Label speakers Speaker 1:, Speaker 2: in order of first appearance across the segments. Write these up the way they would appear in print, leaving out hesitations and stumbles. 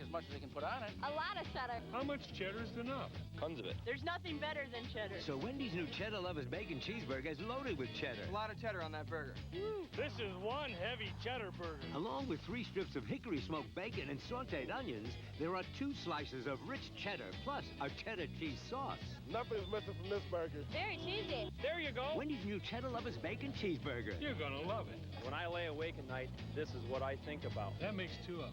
Speaker 1: as much as they can put on it.
Speaker 2: A lot of cheddar.
Speaker 3: How much cheddar is enough?
Speaker 4: Tons of it.
Speaker 2: There's nothing better than cheddar.
Speaker 5: So Wendy's new Cheddar Lovers Bacon Cheeseburger is loaded with cheddar.
Speaker 4: A lot of cheddar on that burger.
Speaker 3: This is one heavy cheddar burger.
Speaker 5: Along with 3 strips of hickory smoked bacon and sauteed onions, there are 2 slices of rich cheddar plus a cheddar cheese sauce.
Speaker 6: Nothing's missing from this burger.
Speaker 2: Very cheesy.
Speaker 3: There you go.
Speaker 5: Wendy's new Cheddar Lovers Bacon Cheeseburger.
Speaker 3: You're gonna love it.
Speaker 4: When I lay awake at night, this is what I think about.
Speaker 3: That makes 2 of us.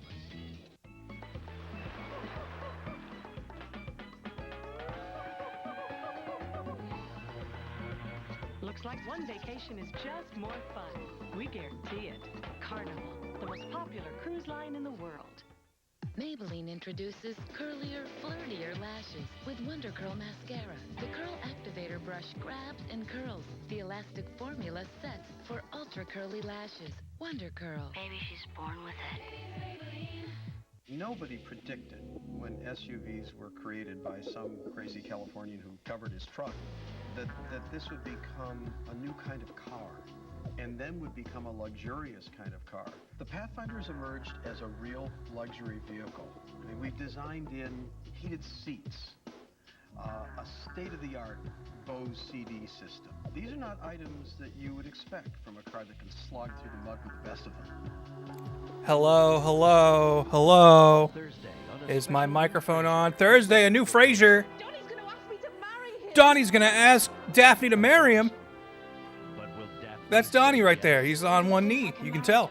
Speaker 7: Looks like one vacation is just more fun. We guarantee it. Carnival, the most popular cruise line in the world.
Speaker 8: Maybelline introduces curlier, flirtier lashes with Wonder Curl Mascara. The Curl Activator brush grabs and curls. The elastic formula sets for ultra curly lashes. Wonder Curl.
Speaker 2: Maybe she's born with it.
Speaker 9: Nobody predicted when SUVs were created by some crazy Californian who covered his truck that this would become a new kind of car and then would become a luxurious kind of car. The Pathfinder's emerged as a real luxury vehicle. I mean, we've designed in heated seats, a state-of-the-art Bose CD system. These are not items that you would expect from a car that can slog through the mud with the best of them.
Speaker 10: Hello, hello, hello. Is my microphone on? Thursday, a new Frasier. Donnie's gonna ask Daphne to marry him. That's Donnie right there. He's on one knee. You can tell.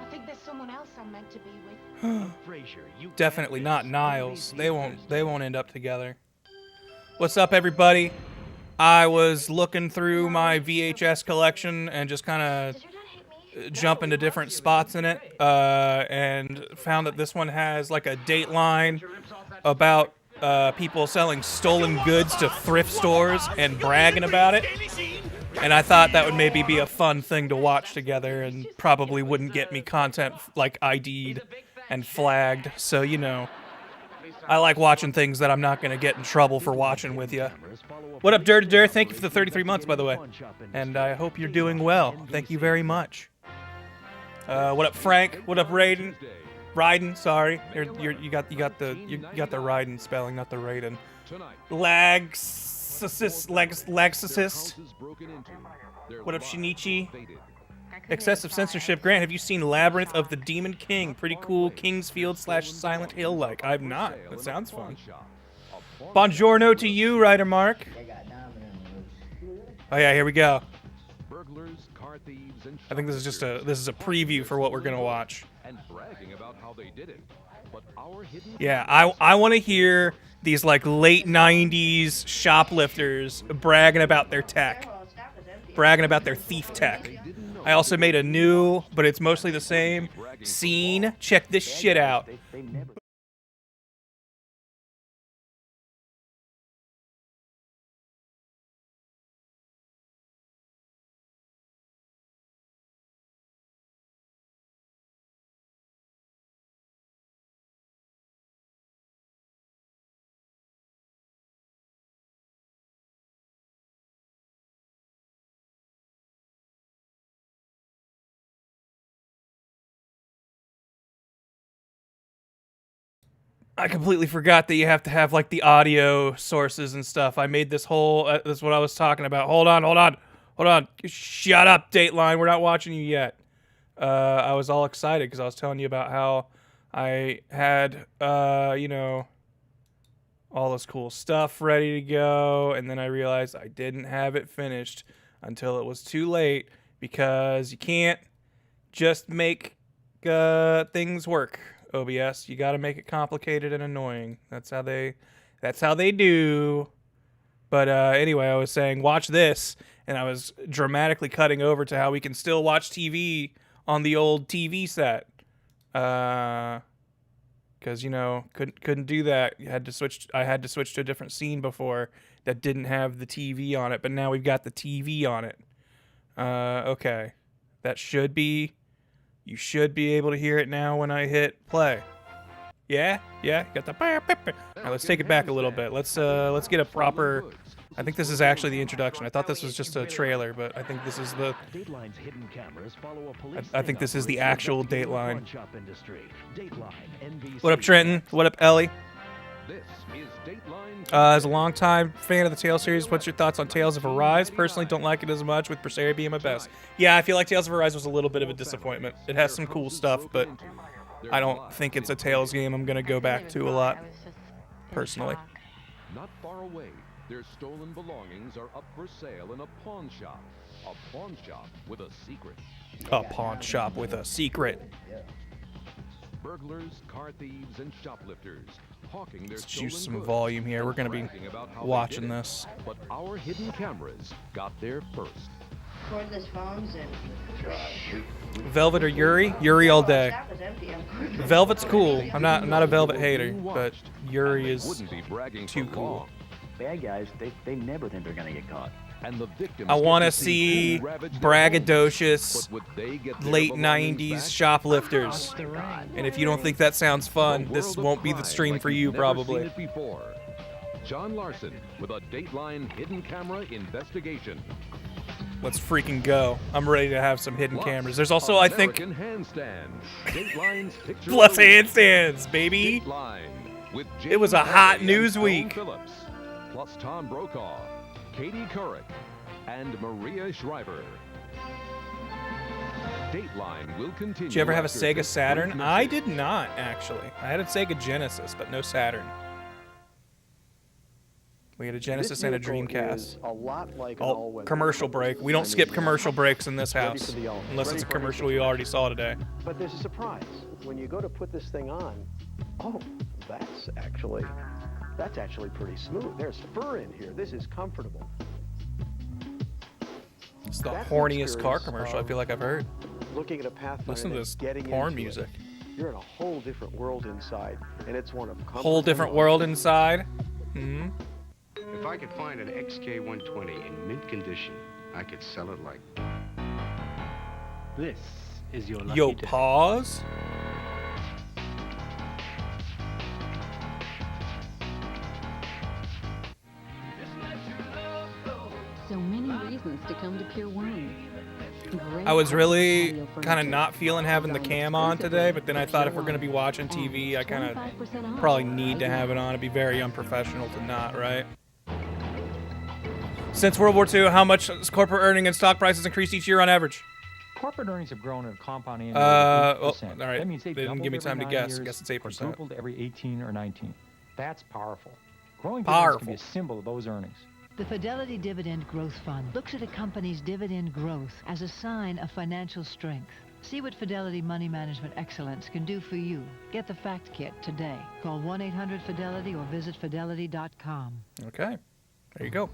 Speaker 2: I think there's someone else I'm meant to be with.
Speaker 10: Definitely not Niles. They won't end up together. What's up, everybody? I was looking through my VHS collection and just kind of jumping to different spots in it, and found that this one has like a Dateline about people selling stolen goods to thrift stores and bragging about it. And I thought that would maybe be a fun thing to watch together and probably wouldn't get me content like ID'd and flagged. So, you know, I like watching things that I'm not going to get in trouble for watching with you. What up, Dur? Thank you for the 33 months, by the way. And I hope you're doing well. Thank you very much. What up, Frank? What up, Raiden? Raiden, sorry. You got the Raiden spelling, not the Raiden. Laxicist. What up, Shinichi? Excessive censorship. Grant, have you seen Labyrinth of the Demon King? Pretty cool Kingsfield / Silent Hill like. I've not. That sounds fun. Buongiorno to you, Ryder Mark. Oh yeah, here we go. I think this is a preview for what we're gonna watch. Yeah, I want to hear these like late 90s shoplifters bragging about their tech, bragging about their thief tech. I also made a new, but it's mostly the same scene. Check this shit out. I completely forgot that you have to have like the audio sources and stuff. I made this whole, that's what I was talking about. Hold on. Shut up, Dateline. We're not watching you yet. I was all excited because I was telling you about how I had, you know, all this cool stuff ready to go. And then I realized I didn't have it finished until it was too late because you can't just make things work. OBS, you got to make it complicated and annoying. That's how they do. But anyway, I was saying watch this, and I was dramatically cutting over to how we can still watch TV on the old TV set. Because you know, couldn't do that. I had to switch to a different scene before that didn't have the TV on it, but now we've got the TV on it. Okay. You should be able to hear it now when I hit play. Yeah, got the. All right, let's take it back a little bit. Let's get a proper I think this is actually the introduction. I thought this was just a trailer, but I think this is the.
Speaker 1: Dateline's hidden cameras follow a police
Speaker 10: I think this is the actual Dateline.
Speaker 1: shop industry. Dateline, NBC.
Speaker 10: What up, Trenton? What up, Ellie?
Speaker 1: This is Dateline.
Speaker 10: As a longtime fan of the Tales series, what's your thoughts on Tales of Arise? Personally, don't like it as much, with Berseria being my best. Yeah, I feel like Tales of Arise was a little bit of a disappointment. It has some cool stuff, but I don't think it's a Tales game I'm gonna go back to a lot, personally.
Speaker 1: Not far away, their stolen belongings are up for sale in a pawn shop. A pawn shop with a secret.
Speaker 10: A pawn shop with a secret.
Speaker 1: Burglars, car thieves, and shoplifters hawking their
Speaker 10: Let's juice
Speaker 1: stolen
Speaker 10: some
Speaker 1: goods
Speaker 10: volume here. We're gonna be
Speaker 1: bragging about how they
Speaker 10: watching
Speaker 1: did it.
Speaker 10: this.
Speaker 1: But our hidden cameras got there first.
Speaker 11: Cordless phones and
Speaker 10: Velvet or Yuri? Yuri all day.
Speaker 11: that was empty.
Speaker 10: Velvet's cool. I'm not a Velvet hater, but Yuri is
Speaker 1: Wouldn't be bragging
Speaker 10: too
Speaker 1: for
Speaker 10: cool.
Speaker 1: long.
Speaker 12: Bad guys, they never think they're gonna get caught.
Speaker 1: And the victims
Speaker 10: I
Speaker 1: get
Speaker 10: want to
Speaker 1: to
Speaker 10: see
Speaker 1: who ravaged their homes.
Speaker 10: braggadocious
Speaker 1: But would they get their
Speaker 10: late
Speaker 1: belongings
Speaker 10: 90s
Speaker 1: back?
Speaker 10: shoplifters. And if you don't think that sounds fun,
Speaker 1: A
Speaker 10: this
Speaker 1: world of
Speaker 10: won't be the
Speaker 1: crime
Speaker 10: stream
Speaker 1: like
Speaker 10: for
Speaker 1: you've
Speaker 10: you,
Speaker 1: never
Speaker 10: probably.
Speaker 1: seen it before. John Larson with a Dateline hidden camera investigation.
Speaker 10: Let's freaking go. I'm ready to have some hidden
Speaker 1: Plus,
Speaker 10: cameras. There's also, I think,
Speaker 1: American Handstand. Dateline's picture
Speaker 10: plus
Speaker 1: of the week.
Speaker 10: handstands, baby.
Speaker 1: Dateline with
Speaker 10: It was a
Speaker 1: James
Speaker 10: hot
Speaker 1: Hadley
Speaker 10: news
Speaker 1: and
Speaker 10: week.
Speaker 1: Stone Phillips, plus Tom Brokaw, Katie Couric, and Maria Shriver. Dateline will continue.
Speaker 10: Did you ever have a
Speaker 1: after
Speaker 10: Sega
Speaker 1: this
Speaker 10: Saturn?
Speaker 1: brief
Speaker 10: I
Speaker 1: message.
Speaker 10: did not, actually. I had a Sega Genesis, but no Saturn. We had a Genesis and a Dreamcast.
Speaker 9: A lot like an
Speaker 10: Oh,
Speaker 9: all-weather
Speaker 10: commercial break. We don't skip commercial breaks in this
Speaker 9: Ready
Speaker 10: house.
Speaker 9: for the elements.
Speaker 10: Unless
Speaker 9: Ready
Speaker 10: it's a
Speaker 9: for
Speaker 10: commercial you already saw today.
Speaker 9: But there's a surprise. When you go to put this thing on, oh, that's actually pretty smooth. There's fur in here. This is comfortable.
Speaker 10: It's the
Speaker 9: That's the
Speaker 10: horniest car
Speaker 9: experience
Speaker 10: commercial I
Speaker 9: of
Speaker 10: feel like I've heard.
Speaker 9: Looking at a Pathfinder,
Speaker 10: Listen to
Speaker 9: and
Speaker 10: this
Speaker 9: getting
Speaker 10: porn
Speaker 9: into it.
Speaker 10: music.
Speaker 9: You're in a whole different world inside, and it's one of comfort.
Speaker 10: Whole different world inside. Hmm.
Speaker 13: If I could find an XK120 in mint condition, I could sell it like...
Speaker 12: This is your lucky
Speaker 10: Yo,
Speaker 12: day.
Speaker 10: pause.
Speaker 14: So many reasons to come to Pier 1.
Speaker 10: I was really kind of not feeling having the cam on today, but then I thought if we're going to be watching TV, I kind of probably need to have it on. It'd be very unprofessional to not, right? Since World War II, how much has corporate earning and stock prices increased each year on average?
Speaker 15: Corporate earnings have grown at a compound annual
Speaker 10: Oh,
Speaker 15: rate of 8%.
Speaker 10: all right.
Speaker 15: That means
Speaker 10: They
Speaker 15: they've
Speaker 10: didn't give me
Speaker 15: doubled
Speaker 10: time to
Speaker 15: every 9
Speaker 10: guess. I
Speaker 15: years,
Speaker 10: guess it's 8%.
Speaker 15: quadrupled every 18 or 19. That's powerful. Growing
Speaker 10: Powerful.
Speaker 15: dividends can be a symbol of those earnings.
Speaker 7: The Fidelity Dividend Growth Fund looks at a company's dividend growth as a sign of financial strength. See what Fidelity Money Management Excellence can do for you. Get the Fact Kit today. Call 1-800-FIDELITY or visit fidelity.com.
Speaker 10: Okay. There you go.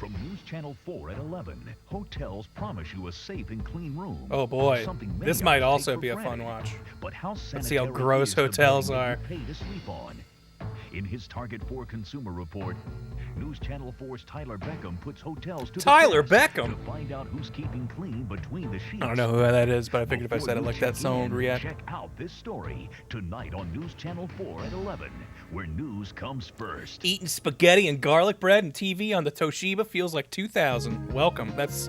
Speaker 1: From News Channel 4 at 11, hotels promise you a safe and clean room.
Speaker 10: Oh boy,
Speaker 1: Something many
Speaker 10: this
Speaker 1: of
Speaker 10: might
Speaker 1: us
Speaker 10: also
Speaker 1: take for
Speaker 10: be a fun
Speaker 1: granted.
Speaker 10: watch.
Speaker 1: But how
Speaker 10: Let's see how
Speaker 1: sanitary
Speaker 10: gross
Speaker 1: is the
Speaker 10: hotels
Speaker 1: building
Speaker 10: are.
Speaker 1: that you pay to sleep on? In his Target 4 Consumer Report, News Channel 4's Tyler Beckham puts hotels to
Speaker 10: Tyler
Speaker 1: the test
Speaker 10: Beckham?
Speaker 1: to find out who's keeping clean between the sheets.
Speaker 10: I don't know who that is, but I figured if I
Speaker 1: Before
Speaker 10: said it
Speaker 1: you
Speaker 10: like that,
Speaker 1: check
Speaker 10: someone
Speaker 1: in,
Speaker 10: would react.
Speaker 1: Check out this story tonight on News Channel 4 at 11, where news comes first.
Speaker 10: Eating spaghetti and garlic bread and TV on the Toshiba feels like 2000. Welcome. That's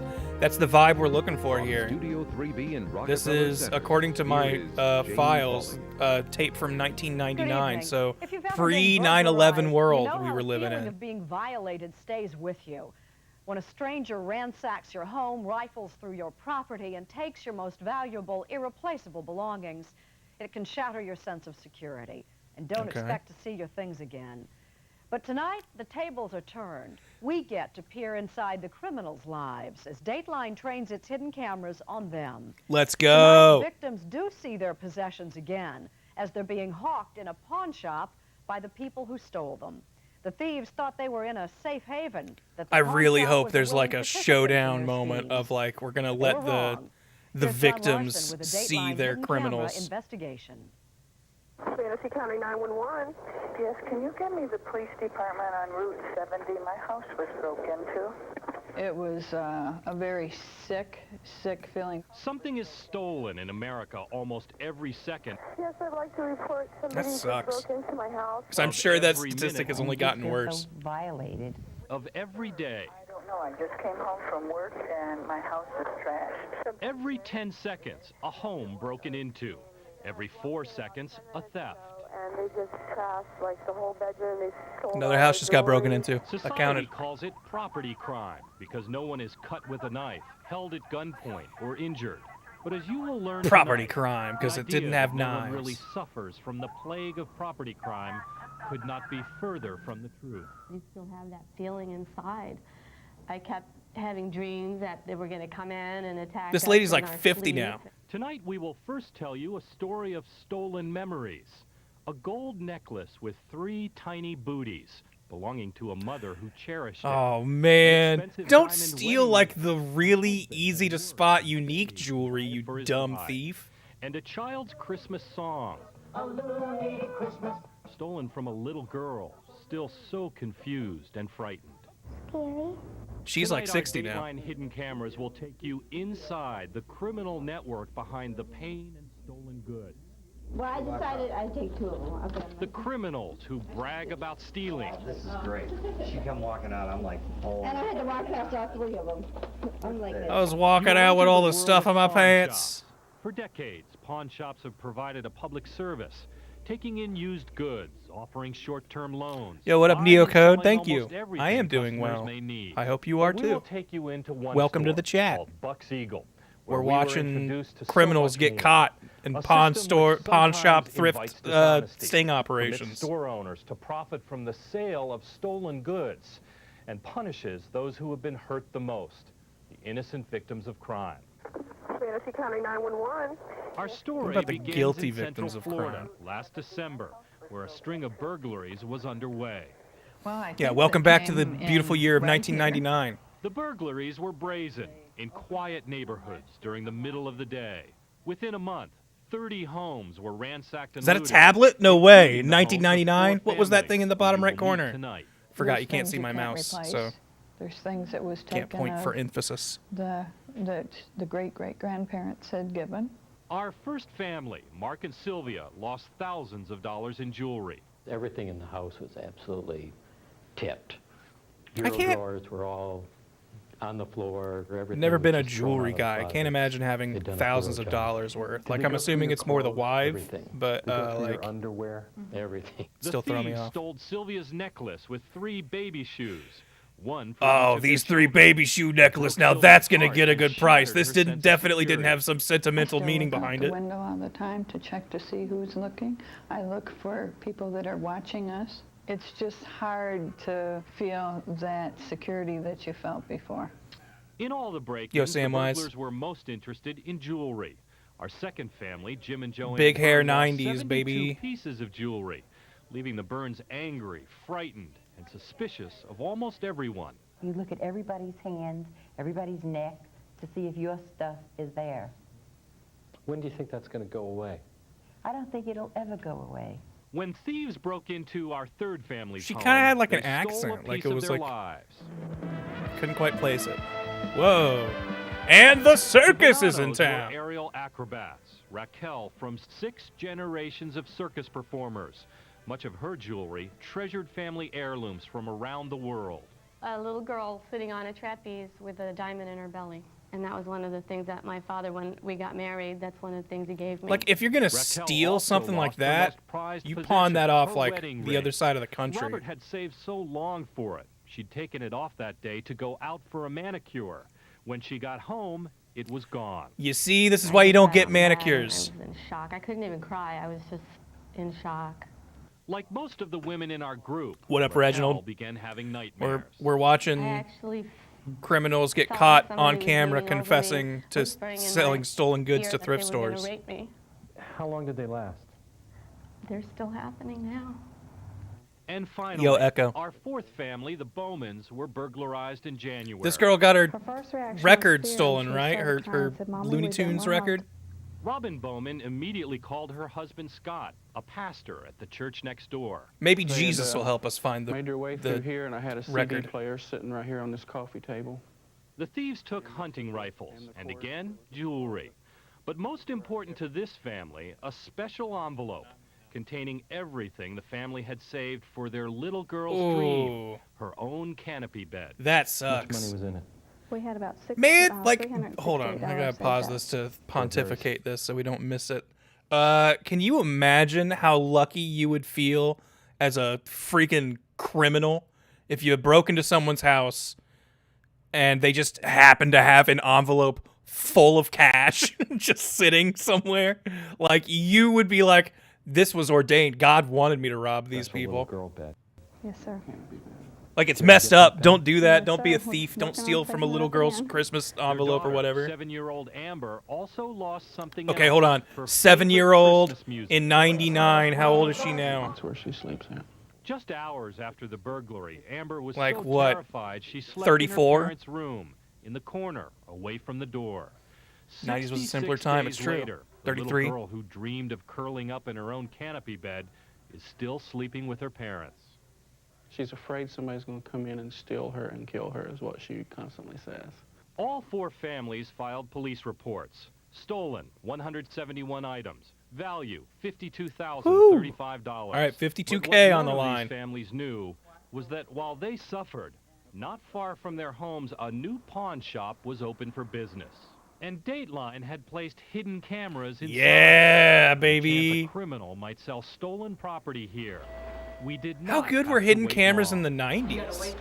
Speaker 10: the vibe we're looking for here.
Speaker 1: Studio 3B in
Speaker 10: This
Speaker 1: Rockefeller
Speaker 10: is,
Speaker 1: Center.
Speaker 10: according to my
Speaker 1: Here is Jane
Speaker 10: files,
Speaker 1: Pauley.
Speaker 10: tape from 1999.
Speaker 16: evening.
Speaker 10: So
Speaker 16: If you've ever
Speaker 10: pre
Speaker 16: been
Speaker 10: 9/11
Speaker 16: burglarized,
Speaker 10: world
Speaker 16: you know
Speaker 10: we
Speaker 16: how
Speaker 10: were
Speaker 16: the
Speaker 10: living
Speaker 16: feeling
Speaker 10: in.
Speaker 16: of being violated stays with you. When a stranger ransacks your home, rifles through your property, and takes your most valuable, irreplaceable belongings, it can shatter your sense of security. And don't
Speaker 10: Okay.
Speaker 16: expect to see your things again. But tonight, the tables are turned. We get to peer inside the criminals' lives as Dateline trains its hidden cameras on them.
Speaker 10: Let's
Speaker 16: Tonight,
Speaker 10: go.
Speaker 16: victims do see their possessions again as they're being hawked in a pawn shop by the people who stole them. The thieves thought they were in a safe haven. That the
Speaker 10: I
Speaker 16: pawn
Speaker 10: really
Speaker 16: shop
Speaker 10: hope
Speaker 16: was
Speaker 10: there's like
Speaker 16: willing
Speaker 10: a
Speaker 16: participant in
Speaker 10: showdown
Speaker 16: their
Speaker 10: moment
Speaker 16: schemes.
Speaker 10: of like we're gonna
Speaker 16: They
Speaker 10: let
Speaker 16: were
Speaker 10: the
Speaker 16: wrong.
Speaker 10: the
Speaker 16: Here's John
Speaker 10: victims
Speaker 16: Larson with a
Speaker 10: see
Speaker 16: Dateline
Speaker 10: their
Speaker 16: hidden camera
Speaker 10: criminals.
Speaker 16: investigation.
Speaker 11: Fantasy County 911. Yes, can you get me the police department on Route 70? My house was broke into. It was a very sick feeling.
Speaker 3: Something is stolen in America almost every second.
Speaker 11: Yes, I'd like to report somebody
Speaker 10: sucks.
Speaker 11: just broke into my house.
Speaker 10: Because I'm sure that
Speaker 3: Every
Speaker 10: statistic
Speaker 3: minute.
Speaker 10: has only gotten worse.
Speaker 17: Violated.
Speaker 3: of every day.
Speaker 11: I don't know. I just came home from work and my house is trashed.
Speaker 3: Every 10 seconds, a home broken into. Every 4 seconds, a theft.
Speaker 17: And they just trashed like the whole bedroom. They stole
Speaker 10: Another
Speaker 17: all
Speaker 10: house
Speaker 17: the
Speaker 10: just got broken
Speaker 17: jewelry.
Speaker 10: into. I
Speaker 3: Society
Speaker 10: counted.
Speaker 3: calls it property crime because no one is cut with a knife, held at gunpoint, or injured. But as you will learn
Speaker 10: Property
Speaker 3: tonight,
Speaker 10: crime, because
Speaker 3: the
Speaker 10: it didn't
Speaker 3: idea
Speaker 10: have
Speaker 3: that no one
Speaker 10: knives.
Speaker 3: really suffers from the plague of property crime could not be further from the truth.
Speaker 18: You still have that feeling inside. I kept having dreams that they were going to come in and attack
Speaker 10: This
Speaker 18: us
Speaker 10: lady's
Speaker 18: in
Speaker 10: like
Speaker 18: our
Speaker 10: 50
Speaker 18: sleep.
Speaker 10: now.
Speaker 3: Tonight we will first tell you a story of stolen memories. A gold necklace with 3 tiny booties belonging to a mother who cherished it.
Speaker 10: Oh man,
Speaker 3: expensive
Speaker 10: don't
Speaker 3: diamond
Speaker 10: steal
Speaker 3: wedding
Speaker 10: like the really easy to spot unique jewelry, you
Speaker 3: for his
Speaker 10: dumb
Speaker 3: bride.
Speaker 10: thief.
Speaker 3: And a child's Christmas song.
Speaker 19: A loony Christmas.
Speaker 3: Stolen from a little girl, still so confused and frightened.
Speaker 17: Scary.
Speaker 10: She's like
Speaker 3: Tonight,
Speaker 10: 60
Speaker 3: our
Speaker 10: now.
Speaker 3: Dateline Hidden Cameras will take you inside the criminal network behind the pain and stolen goods.
Speaker 17: Well, I decided I'd take 2 of them. Okay.
Speaker 3: The criminals who brag about stealing.
Speaker 12: This is great. She come walking out, I'm like, oh.
Speaker 17: And I had to walk past all 3 of them. I'm like this.
Speaker 10: I was walking out with all the stuff on my pants.
Speaker 3: For decades, pawn shops have provided a public service, taking in used goods, offering short-term loans.
Speaker 10: Yo, what up,
Speaker 3: buying and
Speaker 10: Neocode?
Speaker 3: selling
Speaker 10: Thank you.
Speaker 3: almost everything
Speaker 10: I am doing
Speaker 3: customers
Speaker 10: well.
Speaker 3: may need.
Speaker 10: I hope you are
Speaker 3: We will
Speaker 10: too.
Speaker 3: take you into one
Speaker 10: Welcome to
Speaker 3: store
Speaker 10: the chat.
Speaker 3: called Buck's Eagle,
Speaker 10: We're
Speaker 3: where we were
Speaker 10: watching
Speaker 3: introduced to so
Speaker 10: criminals
Speaker 3: much
Speaker 10: get
Speaker 3: more.
Speaker 10: caught in
Speaker 3: A
Speaker 10: pawn
Speaker 3: system which
Speaker 10: shop,
Speaker 3: sometimes
Speaker 10: thrift
Speaker 3: invites dishonesty,
Speaker 10: sting
Speaker 3: permits
Speaker 10: operations.
Speaker 3: store owners to profit from the sale of stolen goods and punishes those who have been hurt the most, the innocent victims of crime.
Speaker 17: Fantasy County 911.
Speaker 3: Our story
Speaker 10: What about the
Speaker 3: begins
Speaker 10: guilty
Speaker 3: in
Speaker 10: victims
Speaker 3: Central
Speaker 10: of
Speaker 3: Florida
Speaker 10: crime?
Speaker 3: last December, where a string of burglaries was underway.
Speaker 11: Well, I
Speaker 10: Yeah,
Speaker 11: think
Speaker 10: welcome
Speaker 11: they
Speaker 10: back to the
Speaker 11: came
Speaker 10: beautiful
Speaker 11: in
Speaker 10: year of
Speaker 11: right here.
Speaker 10: 1999.
Speaker 3: The burglaries were brazen, in quiet neighborhoods during the middle of the day. Within a month, 30 homes were ransacked and
Speaker 10: Is that a
Speaker 3: looted,
Speaker 10: tablet? No way.
Speaker 3: including the homes of
Speaker 10: 1999?
Speaker 3: 4
Speaker 10: What was that
Speaker 3: families
Speaker 10: thing in the
Speaker 3: who
Speaker 10: bottom
Speaker 3: we
Speaker 10: right
Speaker 3: will meet
Speaker 10: corner?
Speaker 3: tonight.
Speaker 10: Forgot
Speaker 11: There's
Speaker 10: you can't
Speaker 11: things
Speaker 10: see my
Speaker 11: can't
Speaker 10: mouse,
Speaker 11: replace.
Speaker 10: so
Speaker 11: There's things that was
Speaker 10: can't
Speaker 11: taken
Speaker 10: point
Speaker 11: of
Speaker 10: for emphasis.
Speaker 11: that the great-great-grandparents had given.
Speaker 3: Our first family, Mark and Sylvia, lost thousands of dollars in jewelry.
Speaker 20: Everything in the house was absolutely tipped.
Speaker 10: I
Speaker 20: Bureau
Speaker 10: can't-
Speaker 20: drawers were all on the floor. Everything
Speaker 10: Never
Speaker 20: was
Speaker 10: been a
Speaker 20: just thrown
Speaker 10: jewelry
Speaker 20: out of
Speaker 10: guy. I
Speaker 20: closets.
Speaker 10: can't imagine having
Speaker 20: They'd done a
Speaker 10: thousands
Speaker 20: thorough
Speaker 10: of
Speaker 20: job.
Speaker 10: dollars worth.
Speaker 20: Did
Speaker 10: Like,
Speaker 20: they
Speaker 10: I'm
Speaker 20: go through
Speaker 10: assuming
Speaker 20: your
Speaker 10: it's more the
Speaker 20: clothes?
Speaker 10: wife,
Speaker 20: Everything.
Speaker 10: but
Speaker 20: They go through
Speaker 10: like
Speaker 20: your underwear, everything.
Speaker 3: The
Speaker 10: Still throw me
Speaker 3: thieves
Speaker 10: off.
Speaker 3: stole Sylvia's necklace with 3 baby shoes. One for
Speaker 10: Oh,
Speaker 3: each of
Speaker 10: these
Speaker 3: their
Speaker 10: 3
Speaker 3: children.
Speaker 10: baby shoe necklace. Now
Speaker 3: Sylvia
Speaker 10: that's gonna
Speaker 3: apart
Speaker 10: get a
Speaker 3: and
Speaker 10: good price.
Speaker 3: shattered
Speaker 10: This
Speaker 3: her
Speaker 10: didn't
Speaker 3: sense of
Speaker 10: definitely didn't
Speaker 3: security.
Speaker 10: have some sentimental
Speaker 11: I still
Speaker 10: meaning
Speaker 11: look out
Speaker 10: behind
Speaker 11: the
Speaker 10: it.
Speaker 11: window all the time to check to see who's looking. I look for people that are watching us. It's just hard to feel that security that you felt before.
Speaker 3: In all the break-ins,
Speaker 10: Yo,
Speaker 3: the
Speaker 10: Samwise.
Speaker 3: burglars were most interested in jewelry. Our second family, Jim and Joanne
Speaker 10: Big hair
Speaker 3: Byrne, lost
Speaker 10: 90s,
Speaker 3: 72
Speaker 10: baby.
Speaker 3: pieces of jewelry, leaving the Burns angry, frightened, and suspicious of almost everyone.
Speaker 21: You look at everybody's hands, everybody's neck, to see if your stuff is there.
Speaker 20: When do you think that's going to go away?
Speaker 21: I don't think it'll ever go away.
Speaker 3: When thieves broke into our third family's
Speaker 10: She
Speaker 3: home,
Speaker 10: kinda had like
Speaker 3: they
Speaker 10: an
Speaker 3: stole a
Speaker 10: accent, like
Speaker 3: piece
Speaker 10: it
Speaker 3: of
Speaker 10: was
Speaker 3: their
Speaker 10: like-
Speaker 3: lives.
Speaker 10: Couldn't quite place it. Whoa. And the circus is in
Speaker 3: Donatos were
Speaker 10: town.
Speaker 3: aerial acrobats. Raquel from 6 generations of circus performers. Much of her jewelry, treasured family heirlooms from around the world.
Speaker 18: A little girl sitting on a trapeze with a diamond in her belly. And that was one of the things that my father, when we got married, that's one of the things he gave me.
Speaker 10: Like, if you're gonna
Speaker 3: Raquel
Speaker 10: steal
Speaker 3: also
Speaker 10: something like
Speaker 3: lost her
Speaker 10: that,
Speaker 3: most prized
Speaker 10: you
Speaker 3: possession,
Speaker 10: pawn that off
Speaker 3: her
Speaker 10: like
Speaker 3: wedding
Speaker 10: the
Speaker 3: ring.
Speaker 10: other side of the country.
Speaker 3: Robert had saved so long for it. She'd taken it off that day to go out for a manicure. When she got home, it was gone.
Speaker 10: You see, this is why you don't get manicures.
Speaker 18: I was in shock. I couldn't even cry. I was just in shock.
Speaker 3: Like most of the women in our group,
Speaker 10: What up,
Speaker 3: Raquel
Speaker 10: Reginald?
Speaker 3: began having nightmares.
Speaker 10: We're watching
Speaker 18: I actually
Speaker 10: criminals get
Speaker 18: thought
Speaker 10: caught
Speaker 18: somebody
Speaker 10: on
Speaker 18: was
Speaker 10: camera
Speaker 18: leaning over me,
Speaker 10: confessing to
Speaker 18: whispering in
Speaker 10: selling
Speaker 18: my
Speaker 10: stolen goods
Speaker 18: ear
Speaker 10: to
Speaker 18: that
Speaker 10: thrift
Speaker 18: they were gonna
Speaker 10: stores.
Speaker 18: rape me.
Speaker 20: How long did they last?
Speaker 18: They're still happening now.
Speaker 3: And finally,
Speaker 10: Yo, Echo.
Speaker 3: our fourth family, the Bowmans, were burglarized in January.
Speaker 10: This girl got her
Speaker 22: Her first reaction
Speaker 10: record
Speaker 22: was fear,
Speaker 10: stolen,
Speaker 22: and she
Speaker 10: right?
Speaker 22: started
Speaker 10: Her
Speaker 22: crying and said, "Mommy,
Speaker 10: Looney
Speaker 22: we've been
Speaker 10: Tunes
Speaker 22: robbed."
Speaker 10: record.
Speaker 3: Robin Bowman immediately called her husband Scott, a pastor at the church next door.
Speaker 10: Maybe
Speaker 23: And,
Speaker 10: Jesus will help us find
Speaker 23: made her way
Speaker 10: the
Speaker 23: through here, and I had a CD
Speaker 10: record.
Speaker 23: player sitting right here on this coffee table.
Speaker 3: The thieves took hunting rifles and again, jewelry. But most important to this family, a special envelope containing everything the family had saved for their little girl's
Speaker 10: Ooh.
Speaker 3: dream, her own canopy bed.
Speaker 10: That sucks.
Speaker 15: How much money was in it?
Speaker 14: We had about
Speaker 10: Man, like, hold on. I gotta pause this to pontificate this so we don't miss it. Can you imagine how lucky you would feel as a freaking criminal if you had broken into someone's house and they just happened to have an envelope full of cash just sitting somewhere? Like, you would be like, this was ordained. God wanted me to rob these people.
Speaker 15: Girl bed.
Speaker 14: Yes, sir.
Speaker 10: Like, it's messed up. Don't do that.
Speaker 14: Yes,
Speaker 10: Don't be a
Speaker 14: sir. We're
Speaker 10: thief. Don't
Speaker 14: working on
Speaker 10: steal from a
Speaker 14: taking
Speaker 10: little
Speaker 14: it
Speaker 10: girl's
Speaker 14: again.
Speaker 10: Christmas
Speaker 3: Their
Speaker 10: envelope or
Speaker 3: daughter,
Speaker 10: whatever.
Speaker 3: 7-year-old Amber also lost something
Speaker 10: Okay,
Speaker 3: else.
Speaker 10: hold on.
Speaker 3: Her
Speaker 10: 7-year-old
Speaker 3: favorite Christmas music.
Speaker 10: in 99. How old is she now?
Speaker 23: That's where she sleeps at.
Speaker 3: Just hours after the burglary, Amber was
Speaker 10: Like
Speaker 3: so
Speaker 10: what,
Speaker 3: terrified she slept
Speaker 10: 34?
Speaker 3: in her parents' room, in the corner, away from the door.
Speaker 10: 90s was a simpler
Speaker 3: 66
Speaker 10: time, it's
Speaker 3: days
Speaker 10: true.
Speaker 3: Later, the
Speaker 10: 33.
Speaker 3: little girl who dreamed of curling up in her own canopy bed is still sleeping with her parents.
Speaker 23: She's afraid somebody's going to come in and steal her and kill her, is what she constantly says.
Speaker 3: All 4 families filed police reports. Stolen, 171 items. Value, $52,035.
Speaker 10: All right,
Speaker 3: But
Speaker 10: $52K
Speaker 3: what
Speaker 10: on the
Speaker 3: none of
Speaker 10: line.
Speaker 3: These families knew was that while they suffered, not far from their homes, a new pawn shop was open for business. And Dateline had placed hidden cameras inside.
Speaker 10: Yeah,
Speaker 3: The
Speaker 10: baby.
Speaker 3: chance a criminal might sell stolen property here. We did
Speaker 10: How
Speaker 3: not
Speaker 10: good
Speaker 3: have
Speaker 10: were
Speaker 3: to
Speaker 10: hidden
Speaker 3: wait
Speaker 10: cameras
Speaker 3: long.
Speaker 10: in the 90s?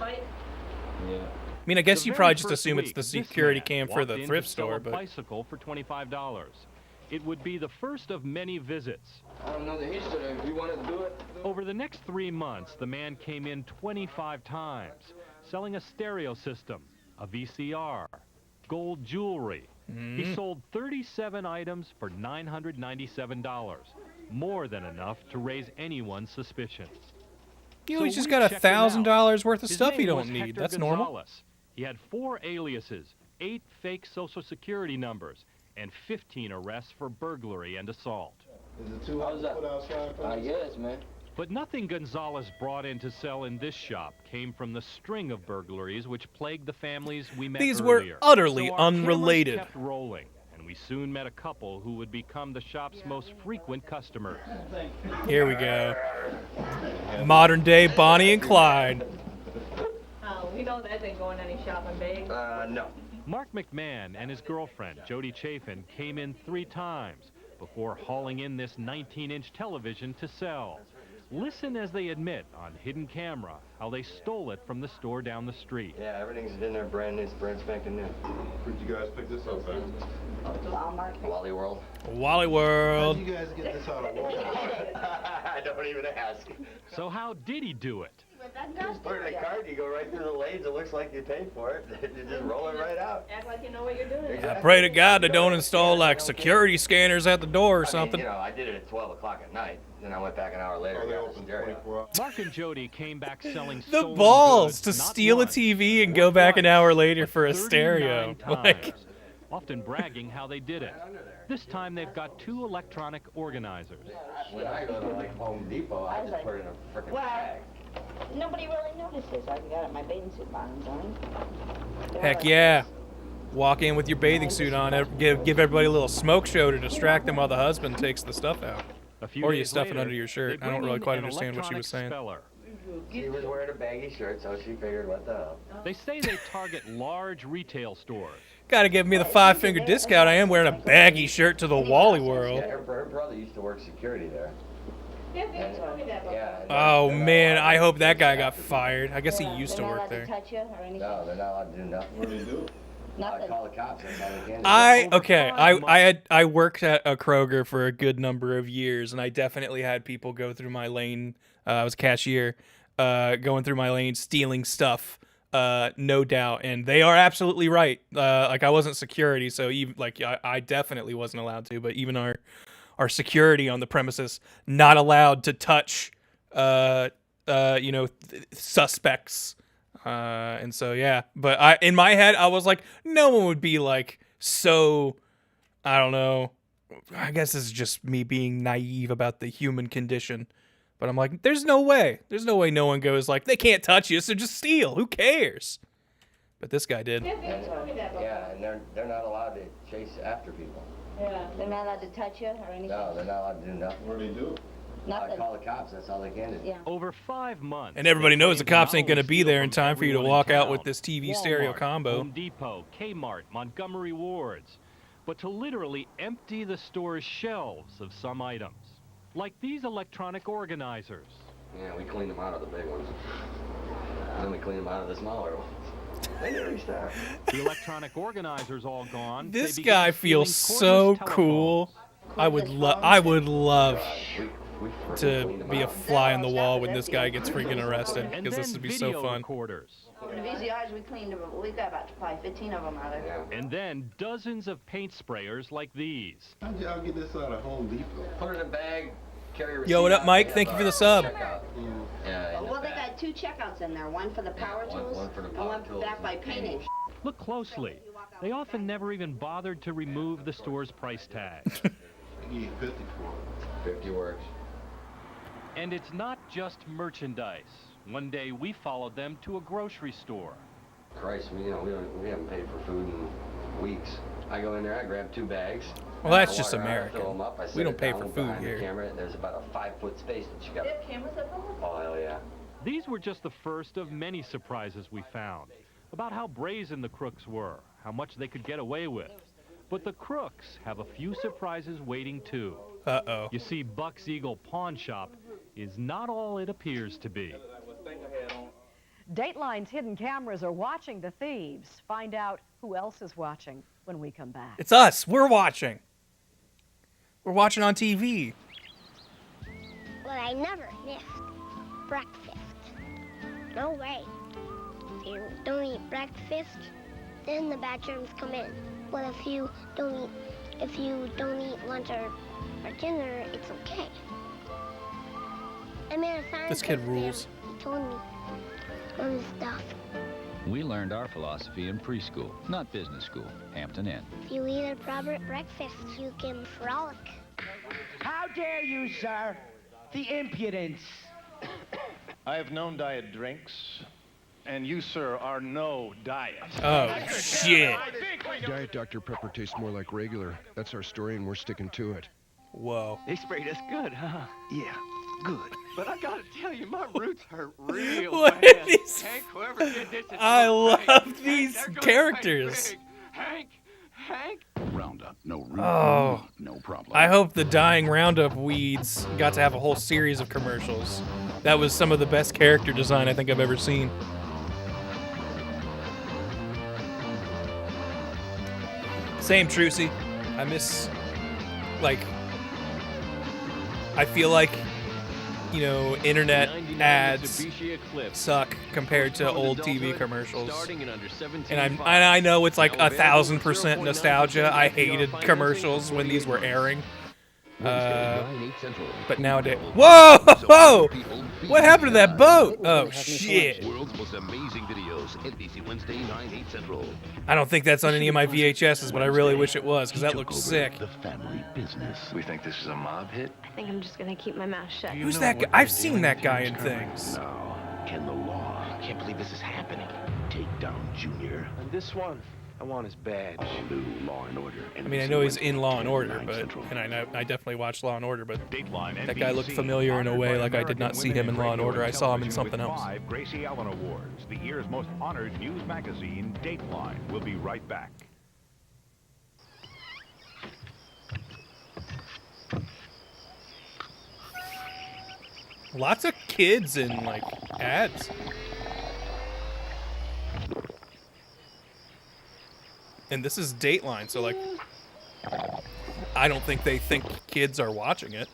Speaker 15: Yeah.
Speaker 10: I mean, I guess
Speaker 3: The
Speaker 10: you
Speaker 3: very
Speaker 10: probably just
Speaker 3: first
Speaker 10: assume it's
Speaker 3: week,
Speaker 10: the
Speaker 3: this
Speaker 10: security
Speaker 3: man
Speaker 10: cam for
Speaker 3: walked
Speaker 10: the
Speaker 3: in to
Speaker 10: thrift
Speaker 3: sell
Speaker 10: store,
Speaker 3: a
Speaker 10: but
Speaker 3: bicycle for $25. It would be the first of many visits.
Speaker 4: I don't know the history. If you want to do it,
Speaker 3: Over the next 3 months, the man came in 25 times, selling a stereo system, a VCR, gold jewelry. He sold 37 items for $997, more than enough to raise anyone's suspicions.
Speaker 10: you
Speaker 3: So
Speaker 10: he's just
Speaker 3: we
Speaker 10: got
Speaker 3: checked him out.
Speaker 10: $1,000 worth of
Speaker 3: His
Speaker 10: stuff you
Speaker 3: name was
Speaker 10: don't need.
Speaker 3: Hector
Speaker 10: That's normal.
Speaker 3: Gonzalez. He had 4 aliases, 8 fake social security numbers, and 15 arrests for burglary and assault.
Speaker 4: is it too hot to put outside? I guess, man.
Speaker 3: But nothing Gonzalez brought in to sell in this shop came from the string of burglaries which plagued the families we met
Speaker 10: These were
Speaker 3: earlier.
Speaker 10: utterly
Speaker 3: So our cameras
Speaker 10: unrelated.
Speaker 3: kept rolling, and we soon met a couple who would become the shop's most frequent customers.
Speaker 10: Here we go. Modern day Bonnie and Clyde.
Speaker 5: Oh, we know that ain't going any shopping, babe.
Speaker 4: No.
Speaker 3: Mark McMahon and his girlfriend, Jody Chafin, came in 3 times before hauling in this 19-inch television to sell. Listen as they admit on hidden camera how they stole it from the store down the street.
Speaker 12: Yeah, everything's in there brand new, brand spanking new.
Speaker 13: Where'd you guys pick this up at?
Speaker 5: Walmart.
Speaker 12: Wally World.
Speaker 10: Wally World.
Speaker 13: How'd you guys get this out of Walmart?
Speaker 12: I don't even ask.
Speaker 3: So how did he do it?
Speaker 12: You just put it in a cart, you go right through the lanes, it looks like you paid for it. You just roll it right out.
Speaker 5: Act like you know what you're doing.
Speaker 10: I pray to God they don't install like security scanners at the door or something.
Speaker 12: You know, I did it at 12 o'clock at night, then I went back an hour later and got the stereo.
Speaker 3: Mark and Jody came back selling
Speaker 10: The
Speaker 3: stolen
Speaker 10: balls
Speaker 3: goods,
Speaker 10: to
Speaker 3: not
Speaker 10: steal a
Speaker 3: once,
Speaker 10: TV and go back an hour later for a
Speaker 3: 39
Speaker 10: stereo. Like,
Speaker 3: times, often bragging how they did it. This time they've got 2 electronic organizers.
Speaker 12: When I go to like Home Depot, I just put it in a frickin' bag.
Speaker 5: Nobody really notices. I've got my bathing suit bottoms on.
Speaker 10: heck yeah. Walk in with your bathing suit on, give everybody a little smoke show to distract them while the husband takes the stuff out.
Speaker 3: A few
Speaker 10: Or you
Speaker 3: days
Speaker 10: stuff it
Speaker 3: later,
Speaker 10: under your
Speaker 3: they
Speaker 10: shirt. I don't
Speaker 3: bring
Speaker 10: really
Speaker 3: in
Speaker 10: quite
Speaker 3: an
Speaker 10: understand what she was saying.
Speaker 3: electronic speller.
Speaker 12: She was wearing a baggy shirt, so she figured, what the hell?
Speaker 3: They say they target large retail stores.
Speaker 10: Gotta give me the 5-finger discount. I am wearing a baggy shirt to the Wally World.
Speaker 12: Yeah, her brother used to work security there. Yeah.
Speaker 10: Oh man, I hope that guy got fired. I guess he used to work there.
Speaker 12: No, they're not allowed to do nothing. What do they do? Call the cops. That's all they can do.
Speaker 10: I worked at a Kroger for a good number of years, and I definitely had people go through my lane. I was a cashier, going through my lane, stealing stuff. No doubt, and they are absolutely right. Like I wasn't security, so even like I definitely wasn't allowed to. But even our security on the premises not allowed to touch, suspects. And so yeah, but in my head I was like, no one would be like so. I don't know. I guess this is just me being naive about the human condition. But I'm like, there's no way. There's no way no one goes like, they can't touch you, so just steal. Who cares? But this guy did.
Speaker 12: Yeah, and they're not allowed to chase after people.
Speaker 5: Yeah, they're not allowed to touch you or anything?
Speaker 12: No, they're not allowed to do nothing.
Speaker 13: What do they do?
Speaker 12: I call the cops. That's all they can do.
Speaker 5: Yeah.
Speaker 3: Over 5 months.
Speaker 10: And everybody knows the cops ain't going to be there in
Speaker 3: from
Speaker 10: time for you to
Speaker 3: everyone in
Speaker 10: walk out
Speaker 3: town.
Speaker 10: with this TV stereo
Speaker 3: Walmart,
Speaker 10: combo.
Speaker 3: Home Depot, Kmart, Montgomery Wards. But to literally empty the store's shelves of some items. Like these electronic organizers.
Speaker 12: Yeah, we cleaned them out of the big ones. And then we cleaned them out of the smaller ones. They never start.
Speaker 3: The electronic organizers all gone.
Speaker 10: This
Speaker 3: they began
Speaker 10: guy feels
Speaker 3: stealing
Speaker 10: so
Speaker 3: cordless
Speaker 10: cool. I would love to be a fly on the wall when this guy gets freaking arrested, because this would be so fun.
Speaker 3: Recorders.
Speaker 5: The VCRs we cleaned, we got about probably 15 of them out of there.
Speaker 3: And then dozens of paint sprayers like these.
Speaker 9: How'd y'all get this out of Home Depot?
Speaker 12: Put it in a bag, carry a receipt.
Speaker 10: Yo, what up,
Speaker 12: out,
Speaker 10: Mike?
Speaker 12: and
Speaker 10: Thank you for the
Speaker 12: have
Speaker 10: sub.
Speaker 12: checkout. Yeah,
Speaker 5: Well, they got 2 checkouts in there. One for the power tools
Speaker 12: one for the
Speaker 5: and
Speaker 12: power
Speaker 5: one
Speaker 12: tools
Speaker 5: back by
Speaker 12: and
Speaker 5: painting.
Speaker 3: Look closely. They often never even bothered to remove the store's price tag.
Speaker 9: You get 50 for it.
Speaker 12: 50 works.
Speaker 3: And it's not just merchandise. One day we followed them to a grocery store.
Speaker 12: Christ, we haven't paid for food in weeks. I go in there, I grab 2 bags.
Speaker 10: Well, that's
Speaker 12: I
Speaker 10: just
Speaker 12: walk around, I
Speaker 10: American.
Speaker 12: fill them up, I
Speaker 10: We
Speaker 12: set
Speaker 10: don't
Speaker 12: it
Speaker 10: pay
Speaker 12: down
Speaker 10: for food
Speaker 12: behind
Speaker 10: here.
Speaker 12: The camera, and there's about a 5-foot space that you got.
Speaker 5: They have cameras at home?
Speaker 12: Oh, hell yeah.
Speaker 3: These were just the first of many surprises we found. About how brazen the crooks were, how much they could get away with. But the crooks have a few surprises waiting too.
Speaker 10: Uh-oh.
Speaker 3: You see, Buck's Eagle Pawn Shop is not all it appears to be.
Speaker 16: Dateline's hidden cameras are watching the thieves. Find out who else is watching when we come back.
Speaker 10: It's us. We're watching. We're watching on TV.
Speaker 6: Well, I never missed breakfast. No way. If you don't eat breakfast, then the bad germs come in. Well, if you don't eat lunch or dinner, it's okay. I met a scientist
Speaker 10: This kid
Speaker 6: there.
Speaker 10: rules.
Speaker 6: He told me all this stuff.
Speaker 8: We learned our philosophy in preschool, not business school, Hampton Inn.
Speaker 6: If you eat a proper breakfast, you can frolic.
Speaker 22: How dare you, sir? The impudence.
Speaker 24: I have known diet drinks, and you, sir, are no diet.
Speaker 10: Oh, shit.
Speaker 13: Diet Dr. Pepper tastes more like regular. That's our story, and we're sticking to it.
Speaker 10: Whoa.
Speaker 22: They sprayed us good, huh?
Speaker 24: Yeah, good.
Speaker 22: But I gotta tell you, my roots hurt real
Speaker 10: What
Speaker 22: bad.
Speaker 10: are these?
Speaker 22: Hank, whoever did this is
Speaker 10: I
Speaker 22: so
Speaker 10: love
Speaker 22: great.
Speaker 10: these
Speaker 22: Hank, they're gonna
Speaker 10: characters.
Speaker 22: pay big. Hank.
Speaker 8: Roundup, no root,
Speaker 10: Oh.
Speaker 8: no problem.
Speaker 10: I hope the dying Roundup weeds got to have a whole series of commercials. That was some of the best character design I think I've ever seen. Same, Trucy. I miss, like, I feel like, you know, internet ads suck compared to old TV commercials. And I know it's like 1,000% nostalgia. I hated commercials when these were airing. But nowadays, whoa! What happened to that boat? Oh shit!
Speaker 1: World's most amazing videos, NBC Wednesday, 9/8 Central.
Speaker 10: I don't think that's on any of my VHSs, but I really wish it was because that looks sick.
Speaker 8: The family business.
Speaker 13: We think this is a mob hit?
Speaker 18: I think I'm just gonna keep my mouth shut.
Speaker 10: Who's that guy? I've seen that guy in things.
Speaker 8: Now, can the law,
Speaker 22: I can't believe this is happening.
Speaker 8: take down Junior?
Speaker 22: And this one, I want his badge.
Speaker 8: All new Law and Order.
Speaker 10: I mean, I know he's in Law and Order, but and I definitely watched Law and Order, but that guy looked familiar in a way like I did not see him in Law and Order. I saw him in something else.
Speaker 25: 5 Gracie Allen Awards, the year's most honored news magazine, Dateline. We'll be right back.
Speaker 10: Lots of kids in like ads. And this is Dateline, so like I don't think they think kids are watching it.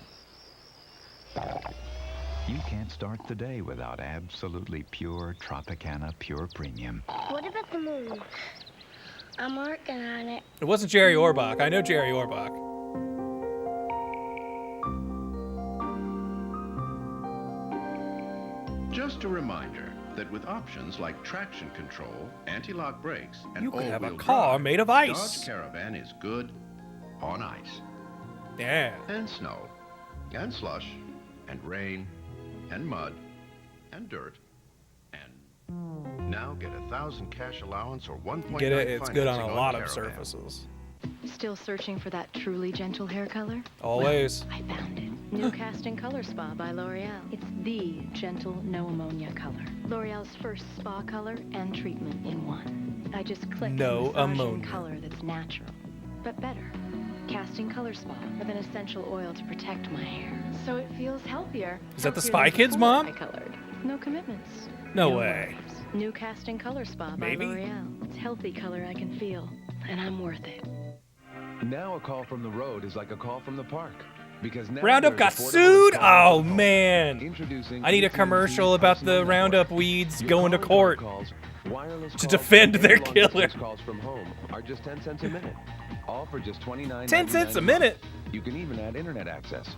Speaker 26: You can't start the day without absolutely pure Tropicana Pure Premium.
Speaker 6: What about the moon? I'm working on it.
Speaker 10: It wasn't Jerry Orbach. I know Jerry Orbach.
Speaker 27: Just a reminder that with options like traction control, anti-lock brakes, and
Speaker 10: You could have a
Speaker 27: all-wheel
Speaker 10: car
Speaker 27: drive,
Speaker 10: made of ice.
Speaker 27: Dodge Caravan is good on ice.
Speaker 10: Yeah.
Speaker 27: And snow, and slush, and rain, and mud, and dirt, and now get 1,000 cash allowance or 1.9
Speaker 10: Get it? It's good on a
Speaker 27: financing
Speaker 10: lot of
Speaker 27: Caravan.
Speaker 10: surfaces.
Speaker 14: Still searching for that truly gentle hair color?
Speaker 10: Always.
Speaker 14: Well, I found it.
Speaker 2: New casting color spa by L'Oreal. It's the gentle, no ammonia color. L'Oreal's first spa color and treatment in one. I just click
Speaker 10: no ammonia
Speaker 2: color that's natural, but better. Casting color spa with an essential oil to protect my hair, so it feels healthier.
Speaker 10: Is that the Spy Kids mom?
Speaker 2: No commitments.
Speaker 10: No way.
Speaker 2: Worries. New casting color spa by L'Oreal. It's healthy color I can feel, and I'm worth it.
Speaker 7: Now a call from the road is like a call from the park. Because now
Speaker 10: Roundup got sued? Oh, man. I need a commercial about the Roundup weeds going to court to defend their killer.
Speaker 7: Calls from home are just 10 cents a minute. All for just $29.99.
Speaker 10: 10 cents a minute?
Speaker 7: You can even add internet access.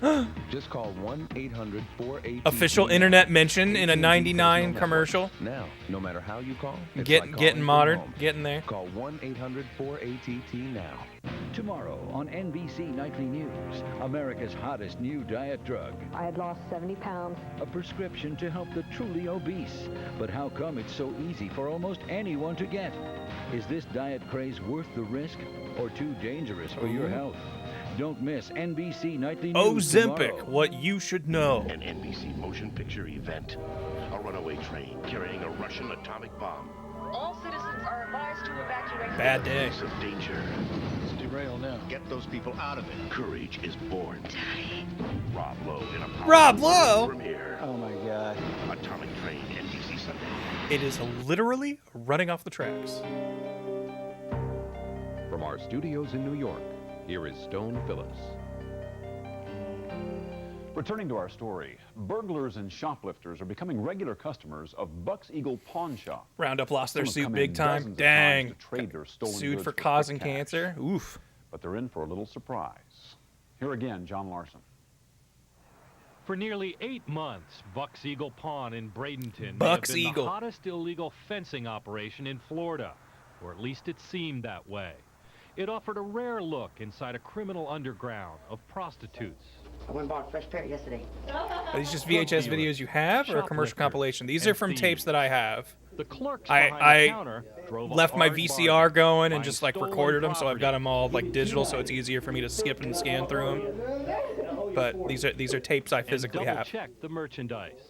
Speaker 7: Just call 1-800-4AT.
Speaker 10: Official internet mention in a 99 commercial.
Speaker 7: Now, no matter how you call, it's
Speaker 10: getting modern, getting there.
Speaker 7: Call 1-800-4ATT now.
Speaker 11: Tomorrow on NBC Nightly News, America's hottest new diet drug.
Speaker 16: I had lost 70 pounds.
Speaker 11: A prescription to help the truly obese. But how come it's so easy for almost anyone to get? Is this diet craze worth the risk or too dangerous for your health? Don't miss NBC Nightly News
Speaker 10: Ozempic,
Speaker 11: tomorrow.
Speaker 10: what you should know.
Speaker 17: An NBC motion picture event. A runaway train carrying a Russian atomic bomb.
Speaker 19: All citizens are advised to evacuate.
Speaker 10: Bad day.
Speaker 17: Of danger.
Speaker 24: Let's derail now.
Speaker 17: Get those people out of it. Courage is born.
Speaker 19: Daddy.
Speaker 17: Rob Lowe in a
Speaker 10: Rob Lowe?
Speaker 17: premiere.
Speaker 24: Oh my God.
Speaker 17: Atomic Train, NBC Sunday.
Speaker 10: It is literally running off the tracks.
Speaker 1: From our studios in New York, here is Stone Phillips.
Speaker 20: Returning to our story, burglars and shoplifters are becoming regular customers of Buck's Eagle Pawn Shop.
Speaker 10: Roundup lost their
Speaker 20: Some have
Speaker 10: suit
Speaker 20: come
Speaker 10: big
Speaker 20: in
Speaker 10: time.
Speaker 20: dozens of
Speaker 10: Dang.
Speaker 20: times to trade their stolen
Speaker 10: Sued
Speaker 20: goods
Speaker 10: for
Speaker 20: quick
Speaker 10: causing
Speaker 20: cash.
Speaker 10: cancer. Oof.
Speaker 20: But they're in for a little surprise. Here again, John Larson.
Speaker 3: For nearly 8 months, Buck's Eagle Pawn in Bradenton
Speaker 10: Buck's
Speaker 3: may have been
Speaker 10: Eagle.
Speaker 3: the hottest illegal fencing operation in Florida, or at least it seemed that way. It offered a rare look inside a criminal underground of prostitutes.
Speaker 19: I went and bought a fresh pair yesterday.
Speaker 10: Are these just VHS videos you have or a commercial compilation? These are from tapes that I have.
Speaker 3: The clerks behind the counter drove a
Speaker 10: left my
Speaker 3: hard
Speaker 10: VCR
Speaker 3: bargain,
Speaker 10: going and
Speaker 3: buying
Speaker 10: just like
Speaker 3: stolen
Speaker 10: recorded them, so I've got
Speaker 3: property.
Speaker 10: them all like digital, so it's easier for me to skip and scan through them. But these are tapes I physically
Speaker 3: and
Speaker 10: have.
Speaker 3: double-check the merchandise.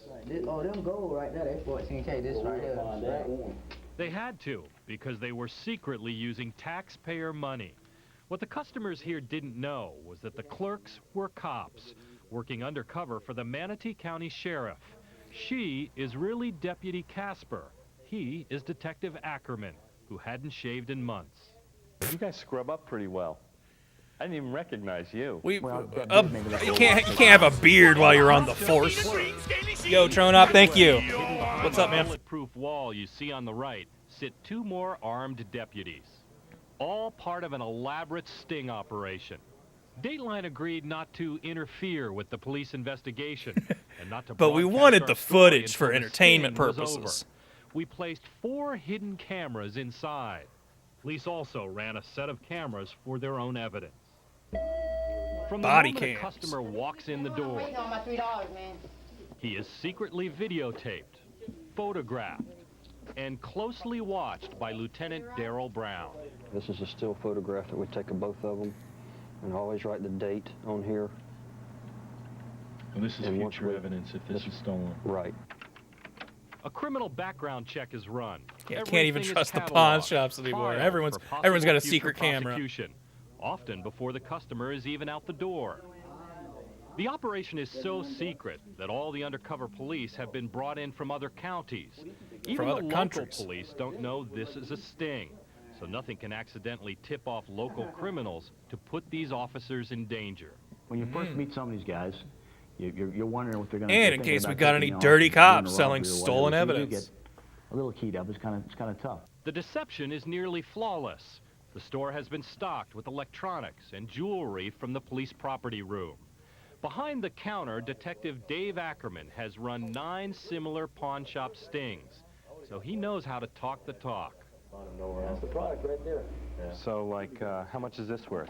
Speaker 4: Oh, them gold right there, they 14K. This right here.
Speaker 3: They had to, because they were secretly using taxpayer money. What the customers here didn't know was that the clerks were cops, working undercover for the Manatee County Sheriff. She is really Deputy Casper. He is Detective Ackerman, who hadn't shaved in months.
Speaker 21: You guys scrub up pretty well. I didn't even recognize you.
Speaker 10: You can't have a beard while you're on the force. Yo, Tronop, thank you. What's up, man?
Speaker 3: On the bulletproof wall you see on the right sit 2 more armed deputies. All part of an elaborate sting operation. Dateline agreed not to interfere with the police investigation and not to
Speaker 10: But we
Speaker 3: broadcast
Speaker 10: wanted
Speaker 3: our
Speaker 10: the
Speaker 3: story
Speaker 10: footage for
Speaker 3: until the
Speaker 10: entertainment
Speaker 3: sting was
Speaker 10: purposes.
Speaker 3: over. We placed 4 hidden cameras inside. Police also ran a set of cameras for their own evidence. From the
Speaker 10: Body
Speaker 3: moment a
Speaker 10: cams.
Speaker 3: customer walks in the door,
Speaker 19: Waiting on my $3, man.
Speaker 3: he is secretly videotaped, photographed, and closely watched by Lieutenant Darrell Brown.
Speaker 28: This is a still photograph that we take of both of them, and always write the date on here.
Speaker 29: Well, this is
Speaker 28: And once
Speaker 29: future
Speaker 28: we-
Speaker 29: evidence if this is stolen.
Speaker 28: Right.
Speaker 3: A criminal background check is run.
Speaker 10: Yeah, can't even
Speaker 3: Everything is
Speaker 10: trust the pawn
Speaker 3: cataloged,
Speaker 10: shops anymore.
Speaker 3: filed
Speaker 10: Everyone's
Speaker 3: for possible
Speaker 10: got a
Speaker 3: future
Speaker 10: secret camera.
Speaker 3: prosecution, often before the customer is even out the door. The operation is so secret that all the undercover police have been brought in from other counties. Even
Speaker 10: other
Speaker 3: the local
Speaker 10: countries.
Speaker 3: police don't know this is a sting, so nothing can accidentally tip off local criminals to put these officers in danger.
Speaker 30: When you first meet some of these guys, you're wondering what they're going to.
Speaker 10: And in case we got any dirty cops selling stolen evidence.
Speaker 30: A little keyed up. It's kind of tough.
Speaker 3: The deception is nearly flawless. The store has been stocked with electronics and jewelry from the police property room. Behind the counter, Detective Dave Ackerman has run 9 similar pawn shop stings, so he knows how to talk the talk.
Speaker 30: That's the product right there.
Speaker 21: So, like, how much is this worth?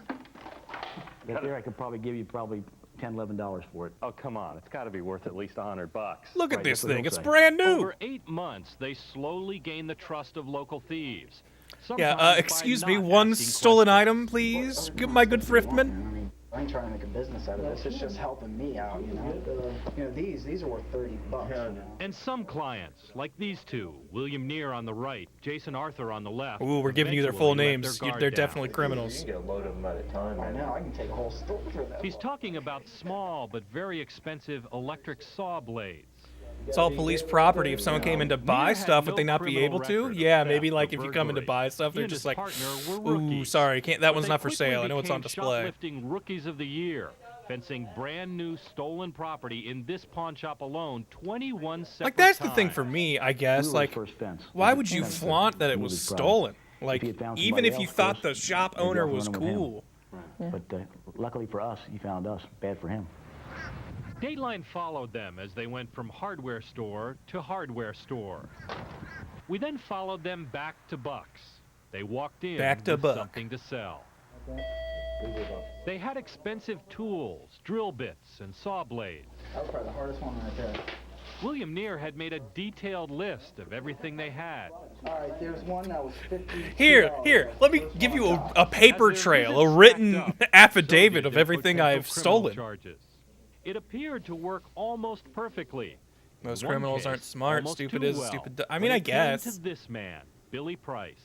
Speaker 30: Right there, I could probably give you $10, $11 for it.
Speaker 21: Oh, come on. It's got to be worth at least $100.
Speaker 10: Look at
Speaker 30: Right,
Speaker 10: this
Speaker 30: that's what
Speaker 10: thing.
Speaker 30: he'll
Speaker 10: It's
Speaker 30: say.
Speaker 10: brand new.
Speaker 3: Over 8 months, they slowly gain the trust of local thieves.
Speaker 10: Yeah,
Speaker 3: Sometimes by
Speaker 10: excuse me,
Speaker 3: not
Speaker 10: one
Speaker 3: asking
Speaker 10: stolen
Speaker 3: questions.
Speaker 10: item, please. Give my good thriftman.
Speaker 5: I ain't trying to make a business out of this. It's just helping me out, you know. You know, these are worth $30. You know?
Speaker 3: And some clients, like these two, William Neer on the right, Jason Arthur on the left.
Speaker 10: Ooh, we're giving you their full
Speaker 3: eventually let
Speaker 10: names.
Speaker 3: their guard
Speaker 10: They're
Speaker 3: down.
Speaker 10: definitely criminals.
Speaker 5: You can get a load of them at a time. I know. I can take a whole store for that.
Speaker 3: He's talking about small but very expensive electric saw blades.
Speaker 10: It's all police property. If someone came in to buy stuff, would they not be able to? Yeah, maybe like if you come in to buy stuff, they're just like, ooh, sorry, can't. That one's not for sale. I know it's on display.
Speaker 3: Shoplifting rookies of the year, fencing brand new stolen property in this pawn shop alone 21 separate
Speaker 10: Like that's the
Speaker 3: times.
Speaker 10: thing for me, I guess. Like, why would you flaunt that it was stolen? Like, even if you thought the shop owner was cool.
Speaker 5: But luckily for us, he found us. Bad for him.
Speaker 3: Dateline followed them as they went from hardware store to hardware store. We then followed them back to Buck's. They walked in with something to sell. They had expensive tools, drill bits, and saw blades.
Speaker 5: That was probably the hardest one right there.
Speaker 3: William Neer had made a detailed list of everything they had.
Speaker 5: All right, there's one that was $50.
Speaker 10: Here, let me give you a paper trail, a written affidavit of everything I've stolen.
Speaker 3: Charges. It appeared to work almost perfectly.
Speaker 10: Most
Speaker 3: One
Speaker 10: criminals
Speaker 3: case,
Speaker 10: aren't smart.
Speaker 3: almost
Speaker 10: Stupid
Speaker 3: too
Speaker 10: is
Speaker 3: well.
Speaker 10: stupid. I
Speaker 3: When
Speaker 10: mean, I
Speaker 3: it came
Speaker 10: guess.
Speaker 3: to this man, Billy Price.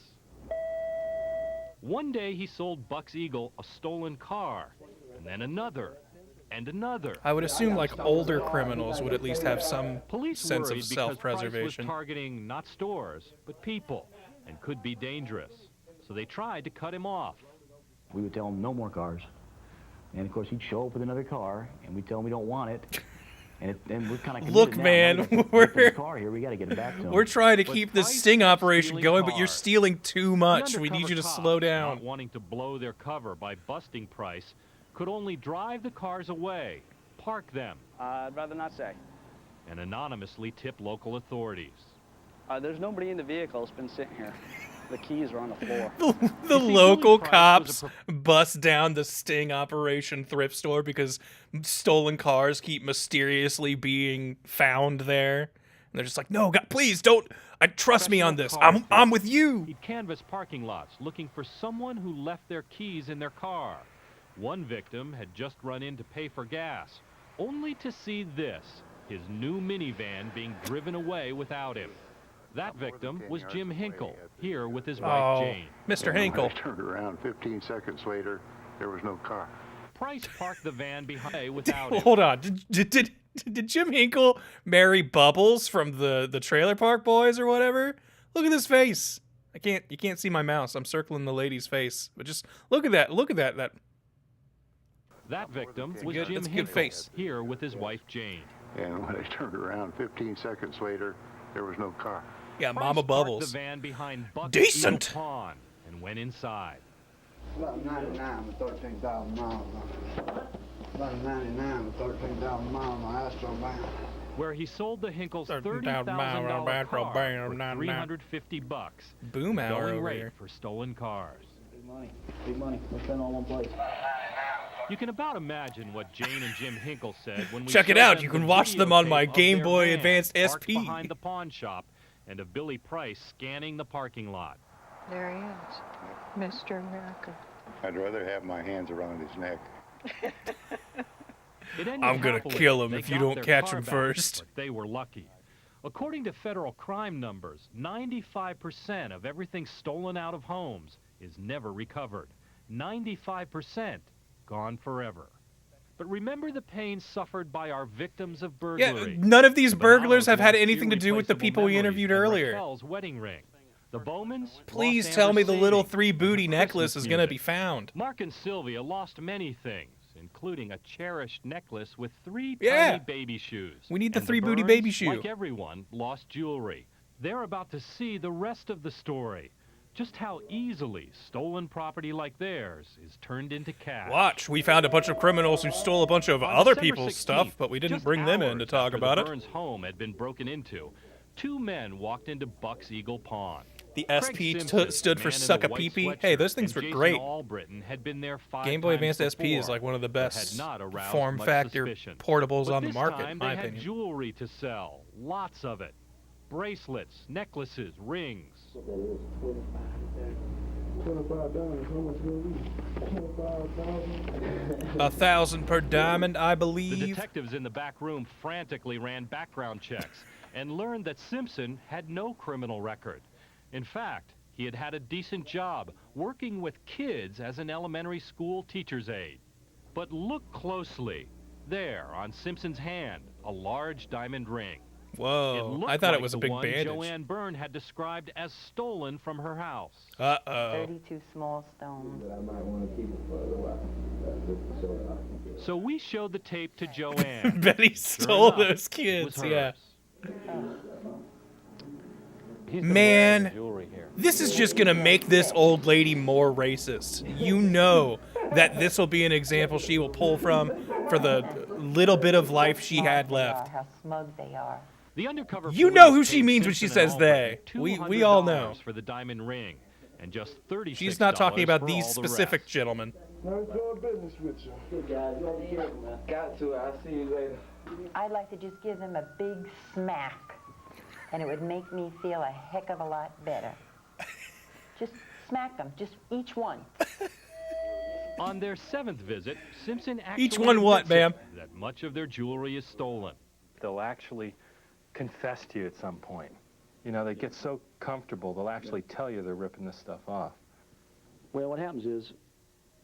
Speaker 3: One day he sold Buck's Eagle a stolen car, and then another, and another.
Speaker 10: I would assume like older criminals would at least have some
Speaker 3: Police
Speaker 10: sense
Speaker 3: worried
Speaker 10: of
Speaker 3: because Price
Speaker 10: self-preservation.
Speaker 3: was targeting not stores, but people, and could be dangerous. So they tried to cut him off.
Speaker 5: We would tell him no more cars. And of course, he'd show up with another car, and we'd tell him we don't want it. And we're kind of
Speaker 10: Look, man, we're
Speaker 5: car here. We got to get it back to him.
Speaker 10: we're trying to keep the sting operation going, but you're stealing too much. We need you to slow down.
Speaker 3: Not wanting to blow their cover by busting Price, could only drive the cars away, park them,
Speaker 8: I'd rather not say.
Speaker 3: and anonymously tip local authorities.
Speaker 8: There's nobody in the vehicle. It's been sitting here. The keys are on the floor.
Speaker 10: The local cops bust down the sting operation thrift store because stolen cars keep mysteriously being found there. And they're just like, no, God, please don't. Trust me on this. I'm with you.
Speaker 3: He'd canvass parking lots looking for someone who left their keys in their car. One victim had just run in to pay for gas, only to see this, his new minivan being driven away without him. That victim was Jim Hinkle, here with his wife Jane.
Speaker 10: Mr. Hinkle.
Speaker 9: I turned around 15 seconds later, there was no car.
Speaker 3: Price parked the van behind without him.
Speaker 10: Hold on. Did Jim Hinkle marry Bubbles from the Trailer Park Boys or whatever? Look at this face. You can't see my mouse. I'm circling the lady's face. But just look at that. Look at that.
Speaker 3: That victim was
Speaker 10: good,
Speaker 3: Jim
Speaker 10: that's a
Speaker 3: Hinkle,
Speaker 10: good face.
Speaker 3: here with his wife Jane.
Speaker 9: And when I turned around 15 seconds later, there was no car.
Speaker 10: Yeah,
Speaker 3: Price
Speaker 10: Mama
Speaker 3: parked
Speaker 10: Bubbles.
Speaker 3: the van behind Buck's
Speaker 10: Decent.
Speaker 3: Eagle Pawn and went inside.
Speaker 5: About 99 with 13,000 miles on it. About 99 with 13,000 miles on Astro van.
Speaker 3: Where he sold the Hinkles
Speaker 10: $13,000
Speaker 3: $30,000 car
Speaker 10: van,
Speaker 3: for $350.
Speaker 10: Boom hour
Speaker 3: Going
Speaker 10: over
Speaker 3: rate
Speaker 10: here.
Speaker 3: for stolen cars.
Speaker 5: Big money. Big money. We're spending all one place.
Speaker 3: You can about imagine what Jane and Jim Hinkle said when we
Speaker 10: Check it
Speaker 3: showed
Speaker 10: out.
Speaker 3: them
Speaker 10: You
Speaker 3: the
Speaker 10: can watch them on my
Speaker 3: videotape of
Speaker 10: Game
Speaker 3: their
Speaker 10: Boy
Speaker 3: van
Speaker 10: Advanced
Speaker 3: parked
Speaker 10: SP.
Speaker 3: behind the pawn shop and of Billy Price scanning the parking lot.
Speaker 12: There he is, Mr. America.
Speaker 9: I'd rather have my hands around his neck.
Speaker 3: It ended
Speaker 10: I'm gonna
Speaker 3: happily.
Speaker 10: kill him
Speaker 3: They
Speaker 10: if you
Speaker 3: got
Speaker 10: don't
Speaker 3: their
Speaker 10: catch
Speaker 3: car
Speaker 10: him
Speaker 3: back,
Speaker 10: first.
Speaker 3: but they were lucky. According to federal crime numbers, 95% of everything stolen out of homes is never recovered. 95% gone forever. But remember the pain suffered by our victims of burglary.
Speaker 10: Yeah, none of these
Speaker 3: The
Speaker 10: burglars
Speaker 3: Bonanos
Speaker 10: have had
Speaker 3: lost
Speaker 10: anything to do with the people we interviewed
Speaker 3: irreplaceable
Speaker 10: earlier.
Speaker 3: memories, and Raquel's wedding ring. The Bowmans
Speaker 10: Please
Speaker 3: lost
Speaker 10: tell me
Speaker 3: Amber's
Speaker 10: the little
Speaker 3: savings
Speaker 10: 3 booty
Speaker 3: and
Speaker 10: necklace
Speaker 3: Christmas
Speaker 10: is gonna
Speaker 3: music.
Speaker 10: be found.
Speaker 3: Mark and Sylvia lost many things, including a cherished necklace with 3
Speaker 10: Yeah.
Speaker 3: tiny baby shoes.
Speaker 10: We need the
Speaker 3: And
Speaker 10: 3 booty
Speaker 3: Burns,
Speaker 10: baby shoe.
Speaker 3: Like everyone, lost jewelry. They're about to see the rest of the story. Just how easily stolen property like theirs is turned into cash.
Speaker 10: Watch, we found a bunch of criminals who stole a bunch of
Speaker 3: On
Speaker 10: other
Speaker 3: December
Speaker 10: people's
Speaker 3: 16th,
Speaker 10: stuff, but we didn't
Speaker 3: just
Speaker 10: bring them in to
Speaker 3: hours
Speaker 10: talk
Speaker 3: after
Speaker 10: about
Speaker 3: the
Speaker 10: it.
Speaker 3: Burns' home had been broken into. 2 men walked into Buck's Eagle Pawn.
Speaker 10: The
Speaker 3: Craig
Speaker 10: SP
Speaker 3: Simpson,
Speaker 10: stood for
Speaker 3: man in
Speaker 10: Suck
Speaker 3: the
Speaker 10: a
Speaker 3: white
Speaker 10: Pee-Pee.
Speaker 3: sweatshirt,
Speaker 10: Hey, those things
Speaker 3: and
Speaker 10: were
Speaker 3: Jason
Speaker 10: great.
Speaker 3: Albritton had been there 5
Speaker 10: Game Boy
Speaker 3: times
Speaker 10: Advanced SP is
Speaker 3: before,
Speaker 10: like one of the
Speaker 3: but
Speaker 10: best
Speaker 3: had not aroused
Speaker 10: form
Speaker 3: much
Speaker 10: factor
Speaker 3: suspicion.
Speaker 10: portables
Speaker 3: But
Speaker 10: on the
Speaker 3: this
Speaker 10: market,
Speaker 3: time
Speaker 10: in my
Speaker 3: they had
Speaker 10: opinion.
Speaker 3: jewelry to sell, lots of it. Bracelets, necklaces, rings.
Speaker 10: $1,000 per diamond, I
Speaker 3: The
Speaker 10: believe.
Speaker 3: detectives in the back room frantically ran background checks and learned that Simpson had no criminal record. In fact, he had had a decent job working with kids as an elementary school teacher's aide. But look closely. There, on Simpson's hand, a large diamond ring.
Speaker 10: Whoa,
Speaker 3: It
Speaker 10: I thought
Speaker 3: like
Speaker 10: it was a
Speaker 3: the
Speaker 10: big
Speaker 3: one
Speaker 10: bandage.
Speaker 3: Joanne Byrne had described as stolen from her house.
Speaker 10: Uh-oh.
Speaker 12: 32 small stones.
Speaker 3: So we showed the tape to Joanne.
Speaker 10: Betty
Speaker 3: Sure
Speaker 10: stole
Speaker 3: enough,
Speaker 10: those
Speaker 3: it was
Speaker 10: kids, yeah.
Speaker 3: He's been wearing
Speaker 10: Man,
Speaker 3: the jewelry here.
Speaker 10: this is just gonna make this old lady more racist. You know that this will be an example she will pull from for the little bit of life she had left.
Speaker 12: How smug they are.
Speaker 3: The undercover
Speaker 10: You know who
Speaker 3: police
Speaker 10: she
Speaker 3: paid
Speaker 10: means when she
Speaker 3: Simpson and
Speaker 10: says they.
Speaker 3: Albritton
Speaker 10: We all know.
Speaker 3: $200 for the diamond ring, and just $36
Speaker 10: She's not talking about
Speaker 3: for
Speaker 10: these
Speaker 3: all the
Speaker 10: specific
Speaker 3: rest.
Speaker 10: gentlemen.
Speaker 6: Nice doing business with you. Good guys. You be careful, man. Got to. I'll see you later.
Speaker 12: I'd like to just give them a big smack, and it would make me feel a heck of a lot better. Just smack them, just each one.
Speaker 3: On their 7th visit, Simpson actually
Speaker 10: Each one what,
Speaker 3: admits
Speaker 10: ma'am?
Speaker 3: that much of their jewelry is stolen.
Speaker 21: They'll actually confess to you at some point. You know, they get so comfortable, they'll actually tell you they're ripping this stuff off.
Speaker 5: Well, what happens is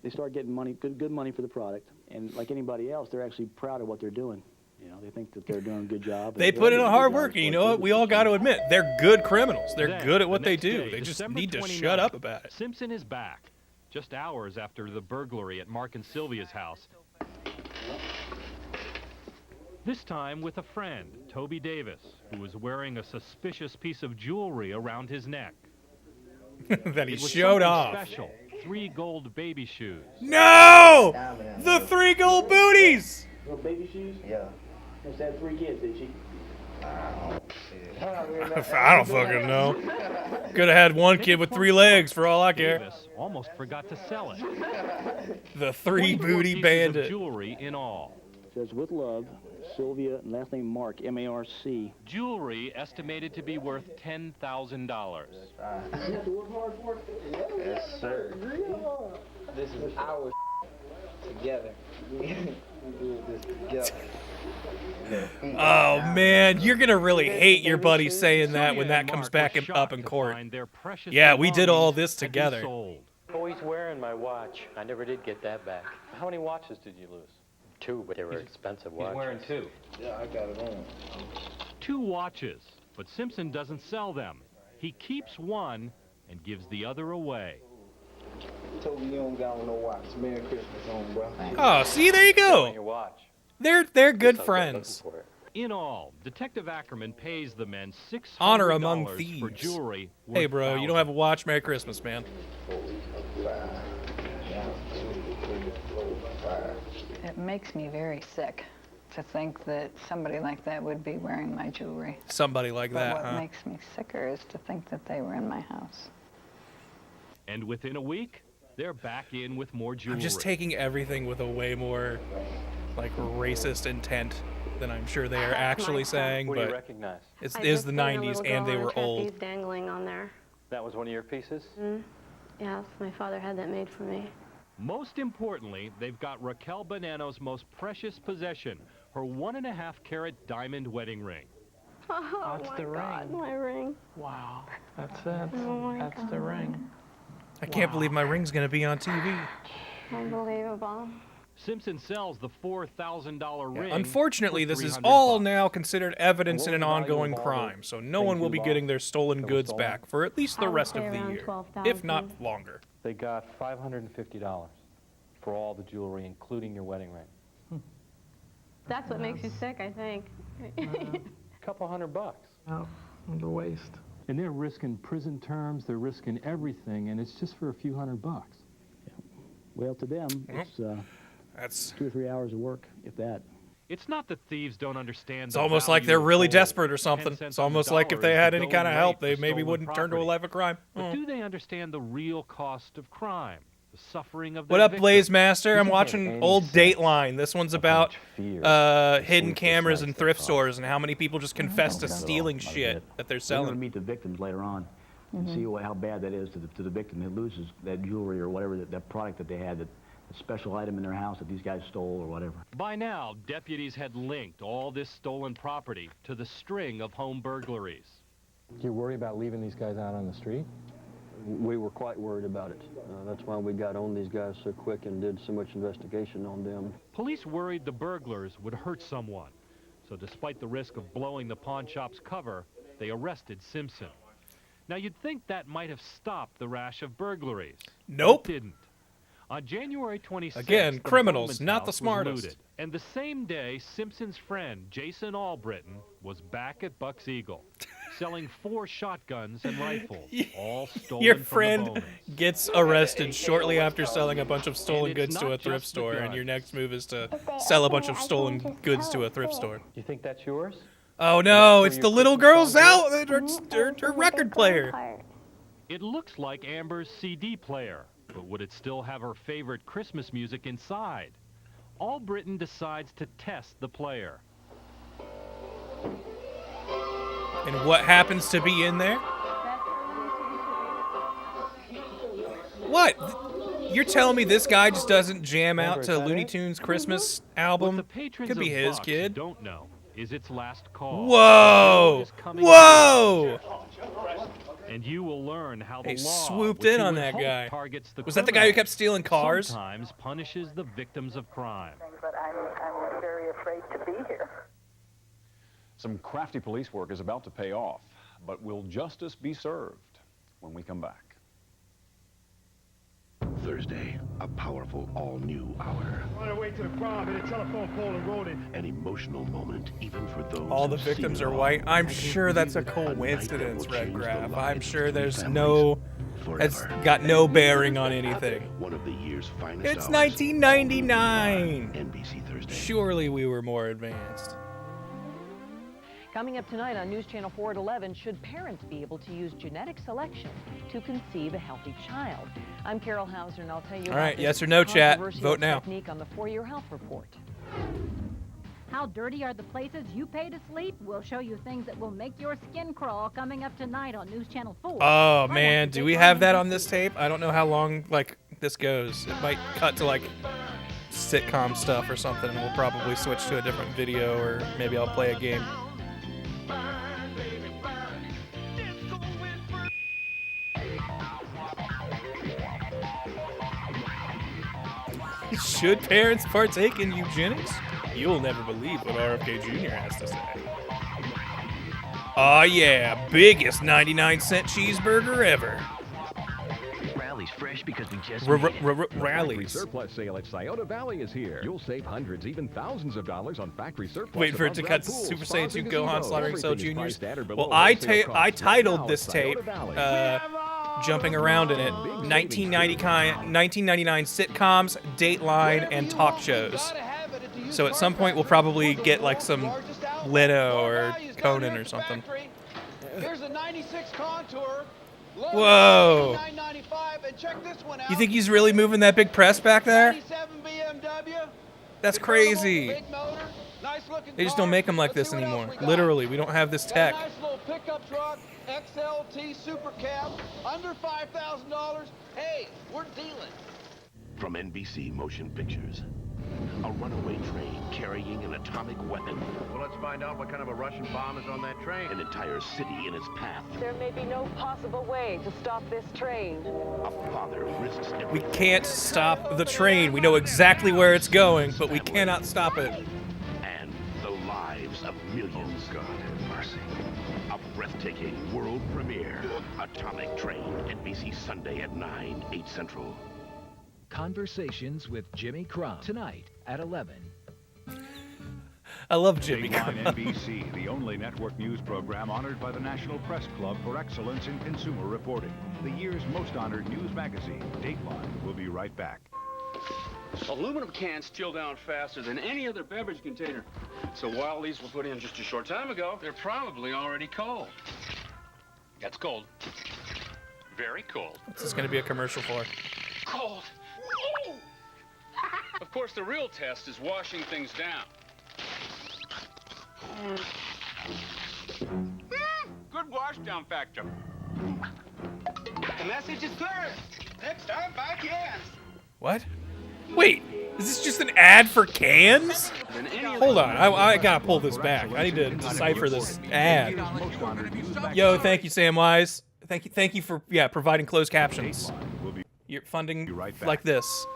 Speaker 5: they start getting money, good money for the product, and like anybody else, they're actually proud of what they're doing. You know, they think that they're doing a good job.
Speaker 10: They put in a hard work, and you know what? We all got to admit, they're good criminals. They're good at what they do. They just need to shut up about it.
Speaker 3: Simpson is back, just hours after the burglary at Mark and Sylvia's house. This time with a friend, Toby Davis, who was wearing a suspicious piece of jewelry around his neck.
Speaker 10: That he
Speaker 3: It was
Speaker 10: showed
Speaker 3: something
Speaker 10: off.
Speaker 3: Special, 3 gold baby shoes.
Speaker 10: No! The 3 gold booties!
Speaker 5: Little baby shoes?
Speaker 6: Yeah.
Speaker 5: Must have 3 kids, did she?
Speaker 10: I don't fucking know. Could have had one kid with 3 legs for all I care.
Speaker 3: Davis almost forgot to sell it.
Speaker 10: The 3
Speaker 3: 24
Speaker 10: booty
Speaker 3: pieces of
Speaker 10: bandit.
Speaker 3: jewelry in all.
Speaker 5: It says, with love, Sylvia, and last name Mark, M-A-R-C.
Speaker 3: Jewelry estimated to be worth $10,000.
Speaker 6: Yes, sir. This is our together. We do this together.
Speaker 10: Oh man, you're gonna really hate your buddy saying that when that comes back up in court. Yeah, we did all this together.
Speaker 13: Always wearing my watch. I never did get that back.
Speaker 21: How many watches did you lose?
Speaker 13: 2, but they were expensive watches.
Speaker 21: He's wearing 2.
Speaker 6: Yeah, I got it on.
Speaker 3: 2 watches, but Simpson doesn't sell them. He keeps one and gives the other away.
Speaker 6: Told me you don't got on no watch. Merry Christmas on, bro.
Speaker 10: Oh, see, there you
Speaker 21: Your
Speaker 10: go.
Speaker 21: watch.
Speaker 10: They're good friends.
Speaker 3: In all, Detective Ackerman pays the men $600
Speaker 10: Honor among
Speaker 3: for
Speaker 10: thieves.
Speaker 3: jewelry
Speaker 10: Hey,
Speaker 3: worth
Speaker 10: bro, you don't have a watch. Merry Christmas, man.
Speaker 12: It makes me very sick to think that somebody like that would be wearing my jewelry.
Speaker 10: Somebody like
Speaker 12: But
Speaker 10: that,
Speaker 12: what
Speaker 10: huh?
Speaker 12: makes me sicker is to think that they were in my house.
Speaker 3: And within a week, they're back in with more jewelry.
Speaker 10: I'm just taking everything with a way more, like, racist intent than I'm sure they are actually saying,
Speaker 21: What do you
Speaker 10: but
Speaker 21: recognize?
Speaker 10: it is the 90s and they were old.
Speaker 14: Dangling on there.
Speaker 21: That was one of your pieces?
Speaker 14: Yes, my father had that made for me.
Speaker 3: Most importantly, they've got Raquel Bonanno's most precious possession, her 1.5-carat diamond wedding ring.
Speaker 14: Oh,
Speaker 15: That's
Speaker 14: my
Speaker 15: the
Speaker 14: God,
Speaker 15: ring.
Speaker 14: my ring.
Speaker 15: Wow. That's it.
Speaker 14: Oh my
Speaker 15: That's the
Speaker 14: God.
Speaker 15: ring.
Speaker 10: I can't believe my ring's gonna be on TV.
Speaker 14: Unbelievable.
Speaker 3: Simpson sells the $4,000 ring.
Speaker 10: Unfortunately,
Speaker 3: for
Speaker 10: this is
Speaker 3: $300.
Speaker 10: all now considered evidence in an
Speaker 21: What was the value
Speaker 10: ongoing
Speaker 21: of all
Speaker 10: crime,
Speaker 21: the
Speaker 10: so no
Speaker 21: things
Speaker 10: one will
Speaker 21: you
Speaker 10: be
Speaker 21: lost
Speaker 10: getting their stolen
Speaker 21: that were
Speaker 10: goods
Speaker 21: stolen?
Speaker 10: back for at least
Speaker 14: I
Speaker 10: the
Speaker 14: would
Speaker 10: rest
Speaker 14: say
Speaker 10: of the
Speaker 14: around
Speaker 10: year,
Speaker 14: 12,000.
Speaker 10: if not longer.
Speaker 21: They got $550 for all the jewelry, including your wedding ring.
Speaker 14: That's what makes you sick, I think.
Speaker 21: A couple $100.
Speaker 15: Oh, the waste.
Speaker 21: And they're risking prison terms, they're risking everything, and it's just for a few $100.
Speaker 5: Well, to them, it's
Speaker 10: That's
Speaker 5: 2 or 3 hours of work, if that.
Speaker 3: It's not that thieves don't understand.
Speaker 10: It's
Speaker 3: the
Speaker 10: almost like
Speaker 3: value
Speaker 10: they're
Speaker 3: of
Speaker 10: really
Speaker 3: gold.
Speaker 10: desperate or
Speaker 3: 10
Speaker 10: something.
Speaker 3: cents
Speaker 10: It's
Speaker 3: on the
Speaker 10: almost like if
Speaker 3: dollar
Speaker 10: they
Speaker 3: is
Speaker 10: had
Speaker 3: the
Speaker 10: any kind of
Speaker 3: going
Speaker 10: help,
Speaker 3: rate
Speaker 10: they
Speaker 3: for
Speaker 10: maybe
Speaker 3: stolen
Speaker 10: wouldn't turn to a
Speaker 3: property.
Speaker 10: life of crime.
Speaker 3: But do they understand the real cost of crime? The suffering of
Speaker 10: What
Speaker 3: their
Speaker 10: up, Blaze
Speaker 3: victims?
Speaker 10: Master? I'm watching old Dateline. This one's about hidden cameras in thrift stores and how many people just confess to stealing shit that they're
Speaker 5: We're going to
Speaker 10: selling.
Speaker 5: meet the victims later on. and see how bad that is to the victim who loses that jewelry or whatever, that product that they had, that special item in their house that these guys stole or whatever.
Speaker 3: By now, deputies had linked all this stolen property to the string of home burglaries.
Speaker 21: Do you worry about leaving these guys out on the street?
Speaker 28: We were quite worried about it. That's why we got on these guys so quick and did so much investigation on them.
Speaker 3: Police worried the burglars would hurt someone. So despite the risk of blowing the pawn shop's cover, they arrested Simpson. Now you'd think that might have stopped the rash of burglaries.
Speaker 10: Nope.
Speaker 3: It didn't. On January 26th,
Speaker 10: again,
Speaker 3: the
Speaker 10: criminals,
Speaker 3: Bowman's
Speaker 10: not the
Speaker 3: house was
Speaker 10: smartest.
Speaker 3: looted. And the same day, Simpson's friend, Jason Albritton, was back at Buck's Eagle, selling 4 shotguns and rifles, all stolen
Speaker 10: Your
Speaker 3: from the
Speaker 10: friend
Speaker 3: Bowmans.
Speaker 10: gets arrested shortly after selling a bunch of stolen
Speaker 3: And it's
Speaker 10: goods to
Speaker 3: not
Speaker 10: a thrift
Speaker 3: just the
Speaker 10: store, and
Speaker 3: guns.
Speaker 10: your next move is to sell a bunch of stolen goods to a thrift store.
Speaker 13: You think that's yours?
Speaker 10: Oh no, it's the little girl's out, her record player.
Speaker 3: It looks like Amber's CD player, but would it still have her favorite Christmas music inside? Albritton decides to test the player.
Speaker 10: And what happens to be in there? What? You're telling me this guy just doesn't jam out to Looney Tunes Christmas album?
Speaker 3: What the patrons
Speaker 10: Could be
Speaker 3: of
Speaker 10: his
Speaker 3: Buck's
Speaker 10: kid.
Speaker 3: don't know is its last call.
Speaker 10: Whoa!
Speaker 3: The coming
Speaker 10: Whoa!
Speaker 3: And you will learn how
Speaker 10: They
Speaker 3: the law,
Speaker 10: swooped
Speaker 3: which
Speaker 10: in
Speaker 3: you
Speaker 10: on
Speaker 3: would
Speaker 10: that
Speaker 3: hope
Speaker 10: guy.
Speaker 3: targets the
Speaker 10: Was that the guy who kept stealing cars?
Speaker 3: Sometimes punishes the victims of crime.
Speaker 2: But I'm very afraid to be here.
Speaker 20: Some crafty police work is about to pay off, but will justice be served when we come back?
Speaker 17: Thursday, a powerful all-new hour.
Speaker 7: On our way to the prom, hit a telephone pole and rolled it.
Speaker 17: An emotional moment, even for those
Speaker 10: All the
Speaker 17: who've seen
Speaker 10: victims
Speaker 17: it
Speaker 10: are
Speaker 17: all.
Speaker 10: white. I'm sure that's a coincidence, Red Graph. I'm sure there's no... That's got no bearing on anything.
Speaker 17: One of the year's finest
Speaker 10: It's
Speaker 17: hours.
Speaker 10: 1999.
Speaker 17: NBC Thursday.
Speaker 10: Surely we were more advanced.
Speaker 11: Coming up tonight on News Channel 4 at 11, should parents be able to use genetic selection to conceive a healthy child? I'm Carol Hauser, and I'll tell you
Speaker 10: All
Speaker 11: about
Speaker 10: right,
Speaker 11: this
Speaker 10: yes or no, chat.
Speaker 11: controversial
Speaker 10: Vote now.
Speaker 11: technique on the 4-Year Health Report.
Speaker 16: How dirty are the places you pay to sleep? We'll show you things that will make your skin crawl coming up tonight on News Channel 4.
Speaker 10: Oh man, do we have that on this tape? I don't know how long this goes. It might cut to sitcom stuff or something, and we'll probably switch to a different video, or maybe I'll play a game. Should parents partake in eugenics? You'll never believe what RFK Jr. has to say. Oh yeah, biggest 99-cent cheeseburger ever.
Speaker 18: Rally's fresh because we just
Speaker 10: Rallies.
Speaker 22: Surplus sale at Scioto Valley is here. You'll save hundreds, even thousands of dollars on factory surplus.
Speaker 10: Wait for it to cut to
Speaker 22: pools,
Speaker 10: Super
Speaker 22: spas,
Speaker 10: Saiyan 2
Speaker 22: and
Speaker 10: Gohan
Speaker 22: casinos.
Speaker 10: slaughtering Cell
Speaker 22: Everything is
Speaker 10: Juniors.
Speaker 22: priced at or
Speaker 10: Well,
Speaker 22: below
Speaker 10: I
Speaker 22: wholesale cost.
Speaker 10: I titled
Speaker 22: Now
Speaker 10: this
Speaker 22: at
Speaker 10: tape,
Speaker 22: Scioto Valley.
Speaker 10: jumping around in it, 1999 sitcoms, Dateline, and talk shows. So at some point we'll probably get some Leno or Conan or something.
Speaker 6: Here's a 96 Contour.
Speaker 10: Whoa!
Speaker 6: And check this one out.
Speaker 10: You think he's really moving that big press back there?
Speaker 6: 97 BMW.
Speaker 10: That's crazy.
Speaker 6: Big motor, nice looking
Speaker 10: They just
Speaker 6: car.
Speaker 10: don't make them like this
Speaker 6: Let's see what
Speaker 10: anymore.
Speaker 6: else we got.
Speaker 10: Literally, we don't have this
Speaker 6: Got
Speaker 10: tech.
Speaker 6: a nice little pickup truck, XLT Super Cab, under $5,000. Hey, we're dealing.
Speaker 17: From NBC Motion Pictures. A runaway train carrying an atomic weapon.
Speaker 24: Well, let's find out what kind of a Russian bomb is on that train.
Speaker 17: An entire city in its path.
Speaker 11: There may be no possible way to stop this train.
Speaker 17: A father risks everything.
Speaker 10: We can't stop the train. We know exactly where it's going, but we cannot stop it.
Speaker 17: And the lives of millions. God have mercy. A breathtaking world premiere. Atomic Train. NBC Sunday at 9, 8 Central.
Speaker 18: Conversations with Jimmy Crumb tonight at 11.
Speaker 10: I love Jimmy
Speaker 20: Dateline
Speaker 10: Crumb.
Speaker 20: NBC, the only network news program honored by the National Press Club for excellence in consumer reporting. The year's most honored news magazine, Dateline, will be right back.
Speaker 23: Aluminum cans chill down faster than any other beverage container. So while these were put in just a short time ago, they're probably already cold. That's cold. Very cold.
Speaker 10: What's this going to be a commercial for?
Speaker 23: Cold. Of course, the real test is washing things down. Good wash down factor.
Speaker 6: The message is clear. Next time, buy cans.
Speaker 10: What? Wait, is this just an ad for cans? Hold on, I gotta pull this back. I need to decipher this ad. Yo, thank you, Samwise. Thank you for providing closed captions. You're funding like this.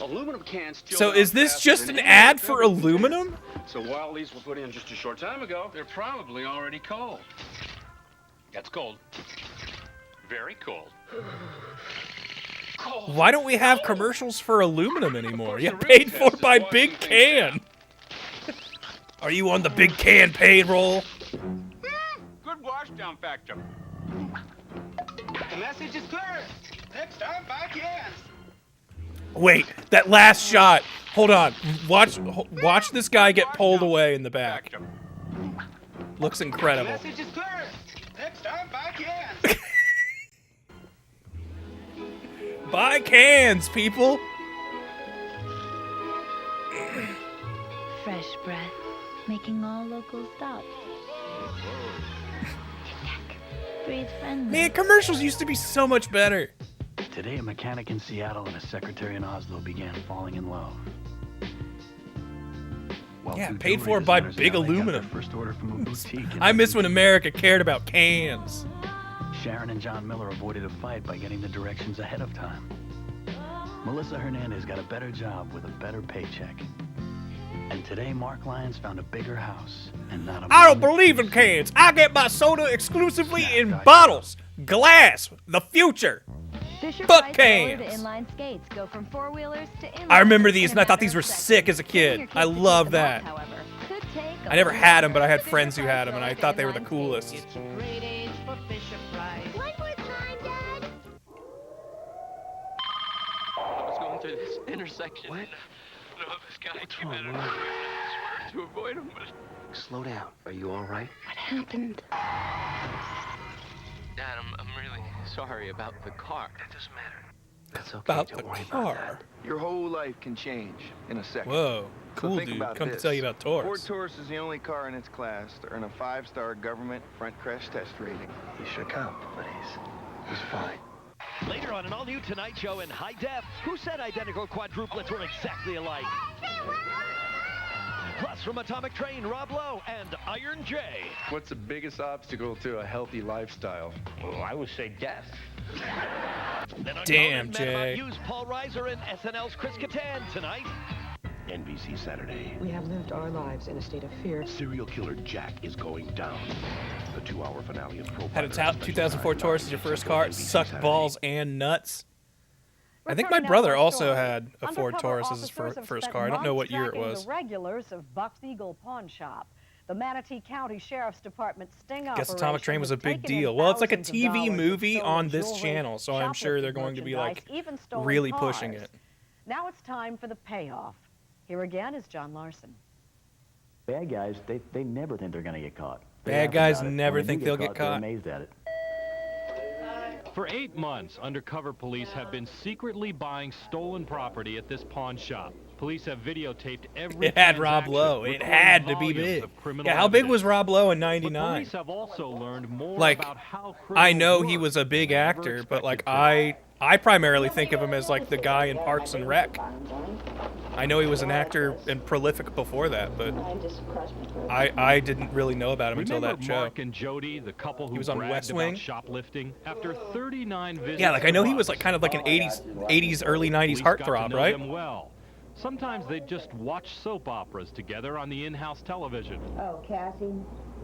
Speaker 23: Aluminum cans.
Speaker 10: So is this just an ad for aluminum?
Speaker 23: So while these were put in just a short time ago, they're probably already cold. That's cold. Very cold.
Speaker 10: Why don't we have commercials for aluminum anymore? You paid for by Big Can. Are you on the Big Can payroll?
Speaker 23: Good washdown factor.
Speaker 6: The message is clear. Next time, buy cans.
Speaker 10: Wait, that last shot. Hold on. Watch this guy get pulled away in the back. Looks incredible.
Speaker 6: The message is clear. Next time, buy cans.
Speaker 10: Buy cans, people.
Speaker 1: Fresh breath, making all local stops. Breathe friendly.
Speaker 10: Man, commercials used to be so much better.
Speaker 4: Today, a mechanic in Seattle and a secretary in Oslo began falling in love.
Speaker 10: Yeah, paid for by Big Aluminum.
Speaker 4: First order from a boutique.
Speaker 10: I miss when America cared about cans.
Speaker 4: Sharon and John Miller avoided a fight by getting the directions ahead of time. Melissa Hernandez got a better job with a better paycheck. And today, Mark Lyons found a bigger house and not a...
Speaker 10: I don't believe in cans. I get my soda exclusively in bottles. Glass. The future. Fuck cans.
Speaker 1: Inline skates go from four-wheelers to inline.
Speaker 10: I remember these and I thought these were sick as a kid. I love that. I never had them, but I had friends who had them, and I thought they were the coolest.
Speaker 13: I was going through this intersection. What? No, this guy came out of nowhere. I swear to avoid him, but...
Speaker 4: Slow down. Are you all right?
Speaker 1: What happened?
Speaker 13: Dad, I'm really sorry about the car.
Speaker 4: That doesn't matter. That's okay.
Speaker 10: About the car.
Speaker 6: Your whole life can change in a second.
Speaker 10: Whoa. Cool,
Speaker 6: think
Speaker 10: dude.
Speaker 6: about
Speaker 10: Come to
Speaker 6: this.
Speaker 10: tell you about Taurus.
Speaker 6: Ford Taurus is the only car in its class to earn a 5-star government front crash test rating.
Speaker 4: He should come, but he's fine.
Speaker 8: Later on an all-new Tonight Show in high def, who said identical quadruplets were exactly alike? Plus, from Atomic Train, Rob Lowe and Iron J.
Speaker 21: What's the biggest obstacle to a healthy lifestyle?
Speaker 13: Well, I would say death.
Speaker 8: Then on
Speaker 10: Damn,
Speaker 8: Golden Man
Speaker 10: Jay.
Speaker 8: About You's Paul Reiser and SNL's Chris Kattan tonight.
Speaker 17: NBC Saturday.
Speaker 9: We have lived our lives in a state of fear.
Speaker 17: Serial killer Jack is going down. The 2-hour finale of Profiler.
Speaker 10: Had a 2004 Taurus as your first car. It sucked balls and nuts. I think my brother also had a Ford Taurus as his first car. I don't know what year it was.
Speaker 11: The regulars of Buck's Eagle Pawn Shop. The Manatee County Sheriff's Department sting
Speaker 10: Guess Atomic Train was a big deal. Well, it's like a TV movie on this channel, so I'm sure they're going to be like really pushing it.
Speaker 11: Now it's time for the payoff. Here again is John Larson.
Speaker 5: Bad guys, they never think they're going to get caught.
Speaker 10: Bad guys never think they'll get
Speaker 5: They're
Speaker 10: caught.
Speaker 5: amazed at it.
Speaker 3: For 8 months, undercover police have been secretly buying stolen property at this pawn shop. Police have videotaped every
Speaker 10: It had Rob Lowe. It had to be big. Yeah, how big was Rob Lowe in '99?
Speaker 3: Police have also learned more
Speaker 10: Like,
Speaker 3: about how
Speaker 10: I know he was a big actor, but like I primarily think of him as like the guy in Parks and Rec. I know he was an actor and prolific before that, but I didn't really know about him until that show.
Speaker 3: Mark and Jody, the couple who
Speaker 10: He was on
Speaker 3: bragged
Speaker 10: West
Speaker 3: about
Speaker 10: Wing.
Speaker 3: shoplifting after 39 visits.
Speaker 10: Yeah, like I
Speaker 3: to
Speaker 10: know he
Speaker 3: Buck's.
Speaker 10: was like kind of like an 80s, early 90s
Speaker 3: Police got to
Speaker 10: heartthrob,
Speaker 3: know
Speaker 10: right?
Speaker 3: them well. Sometimes they'd just watch soap operas together on the in-house television.
Speaker 12: Oh, Cassie?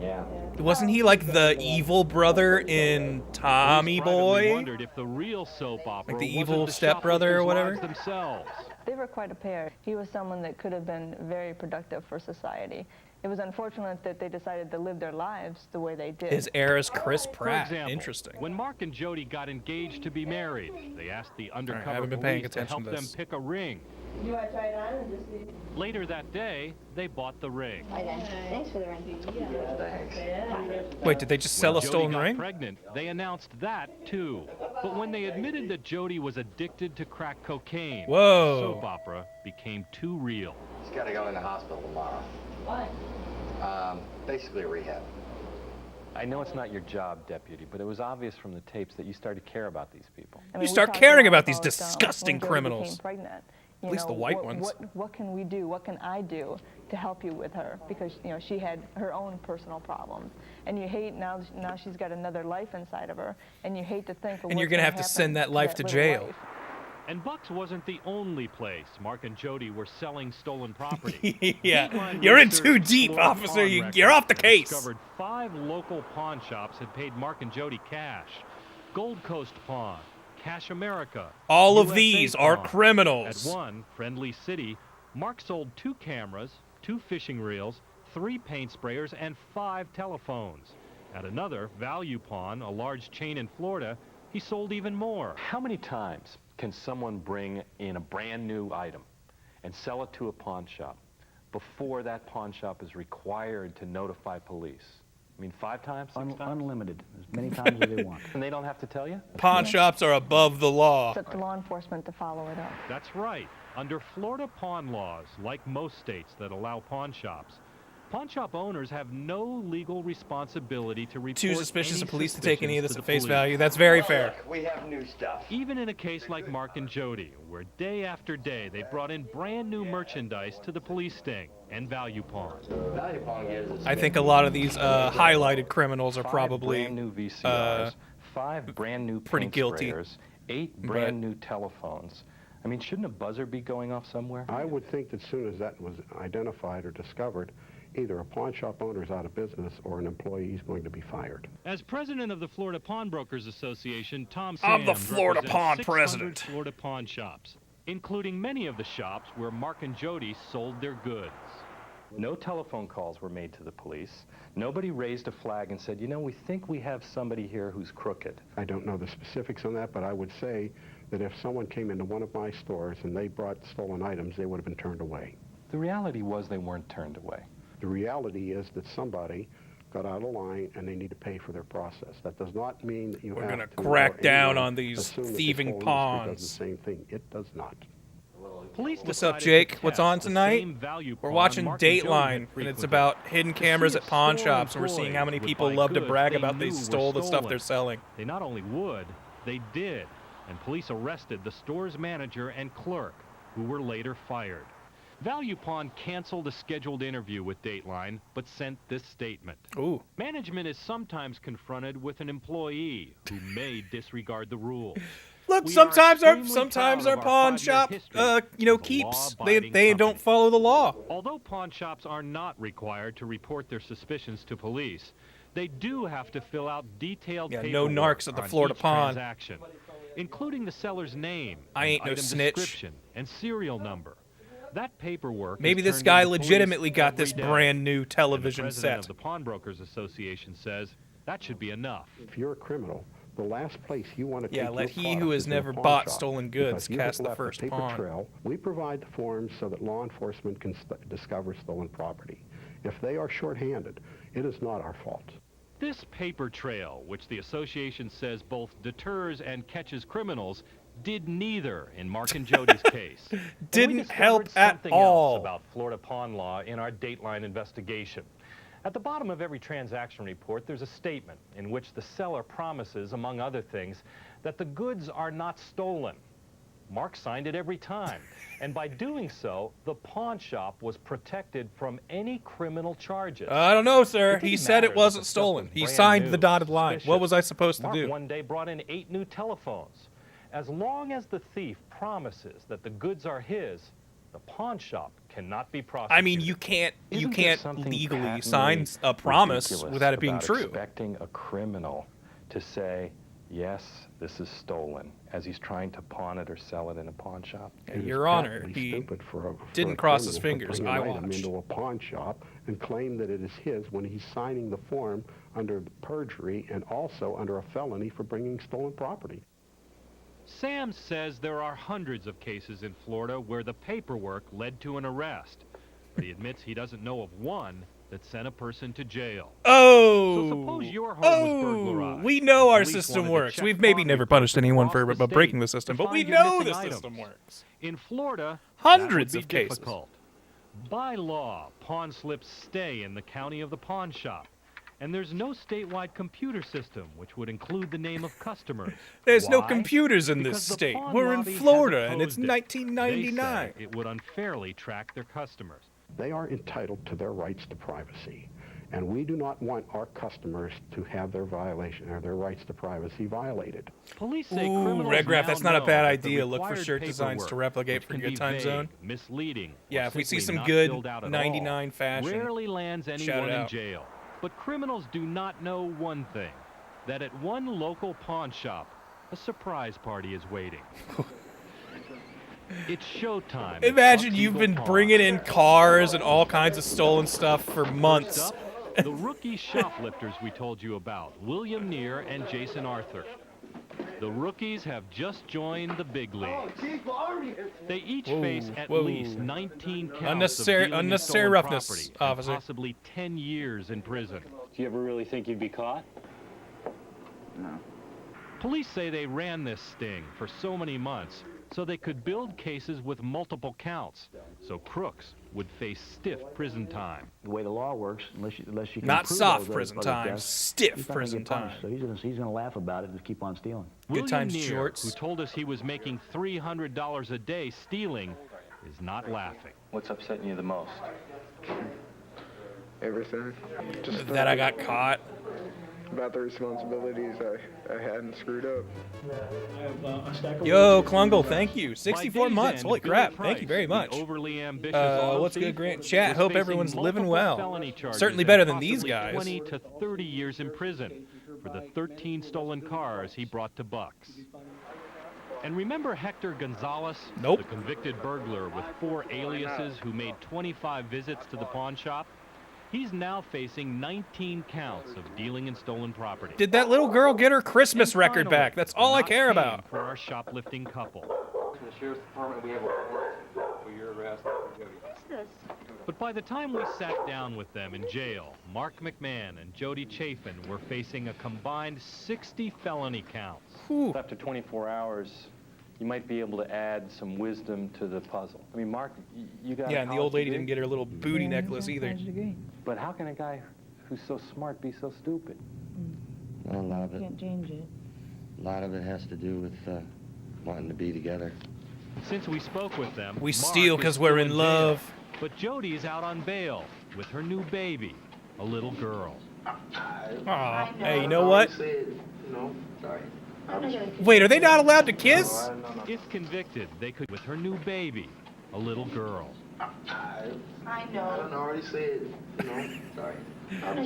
Speaker 13: Yeah.
Speaker 10: Wasn't he like the evil brother in Tommy Boy?
Speaker 3: Wondered if the real soap opera
Speaker 10: Like the
Speaker 3: wasn't
Speaker 10: evil
Speaker 3: the
Speaker 10: stepbrother or
Speaker 3: shoplifters'
Speaker 10: whatever?
Speaker 3: lives themselves.
Speaker 19: They were quite a pair. He was someone that could have been very productive for society. It was unfortunate that they decided to live their lives the way they did.
Speaker 10: His era's Chris
Speaker 3: For
Speaker 10: Pratt.
Speaker 3: example,
Speaker 10: Interesting.
Speaker 3: when Mark and Jody got engaged to be married, they asked the undercover
Speaker 10: haven't been paying
Speaker 3: police to
Speaker 10: attention
Speaker 3: help
Speaker 10: to
Speaker 3: them
Speaker 10: this.
Speaker 3: pick a ring.
Speaker 12: You want to try it on and just see?
Speaker 3: Later that day, they bought the ring.
Speaker 12: Thanks for the ring.
Speaker 10: Wait, did they just sell a
Speaker 3: When Jody
Speaker 10: stolen
Speaker 3: got
Speaker 10: ring?
Speaker 3: pregnant, they announced that too. But when they admitted that Jody was addicted to crack cocaine,
Speaker 10: Whoa.
Speaker 3: the soap opera became too real.
Speaker 25: He's got to go in the hospital tomorrow.
Speaker 12: Why?
Speaker 25: Basically rehab.
Speaker 21: I know it's not your job, Deputy, but it was obvious from the tapes that you started to care about these people.
Speaker 19: I mean,
Speaker 10: You
Speaker 19: we
Speaker 10: start
Speaker 19: talked a
Speaker 10: caring
Speaker 19: lot
Speaker 10: about these disgusting
Speaker 19: when Jody
Speaker 10: criminals.
Speaker 19: became pregnant.
Speaker 10: At least the white ones.
Speaker 19: What can we do? What can I do to help you with her? Because she had her own personal problems, and you hate now she's got another life inside of her, and you hate to think of
Speaker 10: And you're gonna have to send that life to jail.
Speaker 3: And Bucks wasn't the only place Mark and Jody were selling stolen property.
Speaker 10: Yeah, you're in too deep, officer. You're off the case.
Speaker 3: Discovered 5 local pawn shops had paid Mark and Jody cash. Gold Coast Pawn, Cash America.
Speaker 10: All of
Speaker 3: USA
Speaker 10: these are
Speaker 3: Pawn.
Speaker 10: criminals.
Speaker 3: At one, Friendly City, Mark sold 2 cameras, 2 fishing reels, 3 paint sprayers, and 5 telephones. At another, Value Pawn, a large chain in Florida, he sold even more.
Speaker 21: How many times can someone bring in a brand new item and sell it to a pawn shop before that pawn shop is required to notify police? I mean, 5 times, 6 times?
Speaker 5: Unlimited, as many times as they want.
Speaker 21: And they don't have to tell you?
Speaker 10: Pawn shops are above the law.
Speaker 19: It's up to law enforcement to follow it up.
Speaker 3: That's right. Under Florida pawn laws, like most states that allow pawn shops shop owners have no legal responsibility to report
Speaker 10: Too suspicious
Speaker 3: any
Speaker 10: of police to take any of this
Speaker 3: suspicions
Speaker 10: at
Speaker 3: to
Speaker 10: face
Speaker 3: the
Speaker 10: value.
Speaker 3: police.
Speaker 10: That's very fair.
Speaker 8: We have new stuff.
Speaker 3: Even in a case like Mark and Jody, where day after day they brought in brand new merchandise to the police sting and Value Pawn.
Speaker 8: Value Pawn gives us
Speaker 10: I think a lot of these highlighted criminals are
Speaker 21: 5
Speaker 10: probably
Speaker 21: brand new VCRs, 5 brand new
Speaker 10: pretty
Speaker 21: paint
Speaker 10: guilty.
Speaker 21: sprayers, 8 brand new telephones. I mean, shouldn't a buzzer be going off somewhere?
Speaker 2: I would think that as soon as that was identified or discovered, either a pawn shop owner is out of business or an employee is going to be fired.
Speaker 3: As president of the Florida Pawnbrokers Association, Tom
Speaker 10: I'm the
Speaker 3: Sands
Speaker 10: Florida
Speaker 3: represents
Speaker 10: pawn
Speaker 3: 600
Speaker 10: president.
Speaker 3: Florida pawn shops, including many of the shops where Mark and Jody sold their goods.
Speaker 21: No telephone calls were made to the police. Nobody raised a flag and said, you know, we think we have somebody here who's crooked.
Speaker 2: I don't know the specifics on that, but I would say that if someone came into one of my stores and they brought stolen items, they would have been turned away.
Speaker 21: The reality was they weren't turned away.
Speaker 2: The reality is that somebody got out of line and they need to pay for their process. That does not mean that you
Speaker 10: We're
Speaker 2: have
Speaker 10: gonna
Speaker 2: to
Speaker 10: crack down
Speaker 2: anyone
Speaker 10: on these
Speaker 2: assume that the
Speaker 10: thieving
Speaker 2: whole industry
Speaker 10: pawns.
Speaker 2: does the same thing. It does not.
Speaker 3: Police
Speaker 10: What's up,
Speaker 3: decided to
Speaker 10: Jake?
Speaker 3: test
Speaker 10: What's on
Speaker 3: the
Speaker 10: tonight?
Speaker 3: same Value
Speaker 10: We're
Speaker 3: Pawn
Speaker 10: watching
Speaker 3: Mark and Jody had
Speaker 10: Dateline, and it's
Speaker 3: frequented.
Speaker 10: about hidden
Speaker 3: To
Speaker 10: cameras
Speaker 3: see
Speaker 10: at
Speaker 3: if
Speaker 10: pawn
Speaker 3: store
Speaker 10: shops, and we're seeing how many
Speaker 3: employees
Speaker 10: people
Speaker 3: would
Speaker 10: love
Speaker 3: buy
Speaker 10: to
Speaker 3: goods
Speaker 10: brag
Speaker 3: they
Speaker 10: about they
Speaker 3: knew were
Speaker 10: stole the stuff
Speaker 3: stolen.
Speaker 10: they're selling.
Speaker 3: They not only would, they did. And police arrested the store's manager and clerk, who were later fired. Value Pawn canceled a scheduled interview with Dateline, but sent this statement.
Speaker 10: Ooh.
Speaker 3: Management is sometimes confronted with an employee who may disregard the rules.
Speaker 10: Look,
Speaker 3: We
Speaker 10: sometimes
Speaker 3: are
Speaker 10: our
Speaker 3: extremely proud of
Speaker 10: pawn
Speaker 3: our
Speaker 10: shop,
Speaker 3: 5-year history
Speaker 10: you know,
Speaker 3: as a
Speaker 10: keeps.
Speaker 3: law-abiding
Speaker 10: They don't
Speaker 3: company.
Speaker 10: follow the law.
Speaker 3: Although pawn shops are not required to report their suspicions to police, they do have to fill out detailed
Speaker 10: Yeah, no
Speaker 3: paperwork
Speaker 10: narcs at the
Speaker 3: on
Speaker 10: Florida
Speaker 3: each
Speaker 10: Pawn.
Speaker 3: transaction, including the seller's name,
Speaker 10: I ain't no
Speaker 3: item
Speaker 10: snitch.
Speaker 3: description, and serial number. That paperwork
Speaker 10: Maybe
Speaker 3: is
Speaker 10: this
Speaker 3: turned
Speaker 10: guy
Speaker 3: into police
Speaker 10: legitimately got
Speaker 3: every
Speaker 10: this
Speaker 3: day.
Speaker 10: brand new
Speaker 3: And
Speaker 10: television
Speaker 3: the president
Speaker 10: set.
Speaker 3: of the Pawnbrokers Association says that should be enough.
Speaker 2: If you're a criminal, the last place you want to
Speaker 10: Yeah,
Speaker 2: take
Speaker 10: let
Speaker 2: your
Speaker 10: he who
Speaker 2: product
Speaker 10: has
Speaker 2: is in a
Speaker 10: never
Speaker 2: pawn
Speaker 10: bought
Speaker 2: shop,
Speaker 10: stolen goods
Speaker 2: because you
Speaker 10: cast
Speaker 2: have
Speaker 10: the
Speaker 2: left a
Speaker 10: first
Speaker 2: paper
Speaker 10: pawn.
Speaker 2: trail. We provide the forms so that law enforcement can discover stolen property. If they are shorthanded, it is not our fault.
Speaker 3: This paper trail, which the association says both deters and catches criminals, did neither in Mark and Jody's case. And we
Speaker 10: Didn't
Speaker 3: discovered
Speaker 10: help at
Speaker 3: something
Speaker 10: all.
Speaker 3: else about Florida pawn law in our Dateline investigation. At the bottom of every transaction report, there's a statement in which the seller promises, among other things, that the goods are not stolen. Mark signed it every time, and by doing so, the pawn shop was protected from any criminal charges.
Speaker 10: I don't know, sir.
Speaker 3: It
Speaker 10: He
Speaker 3: didn't
Speaker 10: said
Speaker 3: matter
Speaker 10: it
Speaker 3: that
Speaker 10: wasn't
Speaker 3: the stuff
Speaker 10: stolen.
Speaker 3: was
Speaker 10: He
Speaker 3: brand
Speaker 10: signed
Speaker 3: new,
Speaker 10: the dotted line. What
Speaker 3: suspicious.
Speaker 10: was I supposed to
Speaker 3: Mark
Speaker 10: do?
Speaker 3: one day brought in 8 new telephones. As long as the thief promises that the goods are his, the pawn shop cannot be prosecuted.
Speaker 10: I mean, you can't
Speaker 21: Isn't there something patently
Speaker 10: sign a promise
Speaker 21: ridiculous
Speaker 10: without it being
Speaker 21: about
Speaker 10: true.
Speaker 21: expecting a criminal to say, yes, this is stolen, as he's trying to pawn it or sell it in a pawn shop?
Speaker 10: Yeah,
Speaker 2: It is
Speaker 10: Your Honor,
Speaker 2: patently
Speaker 10: he
Speaker 2: stupid for a
Speaker 10: didn't cross his
Speaker 2: criminal to
Speaker 10: fingers.
Speaker 2: bring
Speaker 10: I
Speaker 2: an item
Speaker 10: watched.
Speaker 2: into a pawn shop and claim that it is his when he's signing the form under perjury and also under a felony for bringing stolen property.
Speaker 3: Sam says there are hundreds of cases in Florida where the paperwork led to an arrest, but he admits he doesn't know of one that sent a person to jail.
Speaker 10: Oh!
Speaker 3: So suppose your home was burglarized.
Speaker 10: We know our
Speaker 3: Police
Speaker 10: system
Speaker 3: wanted to
Speaker 10: works.
Speaker 3: check
Speaker 10: We've maybe
Speaker 3: pawn
Speaker 10: never
Speaker 3: reports
Speaker 10: punished anyone for
Speaker 3: across the
Speaker 10: breaking the
Speaker 3: state
Speaker 10: system,
Speaker 3: to
Speaker 10: but we
Speaker 3: find your
Speaker 10: know
Speaker 3: missing
Speaker 10: the
Speaker 3: items.
Speaker 10: system works.
Speaker 3: In Florida,
Speaker 10: Hundreds
Speaker 3: that
Speaker 10: of
Speaker 3: would be
Speaker 10: cases.
Speaker 3: difficult. By law, pawn slips stay in the county of the pawn shop. And there's no statewide computer system which would include the name of customers.
Speaker 10: There's no
Speaker 3: Why?
Speaker 10: computers in this
Speaker 3: Because the
Speaker 10: state.
Speaker 3: pawn
Speaker 10: We're in
Speaker 3: lobby has
Speaker 10: Florida, and it's
Speaker 3: opposed it.
Speaker 10: 1999.
Speaker 3: They say it would unfairly track their customers.
Speaker 2: They are entitled to their rights to privacy. And we do not want our customers to have their violation or their rights to privacy violated.
Speaker 3: Police say
Speaker 10: Ooh,
Speaker 3: criminals
Speaker 10: Red Graph,
Speaker 3: now
Speaker 10: that's not a
Speaker 3: know
Speaker 10: bad
Speaker 3: that the
Speaker 10: idea. Look for
Speaker 3: required
Speaker 10: shirt designs to
Speaker 3: paperwork,
Speaker 10: replicate
Speaker 3: which
Speaker 10: for
Speaker 3: can
Speaker 10: Good
Speaker 3: be
Speaker 10: Time
Speaker 3: vague,
Speaker 10: Zone.
Speaker 3: misleading,
Speaker 10: Yeah,
Speaker 3: or
Speaker 10: if we see
Speaker 3: simply
Speaker 10: some
Speaker 3: not
Speaker 10: good
Speaker 3: filled out at
Speaker 10: 99
Speaker 3: all,
Speaker 10: fashion,
Speaker 3: rarely lands
Speaker 10: shout
Speaker 3: anyone
Speaker 10: it
Speaker 3: in
Speaker 10: out.
Speaker 3: jail. But criminals do not know one thing, that at one local pawn shop, a surprise party is waiting. It's showtime. at
Speaker 10: Imagine
Speaker 3: Buck's
Speaker 10: you've
Speaker 3: Eagle
Speaker 10: been
Speaker 3: Pawn.
Speaker 10: bringing in cars and all kinds of stolen stuff for months.
Speaker 3: First up, the rookie shoplifters we told you about, William Neer and Jason Arthur. The rookies have just joined the big leagues. They each face at least 19 counts
Speaker 10: Unnecessary-
Speaker 3: of dealing in
Speaker 10: unnecessary
Speaker 3: stolen
Speaker 10: roughness,
Speaker 3: property and
Speaker 10: officer.
Speaker 3: possibly 10 years in prison.
Speaker 7: Do you ever really think you'd be caught?
Speaker 3: No. Police say they ran this sting for so many months so they could build cases with multiple counts, so crooks would face stiff prison time.
Speaker 5: The way the law works, unless you can
Speaker 10: Not
Speaker 5: prove
Speaker 10: soft
Speaker 5: those
Speaker 10: prison
Speaker 5: other
Speaker 10: time,
Speaker 5: deaths,
Speaker 10: stiff
Speaker 5: he's not gonna
Speaker 10: prison
Speaker 5: get punished.
Speaker 10: time.
Speaker 5: So he's gonna laugh about it and just keep on stealing.
Speaker 3: William Neer, who told us he was making $300 a day stealing, is not laughing.
Speaker 7: What's upsetting you the most?
Speaker 14: Everything. Just
Speaker 10: That I got caught.
Speaker 14: about the responsibilities I had and screwed up.
Speaker 10: Yo, Klungle, thank you. 64
Speaker 3: By day's
Speaker 10: months.
Speaker 3: end,
Speaker 10: Holy
Speaker 3: Billy
Speaker 10: crap.
Speaker 3: Price,
Speaker 10: Thank you very
Speaker 3: the
Speaker 10: much.
Speaker 3: overly ambitious auto
Speaker 10: What's
Speaker 3: thief,
Speaker 10: good, Grant? Chat.
Speaker 3: was
Speaker 10: Hope
Speaker 3: facing
Speaker 10: everyone's living
Speaker 3: multiple
Speaker 10: well.
Speaker 3: felony charges
Speaker 10: Certainly
Speaker 3: and
Speaker 10: better than these
Speaker 3: possibly
Speaker 10: guys.
Speaker 3: 20 to 30 years in prison for the 13 stolen cars he brought to Buck's. And remember Hector Gonzalez,
Speaker 10: Nope.
Speaker 3: the convicted burglar with 4 aliases who made 25 visits to the pawn shop? He's now facing 19 counts of dealing in stolen property.
Speaker 10: Did that little girl get her Christmas
Speaker 3: And
Speaker 10: record
Speaker 3: finally,
Speaker 10: back? That's all I
Speaker 3: not
Speaker 10: care
Speaker 3: paying
Speaker 10: about.
Speaker 3: For our shoplifting couple.
Speaker 13: From the sheriff's department, we have a warrant for your arrest.
Speaker 1: What's this?
Speaker 3: But by the time we sat down with them in jail, Mark McMahon and Jody Chafin were facing a combined 60 felony counts.
Speaker 7: After 24 hours, you might be able to add some wisdom to the puzzle. I mean, Mark, you got
Speaker 10: Yeah,
Speaker 7: a
Speaker 10: and the
Speaker 7: college
Speaker 10: old lady
Speaker 7: degree?
Speaker 10: didn't get her little booty necklace either.
Speaker 7: But how can a guy who's so smart be so stupid?
Speaker 15: Well, a lot of it.
Speaker 19: Can't change it.
Speaker 15: A lot of it has to do with wanting to be together.
Speaker 3: Since we spoke with them,
Speaker 10: We
Speaker 3: Mark
Speaker 10: steal
Speaker 3: is
Speaker 10: 'cause we're
Speaker 3: still
Speaker 10: in
Speaker 3: jail,
Speaker 10: love.
Speaker 3: But Jody's out on bail with her new baby, a little girl.
Speaker 10: Aw, hey, you know what?
Speaker 14: No, sorry.
Speaker 10: Wait, are they not allowed to kiss?
Speaker 3: If convicted, they could with her new baby, a little girl.
Speaker 14: I know. I already said, no, sorry.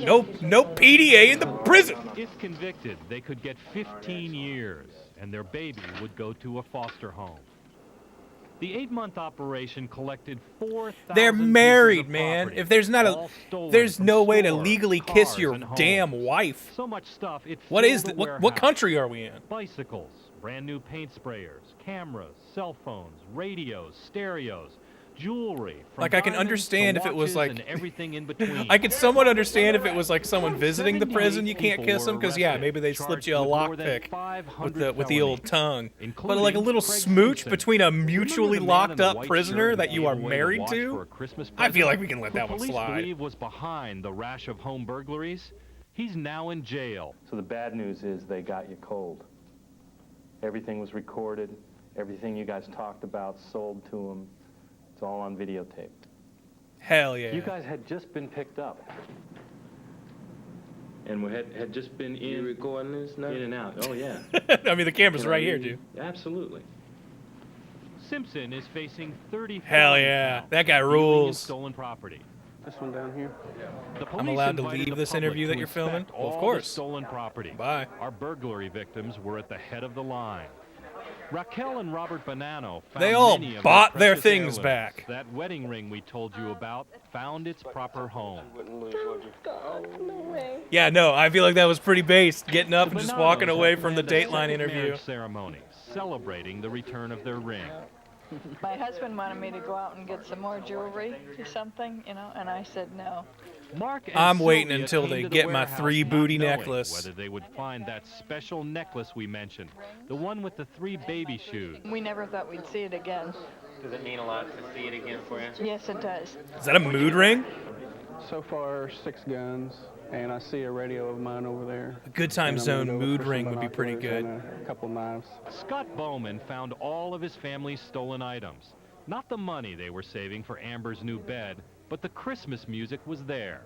Speaker 10: No PDA in the prison.
Speaker 3: If convicted, they could get 15 years, and their baby would go to a foster home. The 8-month operation collected 4,000
Speaker 10: They're
Speaker 3: pieces
Speaker 10: married,
Speaker 3: of
Speaker 10: man.
Speaker 3: property,
Speaker 10: If there's not
Speaker 3: all stolen
Speaker 10: there's
Speaker 3: from
Speaker 10: no way to
Speaker 3: stores,
Speaker 10: legally kiss
Speaker 3: cars,
Speaker 10: your
Speaker 3: and homes.
Speaker 10: damn wife.
Speaker 3: So much stuff. It
Speaker 10: What is
Speaker 3: filled
Speaker 10: that?
Speaker 3: the
Speaker 10: What
Speaker 3: warehouse.
Speaker 10: country are we in?
Speaker 3: Bicycles, brand new paint sprayers, cameras, cell phones, radios, stereos, jewelry. From
Speaker 10: Like, I can
Speaker 3: diamonds to
Speaker 10: understand if it was
Speaker 3: watches
Speaker 10: like
Speaker 3: and everything in between.
Speaker 10: I could somewhat understand if it was like someone visiting the prison. You can't
Speaker 3: people
Speaker 10: kiss them
Speaker 3: were
Speaker 10: because yeah,
Speaker 3: arrested,
Speaker 10: maybe they slipped
Speaker 3: charged
Speaker 10: you a
Speaker 3: with more than
Speaker 10: lockpick
Speaker 3: 500
Speaker 10: with the old tongue. But like a
Speaker 3: including
Speaker 10: little
Speaker 3: Craig
Speaker 10: smooch
Speaker 3: Simpson.
Speaker 10: between a
Speaker 3: Remember
Speaker 10: mutually
Speaker 3: the man in
Speaker 10: locked
Speaker 3: the
Speaker 10: up
Speaker 3: white
Speaker 10: prisoner
Speaker 3: shirt
Speaker 10: that
Speaker 3: who
Speaker 10: you
Speaker 3: gave
Speaker 10: are
Speaker 3: away the
Speaker 10: married
Speaker 3: watch
Speaker 10: to.
Speaker 3: for a Christmas
Speaker 10: I feel
Speaker 3: present?
Speaker 10: like we can let
Speaker 3: Who
Speaker 10: that one
Speaker 3: police
Speaker 10: slide.
Speaker 3: believe was behind the rash of home burglaries. He's now in jail.
Speaker 7: So the bad news is they got you cold. Everything was recorded. Everything you guys talked about, sold to them. It's all on videotape.
Speaker 10: Hell yeah.
Speaker 7: You guys had just been picked up. And we had just been in,
Speaker 14: recording this now?
Speaker 7: in and out. Oh, yeah.
Speaker 10: I mean, the camera's
Speaker 7: Can I
Speaker 10: right here,
Speaker 7: use-
Speaker 10: dude.
Speaker 7: Absolutely.
Speaker 3: Simpson is facing 30
Speaker 10: Hell
Speaker 3: felony
Speaker 10: yeah.
Speaker 3: counts
Speaker 10: That guy
Speaker 3: of dealing in
Speaker 10: rules.
Speaker 3: stolen property.
Speaker 14: This one down here.
Speaker 3: The
Speaker 10: I'm
Speaker 3: police
Speaker 10: allowed to
Speaker 3: invited
Speaker 10: leave
Speaker 3: the
Speaker 10: this
Speaker 3: public
Speaker 10: interview
Speaker 3: to
Speaker 10: that you're filming?
Speaker 3: inspect
Speaker 10: Well, of
Speaker 3: all
Speaker 10: course.
Speaker 3: the stolen property.
Speaker 10: Bye.
Speaker 3: Our burglary victims were at the head of the line. Raquel and Robert Bonanno found
Speaker 10: They all
Speaker 3: many of
Speaker 10: bought their
Speaker 3: precious
Speaker 10: things
Speaker 3: heirlooms.
Speaker 10: back.
Speaker 3: That wedding ring we told you about found its proper home.
Speaker 10: Yeah, no, I feel like that was pretty based. Getting up
Speaker 3: The
Speaker 10: and just
Speaker 3: Bonannos
Speaker 10: walking
Speaker 3: have
Speaker 10: away from the
Speaker 3: planned a
Speaker 10: Dateline
Speaker 3: second
Speaker 10: interview.
Speaker 3: marriage ceremony, celebrating the return of their ring.
Speaker 19: My husband wanted me to go out and get some more jewelry or something, you know, and I said no.
Speaker 3: Mark and
Speaker 10: I'm waiting
Speaker 3: Sylvia
Speaker 10: until
Speaker 3: came
Speaker 10: they
Speaker 3: to the
Speaker 10: get my
Speaker 3: warehouse
Speaker 10: 3
Speaker 3: not
Speaker 10: booty
Speaker 3: knowing
Speaker 10: necklace.
Speaker 3: Whether they would find that special necklace we mentioned, the one with the 3 baby shoes.
Speaker 19: We never thought we'd see it again.
Speaker 13: Does it mean a lot to see it again for you?
Speaker 19: Yes, it does.
Speaker 10: Is that a mood ring?
Speaker 14: So far, 6 guns,
Speaker 16: and I see a radio of mine over there.
Speaker 10: A Good Time
Speaker 16: And I'm gonna
Speaker 10: Zone
Speaker 16: go
Speaker 10: mood
Speaker 16: for some
Speaker 10: ring would be pretty
Speaker 16: binoculars
Speaker 10: good.
Speaker 16: and a couple knives.
Speaker 3: Scott Bowman found all of his family's stolen items. Not the money they were saving for Amber's new bed, but the Christmas music was there.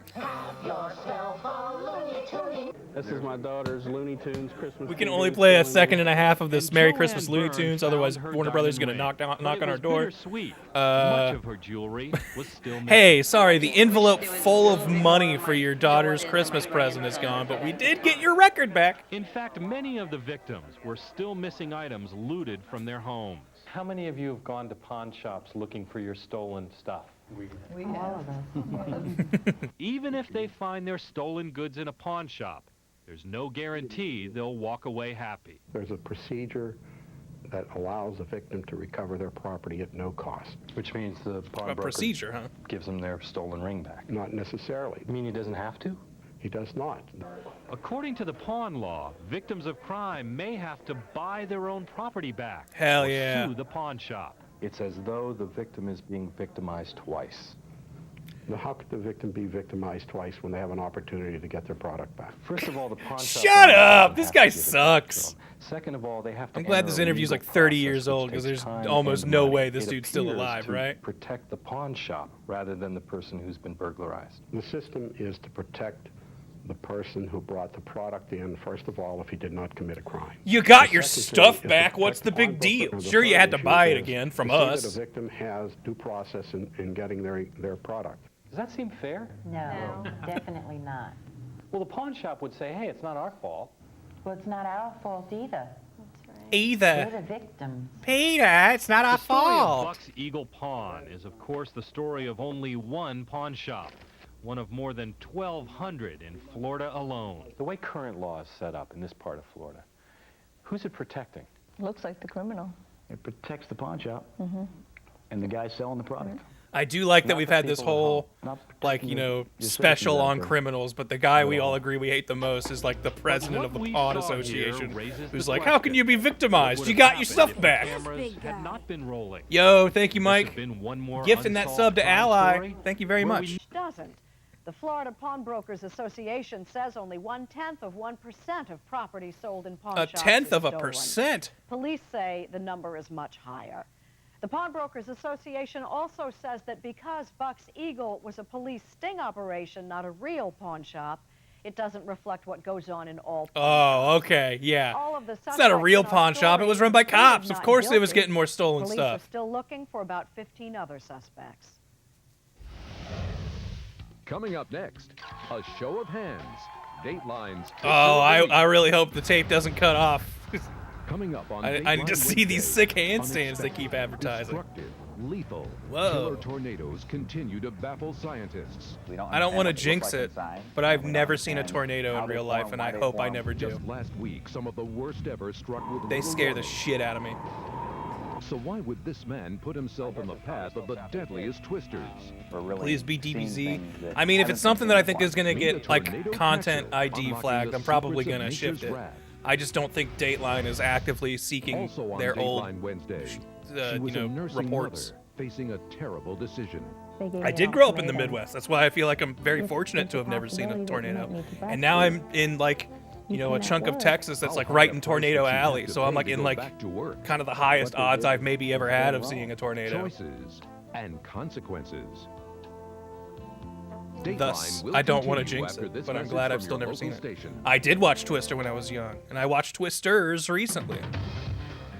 Speaker 16: This is my daughter's Looney Tunes Christmas.
Speaker 10: We can
Speaker 16: CD
Speaker 10: only play a
Speaker 16: stolen
Speaker 10: second and a half of this Merry
Speaker 3: Joanne
Speaker 10: Christmas Looney
Speaker 3: Burns
Speaker 10: Tunes,
Speaker 3: found
Speaker 10: otherwise
Speaker 3: her
Speaker 10: Warner Brothers is
Speaker 3: diamond
Speaker 10: going to
Speaker 3: ring,
Speaker 10: knock
Speaker 3: but
Speaker 10: on
Speaker 3: it
Speaker 10: our
Speaker 3: was
Speaker 10: door.
Speaker 3: bittersweet. Much of her jewelry was still missing.
Speaker 10: Hey, sorry, the envelope full of money for your daughter's Christmas present is gone, but we did get your record back.
Speaker 3: In fact, many of the victims were still missing items looted from their homes.
Speaker 7: How many of you have gone to pawn shops looking for your stolen stuff?
Speaker 12: All of us.
Speaker 3: Even if they find their stolen goods in a pawn shop, there's no guarantee they'll walk away happy.
Speaker 2: There's a procedure that allows the victim to recover their property at no cost.
Speaker 7: Which means the pawnbroker
Speaker 10: procedure, huh?
Speaker 7: gives them their stolen ring back.
Speaker 2: Not necessarily.
Speaker 7: You mean he doesn't have to?
Speaker 2: He does not.
Speaker 3: According to the pawn law, victims of crime may have to buy their own property back.
Speaker 10: Hell
Speaker 3: or
Speaker 10: yeah.
Speaker 3: sue the pawn shop.
Speaker 7: It's as though the victim is being victimized twice.
Speaker 2: Now, how could the victim be victimized twice when they have an opportunity to get their product back?
Speaker 7: First of all, the pawn shop...
Speaker 10: Shut
Speaker 7: owner
Speaker 10: up!
Speaker 7: doesn't
Speaker 10: This
Speaker 7: have
Speaker 10: guy
Speaker 7: to give it back to
Speaker 10: sucks.
Speaker 7: them. Second of all, they have to...
Speaker 10: I'm glad this interview's like 30 years old, because there's almost no way this dude's still alive, right?
Speaker 7: Protect the pawn shop rather than the person who's been burglarized.
Speaker 2: The system is to protect the person who brought the product in, first of all, if he did not commit a crime.
Speaker 10: You got your
Speaker 2: second thing
Speaker 10: stuff
Speaker 2: is to
Speaker 10: back. What's the
Speaker 2: protect
Speaker 10: big
Speaker 2: pawnbroker.
Speaker 10: deal?
Speaker 2: The
Speaker 10: Sure, you
Speaker 2: third
Speaker 10: had to
Speaker 2: issue
Speaker 10: buy it
Speaker 2: is
Speaker 10: again from
Speaker 2: to see
Speaker 10: us.
Speaker 2: that the victim has due process in getting their product.
Speaker 7: Does that seem fair?
Speaker 12: No, definitely not.
Speaker 7: Well, the pawn shop would say, hey, it's not our fault.
Speaker 12: Well, it's not our fault either.
Speaker 10: Either.
Speaker 12: We're the victims.
Speaker 10: Peter, it's not our
Speaker 3: The story of
Speaker 10: fault.
Speaker 3: Buck's Eagle Pawn is, of course, the story of only one pawn shop, one of more than 1,200 in Florida alone.
Speaker 7: The way current law is set up in this part of Florida, who's it protecting?
Speaker 19: Looks like the criminal.
Speaker 5: It protects the pawn shop and the guy selling the product.
Speaker 10: I do like that
Speaker 5: Not
Speaker 10: we've
Speaker 5: the
Speaker 10: had this
Speaker 5: people at
Speaker 10: whole,
Speaker 5: home. Not
Speaker 10: like,
Speaker 5: protecting
Speaker 10: you know,
Speaker 5: your citizens
Speaker 10: special
Speaker 5: out
Speaker 10: on
Speaker 5: there.
Speaker 10: criminals, but the guy we all agree we hate the most is like the president of the Pawn Association, who's like, how can you be victimized? You got your stuff back.
Speaker 3: Cameras had not been rolling.
Speaker 10: Yo, thank you,
Speaker 3: This
Speaker 10: Mike.
Speaker 3: had been one more
Speaker 10: Gifting that
Speaker 3: unsolved
Speaker 10: sub to
Speaker 3: crime
Speaker 10: Ally.
Speaker 3: story
Speaker 10: Thank you very
Speaker 3: where
Speaker 10: much.
Speaker 11: Doesn't. The Florida Pawnbrokers Association says only 1/10% of property sold in pawn
Speaker 10: A
Speaker 11: shops
Speaker 10: tenth
Speaker 11: is
Speaker 10: of a
Speaker 11: stolen.
Speaker 10: percent.
Speaker 11: Police say the number is much higher. The Pawnbrokers Association also says that because Buck's Eagle was a police sting operation, not a real pawn shop, it doesn't reflect what goes on in all
Speaker 10: Oh, okay, yeah.
Speaker 11: All of the
Speaker 10: It's not a real
Speaker 11: suspects in our
Speaker 10: pawn shop. It was
Speaker 11: story
Speaker 10: run by
Speaker 11: pleaded
Speaker 10: cops. Of
Speaker 11: not
Speaker 10: course they was
Speaker 11: guilty.
Speaker 10: getting more stolen
Speaker 11: Police
Speaker 10: stuff.
Speaker 11: are still looking for about 15 other suspects.
Speaker 18: Coming up next, a show of hands. Datelines.
Speaker 10: Oh, I really hope the tape doesn't cut off.
Speaker 18: Coming up on
Speaker 10: I need to
Speaker 18: Dateline
Speaker 10: see these
Speaker 18: Wednesday,
Speaker 10: sick handstands they keep advertising.
Speaker 18: Destructive, lethal.
Speaker 10: Whoa.
Speaker 18: Killer tornadoes continue to baffle scientists.
Speaker 10: I don't want to jinx it, but I've never seen a tornado in real life, and I hope I never do.
Speaker 18: Just last week, some of the worst ever struck with
Speaker 10: They
Speaker 18: little
Speaker 10: scare the
Speaker 18: ones.
Speaker 10: shit out of me.
Speaker 18: So why would this man put himself in the path of the deadliest twisters?
Speaker 10: Please be DBZ. I mean, if it's something that I think is going to get, like, content ID flagged, I'm probably going to shift it. I just don't think Dateline is actively seeking
Speaker 18: Also on
Speaker 10: their old,
Speaker 18: Dateline Wednesday, she
Speaker 10: you
Speaker 18: was
Speaker 10: know,
Speaker 18: a nursing
Speaker 10: reports.
Speaker 18: mother facing a terrible decision.
Speaker 10: I did grow up in the Midwest. That's why I feel like I'm very fortunate to have never seen a tornado. And now I'm in, like, you know, a chunk of Texas that's like right in Tornado Alley. So I'm like in like kind of the highest odds I've maybe ever had of seeing a tornado.
Speaker 18: Choices and consequences.
Speaker 10: Thus,
Speaker 18: Dateline will
Speaker 10: I don't want to
Speaker 18: continue
Speaker 10: jinx
Speaker 18: after
Speaker 10: it,
Speaker 18: this
Speaker 10: but I'm
Speaker 18: message
Speaker 10: glad I've
Speaker 18: from
Speaker 10: still
Speaker 18: your
Speaker 10: never seen
Speaker 18: local
Speaker 10: it.
Speaker 18: station.
Speaker 10: I did watch Twister when I was young, and I watched Twisters recently.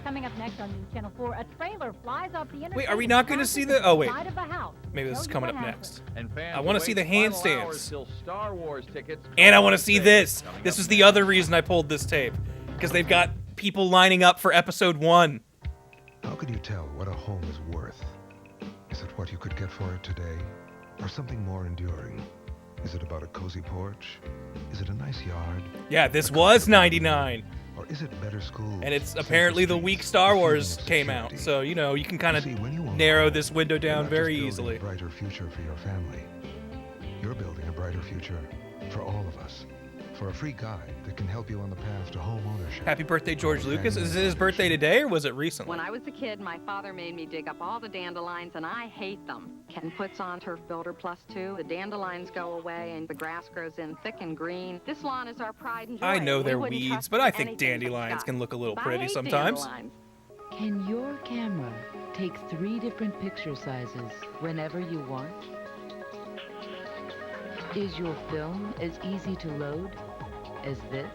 Speaker 22: Coming up next on News Channel 4, a trailer flies off the intersection.
Speaker 10: Wait, are we not going to see the... Oh, wait.
Speaker 22: Side of the house.
Speaker 10: Maybe this is
Speaker 22: Show you
Speaker 10: coming
Speaker 22: what
Speaker 10: up
Speaker 22: happened.
Speaker 10: next.
Speaker 13: And fans
Speaker 10: I want to
Speaker 13: await
Speaker 10: see the
Speaker 13: final hours
Speaker 10: handstands.
Speaker 13: till Star Wars tickets
Speaker 10: And I
Speaker 13: go
Speaker 10: want
Speaker 13: on
Speaker 10: to see
Speaker 13: sale.
Speaker 10: this.
Speaker 13: Coming
Speaker 10: This
Speaker 13: up
Speaker 10: was the
Speaker 13: next.
Speaker 10: other reason I pulled this tape. Because they've got people lining up for episode 1.
Speaker 24: How can you tell what a home is worth? Is it what you could get for it today? Or something more enduring? Is it about a cozy porch? Is it a nice yard?
Speaker 10: Yeah, this was 99.
Speaker 24: Or is it better schools?
Speaker 10: And it's apparently the week Star Wars came out. So, you know, you can kind of narrow this window down very easily.
Speaker 24: A brighter future for your family. You're building a brighter future for all of us. for a free guide that can help you on the path to home ownership.
Speaker 10: Happy birthday, George Lucas. Is it his birthday today, or was it recently?
Speaker 4: When I was a kid, my father made me dig up all the dandelions, and I hate them. Ken puts on Turf Builder Plus 2. The dandelions go away, and the grass grows in thick and green. This lawn is our pride and joy.
Speaker 10: I know
Speaker 4: We
Speaker 10: they're
Speaker 4: wouldn't
Speaker 10: weeds,
Speaker 4: trust
Speaker 10: but I
Speaker 4: anything
Speaker 10: think
Speaker 4: but
Speaker 10: dandelions
Speaker 4: Scott.
Speaker 10: can look a little
Speaker 4: I
Speaker 10: pretty
Speaker 4: hate
Speaker 10: sometimes.
Speaker 4: dandelions.
Speaker 6: Can your camera take 3 different picture sizes whenever you want? Is your film as easy to load as this?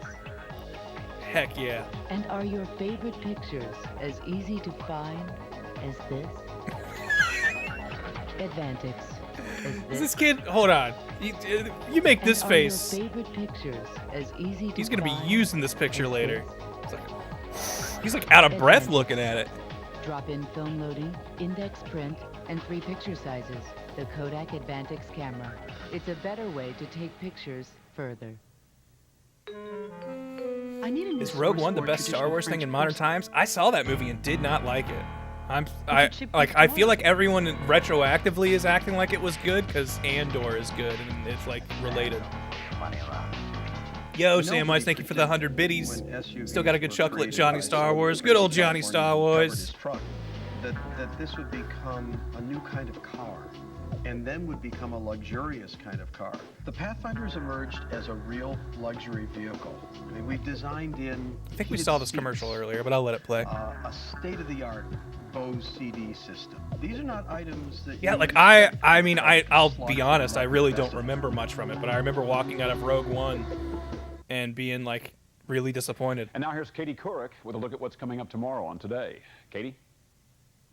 Speaker 10: Heck yeah.
Speaker 6: And are your favorite pictures as easy to find as this? Advantix.
Speaker 10: Is this kid? Hold on. You make this
Speaker 6: And
Speaker 10: face.
Speaker 6: Are your favorite pictures as easy to
Speaker 10: He's gonna be
Speaker 6: find
Speaker 10: using this picture
Speaker 6: as
Speaker 10: later.
Speaker 6: this?
Speaker 10: He's like out of breath looking at it.
Speaker 6: Drop-in film loading, index print, and 3 picture sizes. The Kodak Advantix camera. It's a better way to take pictures further. I need a new
Speaker 10: Is Rogue
Speaker 6: source
Speaker 10: One the
Speaker 6: for
Speaker 10: best Star
Speaker 6: traditional
Speaker 10: Wars thing
Speaker 6: French
Speaker 10: in modern
Speaker 6: person.
Speaker 10: times? I saw that movie and did not like it. I feel like everyone retroactively is acting like it was good because Andor is good and it's like related. Yo, Samwise, thank you for the 100 biddies. Still got a good chuckle at Johnny Star Wars. Good old Johnny Star Wars.
Speaker 20: That this would become a new kind of car, and then would become a luxurious kind of car. The Pathfinders emerged as a real luxury vehicle. I mean, we've designed in.
Speaker 10: I think we saw this commercial earlier, but I'll let it play.
Speaker 20: A state-of-the-art Bose CD system. These are not items that.
Speaker 10: Yeah, like I'll be honest, I really don't remember much from it, but I remember walking out of Rogue One and being like really disappointed.
Speaker 23: And now here's Katie Couric with a look at what's coming up tomorrow on Today. Katie?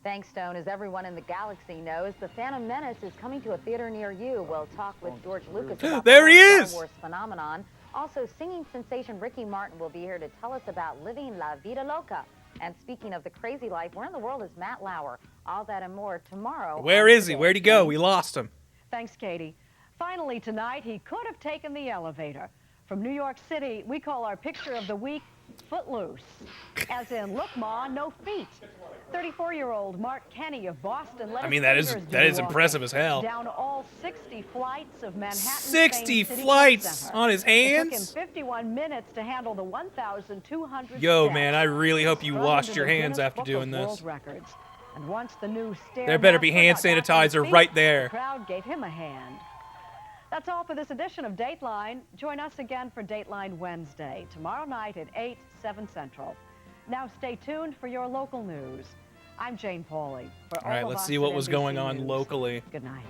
Speaker 11: Thanks, Stone. As everyone in the galaxy knows, The Phantom Menace is coming to a theater near you. We'll talk with George Lucas about
Speaker 10: There
Speaker 11: the
Speaker 10: he
Speaker 11: Star
Speaker 10: is!
Speaker 11: Wars phenomenon. Also, singing sensation Ricky Martin will be here to tell us about living La Vida Loca. And speaking of the crazy life, where in the world is Matt Lauer? All that and more tomorrow.
Speaker 10: Where is he? Where'd he go? We lost him.
Speaker 11: Thanks, Katie. Finally tonight, he could have taken the elevator. From New York City, we call our picture of the week Footloose. As in, look, Ma, no feet. 34-year-old Mark Kenny of Boston.
Speaker 10: I mean, that is impressive as hell.
Speaker 11: Down all 60 flights of Manhattan.
Speaker 10: 60 flights on his hands?
Speaker 11: It took him 51 minutes to handle the 1,200
Speaker 10: Yo,
Speaker 11: steps.
Speaker 10: man, I really hope you
Speaker 11: Brought
Speaker 10: washed
Speaker 11: into
Speaker 10: your
Speaker 11: the
Speaker 10: hands
Speaker 11: Guinness
Speaker 10: after
Speaker 11: Book
Speaker 10: doing
Speaker 11: of
Speaker 10: this.
Speaker 11: World Records. And once the new
Speaker 10: There better be hand sanitizer right there.
Speaker 11: The crowd gave him a hand. That's all for this edition of Dateline. Join us again for Dateline Wednesday, tomorrow night at 8, 7 Central. Now stay tuned for your local news. I'm Jane Pauley.
Speaker 10: All right, let's see what was going on locally.
Speaker 11: Good night.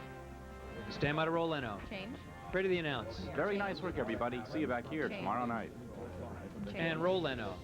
Speaker 25: Stand by to roll Leno.
Speaker 1: Change.
Speaker 25: Ready to announce.
Speaker 26: Very nice work, everybody. See you back here tomorrow night.
Speaker 25: And roll Leno.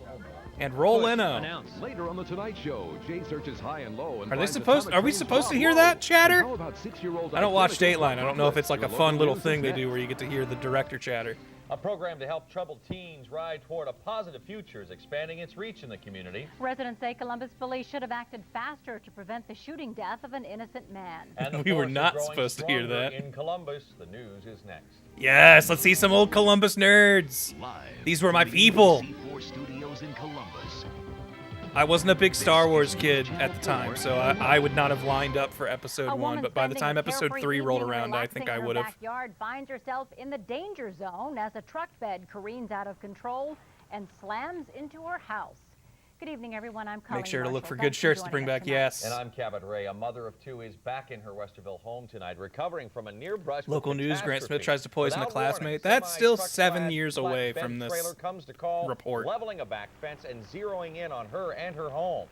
Speaker 10: And roll Leno.
Speaker 25: Announce.
Speaker 18: Later on the Tonight Show, Jay searches high and low and
Speaker 10: Are they
Speaker 18: finds
Speaker 10: supposed?
Speaker 18: atomic
Speaker 10: Are we
Speaker 18: trains
Speaker 10: supposed to
Speaker 18: gone
Speaker 10: hear
Speaker 18: wrong.
Speaker 10: that chatter?
Speaker 18: How about 6-year-old
Speaker 10: I don't watch
Speaker 18: identical
Speaker 10: Dateline. I don't know if it's like a
Speaker 18: Your
Speaker 10: fun
Speaker 18: local
Speaker 10: little
Speaker 18: news
Speaker 10: thing
Speaker 18: is
Speaker 10: they
Speaker 18: next.
Speaker 10: do where you get to hear the director chatter.
Speaker 27: A program to help troubled teens ride toward a positive future is expanding its reach in the community.
Speaker 22: Residents say Columbus police should have acted faster to prevent the shooting death of an innocent man.
Speaker 27: And the
Speaker 10: We were
Speaker 27: force is
Speaker 10: not
Speaker 27: growing
Speaker 10: supposed to hear
Speaker 27: stronger
Speaker 10: that.
Speaker 27: In Columbus, the news is next.
Speaker 10: Yes, let's see some old Columbus nerds. These were my people.
Speaker 17: C4 Studios in Columbus.
Speaker 10: I wasn't a big Star Wars kid at the time, so I would not have lined up for episode 1, but by the time episode 3 rolled around, I think I would have.
Speaker 22: Backyard finds herself in the danger zone as a truck bed careens out of control and slams into her house. Good evening, everyone. I'm Colleen
Speaker 10: Make sure to look
Speaker 22: Marshall.
Speaker 10: for good
Speaker 22: Thanks
Speaker 10: shirts to
Speaker 22: joining
Speaker 10: bring
Speaker 22: us
Speaker 10: back,
Speaker 22: tonight.
Speaker 10: yes.
Speaker 27: And I'm Cabot Ray. A mother of 2 is back in her Westerville home tonight, recovering from a near brush.
Speaker 10: Local news, Grant Smith
Speaker 27: catastrophe.
Speaker 10: tries to poison a
Speaker 27: Without
Speaker 10: classmate.
Speaker 27: warning,
Speaker 10: That's still
Speaker 27: semi-truck
Speaker 10: 7
Speaker 27: clad
Speaker 10: years away
Speaker 27: flatbed
Speaker 10: from this
Speaker 27: trailer comes to call,
Speaker 10: report.
Speaker 27: leveling a back fence and zeroing in on her and her home.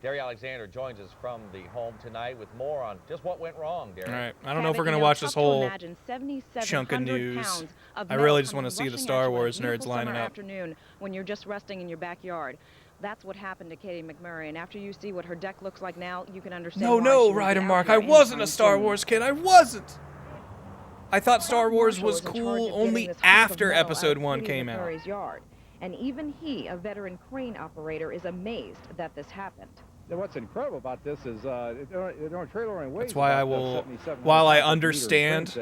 Speaker 27: Derry Alexander joins us from the home tonight with more on just what went wrong, Derry.
Speaker 10: All right, I don't know if we're going to watch this whole chunk of news. I really just want to see the Star Wars nerds lining up.
Speaker 28: Afternoon when you're just resting in your backyard. That's what happened to Katie McMurray, and after you see what her deck looks like now, you can understand why she
Speaker 10: No,
Speaker 28: won't be
Speaker 10: Ryder
Speaker 28: out
Speaker 10: Mark,
Speaker 28: here
Speaker 10: I wasn't a
Speaker 28: anytime
Speaker 10: Star
Speaker 28: soon.
Speaker 10: Wars kid. I wasn't. I thought Star Wars was
Speaker 28: Marshall is in charge
Speaker 10: cool
Speaker 28: of getting
Speaker 10: only
Speaker 28: this hunk of
Speaker 10: after
Speaker 28: metal out of
Speaker 10: episode 1
Speaker 28: Katie
Speaker 10: came out.
Speaker 28: McMurray's yard. And even he, a veteran crane operator, is amazed that this happened.
Speaker 29: What's incredible about this is their trailer only weighs
Speaker 10: That's why I
Speaker 29: about,
Speaker 10: will,
Speaker 29: 7,700
Speaker 10: while I
Speaker 29: pounds,
Speaker 10: understand
Speaker 29: Peter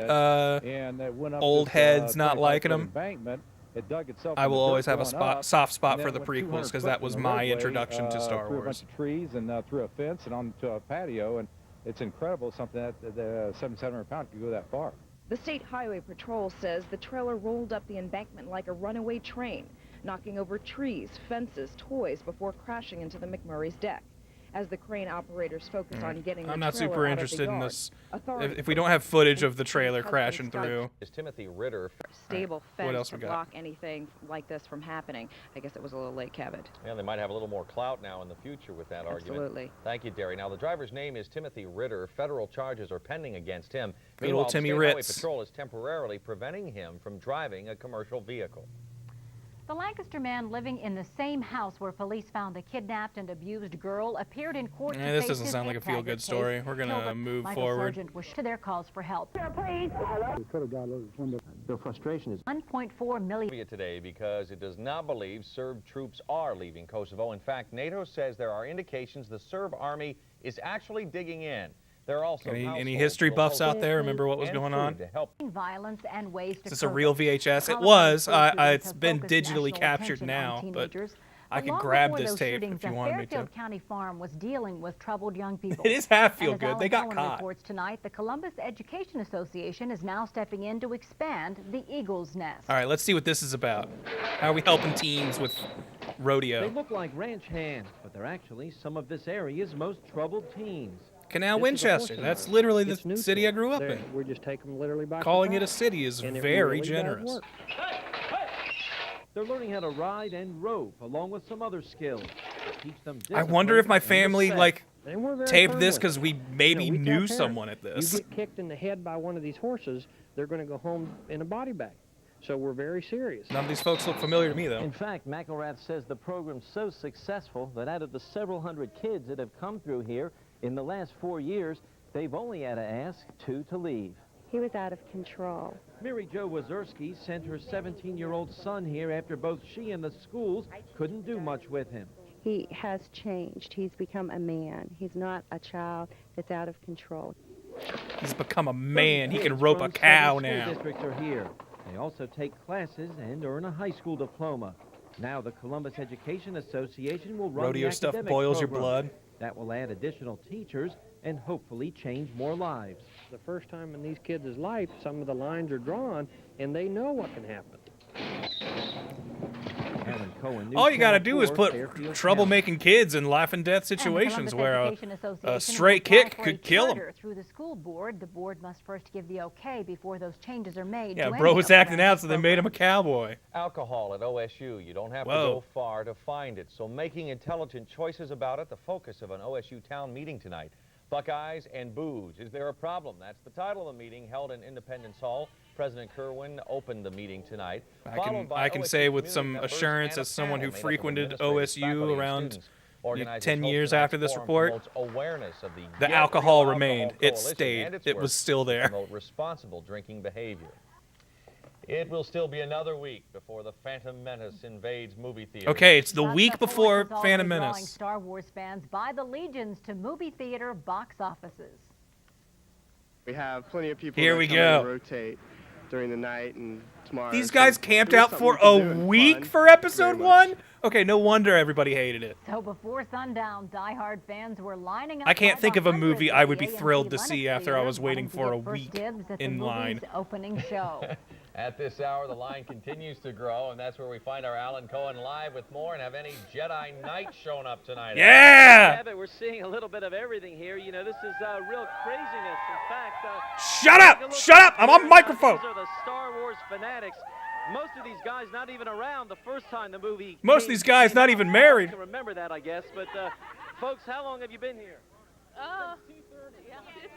Speaker 29: Princess, and it went up
Speaker 10: old
Speaker 29: this,
Speaker 10: heads not
Speaker 29: 25-foot
Speaker 10: liking them,
Speaker 29: embankment. It dug itself
Speaker 10: I
Speaker 29: in the
Speaker 10: will
Speaker 29: dirt
Speaker 10: always have a
Speaker 29: going up,
Speaker 10: soft spot
Speaker 29: and
Speaker 10: for
Speaker 29: then
Speaker 10: the
Speaker 29: went
Speaker 10: prequels
Speaker 29: 200
Speaker 10: because
Speaker 29: foot
Speaker 10: that was
Speaker 29: from the
Speaker 10: my
Speaker 29: roadway,
Speaker 10: introduction to Star
Speaker 29: through a bunch
Speaker 10: Wars.
Speaker 29: of trees and through a fence and onto a patio, and it's incredible something that the 7,700 pound could go that far.
Speaker 28: The State Highway Patrol says the trailer rolled up the embankment like a runaway train, knocking over trees, fences, toys before crashing into the McMurray's deck. As the crane operators focus on getting the
Speaker 10: I'm not
Speaker 28: trailer
Speaker 10: super
Speaker 28: out
Speaker 10: interested
Speaker 28: of the
Speaker 10: in
Speaker 28: yard,
Speaker 10: this.
Speaker 28: authorities
Speaker 10: If we don't have footage of the trailer crashing through.
Speaker 27: Is Timothy Ritter.
Speaker 28: Stable
Speaker 10: What
Speaker 28: fence
Speaker 10: else
Speaker 28: to
Speaker 10: we got?
Speaker 28: block anything like this from happening. I guess it was a little late, Kevin.
Speaker 27: Yeah, they might have a little more clout now in the future with that argument.
Speaker 28: Absolutely.
Speaker 27: Thank you, Derry. Now, the driver's name is Timothy Ritter. Federal charges are pending against him.
Speaker 10: Good
Speaker 27: Meanwhile,
Speaker 10: old
Speaker 27: the
Speaker 10: Timmy
Speaker 27: State Highway
Speaker 10: Ritz.
Speaker 27: Patrol is temporarily preventing him from driving a commercial vehicle.
Speaker 22: The Lancaster man living in the same house where police found the kidnapped and abused girl appeared in court to
Speaker 10: This
Speaker 22: face
Speaker 10: doesn't
Speaker 22: his
Speaker 10: sound like a
Speaker 22: hit tag
Speaker 10: feel-good
Speaker 22: case.
Speaker 10: story. We're gonna move
Speaker 22: Michael
Speaker 10: forward.
Speaker 22: Sargent was to their calls for help.
Speaker 2: Their frustration is
Speaker 22: 1.4 million.
Speaker 27: Today because it does not believe Serb troops are leaving Kosovo. In fact, NATO says there are indications the Serb army is actually digging in. There are also
Speaker 10: Any history buffs out there? Remember what was going on?
Speaker 22: Violence and ways to
Speaker 10: Is this a
Speaker 22: curb
Speaker 10: real
Speaker 22: it.
Speaker 10: VHS? It
Speaker 22: Columbine
Speaker 10: was.
Speaker 22: school shootings
Speaker 10: It's
Speaker 22: have
Speaker 10: been
Speaker 22: focused
Speaker 10: digitally
Speaker 22: national
Speaker 10: captured
Speaker 22: attention
Speaker 10: now,
Speaker 22: on
Speaker 10: but
Speaker 22: teenagers.
Speaker 10: I can
Speaker 22: Long
Speaker 10: grab
Speaker 22: before
Speaker 10: this
Speaker 22: those
Speaker 10: tape
Speaker 22: shootings,
Speaker 10: if you
Speaker 22: a
Speaker 10: wanted me to.
Speaker 22: Fairfield County farm was dealing with troubled young people.
Speaker 10: It is half feel
Speaker 22: And as
Speaker 10: good. They
Speaker 22: Alan
Speaker 10: got
Speaker 22: Cohen
Speaker 10: caught.
Speaker 22: reports tonight, the Columbus Education Association is now stepping in to expand the Eagle's Nest.
Speaker 10: All right, let's see what this is about. How are we helping teens with rodeo?
Speaker 7: They look like ranch hands, but they're actually some of this area's most troubled teens.
Speaker 10: Canal
Speaker 7: This is a
Speaker 10: Winchester.
Speaker 7: horse
Speaker 10: That's
Speaker 7: farm.
Speaker 10: literally
Speaker 7: It's
Speaker 10: the
Speaker 7: neutral.
Speaker 10: city I grew up
Speaker 7: They're-
Speaker 10: in.
Speaker 7: We just take them literally by
Speaker 10: Calling it a
Speaker 7: surprise.
Speaker 10: city is
Speaker 7: And it
Speaker 10: very
Speaker 7: really does
Speaker 10: generous.
Speaker 7: work.
Speaker 13: They're learning how to ride and rope, along with some other skills. Teach them
Speaker 10: I wonder if my
Speaker 13: discipline and
Speaker 10: family
Speaker 13: respect.
Speaker 10: taped this because we
Speaker 7: You
Speaker 10: maybe
Speaker 7: know, we tell
Speaker 10: knew
Speaker 7: parents,
Speaker 10: someone at this.
Speaker 7: You get kicked in the head by one of these horses, they're going to go home in a body bag. So we're very serious.
Speaker 10: None of these folks look familiar to me though.
Speaker 7: In fact, McElrath says the program's so successful that out of the several hundred kids that have come through here in the last 4 years, they've only had to ask 2 to leave.
Speaker 8: He was out of control.
Speaker 13: Mary Jo Wazerski sent her 17-year-old son here after both she and the schools couldn't do much with him.
Speaker 8: He has changed. He's become a man. He's not a child that's out of control.
Speaker 10: He's become a man. He can
Speaker 13: Kids
Speaker 10: rope a
Speaker 13: from
Speaker 10: cow
Speaker 13: 7 school
Speaker 10: now.
Speaker 13: Districts are here. They also take classes and earn a high school diploma. Now the Columbus Education Association will run
Speaker 10: Rodeo
Speaker 13: the
Speaker 10: stuff
Speaker 13: academic
Speaker 10: boils your
Speaker 13: program.
Speaker 10: blood.
Speaker 13: That will add additional teachers and hopefully change more lives.
Speaker 7: The first time in these kids' life, some of the lines are drawn, and they know what can happen.
Speaker 13: Alan Cohen, News
Speaker 10: All you got to
Speaker 13: Channel
Speaker 10: do is
Speaker 13: 4,
Speaker 10: put
Speaker 13: Fairfield
Speaker 10: troublemaking kids in life and death
Speaker 22: And the
Speaker 10: situations
Speaker 22: Columbus
Speaker 10: where
Speaker 22: Education
Speaker 10: a
Speaker 22: Association
Speaker 10: straight
Speaker 22: will apply
Speaker 10: kick
Speaker 22: for a
Speaker 10: could kill them.
Speaker 22: charter through the school board. The board must first give the okay before those changes are made.
Speaker 10: Yeah,
Speaker 22: to
Speaker 10: bro
Speaker 22: any
Speaker 10: was
Speaker 22: of the
Speaker 10: acting out, so they made him a cowboy.
Speaker 27: Alcohol at OSU. You don't have to
Speaker 10: Whoa.
Speaker 27: go far to find it. So making intelligent choices about it, the focus of an OSU town meeting tonight. Buckeyes and booze. Is there a problem? That's the title of the meeting held in Independence Hall. President Kerwin opened the meeting tonight.
Speaker 10: I can say with some assurance as someone who frequented OSU around 10 years after this report, the alcohol remained. It stayed. It was still there.
Speaker 27: Promote responsible drinking behavior. It will still be another week before the Phantom Menace invades movie theaters.
Speaker 10: Okay, it's the week
Speaker 22: Shots
Speaker 10: before
Speaker 22: is also
Speaker 10: Phantom
Speaker 22: drawing
Speaker 10: Menace.
Speaker 22: Star Wars fans by the legions to movie theater box offices.
Speaker 9: We have plenty of people
Speaker 10: Here
Speaker 9: that
Speaker 10: we
Speaker 9: come
Speaker 10: go.
Speaker 9: and rotate during the night and tomorrow.
Speaker 10: These
Speaker 9: so
Speaker 10: guys camped
Speaker 9: there is
Speaker 10: out for
Speaker 9: something
Speaker 10: a
Speaker 9: to do and
Speaker 10: week
Speaker 9: fun.
Speaker 10: for episode
Speaker 9: Very
Speaker 10: 1?
Speaker 9: much.
Speaker 10: Okay, no wonder everybody hated it.
Speaker 22: So before sundown, diehard fans were lining up.
Speaker 10: I can't
Speaker 22: by
Speaker 10: think
Speaker 22: the
Speaker 10: of a
Speaker 22: hundreds
Speaker 10: movie
Speaker 22: at
Speaker 10: I
Speaker 22: the
Speaker 10: would be
Speaker 22: AMC
Speaker 10: thrilled to
Speaker 22: Lennox
Speaker 10: see after I
Speaker 22: Theater,
Speaker 10: was waiting
Speaker 22: wanting to
Speaker 10: for a
Speaker 22: get first
Speaker 10: week
Speaker 22: dibs at the
Speaker 10: in
Speaker 22: movie's
Speaker 10: line.
Speaker 22: opening show.
Speaker 27: At this hour, the line continues to grow, and that's where we find our Alan Cohen live with more. And have any Jedi Knights shown up tonight?
Speaker 10: Yeah!
Speaker 7: Yeah, but we're seeing a little bit of everything here. You know, this is real craziness. In fact,
Speaker 10: Shut up! Shut up! I'm on microphone!
Speaker 7: These are the Star Wars fanatics. Most of these guys not even around the first time the movie.
Speaker 10: Most of these guys not even married.
Speaker 7: I can remember that, I guess. But folks, how long have you been here?
Speaker 12: Oh,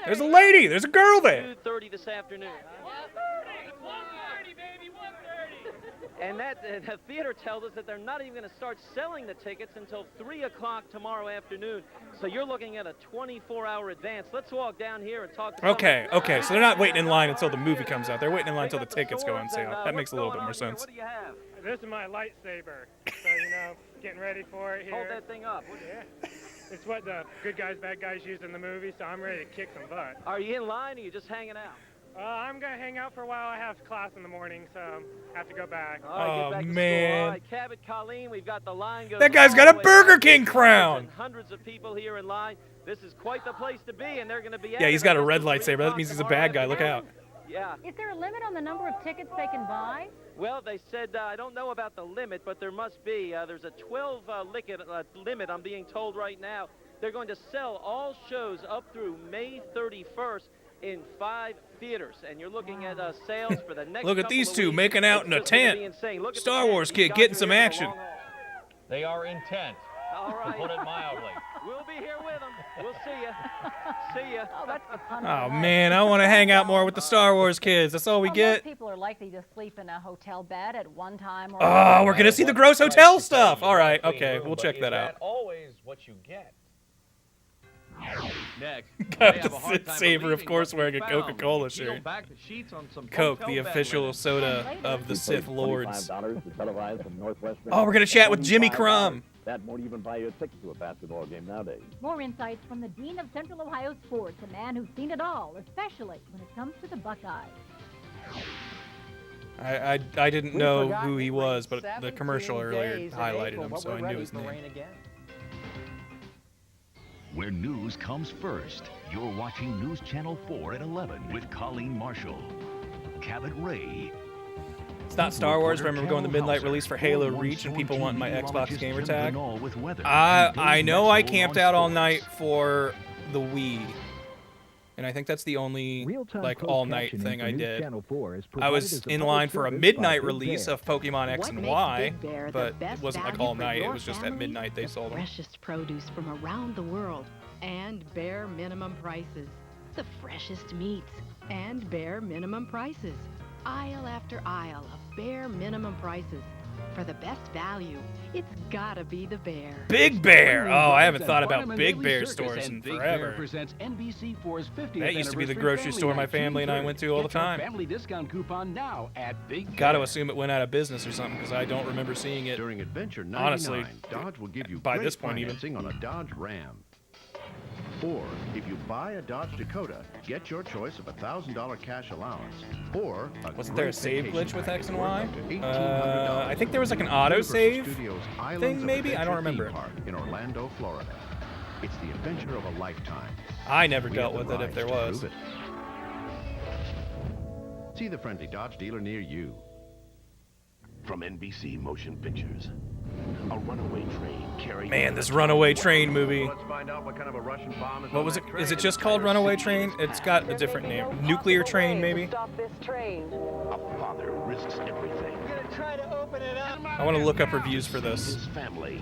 Speaker 10: There's a lady. There's a girl there.
Speaker 7: 2:30 this afternoon.
Speaker 12: 1:30, baby, 1:30.
Speaker 7: And that the theater tells us that they're not even going to start selling the tickets until 3 o'clock tomorrow afternoon. So you're looking at a 24-hour advance. Let's walk down here and talk to
Speaker 10: Okay, okay, so they're not waiting in line until the movie comes out. They're waiting in line until the tickets go on sale. That makes a little bit more sense.
Speaker 7: What do you have?
Speaker 14: This is my lightsaber. So, you know, getting ready for it here.
Speaker 7: Hold that thing up.
Speaker 14: Yeah. It's what the good guys, bad guys use in the movie, so I'm ready to kick some butt.
Speaker 7: Are you in line or are you just hanging out?
Speaker 14: I'm going to hang out for a while. I have class in the morning, so I have to go back.
Speaker 7: All right, get back to
Speaker 10: man.
Speaker 7: school. All right, Cabot, Colleen, we've got the line. Goes
Speaker 10: That guy's
Speaker 7: all
Speaker 10: got
Speaker 7: the
Speaker 10: a
Speaker 7: way
Speaker 10: Burger
Speaker 7: back.
Speaker 10: King crown.
Speaker 7: And hundreds of people here in line. This is quite the place to be, and they're going to be.
Speaker 10: Yeah, he's got a red lightsaber. That means he's a bad guy. Look out.
Speaker 7: Yeah.
Speaker 11: Is there a limit on the number of tickets they can buy?
Speaker 7: Well, they said, I don't know about the limit, but there must be. There's a 12 limit, I'm being told right now. They're going to sell all shows up through May 31st in 5 theaters. And you're looking at sales for the next
Speaker 10: Look at
Speaker 7: couple
Speaker 10: these
Speaker 7: of
Speaker 10: two
Speaker 7: weeks.
Speaker 10: making out
Speaker 7: It's
Speaker 10: in a
Speaker 7: just gonna be
Speaker 10: tent.
Speaker 7: insane. Look at
Speaker 10: Star
Speaker 7: the
Speaker 10: Wars
Speaker 7: tent.
Speaker 10: kid
Speaker 7: These
Speaker 10: getting
Speaker 7: guys
Speaker 10: some
Speaker 7: are here for the
Speaker 10: action.
Speaker 7: long haul.
Speaker 27: They are intent,
Speaker 7: All right.
Speaker 27: to put it mildly.
Speaker 7: We'll be here with them. We'll see you. See ya.
Speaker 11: Oh, that's the pun.
Speaker 10: Oh man, I want to hang out more with the Star Wars kids. That's all we
Speaker 11: Well,
Speaker 10: get.
Speaker 11: Most people are likely to sleep in a hotel bed at one time or
Speaker 10: Oh,
Speaker 11: another.
Speaker 10: we're gonna see the gross hotel stuff. All right, okay, we'll check that out.
Speaker 27: Always what you get.
Speaker 2: Next,
Speaker 10: Got the Saber, of course, wearing a Coca-Cola shirt. Coke, the official soda of the Sith Lords. Oh, we're gonna chat with Jimmy Crumb.
Speaker 18: That won't even buy you a ticket to a basketball game nowadays.
Speaker 22: More insights from the Dean of Central Ohio Sports, a man who's seen it all, especially when it comes to the Buckeyes.
Speaker 10: I didn't know who he was, but the commercial earlier highlighted him, so I knew his name.
Speaker 3: Where news comes first. You're watching News Channel 4 at 11 with Colleen Marshall, Cabot Ray.
Speaker 10: It's not Star Wars, but I remember going to the midnight release for Halo Reach and people wanting my Xbox gamer tag. I know I camped out all night for the Wii. And I think that's the only like all-night thing I did. I was in line for a midnight release of Pokemon X and Y, but it wasn't like all night. It was just at midnight they sold them.
Speaker 4: Freshest produce from around the world and bare minimum prices. The freshest meats and bare minimum prices. Aisle after aisle of bare minimum prices. For the best value, it's gotta be the Bear.
Speaker 10: Big Bear! Oh, I haven't thought about Big Bear stores in forever. That used to be the grocery store my family and I went to all the time.
Speaker 23: Family discount coupon now at Big
Speaker 10: Got to assume it went out of business or something because I don't remember seeing it.
Speaker 17: During Adventure 99,
Speaker 10: honestly,
Speaker 17: Dodge will give you
Speaker 10: by
Speaker 17: great
Speaker 10: this point even.
Speaker 17: financing on a Dodge Ram. Or, if you buy a Dodge Dakota, get your choice of a $1,000 cash allowance. Or,
Speaker 10: wasn't there a save glitch with X and Y? I think there was like an auto-save thing, maybe? I don't remember.
Speaker 17: In Orlando, Florida. It's the adventure of a lifetime.
Speaker 10: I never dealt with it if there was.
Speaker 17: See the friendly Dodge dealer near you.
Speaker 3: From NBC Motion Pictures, a runaway train carrying...
Speaker 10: Man, this Runaway Train movie.
Speaker 17: Let's find out what kind of a Russian bomb is
Speaker 10: What was it? Is it just called Runaway Train? It's got a different name. Nuclear Train, maybe?
Speaker 3: A father risks everything.
Speaker 12: Try to open it up.
Speaker 10: I want to look up reviews for this.
Speaker 3: His family.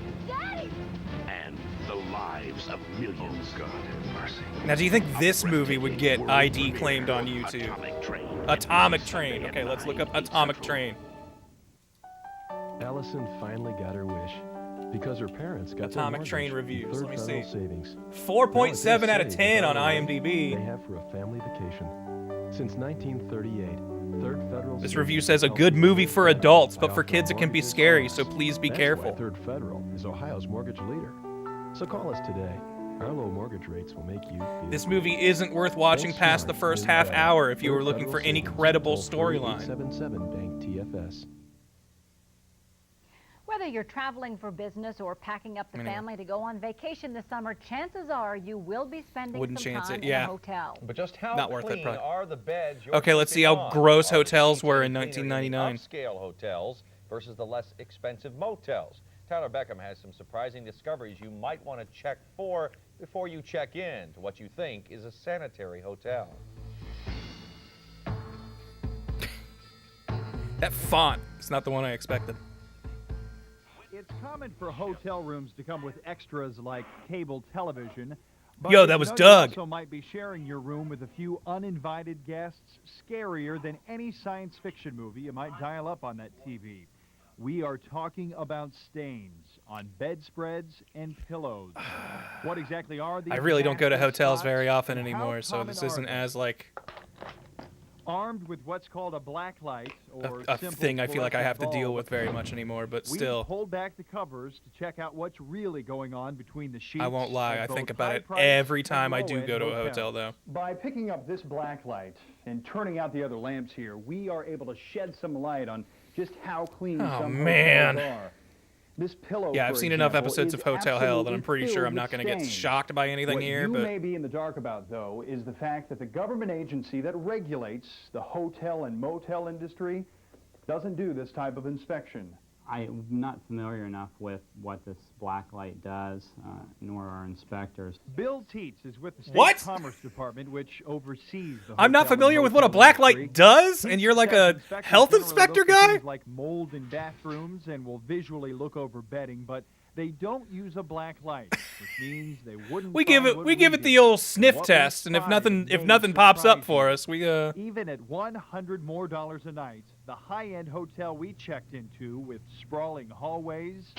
Speaker 3: And the lives of millions. God have mercy.
Speaker 10: Now, do you think this movie would get ID claimed on YouTube? Atomic Train. Okay, let's look up Atomic Train.
Speaker 5: Allison finally got her wish because her parents got
Speaker 10: Atomic Train reviews. Let me see.
Speaker 5: Savings.
Speaker 10: 4.7 out of 10 on IMDb.
Speaker 5: They have for a family vacation. Since 1938, Third Federal.
Speaker 10: This review says a good movie for adults, but for kids it can be scary, so please be careful.
Speaker 5: Third Federal is Ohio's mortgage leader. So call us today. Our low mortgage rates will make you feel
Speaker 10: This movie isn't worth watching past the first half hour if you were looking for any credible storyline.
Speaker 5: 877 Bank TFS.
Speaker 11: Whether you're traveling for business or packing up the family to go on vacation this summer, chances are you will be spending some time in a hotel.
Speaker 27: But just how
Speaker 10: Not worth it,
Speaker 27: clean
Speaker 10: probably.
Speaker 27: are the beds you're
Speaker 10: Okay, let's see
Speaker 27: sleeping
Speaker 10: how
Speaker 27: on?
Speaker 10: gross
Speaker 27: Are the
Speaker 10: hotels
Speaker 27: sheets
Speaker 10: were in
Speaker 27: any cleaner than the
Speaker 10: 1999.
Speaker 27: upscale hotels versus the less expensive motels. Tyler Beckham has some surprising discoveries you might want to check for before you check in to what you think is a sanitary hotel.
Speaker 10: That font is not the one I expected.
Speaker 15: It's common for hotel rooms to come with extras like cable television.
Speaker 10: Yo, that was Doug.
Speaker 15: You also might be sharing your room with a few uninvited guests, scarier than any science fiction movie you might dial up on that TV. We are talking about stains on bedspreads and pillows. What exactly are these?
Speaker 10: I really don't go to
Speaker 15: nasty
Speaker 10: hotels
Speaker 15: spots
Speaker 10: very often
Speaker 15: and how
Speaker 10: anymore, so
Speaker 15: common
Speaker 10: this
Speaker 15: are
Speaker 10: isn't
Speaker 15: they?
Speaker 10: as like
Speaker 15: Armed with what's called a black light or
Speaker 10: a
Speaker 15: simple
Speaker 10: thing I feel like I have to
Speaker 15: fluorescent
Speaker 10: deal
Speaker 15: bulb,
Speaker 10: with very much anymore, but
Speaker 15: we
Speaker 10: still.
Speaker 15: pulled back the covers to check out what's really going on between the sheets.
Speaker 10: I won't lie,
Speaker 15: at
Speaker 10: I think
Speaker 15: both
Speaker 10: about it
Speaker 15: high-priced
Speaker 10: every time
Speaker 15: and
Speaker 10: I do
Speaker 15: low-end
Speaker 10: go to a
Speaker 15: hotels.
Speaker 10: hotel, though.
Speaker 15: By picking up this black light and turning out the other lamps here, we are able to shed some light on just how clean
Speaker 10: Oh,
Speaker 15: some
Speaker 10: man.
Speaker 15: hotels are. This pillow,
Speaker 10: Yeah, I've
Speaker 15: for
Speaker 10: seen enough
Speaker 15: example,
Speaker 10: episodes
Speaker 15: is
Speaker 10: of Hotel Hell that I'm
Speaker 15: absolutely
Speaker 10: pretty sure
Speaker 15: filled
Speaker 10: I'm not
Speaker 15: with
Speaker 10: going to get
Speaker 15: stains.
Speaker 10: shocked by anything
Speaker 15: What
Speaker 10: here,
Speaker 15: you
Speaker 10: but
Speaker 15: may be in the dark about, though, is the fact that the government agency that regulates the hotel and motel industry doesn't do this type of inspection.
Speaker 1: I'm not familiar enough with what this black light does, nor are inspectors.
Speaker 15: Bill Teets is with the State
Speaker 10: What?
Speaker 15: Commerce Department, which oversees the
Speaker 10: I'm not
Speaker 15: hotel and
Speaker 10: familiar with what a
Speaker 15: motel
Speaker 10: black
Speaker 15: industry.
Speaker 10: light does, and
Speaker 15: Teets
Speaker 10: you're like
Speaker 15: says
Speaker 10: a
Speaker 15: inspectors
Speaker 10: health
Speaker 15: generally
Speaker 10: inspector
Speaker 15: look for
Speaker 10: guy?
Speaker 15: things like mold in bathrooms and will visually look over bedding, but they don't use a black light, which means they wouldn't.
Speaker 10: We give
Speaker 15: find
Speaker 10: it
Speaker 15: what
Speaker 10: we give it
Speaker 15: did.
Speaker 10: the old sniff
Speaker 15: What we
Speaker 10: test, and if
Speaker 15: spotted
Speaker 10: nothing
Speaker 15: may
Speaker 10: pops up
Speaker 15: surprise
Speaker 10: for
Speaker 15: you.
Speaker 10: us, we
Speaker 15: Even at $100 more a night, the high-end hotel we checked into with sprawling hallways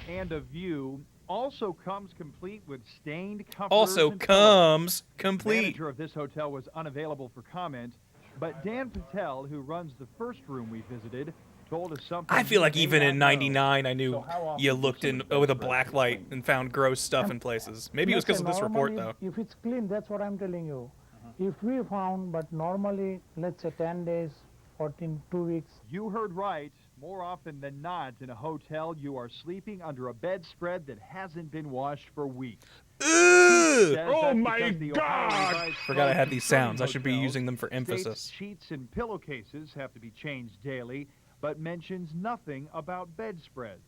Speaker 15: and a view also comes complete with stained comforters
Speaker 10: also
Speaker 15: and pillows.
Speaker 10: comes
Speaker 15: The
Speaker 10: complete.
Speaker 15: manager of this hotel was unavailable for comment, but Dan Patel, who runs the first room we visited, told us something.
Speaker 10: I feel like
Speaker 15: you may
Speaker 10: even
Speaker 15: not
Speaker 10: in
Speaker 15: know.
Speaker 10: '99, I knew
Speaker 15: So how often
Speaker 10: you
Speaker 15: do you
Speaker 10: looked
Speaker 15: see
Speaker 10: in
Speaker 15: the
Speaker 10: with a
Speaker 15: bedspread
Speaker 10: black light and found gross stuff in places. Maybe it was because of this report, though.
Speaker 2: If it's clean, that's what I'm telling you. If we found, but normally, let's say 10 days, 14, 2 weeks.
Speaker 15: You heard right. More often than not, in a hotel, you are sleeping under a bedspread that hasn't been washed for weeks.
Speaker 10: Oh
Speaker 15: my God!
Speaker 10: Forgot I had these sounds. I should be using them for emphasis.
Speaker 15: States sheets and pillowcases have to be changed daily, but mentions nothing about bedspreads.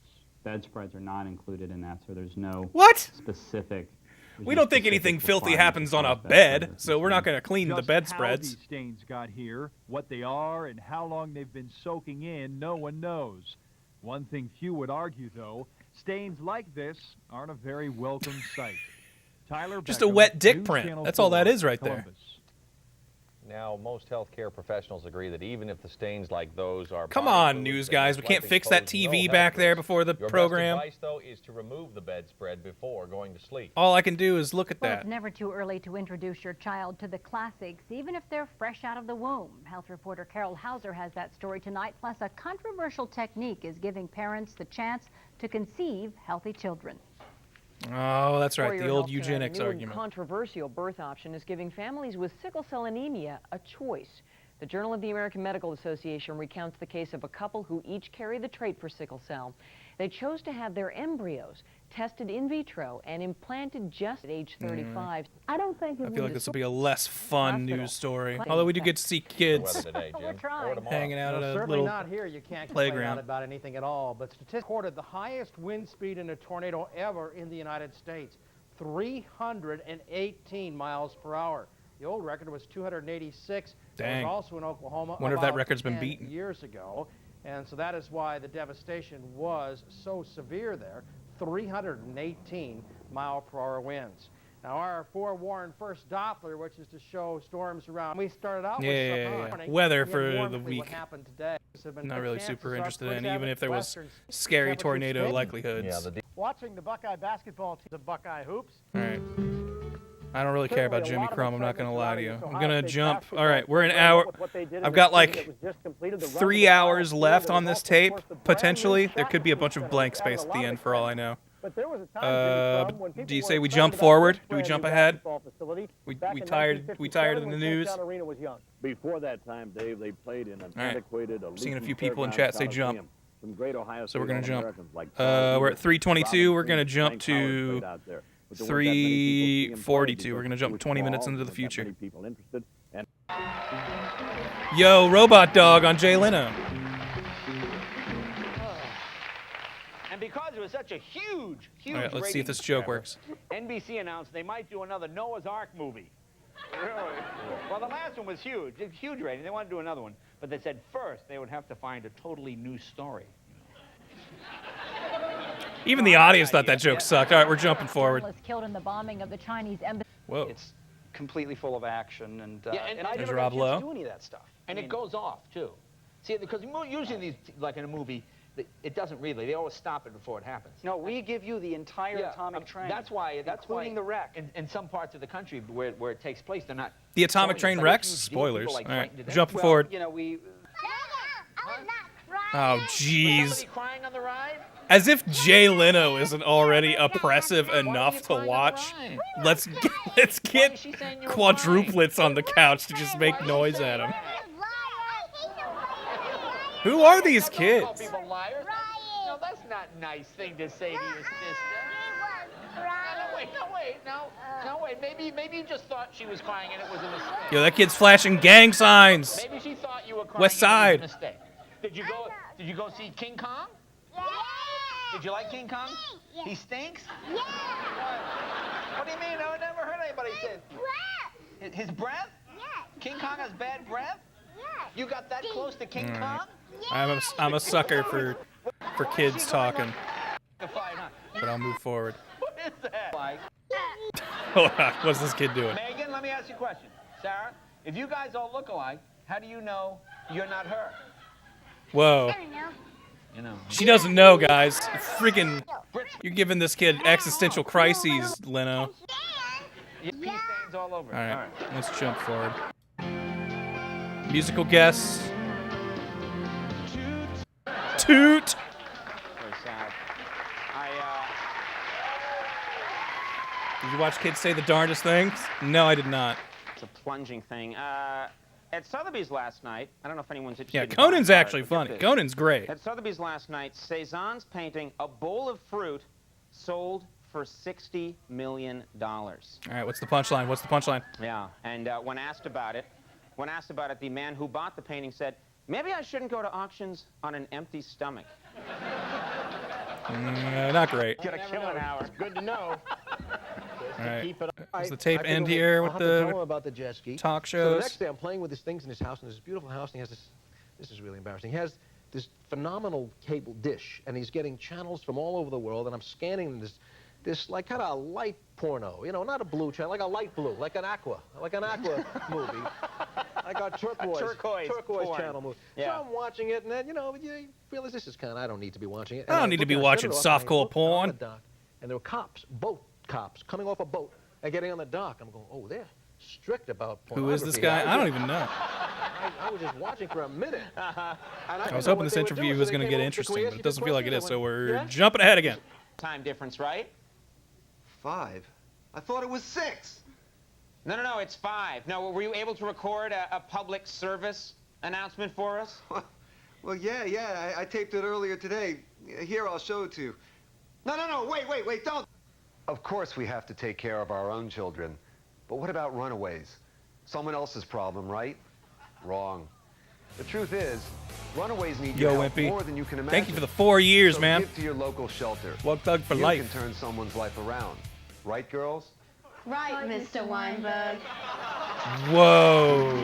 Speaker 1: Bedspreads are not included in that, so there's no
Speaker 10: What?
Speaker 1: specific. there's
Speaker 10: We
Speaker 1: no
Speaker 10: don't think
Speaker 1: specific
Speaker 10: anything filthy
Speaker 1: requirement
Speaker 10: happens
Speaker 1: as
Speaker 10: on
Speaker 1: far
Speaker 10: a
Speaker 1: as
Speaker 10: bed,
Speaker 1: bedspreads
Speaker 10: so we're not going to clean the
Speaker 15: Just
Speaker 10: bedspreads.
Speaker 15: how these stains got here, what they are, and how long they've been soaking in, no one knows. One thing few would argue, though, stains like this aren't a very welcome sight. Tyler
Speaker 10: Just a
Speaker 15: Beckham,
Speaker 10: wet dick
Speaker 15: News
Speaker 10: print.
Speaker 15: Channel
Speaker 10: That's all
Speaker 15: 4,
Speaker 10: that is right there.
Speaker 15: Columbus.
Speaker 27: Now, most healthcare professionals agree that even if the stains like those are
Speaker 10: Come
Speaker 27: body
Speaker 10: on,
Speaker 27: fluids,
Speaker 10: news
Speaker 27: they
Speaker 10: guys. We
Speaker 27: most
Speaker 10: can't
Speaker 27: likely
Speaker 10: fix that
Speaker 27: pose
Speaker 10: TV
Speaker 27: no
Speaker 10: back
Speaker 27: health
Speaker 10: there
Speaker 27: risk.
Speaker 10: before the
Speaker 27: Your
Speaker 10: program.
Speaker 27: best advice, though, is to remove the bedspread before going to sleep.
Speaker 10: All I can do is look at
Speaker 22: Well,
Speaker 10: that.
Speaker 22: it's never too early to introduce your child to the classics, even if they're fresh out of the womb. Health reporter Carol Hauser has that story tonight. Plus, a controversial technique is giving parents the chance to conceive healthy children.
Speaker 10: Oh, that's
Speaker 6: For
Speaker 10: right,
Speaker 6: your
Speaker 10: the old
Speaker 6: health tonight,
Speaker 10: eugenics
Speaker 6: a new
Speaker 10: argument.
Speaker 6: and controversial birth option is giving families with sickle cell anemia a choice. The Journal of the American Medical Association recounts the case of a couple who each carry the trait for sickle cell. They chose to have their embryos tested in vitro and implanted just at age 35.
Speaker 2: I don't think
Speaker 10: I feel like this will be a less fun news story. Although we do get to see kids hanging out at a
Speaker 16: certainly
Speaker 10: little
Speaker 16: not here. You can't complain out
Speaker 10: playground.
Speaker 16: about anything at all. But statistics recorded the highest wind speed in a tornado ever in the United States, 318 miles per hour. The old record was 286.
Speaker 10: Dang.
Speaker 16: It was also in Oklahoma.
Speaker 10: Wonder if that
Speaker 16: about
Speaker 10: record's been
Speaker 16: 10
Speaker 10: beaten.
Speaker 16: years ago. And so that is why the devastation was so severe there. 318 mile per hour winds. Now our forewarned first Doppler, which is to show storms around. We started out with some
Speaker 10: Weather
Speaker 16: Again,
Speaker 10: for
Speaker 16: more
Speaker 10: the
Speaker 16: quickly what
Speaker 10: week.
Speaker 16: happened today.
Speaker 10: Not really super
Speaker 16: Chances are
Speaker 10: interested in,
Speaker 16: Twins
Speaker 10: even if there was
Speaker 16: Western
Speaker 10: scary
Speaker 16: temperatures
Speaker 10: tornado
Speaker 16: stay.
Speaker 10: likelihoods.
Speaker 16: Watching the Buckeye basketball team, the Buckeye hoops.
Speaker 10: All right. I don't really care about
Speaker 16: Certainly a
Speaker 10: Jimmy
Speaker 16: lot of
Speaker 10: Crumb. I'm not going to lie to you.
Speaker 16: excitement
Speaker 10: I'm going to
Speaker 16: State
Speaker 10: jump.
Speaker 16: basketball
Speaker 10: All right, we're an
Speaker 16: team
Speaker 10: hour.
Speaker 16: with what they did in
Speaker 10: I've
Speaker 16: the
Speaker 10: got
Speaker 16: season
Speaker 10: like
Speaker 16: that was just completed. The run to
Speaker 10: 3
Speaker 16: the Final
Speaker 10: hours
Speaker 16: Four.
Speaker 10: left
Speaker 16: There
Speaker 10: on
Speaker 16: was
Speaker 10: this
Speaker 16: also, of
Speaker 10: tape.
Speaker 16: course, the brand new
Speaker 10: Potentially, there could be a
Speaker 16: Shaq
Speaker 10: bunch of
Speaker 16: Center,
Speaker 10: blank
Speaker 16: which added
Speaker 10: space
Speaker 16: a
Speaker 10: at
Speaker 16: lot
Speaker 10: the
Speaker 16: of
Speaker 10: end for all I know.
Speaker 16: But there was a time, Jimmy Crumb, when
Speaker 10: Do you
Speaker 16: people
Speaker 10: say
Speaker 16: were
Speaker 10: we
Speaker 16: excited
Speaker 10: jump
Speaker 16: about
Speaker 10: forward?
Speaker 16: this
Speaker 10: Do we
Speaker 16: brand
Speaker 10: jump
Speaker 16: new
Speaker 10: ahead?
Speaker 16: basketball facility
Speaker 10: We
Speaker 16: back in
Speaker 10: tired of the
Speaker 16: 1957 when
Speaker 10: news?
Speaker 16: Georgetown Arena was young.
Speaker 19: Before that time, Dave, they played in an
Speaker 10: All right.
Speaker 19: antiquated,
Speaker 10: Seeing a
Speaker 19: leaky
Speaker 10: few people in
Speaker 19: fairground
Speaker 10: chat say
Speaker 19: coliseum.
Speaker 10: jump.
Speaker 19: Some great Ohio
Speaker 10: So we're
Speaker 19: State
Speaker 10: going to jump.
Speaker 19: All-Americans like
Speaker 10: We're at
Speaker 19: Charles
Speaker 10: 3:22. We're
Speaker 19: Robinson,
Speaker 10: going to jump
Speaker 19: Frank Howard
Speaker 10: to
Speaker 19: played out there. But there weren't that many people seeing
Speaker 10: 3:42.
Speaker 19: play
Speaker 10: We're going to
Speaker 19: because
Speaker 10: jump
Speaker 19: it was
Speaker 10: 20 minutes
Speaker 19: small,
Speaker 10: into the
Speaker 19: there weren't that
Speaker 10: future.
Speaker 19: many people interested. And
Speaker 10: Yo, Robot Dog on Jay Leno.
Speaker 20: And because it was such a huge
Speaker 10: All right, let's see if this joke works.
Speaker 20: NBC announced they might do another Noah's Ark movie. Really? Well, the last one was huge. It's huge rating. They wanted to do another one. But they said first they would have to find a totally new story.
Speaker 10: Even the audience thought that joke sucked. All right, we're jumping forward.
Speaker 22: Journalists killed in the bombing of the Chinese embassy.
Speaker 10: Whoa.
Speaker 21: It's completely full of action, and
Speaker 20: Yeah, and
Speaker 21: I
Speaker 10: There's
Speaker 21: never
Speaker 10: Rob
Speaker 21: got a chance
Speaker 10: Lowe.
Speaker 20: to do any of that stuff. And it goes off, too. See, because usually these, like in a movie, it doesn't really. They always stop it before it happens.
Speaker 21: No, we give you the entire atomic train.
Speaker 20: That's why,
Speaker 21: including the wreck.
Speaker 20: In some parts of the country where it takes place, they're not.
Speaker 10: The atomic
Speaker 20: showing
Speaker 10: train
Speaker 20: it. It's like a
Speaker 10: wrecks?
Speaker 20: huge deal.
Speaker 10: Spoilers.
Speaker 20: People, like,
Speaker 10: All right,
Speaker 20: frightened to death.
Speaker 10: jumping
Speaker 21: Well,
Speaker 10: forward.
Speaker 21: you know, we...
Speaker 10: Oh, jeez.
Speaker 20: Crying on the ride?
Speaker 10: As if Jay Leno isn't already oppressive enough to watch. Let's get quadruplets on the couch to just make noise at him. Who are these kids?
Speaker 20: know, that's not a nice thing to say to your sister. No, wait. Maybe you just thought she was crying and it was a mistake.
Speaker 10: Yo, that kid's flashing gang signs.
Speaker 20: Maybe she thought you were crying
Speaker 10: West
Speaker 20: and
Speaker 10: Side.
Speaker 20: it was a mistake. Did you go see King Kong? Yeah. Did you like King Kong? Yeah. He stinks? Yeah. What do you mean? I never heard anybody say it. His breath? Yeah. King Kong has bad breath? Yeah. You got that close to King Kong?
Speaker 10: I'm a sucker for kids talking. But I'll move forward.
Speaker 20: What is that? Like?
Speaker 10: Hold on, what's this kid doing?
Speaker 20: Megan, let me ask you a question. Sarah, if you guys all look alike, how do you know you're not her?
Speaker 10: Whoa.
Speaker 20: You know.
Speaker 10: She doesn't know, guys. Freaking, you're giving this kid existential crises, Leno.
Speaker 20: Pee stains all over.
Speaker 10: All right, let's jump forward. Musical guests. Toot.
Speaker 20: Very sad.
Speaker 10: Did you watch kids say the darndest things? No, I did not.
Speaker 8: It's a plunging thing. At Sotheby's last night, I don't know if anyone's interested.
Speaker 10: Yeah,
Speaker 8: in
Speaker 10: Conan's
Speaker 8: buying
Speaker 10: actually
Speaker 8: art, but
Speaker 10: funny.
Speaker 8: get this.
Speaker 10: Conan's great.
Speaker 8: At Sotheby's last night, Cézanne's painting, A Bowl of Fruit, sold for $60 million.
Speaker 10: All right, what's the punchline? What's the punchline?
Speaker 8: Yeah, and when asked about it, the man who bought the painting said, "Maybe I shouldn't go to auctions on an empty stomach."
Speaker 10: Not great.
Speaker 20: Get a killing hour.
Speaker 9: Good to know.
Speaker 10: All right.
Speaker 9: Keep it up.
Speaker 10: Does the tape end here with
Speaker 5: I'll have to tell him
Speaker 10: the
Speaker 5: about the jet ski.
Speaker 10: talk
Speaker 5: So the
Speaker 10: shows?
Speaker 5: next day, I'm playing with his things in his house, and this beautiful house, and he has this is really embarrassing. He has this phenomenal cable dish, and he's getting channels from all over the world, and I'm scanning this like kind of light porno, you know, not a blue channel, like a light blue, like an aqua movie. I got turquoise
Speaker 8: porn.
Speaker 5: channel movie.
Speaker 8: Yeah.
Speaker 5: So I'm watching it, and then, you know, you realize this is kind of, I don't need to be watching it.
Speaker 10: I don't need to be watching softcore porn.
Speaker 5: And there were cops, boat cops, coming off a boat and getting on the dock. I'm going, oh, they're strict about pornography.
Speaker 10: Who is this guy? I don't even know.
Speaker 5: I was just watching for a minute.
Speaker 10: I was hoping this interview was going to get interesting, but it doesn't feel like it is, so we're jumping ahead again.
Speaker 8: Time difference, right?
Speaker 13: 5. I thought it was 6.
Speaker 8: No, it's 5. No, were you able to record a public service announcement for us?
Speaker 13: Well, yeah, I taped it earlier today. Here, I'll show it to you. No, wait, don't.
Speaker 14: Of course we have to take care of our own children. But what about runaways? Someone else's problem, right? Wrong. The truth is, runaways need your help more than you can imagine.
Speaker 10: Thank you for the 4 years,
Speaker 14: so
Speaker 10: man.
Speaker 14: Give to your local shelter.
Speaker 10: One thug for life.
Speaker 14: You can turn someone's life around. Right, girls?
Speaker 24: Right, Mr. Weinberg.
Speaker 10: Whoa.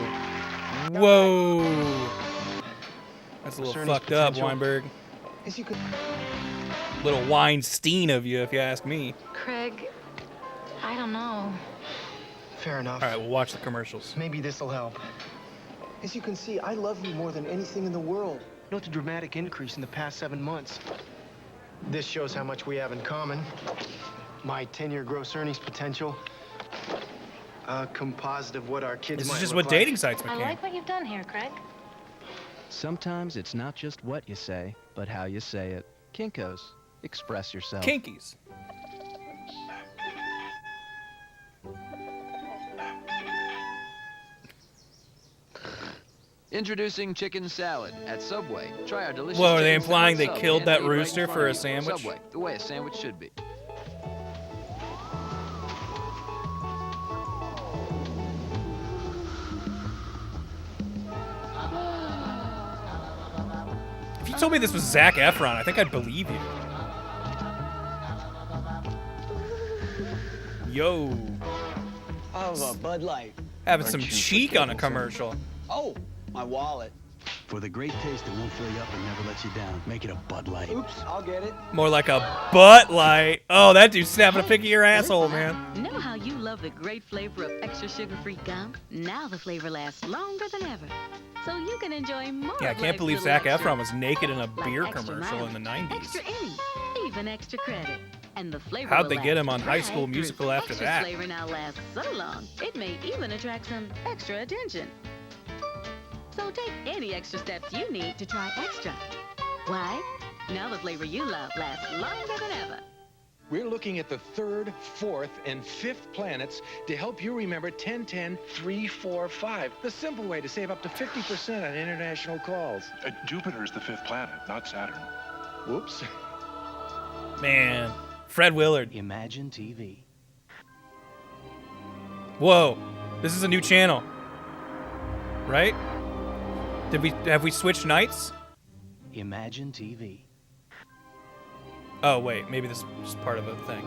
Speaker 10: That's a little fucked up, Weinberg. Little Weinstein of you, if you ask me.
Speaker 24: Craig, I don't know.
Speaker 25: Fair enough.
Speaker 10: All right, we'll watch the commercials.
Speaker 25: Maybe this'll help. As you can see, I love you more than anything in the world. Note the dramatic increase in the past 7 months. This shows how much we have in common. My 10-year gross earnings potential. A composite of what our kids
Speaker 10: This
Speaker 25: might
Speaker 10: is just
Speaker 25: look
Speaker 10: what
Speaker 25: like.
Speaker 10: dating sites
Speaker 24: I
Speaker 10: became.
Speaker 24: like what you've done here, Craig.
Speaker 26: Sometimes it's not just what you say, but how you say it. Kinko's. Express yourself.
Speaker 10: Kinkies.
Speaker 26: Introducing chicken salad at Subway. Try our delicious.
Speaker 10: Whoa, are they
Speaker 26: chicken
Speaker 10: implying
Speaker 26: salad
Speaker 10: they
Speaker 26: sub
Speaker 10: killed
Speaker 26: and
Speaker 10: that
Speaker 26: eat right in
Speaker 10: rooster
Speaker 26: front
Speaker 10: for
Speaker 26: of
Speaker 10: a
Speaker 26: you.
Speaker 10: sandwich?
Speaker 26: Subway, the way a sandwich should be.
Speaker 10: If you told me this was Zac Efron, I think I'd believe you. Yo.
Speaker 28: Oh, a Bud Light.
Speaker 10: Having some cheek on a commercial.
Speaker 28: Oh, my wallet. For the great taste that won't fill you up and never lets you down, make it a Bud Light. Oops, I'll get it.
Speaker 10: More like a butt light. Oh, that dude's snapping a pic of your asshole, man.
Speaker 29: Know how you love the great flavor of extra sugar-free gum? Now the flavor lasts longer than ever. So you can enjoy more
Speaker 10: Yeah, I
Speaker 29: of
Speaker 10: can't
Speaker 29: life's
Speaker 10: believe
Speaker 29: little
Speaker 10: Zac
Speaker 29: extras,
Speaker 10: Efron was naked in a
Speaker 29: like
Speaker 10: beer
Speaker 29: extra
Speaker 10: commercial in the
Speaker 29: mileage,
Speaker 10: 90s.
Speaker 29: Extra inning, even extra credit. And the flavor
Speaker 10: How'd
Speaker 29: will
Speaker 10: they get
Speaker 29: last
Speaker 10: him on High
Speaker 29: right
Speaker 10: School
Speaker 29: through.
Speaker 10: Musical after
Speaker 29: Extra
Speaker 10: that?
Speaker 29: flavor now lasts so long, it may even attract some extra attention. So take any extra steps you need to try extra. Why? Now the flavor you love lasts longer than ever.
Speaker 30: We're looking at the 3rd, 4th, and 5th planets to help you remember 10, 10, 3, 4, 5. The simple way to save up to 50% on international calls.
Speaker 31: Jupiter is the 5th planet, not Saturn.
Speaker 28: Whoops.
Speaker 10: Man, Fred Willard.
Speaker 28: Imagine TV.
Speaker 10: Whoa, this is a new channel, right? Have we switched nights?
Speaker 28: Imagine TV.
Speaker 10: Oh wait, maybe this is part of a thing.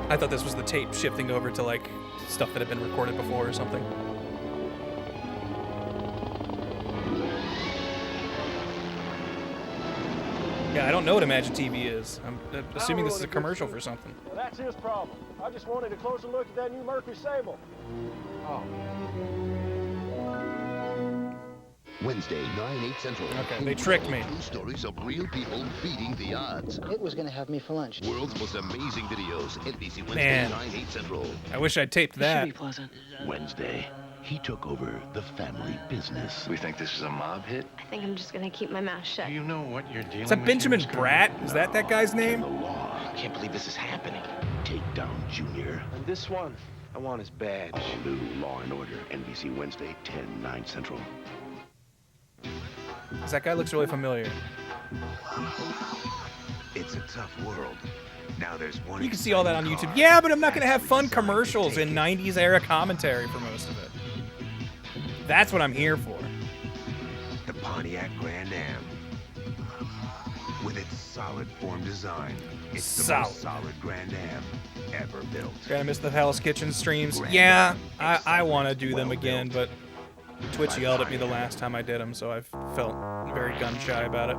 Speaker 10: I thought this was the tape shifting over to like stuff that had been recorded before or something. Yeah, I don't know what Imagine TV is. I'm assuming this is a commercial for something.
Speaker 1: Well, that's his problem. I just wanted a closer look at that new Mercury Sable. Oh.
Speaker 3: Wednesday, 9/8 Central.
Speaker 10: Okay, they tricked me.
Speaker 3: True stories of real people beating the odds.
Speaker 21: It was going to have me for lunch.
Speaker 3: World's most amazing videos. NBC Wednesday,
Speaker 10: Man.
Speaker 3: 9/8 Central.
Speaker 10: I wish I'd taped that.
Speaker 21: Should be pleasant.
Speaker 3: Wednesday, he took over the family business.
Speaker 4: We think this is a mob hit?
Speaker 24: I think I'm just gonna keep my mouth shut.
Speaker 4: Do you know what you're dealing
Speaker 10: Is that
Speaker 4: with?
Speaker 10: Benjamin
Speaker 4: here, Mr.
Speaker 10: Bratt? Is that guy's name?
Speaker 3: The law. I can't believe this is happening. Take down Junior.
Speaker 4: And this one, I want his badge.
Speaker 3: All new Law and Order. NBC Wednesday, 10/9 Central.
Speaker 10: That guy looks really familiar.
Speaker 3: It's a tough world. Now there's one.
Speaker 10: You can see all that on YouTube. Yeah, but I'm not going to have fun commercials in 90s era commentary for most of it. That's what I'm here for.
Speaker 3: The Pontiac Grand Am. With its solid form design, it's the most solid Grand Am ever built.
Speaker 10: Gonna miss the Hell's Kitchen streams. Yeah, I want to do them again, but Twitch yelled at me the last time I did them, so I felt very gun shy about it.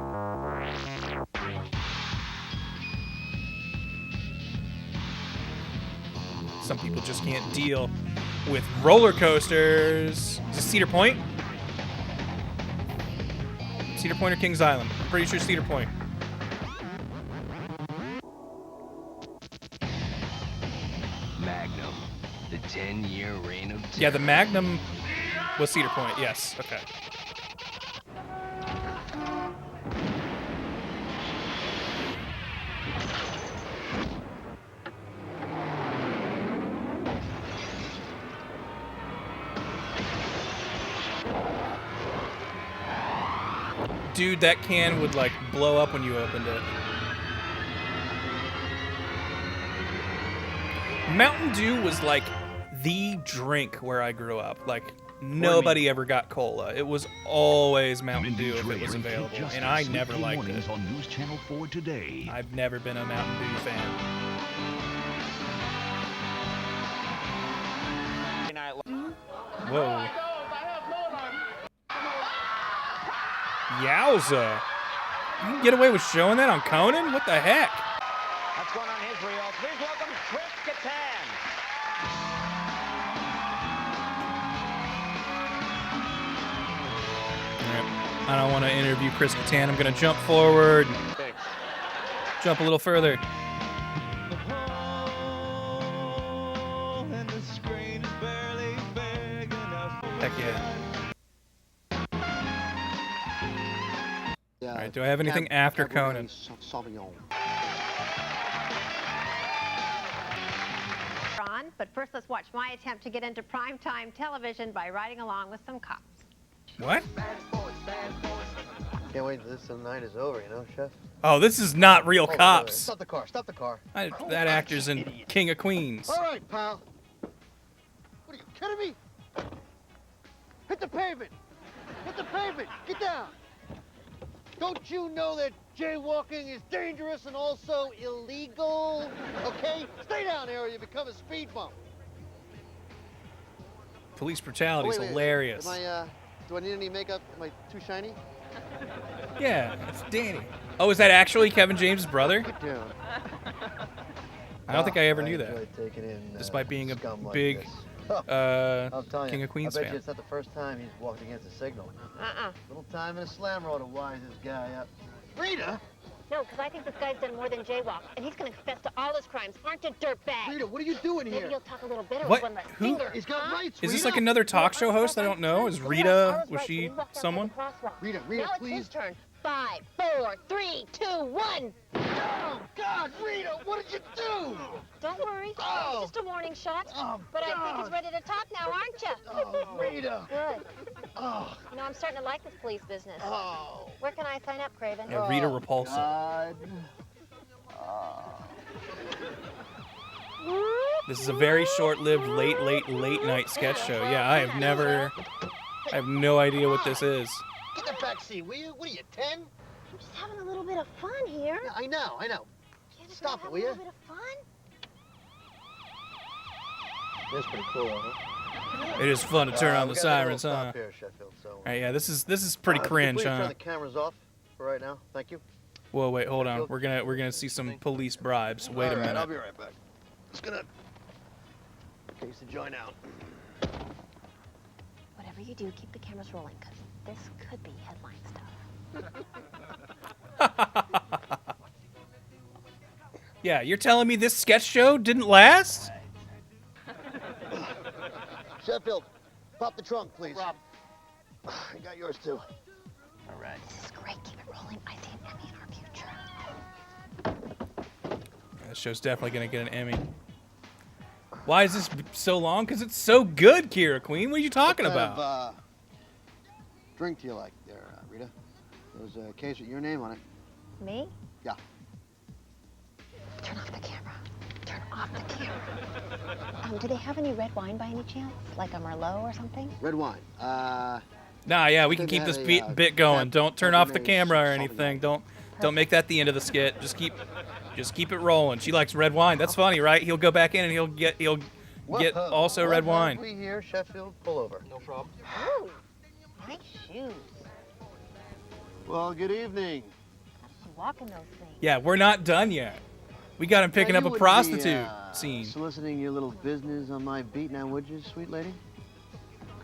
Speaker 10: Some people just can't deal with roller coasters. Is this Cedar Point? Cedar Point or Kings Island? I'm pretty sure Cedar Point.
Speaker 3: Magnum, the 10-year reign of terror.
Speaker 10: Yeah, the Magnum was Cedar Point. Yes. Okay. Dude, that can would like blow up when you opened it. Mountain Dew was like the drink where I grew up. Like nobody ever got cola. It was always Mountain Dew if it was available, and I never liked it.
Speaker 3: On News Channel 4 today.
Speaker 10: I've never been a Mountain Dew fan. Whoa. Yowza. You can get away with showing that on Conan? What the heck?
Speaker 8: What's going on in his reel? Please welcome Thrift Catan.
Speaker 10: Alright. I don't want to interview Chris Kattan. I'm going to jump forward. Jump a little further. Heck yeah. Alright, do I have anything after Conan?
Speaker 7: But first, let's watch my attempt to get into primetime television by riding along with some cops.
Speaker 10: What?
Speaker 9: Can't wait until this night is over, you know, Chef?
Speaker 10: Oh, this is not real
Speaker 9: Wait,
Speaker 10: cops.
Speaker 9: Stop the car, stop the car.
Speaker 10: That actor's in King of Queens.
Speaker 9: All right, pal. What are you kidding me? Hit the pavement. Hit the pavement. Get down. Don't you know that jaywalking is dangerous and also illegal? Okay? Stay down there or you become a speed bump.
Speaker 10: Police brutality is
Speaker 9: Wait,
Speaker 10: hilarious.
Speaker 9: Do I need any makeup? Am I too shiny?
Speaker 10: Yeah, it's Danny. Oh, is that actually Kevin James' brother?
Speaker 9: Get down.
Speaker 10: I don't think I ever knew
Speaker 9: enjoy
Speaker 10: that.
Speaker 9: taking in,
Speaker 10: Despite being a
Speaker 9: scum like
Speaker 10: big
Speaker 9: this. I'm telling
Speaker 10: King
Speaker 9: you,
Speaker 10: of Queens
Speaker 9: I bet
Speaker 10: fan.
Speaker 9: you it's not the first time he's walked against a signal. Little time in a slammer ought to wise this guy up. Rita?
Speaker 7: No, because I think this guy's done more than jaywalk, and he's going to confess to all his crimes. Aren't you, dirtbag?
Speaker 9: Rita, what are you doing here?
Speaker 7: Maybe you'll talk a little better
Speaker 10: What?
Speaker 7: with one less
Speaker 10: Who?
Speaker 7: finger.
Speaker 9: He's got rights,
Speaker 10: Is this
Speaker 9: Rita.
Speaker 10: like another talk show host I don't know? Is Rita, was she someone?
Speaker 9: Rita,
Speaker 7: Now it's
Speaker 9: please.
Speaker 7: his turn. 5, 4, 3, 2, 1.
Speaker 9: Oh, God, Rita, what did you do?
Speaker 2: Don't worry.
Speaker 9: Oh.
Speaker 2: It's just a warning shot.
Speaker 9: Oh,
Speaker 2: but I
Speaker 9: God.
Speaker 2: think he's ready to talk now, aren't you?
Speaker 9: Oh, Rita.
Speaker 2: Good.
Speaker 9: Oh.
Speaker 2: You know, I'm starting to like this police business.
Speaker 9: Oh.
Speaker 2: Where can I sign up, Craven?
Speaker 10: Yeah, Rita Repulsa.
Speaker 9: God.
Speaker 10: This is a very short-lived late night sketch show. Yeah, I have no idea what this is.
Speaker 9: Get in the back seat, will you? What are you, 10?
Speaker 2: I'm just having a little bit of fun here.
Speaker 9: Yeah, I know. Stop it, will you?
Speaker 2: A little bit of fun?
Speaker 9: That's pretty cool, huh?
Speaker 10: It is fun to turn on the
Speaker 9: we got a little
Speaker 10: sirens, huh?
Speaker 9: stop here, Sheffield, so,
Speaker 10: All right, yeah, this is pretty cringe,
Speaker 9: please turn
Speaker 10: huh?
Speaker 9: the cameras off for right now. Thank you.
Speaker 10: Whoa, wait, hold on. We're gonna see some police bribes. Wait a minute.
Speaker 9: I'll be right back. Just gonna case the joint out.
Speaker 2: Whatever you do, keep the cameras rolling, because this could be headline stuff.
Speaker 10: Yeah, you're telling me this sketch show didn't last?
Speaker 9: Sheffield, pop the trunk, please. Rob. I got yours, too.
Speaker 2: All right. This is great. Keep it rolling. I see an Emmy in our future.
Speaker 10: This show's definitely gonna get an Emmy. Why is this so long? Because it's so good, Kira Queen. What are you talking about?
Speaker 9: What kind of drink do you like there, Rita? There's a case with your name on it.
Speaker 2: Me?
Speaker 9: Yeah.
Speaker 2: Turn off the camera. Turn off the camera. Do they have any red wine by any chance? Like a Merlot or something?
Speaker 9: Red wine.
Speaker 10: Nah, yeah, we can keep this bit going. Don't turn off the camera or anything. Don't make that the end of the skit. Just keep it rolling. She likes red wine. That's funny, right? He'll go back in and he'll get also red wine.
Speaker 9: We here, Sheffield, pull over.
Speaker 2: No problem. Ooh, nice shoes.
Speaker 9: Well, good evening.
Speaker 2: Walk in those things.
Speaker 10: Yeah, we're not done yet. We got him picking up a prostitute scene.
Speaker 9: Soliciting your little business on my beat now, would you, sweet lady?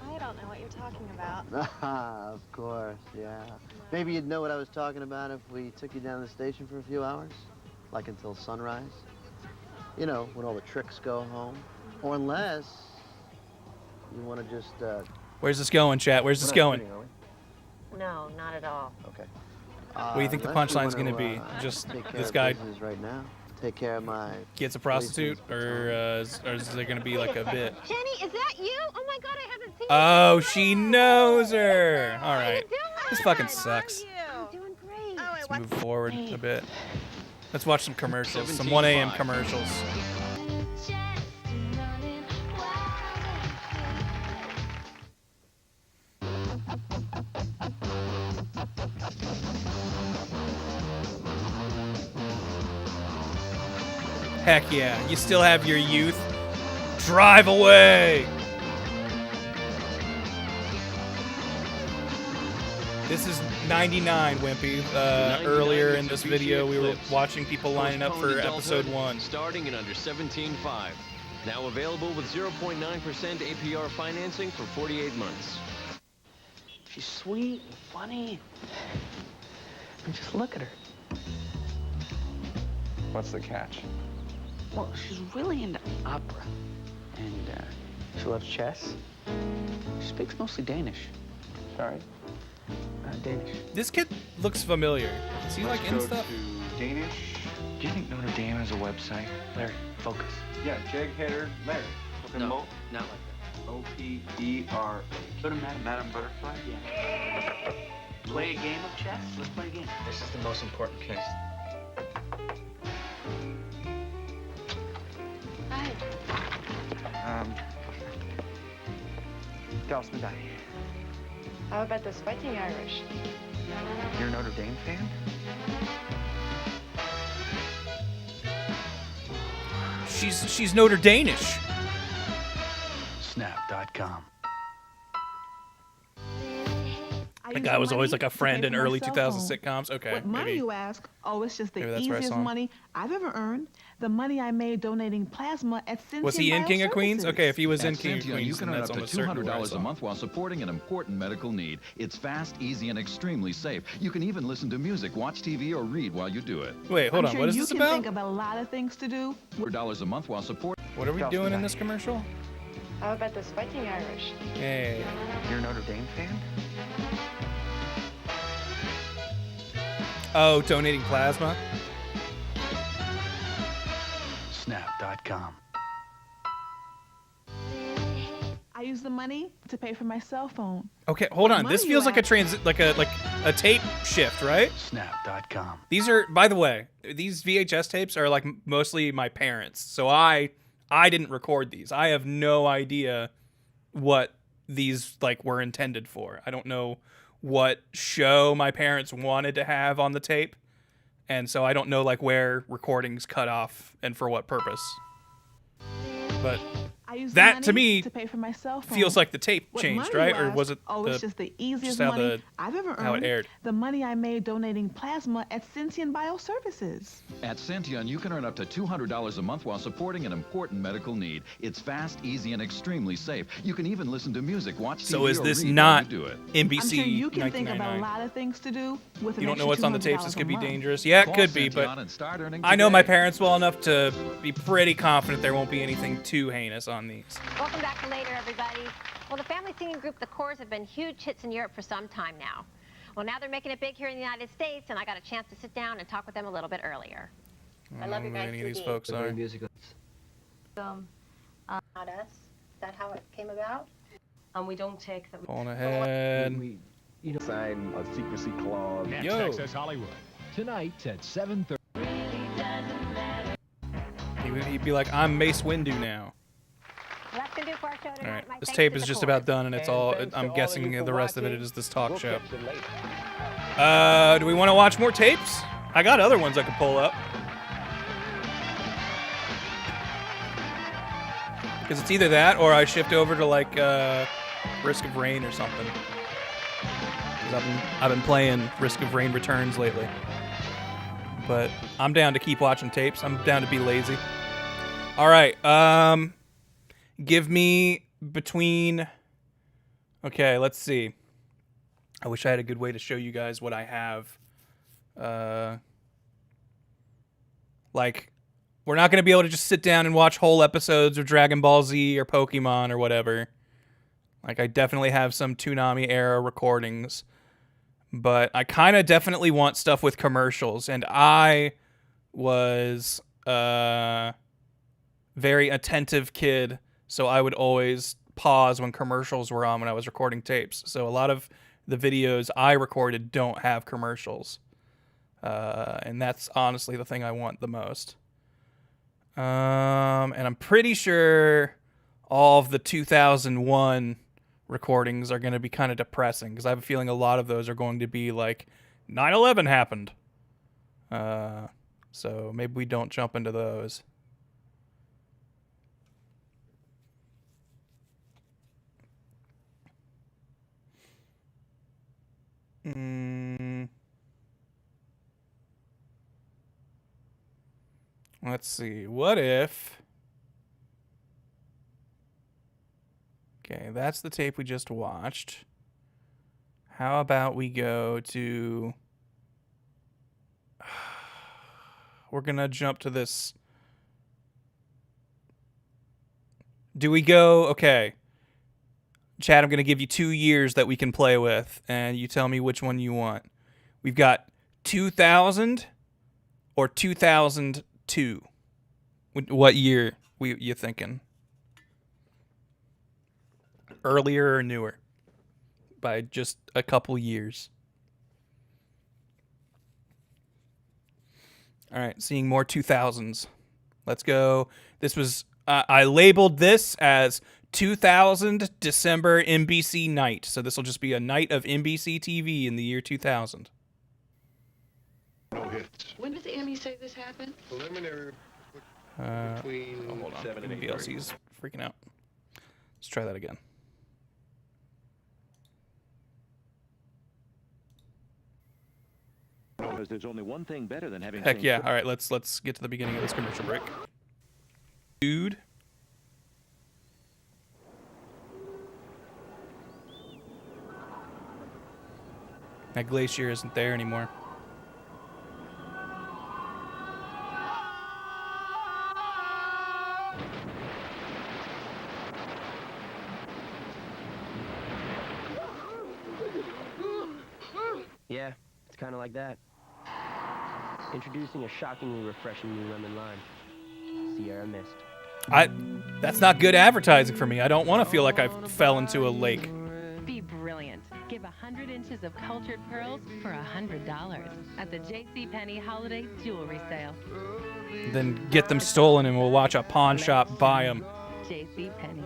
Speaker 2: I don't know what you're talking about.
Speaker 9: Of course, yeah. Maybe you'd know what I was talking about if we took you down to the station for a few hours, like until sunrise. You know, when all the tricks go home. Or unless you want to just...
Speaker 10: Where's this going, chat? Where's this going?
Speaker 2: No, not at all.
Speaker 9: Okay.
Speaker 10: What do you think the punchline's going to be? Just this guy
Speaker 9: right now. Take care of my...
Speaker 10: gets a prostitute, or is there going to be like a bit?
Speaker 2: Jenny, is that you? Oh my God, I haven't seen you.
Speaker 10: Oh, she knows her. All right. This fucking sucks.
Speaker 2: I'm doing great.
Speaker 10: Let's move forward a bit. Let's watch some commercials, some 1 a.m. commercials. Heck yeah, you still have your youth. Drive away! This is 99, Wimpy. Earlier in this video, we were watching people lining up for episode 1.
Speaker 6: Starting in under $17,500. Now available with 0.9% APR financing for 48 months.
Speaker 21: She's sweet and funny. And just look at her.
Speaker 11: What's the catch?
Speaker 21: Well, she's really into opera. And she loves chess. She speaks mostly Danish.
Speaker 11: Sorry?
Speaker 21: Danish.
Speaker 10: This kid looks familiar. Is he like in stuff?
Speaker 11: Danish.
Speaker 21: Do you think Notre Dame has a website? Larry, focus.
Speaker 11: Yeah, Jag-Header Larry.
Speaker 21: No, not like that.
Speaker 11: O-P-E-R.
Speaker 21: Go to Madame Butterfly? Yeah. Play a game of chess? Let's play a game. This is the most important case.
Speaker 2: Hi.
Speaker 21: Dallas Medai.
Speaker 24: How about those Fighting Irish?
Speaker 21: You're a Notre Dame fan?
Speaker 10: She's Notre Danish.
Speaker 28: Snap.com.
Speaker 10: That guy was always like a friend in early 2000 sitcoms. Okay,
Speaker 12: What money
Speaker 10: maybe.
Speaker 12: you ask? Oh, it's just
Speaker 10: Maybe
Speaker 12: the
Speaker 10: that's where I
Speaker 12: easiest
Speaker 10: saw him.
Speaker 12: money I've ever earned. The money I made donating plasma at Sentient
Speaker 10: Was he in King of Queens?
Speaker 12: Bioservices.
Speaker 10: Okay, if he was in
Speaker 15: At
Speaker 10: King of
Speaker 15: Sentient, you
Speaker 10: Queens,
Speaker 15: can
Speaker 10: then
Speaker 15: earn
Speaker 10: that's
Speaker 15: up to
Speaker 10: almost certainly where I
Speaker 15: $200
Speaker 10: saw
Speaker 15: a
Speaker 10: him.
Speaker 15: month while supporting an important medical need. It's fast, easy, and extremely safe. You can even listen to music, watch TV, or read while you do it.
Speaker 10: Wait, hold
Speaker 12: I'm
Speaker 10: on.
Speaker 12: sure
Speaker 10: What is
Speaker 12: you
Speaker 10: this
Speaker 12: can
Speaker 10: about?
Speaker 12: think of a lot of things to do.
Speaker 15: $4 a month while supporting.
Speaker 10: What are we doing in this commercial?
Speaker 24: How about those Fighting Irish?
Speaker 10: Hey.
Speaker 21: You're a Notre Dame fan?
Speaker 10: Oh, donating plasma?
Speaker 28: Snap.com.
Speaker 12: I use the money to pay for my cell phone.
Speaker 10: Okay, hold on.
Speaker 12: money
Speaker 10: This
Speaker 12: you
Speaker 10: feels like
Speaker 12: ask-
Speaker 10: like a tape shift, right?
Speaker 28: Snap.com.
Speaker 10: These are, by the way, these VHS tapes are like mostly my parents. So I didn't record these. I have no idea what these like were intended for. I don't know what show my parents wanted to have on the tape. And so I don't know like where recordings cut off and for what purpose. But
Speaker 12: I use the
Speaker 10: that
Speaker 12: money
Speaker 10: to me
Speaker 12: to pay for my cell phone.
Speaker 10: feels like the tape
Speaker 12: What
Speaker 10: changed,
Speaker 12: money
Speaker 10: right?
Speaker 12: you
Speaker 10: Or
Speaker 12: ask?
Speaker 10: was it
Speaker 12: Oh, it's just the easiest
Speaker 10: how
Speaker 12: money
Speaker 10: the-
Speaker 12: I've ever earned.
Speaker 10: how it aired?
Speaker 12: The money I made donating plasma at Sentient Bioservices.
Speaker 15: At Sentient, you can earn up to $200 a month while supporting an important medical need. It's fast, easy, and extremely safe. You can even listen to music, watch TV,
Speaker 10: So is
Speaker 15: or
Speaker 10: this
Speaker 15: read while
Speaker 10: not
Speaker 15: you do it.
Speaker 10: NBC
Speaker 12: I'm sure you can think of a
Speaker 10: 1999?
Speaker 12: lot of things to do with an
Speaker 10: You don't know
Speaker 12: extra
Speaker 10: what's on the tapes.
Speaker 12: $200
Speaker 10: This could be
Speaker 12: a month.
Speaker 10: dangerous. Yeah, it
Speaker 15: Call
Speaker 10: could be,
Speaker 15: Sentient
Speaker 10: but
Speaker 15: and start earning
Speaker 10: I know my
Speaker 15: today.
Speaker 10: parents well enough to be pretty confident there won't be anything too heinous on these.
Speaker 7: Welcome back to Later, everybody. Well, the family singing group The Corrs have been huge hits in Europe for some time now. Well, now they're making it big here in the United States, and I got a chance to sit down and talk with them a little bit earlier.
Speaker 10: I love your guys' any of these folks are.
Speaker 5: Not us. Is that how it came about? We don't take them.
Speaker 10: Going ahead.
Speaker 1: Sign a secrecy clause.
Speaker 13: Next,
Speaker 10: Yo.
Speaker 13: Access Hollywood. Tonight at 7:30.
Speaker 10: He'd be like, I'm Mace Windu now.
Speaker 7: Well, that's going to do for our show tonight.
Speaker 10: All right,
Speaker 7: My
Speaker 10: this
Speaker 7: thanks
Speaker 10: tape
Speaker 7: to
Speaker 10: is
Speaker 7: The
Speaker 10: just
Speaker 7: Corrs.
Speaker 10: about done, and it's all.
Speaker 1: thanks to
Speaker 10: I'm
Speaker 1: all
Speaker 10: guessing
Speaker 1: of you
Speaker 10: the
Speaker 1: for
Speaker 10: rest of it
Speaker 1: watching.
Speaker 10: is this talk
Speaker 1: We'll
Speaker 10: show.
Speaker 1: catch you later.
Speaker 10: Do we want to watch more tapes? I got other ones I could pull up. Because it's either that or I shift over to like Risk of Rain or something. 'Cause I've been playing Risk of Rain Returns lately. But I'm down to keep watching tapes. I'm down to be lazy. All right. Give me between. Okay, let's see. I wish I had a good way to show you guys what I have. Like, we're not going to be able to just sit down and watch whole episodes of Dragon Ball Z or Pokemon or whatever. Like, I definitely have some Toonami era recordings. But I kind of definitely want stuff with commercials. And I was a very attentive kid, so I would always pause when commercials were on when I was recording tapes. So a lot of the videos I recorded don't have commercials. And that's honestly the thing I want the most. And I'm pretty sure all of the 2001 recordings are going to be kind of depressing because I have a feeling a lot of those are going to be like 9/11 happened. So maybe we don't jump into those. Let's see. What if... Okay, that's the tape we just watched. How about we go to... We're going to jump to this. Do we go... Okay. Chad, I'm going to give you 2 years that we can play with, and you tell me which one you want. We've got 2000 or 2002. What year you thinking? Earlier or newer? By just a couple years. All right, seeing more 2000s. Let's go. This was... I labeled this as 2000 December NBC night. So this will just be a night of NBC TV in the year 2000.
Speaker 11: No hits.
Speaker 24: When did the Emmy say this happened?
Speaker 11: Preliminary between
Speaker 10: Hold on.
Speaker 11: 7 and 8.
Speaker 10: VLC's freaking out. Let's try that again.
Speaker 16: Because there's only one thing better than having.
Speaker 10: Heck yeah! All right, let's get to the beginning of this commercial break. Dude. That glacier isn't there anymore.
Speaker 17: Yeah, it's kind of like that. Introducing a shockingly refreshing new lemon lime.
Speaker 14: Sierra Mist.
Speaker 10: That's not good advertising for me. I don't want to feel like I fell into a lake.
Speaker 29: Be brilliant. Give 100 inches of cultured pearls for $100 at the JCPenney Holiday Jewelry Sale.
Speaker 10: Then get them stolen and we'll watch a pawn shop buy them.
Speaker 29: JCPenney.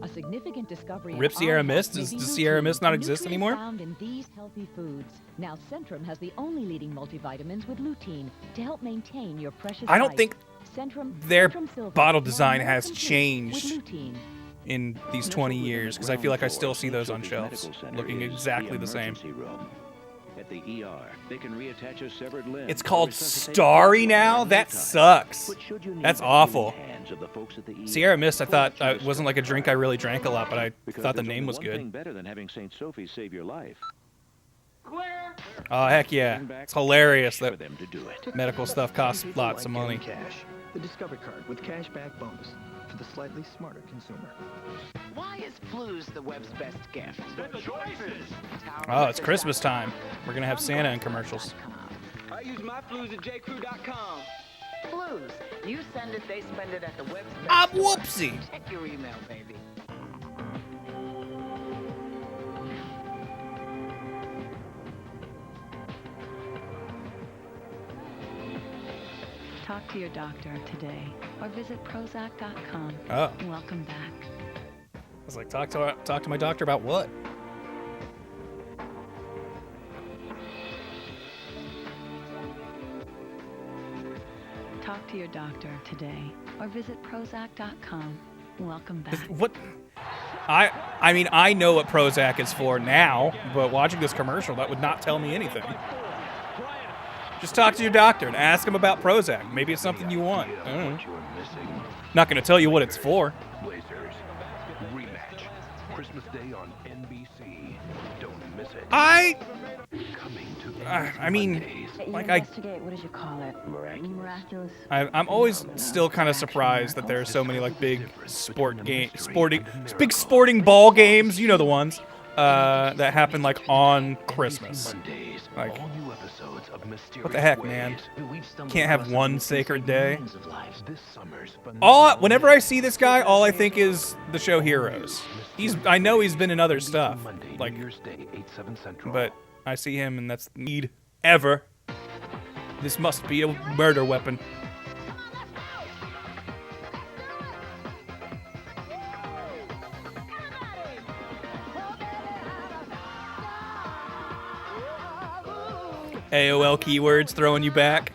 Speaker 17: A significant discovery.
Speaker 10: Rip Sierra Mist? Does Sierra Mist not exist anymore?
Speaker 17: Found in these healthy foods. Now Centrum has the only leading multivitamins with lutein to help maintain your precious
Speaker 10: I don't
Speaker 17: life.
Speaker 10: think their bottle design has changed in these 20 years, because I feel like I still see those on shelves, looking exactly the same.
Speaker 16: At the ER, they can reattach a severed limb.
Speaker 10: It's called Starry now? That sucks. That's awful. Sierra Mist, I thought, wasn't like a drink I really drank a lot, but I thought the name was good.
Speaker 16: Better than having St. Sophie save your life.
Speaker 10: Oh, heck yeah. It's hilarious that medical stuff costs lots of money.
Speaker 18: The Discover Card with cashback bonus for the slightly smarter consumer.
Speaker 21: Why is Blues the web's best gift?
Speaker 1: The choices.
Speaker 10: Oh, it's Christmas time. We're going to have Santa in commercials.
Speaker 21: I use my Blues at jcrew.com. Blues. You send it, they spend it at the web's best.
Speaker 10: Ah, whoopsie.
Speaker 21: Check your email, baby.
Speaker 29: Talk to your doctor today or visit Prozac.com.
Speaker 10: Oh.
Speaker 29: Welcome back.
Speaker 10: I was like, talk to my doctor about what?
Speaker 29: Talk to your doctor today or visit Prozac.com. Welcome back.
Speaker 10: What? I mean, I know what Prozac is for now, but watching this commercial, that would not tell me anything. Just talk to your doctor and ask him about Prozac. Maybe it's something you want. I don't know. Not going to tell you what it's for.
Speaker 3: Blazers rematch Christmas Day on NBC. Don't miss it.
Speaker 10: I mean, like
Speaker 29: What did you call it? Miraculous.
Speaker 10: I'm always still kind of surprised that there are so many like big sporting ball games. You know the ones that happen like on Christmas. Like, what the heck, man? Can't have one sacred day. Whenever I see this guy, all I think is the show Heroes. I know he's been in other stuff, like, but I see him and that's the need ever. This must be a murder weapon. AOL keywords throwing you back.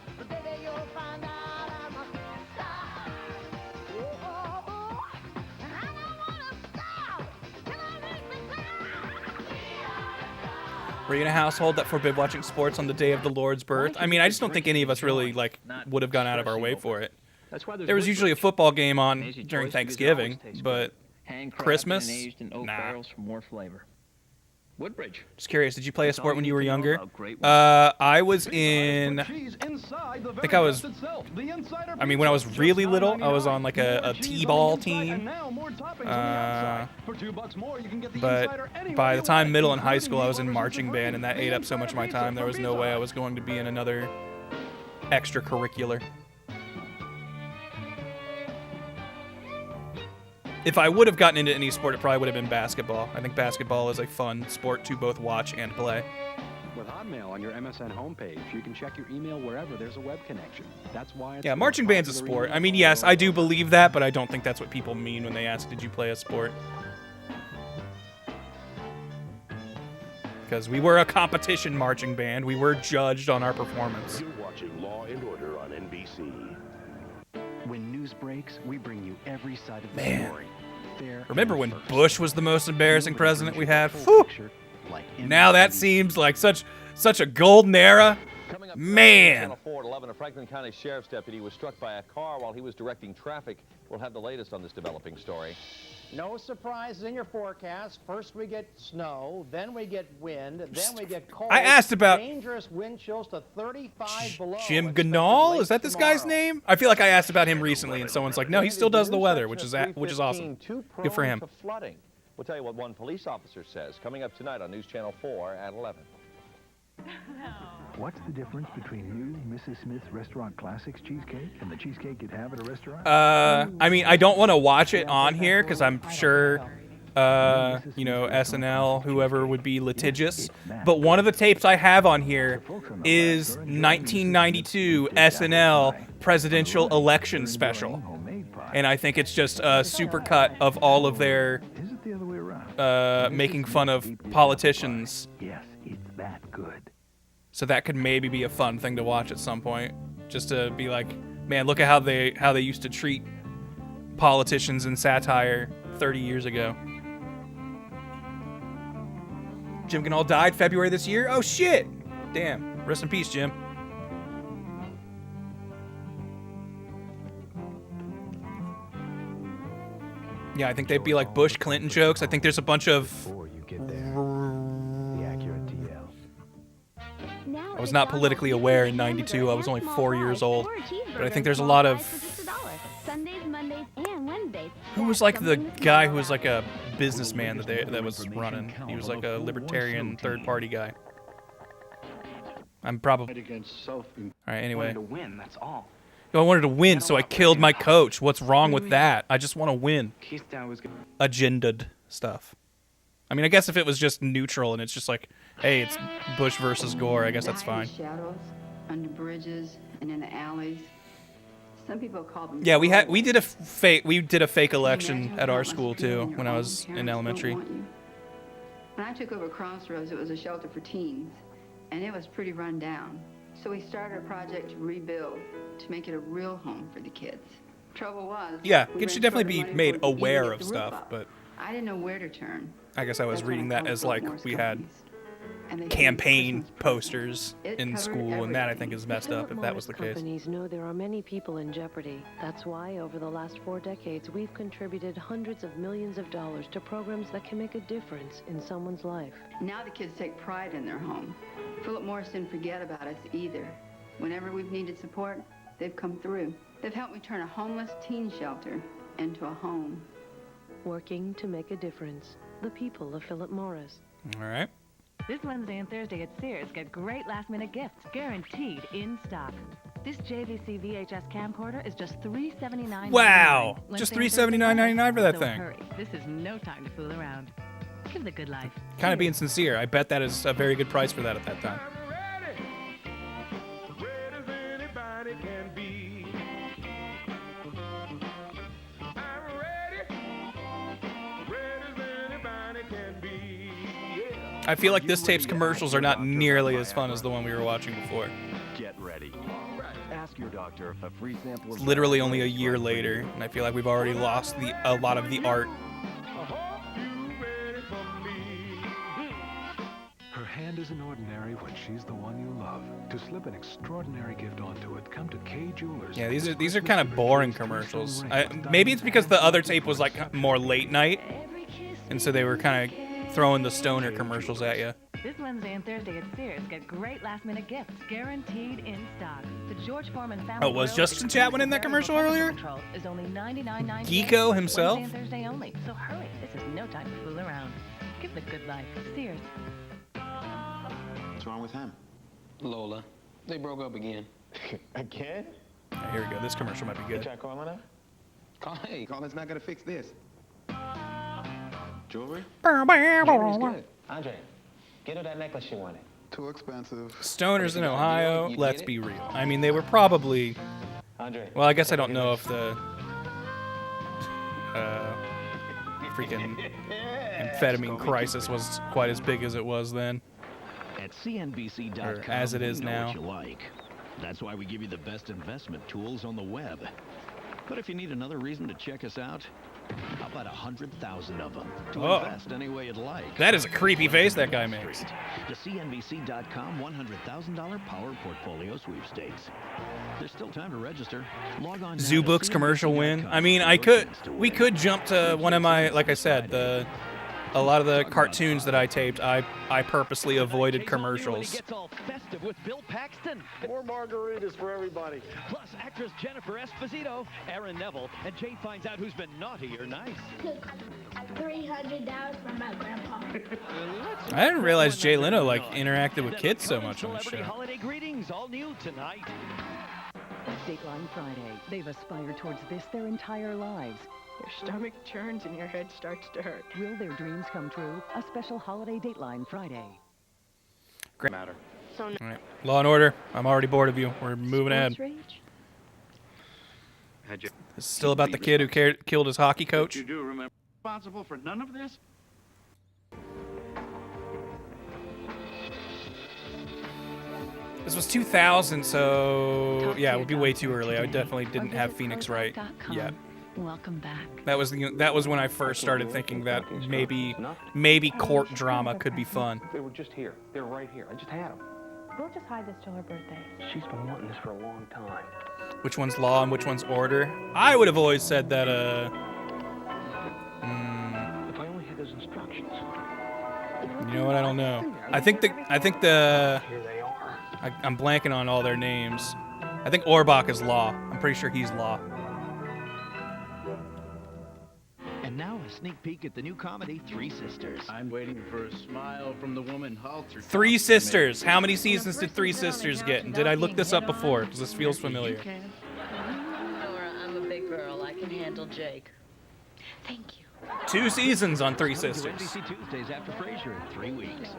Speaker 10: Were you in a household that forbid watching sports on the day of the Lord's birth? I mean, I just don't think any of us really would have gone out of our way for it. There was usually a football game on during Thanksgiving, but Christmas, nah.
Speaker 14: Woodbridge.
Speaker 10: Just curious, did you play a sport when you were younger? I was in, I think I was, I mean, when I was really little, I was on like a t-ball team. But by the time middle and high school, I was in marching band, and that ate up so much of my time, there was no way I was going to be in another extracurricular. If I would have gotten into any sport, it probably would have been basketball. I think basketball is a fun sport to both watch and play.
Speaker 19: With Hotmail on your MSN homepage, you can check your email wherever there's a web connection. That's why it's
Speaker 10: marching band's a sport. I mean, yes, I do believe that, but I don't think that's what people mean when they ask, did you play a sport? Because we were a competition marching band. We were judged on our performance.
Speaker 3: You're watching Law and Order on NBC.
Speaker 18: When news breaks, we bring you every side of the story.
Speaker 10: Remember when Bush was the most embarrassing president we had? Whew. Now that seems like such a golden era. Man.
Speaker 6: 411, a Franklin County Sheriff's deputy was struck by a car while he was directing traffic. We'll have the latest on this developing story.
Speaker 1: No surprises in your forecast. First we get snow, then we get wind, then we get cold.
Speaker 10: I asked about
Speaker 1: dangerous wind chills to 35 below.
Speaker 10: Jim Ganal? Is that this guy's name? I feel like I asked about him recently, and someone's like, no, he still does the weather, which is awesome. Good for him.
Speaker 6: Flooding. We'll tell you what one police officer says coming up tonight on News Channel 4 at 11.
Speaker 18: What's the difference between new Mrs. Smith's Restaurant Classics cheesecake and the cheesecake you'd have at a restaurant?
Speaker 10: I mean, I don't want to watch it on here because I'm sure, you know, SNL, whoever would be litigious. But one of the tapes I have on here is 1992 SNL presidential election special. And I think it's just a supercut of all of their making fun of politicians.
Speaker 18: Yes, it's that good.
Speaker 10: So that could maybe be a fun thing to watch at some point, just to be like, man, look at how they used to treat politicians in satire 30 years ago. Jim Ganahl died February this year. Oh shit! Damn. Rest in peace, Jim. Yeah, I think they'd be like Bush Clinton jokes. I think there's a bunch of. I was not politically aware in '92. I was only 4 years old. But I think there's a lot of. Who was like the guy who was like a businessman that was running? He was like a libertarian third-party guy. I'm probably. All right. Anyway.
Speaker 21: To win, that's all.
Speaker 10: I wanted to win, so I killed my coach. What's wrong with that? I just want to win. Agenda'd stuff. I mean, I guess if it was just neutral and it's just like, hey, it's Bush versus Gore, I guess that's fine.
Speaker 4: Shadows, under bridges, and in the alleys. Some people call them.
Speaker 10: Yeah, we did a fake election at our school too when I was in elementary.
Speaker 4: When I took over Crossroads, it was a shelter for teens, and it was pretty run down. So we started a project to rebuild, to make it a real home for the kids. Trouble was,
Speaker 10: yeah, it should definitely be made aware of stuff, but
Speaker 4: I didn't know where to turn.
Speaker 10: I guess I was reading that as like we had campaign posters in school, and that I think is messed up if that was the case.
Speaker 8: Companies know there are many people in jeopardy. That's why over the last 4 decades, we've contributed hundreds of millions of dollars to programs that can make a difference in someone's life.
Speaker 4: Now the kids take pride in their home. Philip Morris didn't forget about us either. Whenever we've needed support, they've come through. They've helped me turn a homeless teen shelter into a home.
Speaker 8: Working to make a difference. The people of Philip Morris.
Speaker 10: All right.
Speaker 14: This Wednesday and Thursday at Sears, get great last-minute gifts, guaranteed in stock. This JVC VHS camcorder is just $379.99.
Speaker 10: Wow! Just $379.99 for that
Speaker 14: so
Speaker 10: thing.
Speaker 14: Hurry. This is no time to fool around. Give the good life.
Speaker 10: Kind of being sincere. I bet that is a very good price for that at that time. I feel like this tape's commercials are not nearly as fun as the one we were watching before.
Speaker 20: Get ready. Ask your doctor if a free sample
Speaker 10: It's literally only a year later, and I feel like we've already lost a lot of the art.
Speaker 22: Her hand isn't ordinary when she's the one you love. To slip an extraordinary gift onto it, come to K Jewelers.
Speaker 10: Yeah, these are kind of boring commercials. Maybe it's because the other tape was like more late night, and so they were kind of throwing the stoner commercials at you.
Speaker 14: This Wednesday and Thursday at Sears, get great last-minute gifts, guaranteed in stock. The George Foreman family.
Speaker 10: Oh, was Justin Chatwin in that commercial earlier?
Speaker 14: Is only $99.98.
Speaker 10: Geeko himself?
Speaker 14: Wednesday and Thursday only. So hurry, this is no time to fool around. Give the good life. Sears.
Speaker 21: What's wrong with him? Lola. They broke up again.
Speaker 20: Again?
Speaker 10: Yeah, here we go. This commercial might be good.
Speaker 20: Try calling her?
Speaker 21: Hey, Colin's not gonna fix this. Jewelry?
Speaker 20: Jewelry's good. Andre, get her that necklace she wanted.
Speaker 21: Too expensive.
Speaker 10: Stoners in Ohio, let's be real. I mean, they were probably... Well, I guess I don't know if the... freaking amphetamine crisis was quite as big as it was then.
Speaker 16: At CNBC.com,
Speaker 10: or as it is
Speaker 16: we know
Speaker 10: now.
Speaker 16: what you like. That's why we give you the best investment tools on the web. But if you need another reason to check us out, how about 100,000 of them to
Speaker 10: Oh.
Speaker 16: invest any way you'd like?
Speaker 10: That is a creepy face that guy makes.
Speaker 16: The CNBC.com $100,000 Power Portfolio Sweepstakes. There's still time to register. Log on now
Speaker 10: Zoo
Speaker 16: to
Speaker 10: Books commercial win. I mean, we could jump to one of my, like I said, the a lot of the cartoons that I taped, I purposely avoided commercials.
Speaker 2: Gets all festive with Bill Paxton.
Speaker 11: More margaritas for everybody.
Speaker 2: Plus actress Jennifer Esposito, Aaron Neville, and Jay finds out who's been naughty or nice.
Speaker 9: Took $300 from my grandpa.
Speaker 10: I didn't realize Jay Leno interacted with kids so much on the show.
Speaker 2: Holiday greetings, all new tonight.
Speaker 14: Dateline Friday. They've aspired towards this their entire lives.
Speaker 24: Your stomach churns and your head starts to hurt.
Speaker 14: Will their dreams come true? A special holiday Dateline Friday.
Speaker 10: Great.
Speaker 24: So
Speaker 10: All right. Law and Order. I'm already bored of you. We're moving ahead. This is still about the kid who killed his hockey coach.
Speaker 12: You do remember responsible for none of this?
Speaker 10: This was 2000, so yeah, it would be way too early. I definitely didn't have Phoenix right yet.
Speaker 14: Welcome back.
Speaker 10: That was when I first started thinking that maybe court drama could be fun.
Speaker 19: They were just here. They're right here. I just had them.
Speaker 24: We'll just hide this till her birthday.
Speaker 19: She's been wanting this for a long time.
Speaker 10: Which one's law and which one's order? I would have always said that.
Speaker 19: If I only had those instructions.
Speaker 10: You know what? I don't know. I think the.
Speaker 19: Here they are.
Speaker 10: I'm blanking on all their names. I think Orbach is law. I'm pretty sure he's law.
Speaker 2: And now a sneak peek at the new comedy, Three Sisters.
Speaker 12: I'm waiting for a smile from the woman Halter.
Speaker 10: Three Sisters. How many seasons did Three Sisters get? And did I look this up before? Because this feels familiar.
Speaker 15: Nora, I'm a big girl. I can handle Jake.
Speaker 24: Thank you.
Speaker 10: 2 seasons on Three Sisters.
Speaker 16: NBC Tuesdays after Frasier in 3 weeks.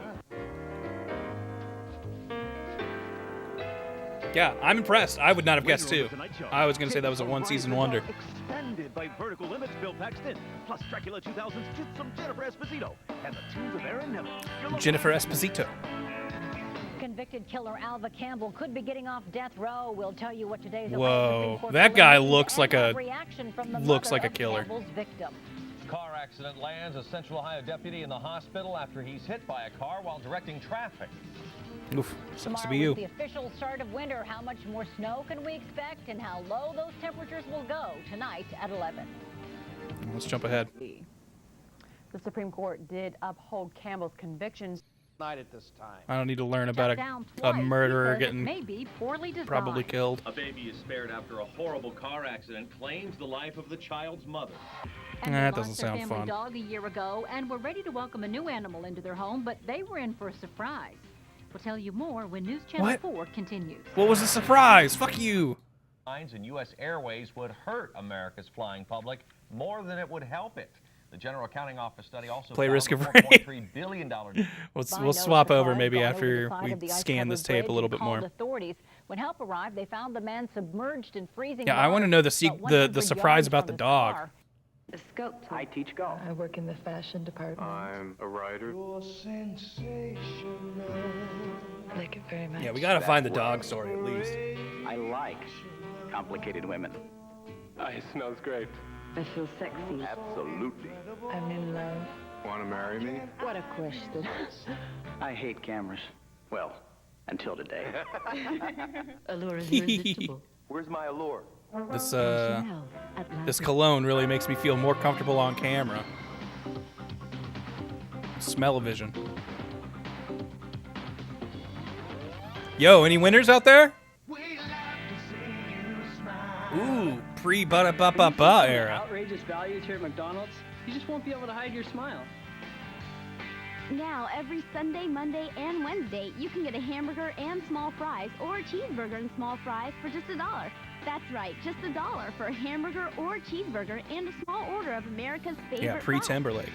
Speaker 10: Yeah, I'm impressed. I would not have guessed 2. I was going to say that was a 1-season wonder.
Speaker 2: Expanded by Vertical Limits, Bill Paxton, plus Dracula 2000's Jitsum Jennifer Esposito, and the tunes of Aaron Neville.
Speaker 10: Jennifer Esposito.
Speaker 17: Convicted killer Alva Campbell could be getting off death row. We'll tell you what today's
Speaker 10: Whoa, that guy looks like a killer.
Speaker 6: Car accident lands a Central Ohio deputy in the hospital after he's hit by a car while directing traffic.
Speaker 10: Oof, sucks to be
Speaker 17: Tomorrow
Speaker 10: you.
Speaker 17: is the official start of winter. How much more snow can we expect, and how low those temperatures will go tonight at 11?
Speaker 10: Let's jump ahead.
Speaker 23: The Supreme Court did uphold Campbell's convictions.
Speaker 1: Night at this time.
Speaker 10: I don't need to learn about a murderer getting probably killed.
Speaker 6: A baby is spared after a horrible car accident claims the life of the child's mother.
Speaker 10: That doesn't sound
Speaker 17: family
Speaker 10: fun.
Speaker 17: Dog a year ago and were ready to welcome a new animal into their home, but they were in for a surprise. We'll tell you more when News Channel
Speaker 10: What?
Speaker 17: 4 continues.
Speaker 10: What was the surprise? Fuck you.
Speaker 6: Lines in U.S. Airways would hurt America's flying public more than it would help it. The General Accounting Office study also
Speaker 10: Play
Speaker 6: found
Speaker 10: Risk of
Speaker 6: a
Speaker 10: Rain.
Speaker 6: $4.3 billion.
Speaker 10: We'll swap over maybe after we scan this tape a little bit more.
Speaker 17: Authorities. When help arrived, they found the man submerged in freezing
Speaker 10: Yeah, I want to know the
Speaker 17: water,
Speaker 10: surprise about the dog.
Speaker 24: A sculptor.
Speaker 19: I teach golf.
Speaker 24: I work in the fashion department.
Speaker 11: I'm a writer.
Speaker 24: I like it very much.
Speaker 10: Yeah, we gotta find the dog story at least.
Speaker 19: I like complicated women.
Speaker 11: It smells great.
Speaker 24: I feel sexy.
Speaker 11: Absolutely.
Speaker 24: I'm in love.
Speaker 11: Want to marry me?
Speaker 24: What a question.
Speaker 19: I hate cameras. Well, until today.
Speaker 24: Allure is irresistible.
Speaker 11: Where's my allure?
Speaker 10: This cologne really makes me feel more comfortable on camera. Smell-o-vision. Yo, any winners out there? Ooh, pre-ba-da-ba-ba-ba era.
Speaker 21: Outrageous values here at McDonald's. You just won't be able to hide your smile.
Speaker 25: Now, every Sunday, Monday, and Wednesday, you can get a hamburger and small fries or a cheeseburger and small fries for just $1. That's right, just $1 for a hamburger or a cheeseburger and a small order of America's favorite
Speaker 10: Yeah,
Speaker 25: fries.
Speaker 10: pre-Timberlake.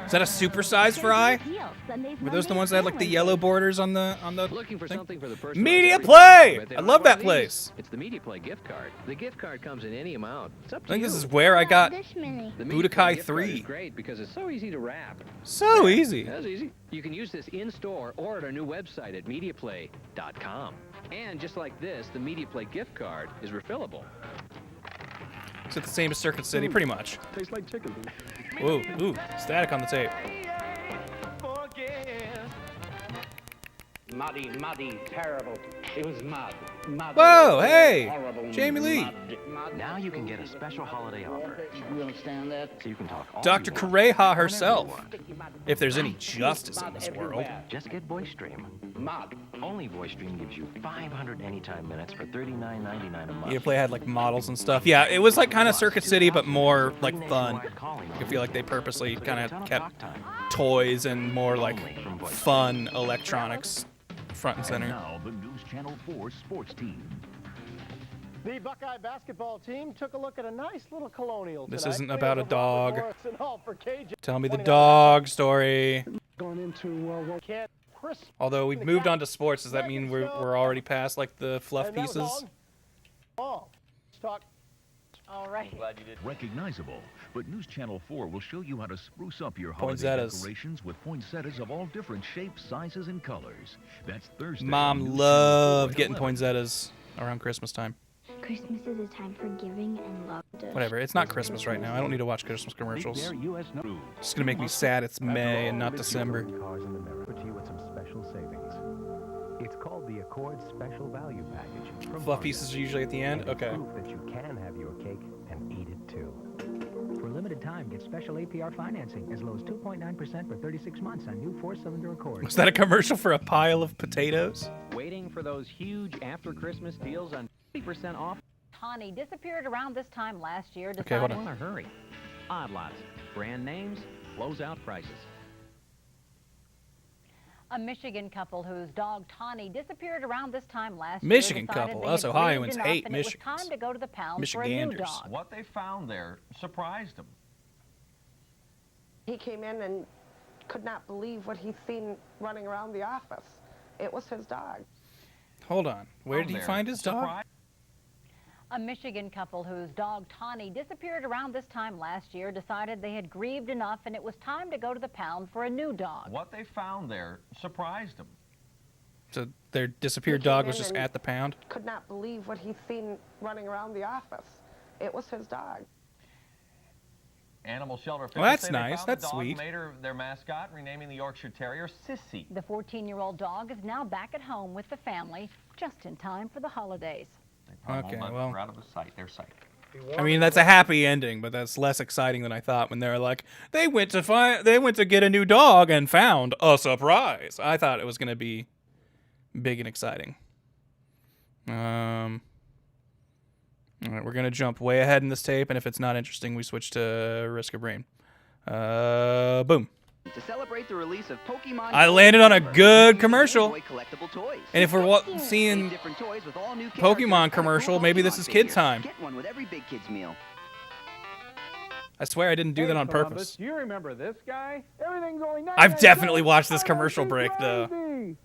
Speaker 10: Is that a supersized fry? Were those the ones that had like the yellow borders on the
Speaker 19: Looking for
Speaker 10: thing?
Speaker 19: something for the first
Speaker 10: Media Play! I love that place.
Speaker 19: It's the Media Play gift card. The gift card comes in any amount. It's up to
Speaker 10: I think
Speaker 19: you.
Speaker 10: this is where I got
Speaker 19: The Media Play
Speaker 10: Budokai
Speaker 19: gift card is
Speaker 10: 3.
Speaker 19: great because it's so easy to wrap.
Speaker 10: So easy.
Speaker 19: That's easy. You can use this in-store or at our new website at MediaPlay.com. And just like this, the Media Play gift card is refillable.
Speaker 10: Is it the same as Circuit City? Pretty much.
Speaker 19: Tastes like chicken.
Speaker 10: Whoa, ooh, static on the tape.
Speaker 12: Muddy, terrible. It was mud.
Speaker 10: Whoa, hey,
Speaker 12: horrible,
Speaker 10: Jamie Lee.
Speaker 20: Now you can get a special holiday offer.
Speaker 12: You understand that?
Speaker 20: So you can talk all
Speaker 10: Dr.
Speaker 20: you want,
Speaker 10: Kureha herself.
Speaker 20: whenever you want.
Speaker 10: If there's any justice in this world.
Speaker 20: Just get VoiceStream.
Speaker 12: Mud.
Speaker 20: Only VoiceStream gives you 500 anytime minutes for $39.99 a month.
Speaker 10: Play had like models and stuff. Yeah, it was like kind of Circuit City, but more like fun. I feel like they purposely kind of kept toys and more like fun electronics front and center.
Speaker 2: Now the News Channel 4 sports team.
Speaker 1: The Buckeye basketball team took a look at a nice little colonial
Speaker 10: This
Speaker 1: tonight.
Speaker 10: isn't about a dog.
Speaker 1: Morrison Hall for KJ.
Speaker 10: Tell me the dog story.
Speaker 1: Going into Chris.
Speaker 10: Although we've moved on to sports, does that mean we're already past like the fluff pieces?
Speaker 1: Oh, talk.
Speaker 23: All right.
Speaker 2: Glad you did. Recognizable, but News Channel 4 will show you how to spruce up your holiday
Speaker 10: Poinsettias.
Speaker 2: decorations with poinsettias of all different shapes, sizes, and colors. That's Thursday. on
Speaker 10: Mom
Speaker 2: News
Speaker 10: loved
Speaker 2: Channel 4
Speaker 10: getting
Speaker 2: at 11.
Speaker 10: poinsettias around Christmas time.
Speaker 25: Christmas is a time for giving and love.
Speaker 10: Whatever, it's not Christmas right now. I don't need to watch Christmas commercials. It's gonna make me sad it's May and not December.
Speaker 3: Cars in America put you with some special savings. It's called the Accord Special Value Package. From
Speaker 10: Fluff pieces are usually at the end?
Speaker 3: And it's
Speaker 10: Okay.
Speaker 3: proof that you can have your cake and eat it too. For a limited time, get special APR financing as low as 2.9% for 36 months on new 4-cylinder Accord.
Speaker 10: Was that a commercial for a pile of potatoes?
Speaker 19: Waiting for those huge after-Christmas deals on 50% off?
Speaker 23: Tawny disappeared around this time last year.
Speaker 10: Okay, hold
Speaker 19: In
Speaker 10: on.
Speaker 19: a hurry. Odd lots, brand names, closeout prices.
Speaker 23: A Michigan couple whose dog Tawny disappeared around this time last
Speaker 10: Michigan
Speaker 23: year. decided
Speaker 10: couple.
Speaker 23: they
Speaker 10: Us
Speaker 23: had
Speaker 10: Ohioans
Speaker 23: grieved enough
Speaker 10: hate
Speaker 23: and it was
Speaker 10: Michigans.
Speaker 23: time to go to the pound for a new
Speaker 10: Michiganders.
Speaker 23: dog.
Speaker 6: What they found there surprised them.
Speaker 5: He came in and could not believe what he'd seen running around the office. It was his dog.
Speaker 10: Hold on. Where did he find his dog?
Speaker 23: A Michigan couple whose dog Tawny disappeared around this time last year decided they had grieved enough and it was time to go to the pound for a new dog.
Speaker 6: What they found there surprised them.
Speaker 10: So their disappeared dog was just at the pound?
Speaker 5: Could not believe what he'd seen running around the office. It was his dog.
Speaker 6: Animal shelter officials
Speaker 10: Well, that's
Speaker 6: say they
Speaker 10: nice.
Speaker 6: found
Speaker 10: That's
Speaker 6: the dog,
Speaker 10: sweet.
Speaker 6: made her their mascot, renaming the Yorkshire Terrier Sissy.
Speaker 23: The 14-year-old dog is now back at home with the family just in time for the holidays.
Speaker 10: Okay, well.
Speaker 6: We're out of their sight.
Speaker 10: I mean, that's a happy ending, but that's less exciting than I thought when they're like, they went to get a new dog and found a surprise. I thought it was going to be big and exciting. All right, we're going to jump way ahead in this tape, and if it's not interesting, we switch to Risk of Brain. Boom.
Speaker 7: To celebrate the release of Pokemon,
Speaker 10: I landed on a good commercial.
Speaker 7: Boy collectible toys.
Speaker 10: And if we're seeing
Speaker 7: Different toys with all new
Speaker 10: Pokemon commercial, maybe this is kid time.
Speaker 7: Get one with every big kid's meal.
Speaker 10: I swear I didn't do that on purpose.
Speaker 13: Do you remember this guy? Everything's only
Speaker 10: I've definitely watched this commercial break, though.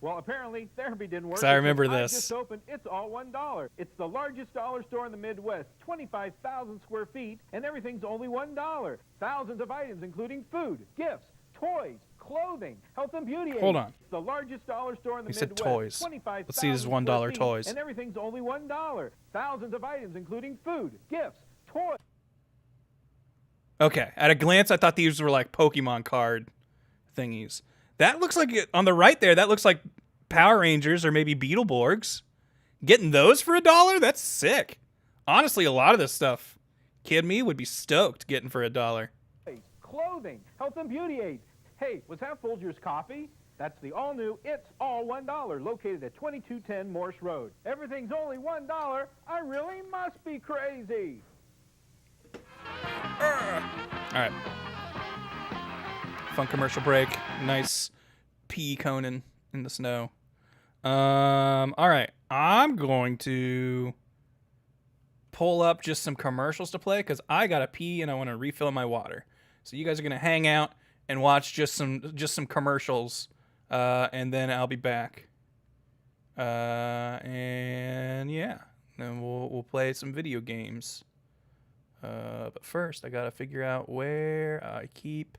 Speaker 13: Well, apparently therapy didn't work.
Speaker 10: 'Cause I remember
Speaker 13: because
Speaker 10: this.
Speaker 13: I just opened It's All $1. It's the largest dollar store in the Midwest, 25,000 square feet, and everything's only $1. Thousands of items, including food, gifts, toys, clothing, health and beauty aids.
Speaker 10: Hold on.
Speaker 13: It's the largest dollar store in the
Speaker 10: He said
Speaker 13: Midwest.
Speaker 10: toys.
Speaker 13: 25,000
Speaker 10: Let's see his $1
Speaker 13: square feet,
Speaker 10: toys.
Speaker 13: And everything's only $1. Thousands of items, including food, gifts, toys.
Speaker 10: Okay, at a glance, I thought these were like Pokemon card thingies. That looks like, on the right there, that looks like Power Rangers or maybe Beetleborgs. Getting those for $1? That's sick. Honestly, a lot of this stuff, kid me would be stoked getting for $1.
Speaker 13: Clothing, health and beauty aids. Hey, was that Folgers coffee? That's the all-new It's All $1, located at 2210 Morse Road. Everything's only $1. I really must be crazy.
Speaker 10: All right. Fun commercial break. Nice pea Conan in the snow. All right. I'm going to pull up just some commercials to play because I got to pee and I want to refill my water. So you guys are going to hang out and watch just some commercials, and then I'll be back. And yeah, then we'll play some video games. But first, I gotta figure out where I keep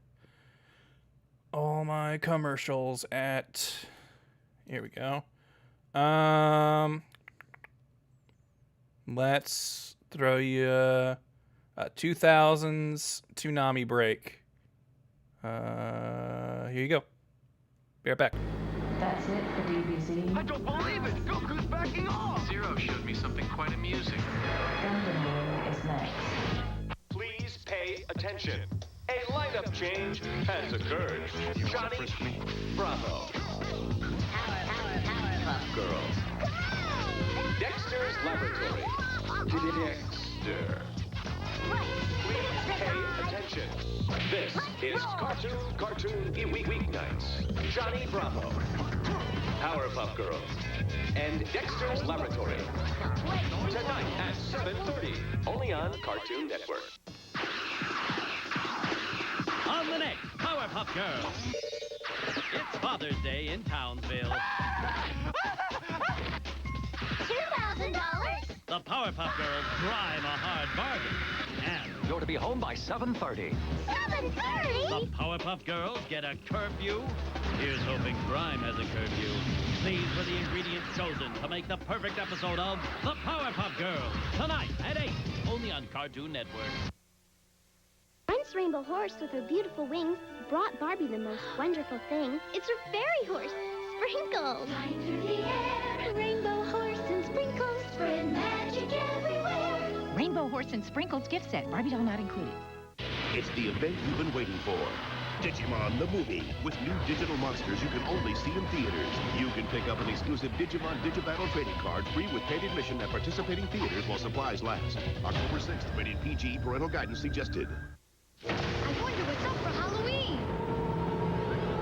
Speaker 10: all my commercials at. Here we go. Let's throw you a 2000s Toonami break. Here you go. Be right back.
Speaker 24: That's it for DBZ.
Speaker 2: I don't believe it! Goku's backing off!
Speaker 20: Zero showed me something quite amusing.
Speaker 24: Gundam Wing is next.
Speaker 2: Please pay attention. A lineup change has occurred. Johnny Bravo. Powerpuff Girls. Dexter's Laboratory. Dexter. Please pay attention. This is Cartoon Weeknights. Johnny Bravo. Powerpuff Girls. And Dexter's Laboratory. Tonight at 7:30. Only on Cartoon Network.
Speaker 4: On the next Powerpuff Girls. It's Father's Day in Townsville.
Speaker 25: $2,000?
Speaker 4: The Powerpuff Girls prime a hard bargain. And
Speaker 20: You're to be home by 7:30.
Speaker 25: 7:30?
Speaker 4: the Powerpuff Girls get a curfew. Here's hoping crime has a curfew. These were the ingredients chosen to make the perfect episode of The Powerpuff Girls. Tonight at 8, only on Cartoon Network.
Speaker 25: Once Rainbow Horse, with her beautiful wings, brought Barbie the most wonderful thing. It's her fairy horse, Sprinkles. Fly through the air, Rainbow Horse and Sprinkles, spread magic everywhere.
Speaker 17: Rainbow Horse and Sprinkles gift set. Barbie doll not included.
Speaker 8: It's the event you've been waiting for. Digimon the movie. With new digital monsters you can only see in theaters. You can pick up an exclusive Digimon Digibattle trading card free with paid admission at participating theaters while supplies last. October 6th, rated PG, parental guidance suggested.
Speaker 25: I wonder what's up for Halloween.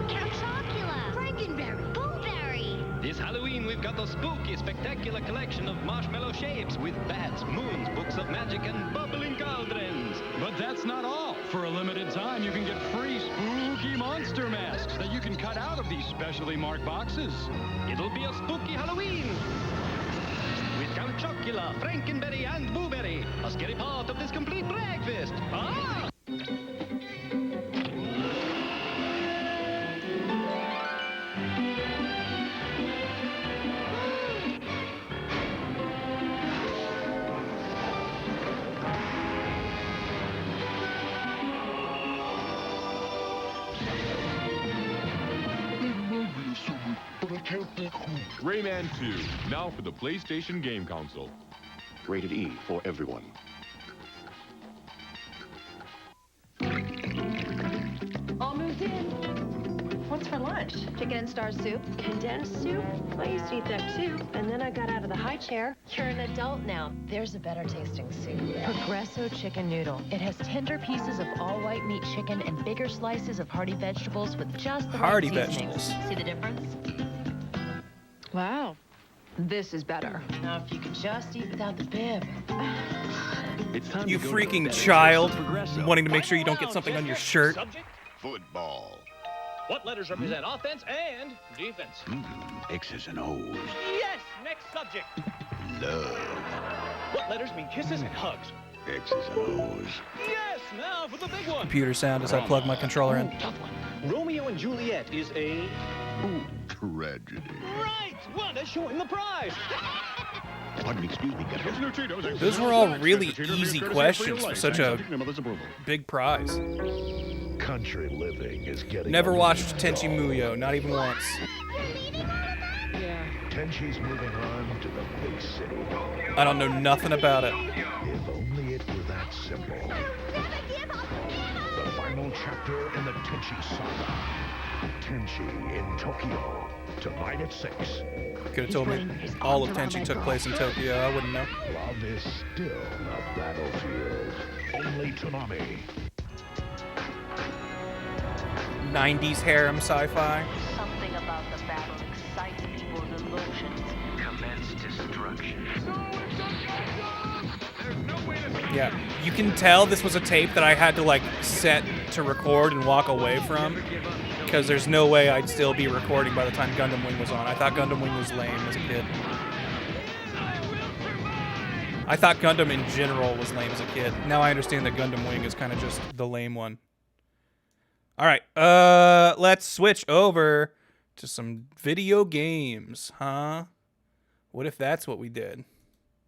Speaker 25: Count Chocula, Frankenberry, Blueberry.
Speaker 19: This Halloween, we've got a spooky, spectacular collection of marshmallow shapes with bats, moons, books of magic, and bubbling cauldrons.
Speaker 9: But that's not all. For a limited time, you can get free spooky monster masks that you can cut out of these specially marked boxes.
Speaker 19: It'll be a spooky Halloween. With Count Chocula, Frankenberry, and Blueberry. A scary part of this complete breakfast. Ah!
Speaker 11: Rayman 2, now for the PlayStation Game Console.
Speaker 8: Rated E for everyone.
Speaker 24: All moved in. What's for lunch?
Speaker 15: Chicken and star soup. Condensed soup? I used to eat that too. And then I got out of the high chair. You're an adult now. There's a better tasting soup. Progresso chicken noodle. It has tender pieces of all white meat chicken and bigger slices of hearty vegetables with just the
Speaker 10: Hearty
Speaker 15: right seasonings.
Speaker 10: vegetables.
Speaker 15: See the difference?
Speaker 24: Wow. This is better.
Speaker 15: Now, if you could just eat without the bib.
Speaker 9: It's time
Speaker 10: You
Speaker 9: to go to the
Speaker 10: freaking
Speaker 9: betting
Speaker 10: child,
Speaker 9: source of Progresso.
Speaker 10: wanting to make sure you don't get something on your shirt.
Speaker 8: Football.
Speaker 19: What letters represent offense and defense?
Speaker 8: X's and O's.
Speaker 19: Yes! Next subject.
Speaker 8: Love.
Speaker 19: What letters mean kisses and hugs?
Speaker 8: X's and O's.
Speaker 19: Yes! Now for the big one.
Speaker 10: Computer sound as I plug my controller in.
Speaker 19: Tough one. Romeo and Juliet is a...
Speaker 8: Tragedy.
Speaker 19: Right! Well, they're showing the prize.
Speaker 8: Pardon me, excuse me, guys.
Speaker 10: Those were all really easy questions for such a big prize.
Speaker 8: Country living is getting...
Speaker 10: Never watched Tenchi Muyo, not even once.
Speaker 24: Yeah.
Speaker 8: Tenchi's moving on to the big city.
Speaker 10: I don't know nothing about it.
Speaker 8: If only it were that simple. The final chapter in the Tenchi saga. Tenchi in Tokyo. Tonight at 6.
Speaker 10: Could have told me all of Tenchi took place in Tokyo. I wouldn't know.
Speaker 8: Love is still a battlefield. Only Toonami.
Speaker 10: 90s harem sci-fi.
Speaker 15: Something about the battle excites people's emotions.
Speaker 20: Commence destruction.
Speaker 10: Yeah, you can tell this was a tape that I had to like set to record and walk away from, because there's no way I'd still be recording by the time Gundam Wing was on. I thought Gundam Wing was lame as a kid. I thought Gundam in general was lame as a kid. Now I understand that Gundam Wing is kind of just the lame one. All right, let's switch over to some video games, huh? What if that's what we did?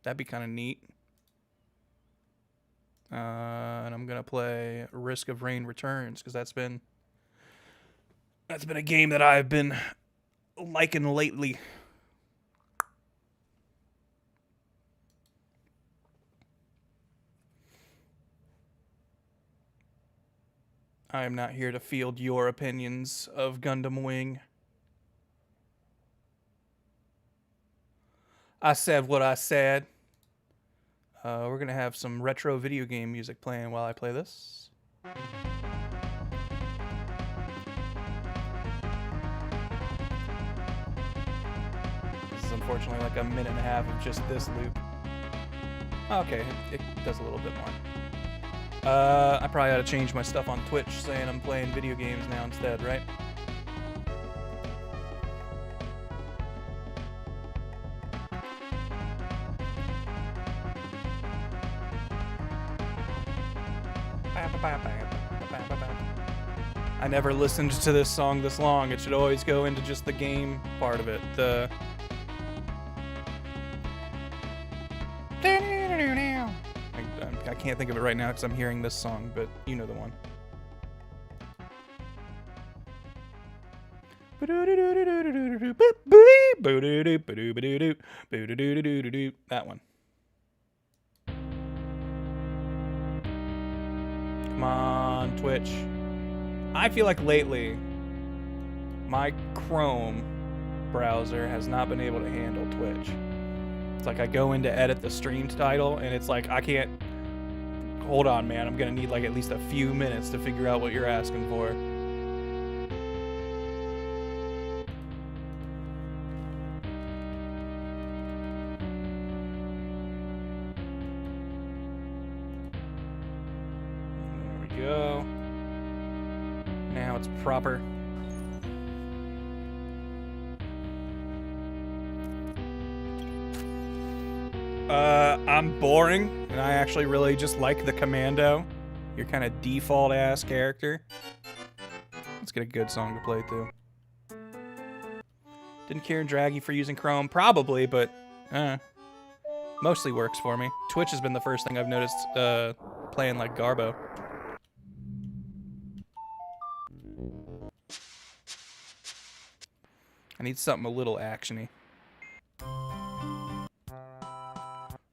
Speaker 10: That'd be kind of neat. And I'm gonna play Risk of Rain Returns because that's been a game that I've been liking lately. I am not here to field your opinions of Gundam Wing. I said what I said. We're going to have some retro video game music playing while I play this. This is unfortunately like a minute and a half of just this loop. Okay, it does a little bit more. I probably ought to change my stuff on Twitch saying I'm playing video games now instead, right? I never listened to this song this long. It should always go into just the game part of it. I can't think of it right now because I'm hearing this song, but you know the one. That one. Come on, Twitch. I feel like lately, my Chrome browser has not been able to handle Twitch. It's like I go in to edit the streamed title, and it's like I can't... Hold on, man. I'm gonna need like at least a few minutes to figure out what you're asking for. There we go. Now it's proper. I'm boring, and I actually really just like the Commando. Your kind of default-ass character. Let's get a good song to play, too. Didn't care and drag you for using Chrome? Probably, but mostly works for me. Twitch has been the first thing I've noticed playing like Garbo. I need something a little actiony.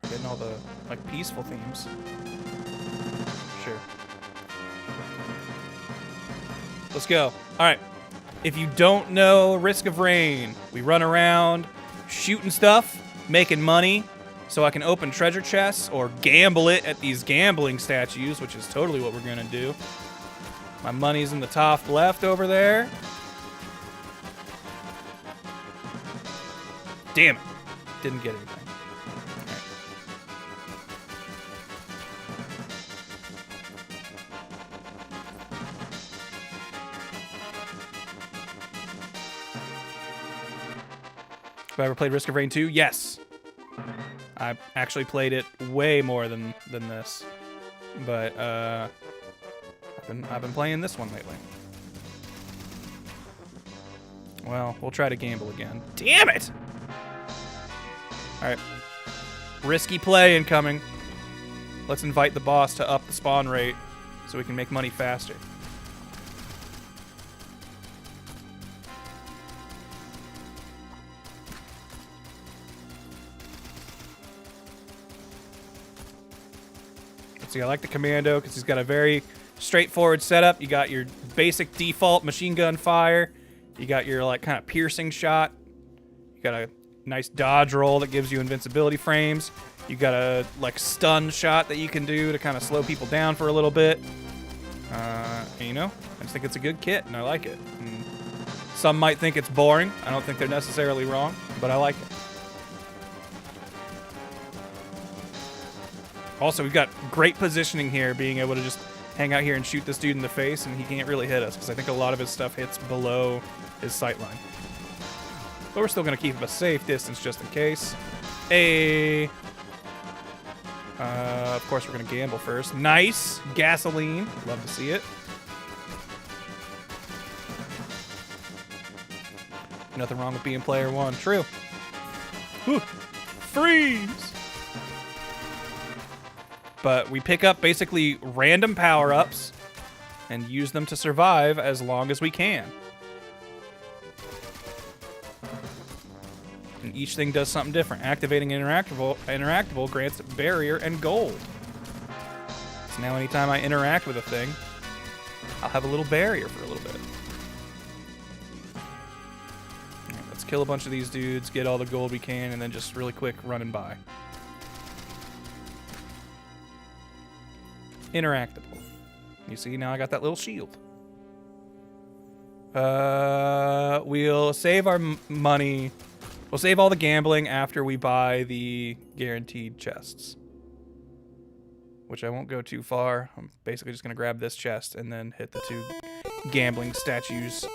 Speaker 10: Getting all the like peaceful themes. Sure. Let's go. All right. If you don't know Risk of Rain, we run around shooting stuff, making money, so I can open treasure chests or gamble it at these gambling statues, which is totally what we're gonna do. My money's in the top left over there. Damn it. Didn't get anything. Have I ever played Risk of Rain 2? Yes. I actually played it way more than this. But I've been playing this one lately. Well, we'll try to gamble again. Damn it! Alright. Risky play incoming. Let's invite the boss to up the spawn rate so we can make money faster. See, I like the Commando because he's got a very straightforward setup. You got your basic default machine gun fire. You got your like kind of piercing shot. You got a nice dodge roll that gives you invincibility frames. You got a like stun shot that you can do to kind of slow people down for a little bit. And, you know, I just think it's a good kit and I like it. And some might think it's boring. I don't think they're necessarily wrong, but I like it. Also, we've got great positioning here, being able to just hang out here and shoot this dude in the face, and he can't really hit us, because I think a lot of his stuff hits below his sight line. But we're still going to keep him a safe distance just in case. Hey! Of course, we're going to gamble first. Nice! Gasoline. Love to see it. Nothing wrong with being player one. True. Whew. Freeze! But we pick up basically random power-ups and use them to survive as long as we can. And each thing does something different. Activating interactable grants barrier and gold. So now anytime I interact with a thing, I'll have a little barrier for a little bit. All right, let's kill a bunch of these dudes, get all the gold we can, and then just really quick running by. Interactable. You see, now I got that little shield. We'll save our money. We'll save all the gambling after we buy the guaranteed chests. Which I won't go too far. I'm basically just going to grab this chest and then hit the 2 gambling statues.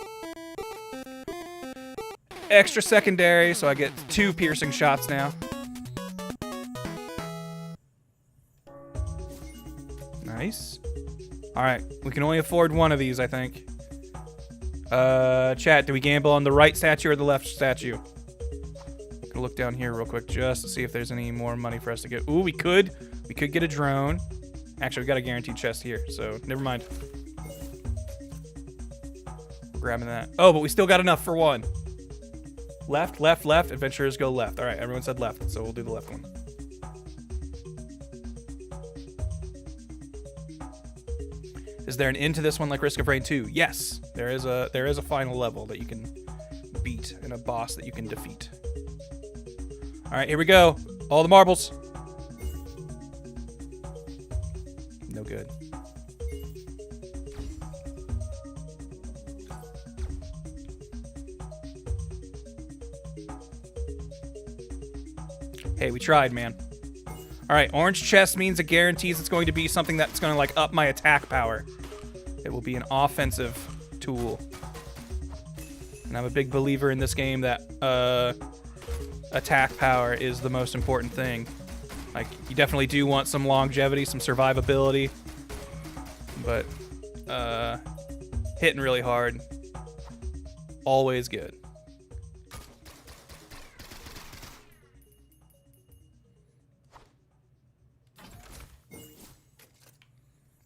Speaker 10: Extra secondary, so I get 2 piercing shots now. Nice. Alright, we can only afford one of these, I think. Chat, do we gamble on the right statue or the left statue? I'm gonna look down here real quick just to see if there's any more money for us to get. Ooh, we could. We could get a drone. Actually, we got a guaranteed chest here, so never mind. We're grabbing that. Oh, but we still got enough for one. Left, left, left. Adventurers go left. All right, everyone said left, so we'll do the left one. Is there an end to this one like Risk of Rain 2? Yes, there is a final level that you can beat and a boss that you can defeat. All right, here we go. All the marbles. No good. Hey, we tried, man. All right, orange chest means it guarantees it's going to be something that's going to like up my attack power. It will be an offensive tool. And I'm a big believer in this game that attack power is the most important thing. Like, you definitely do want some longevity, some survivability, but hitting really hard, always good.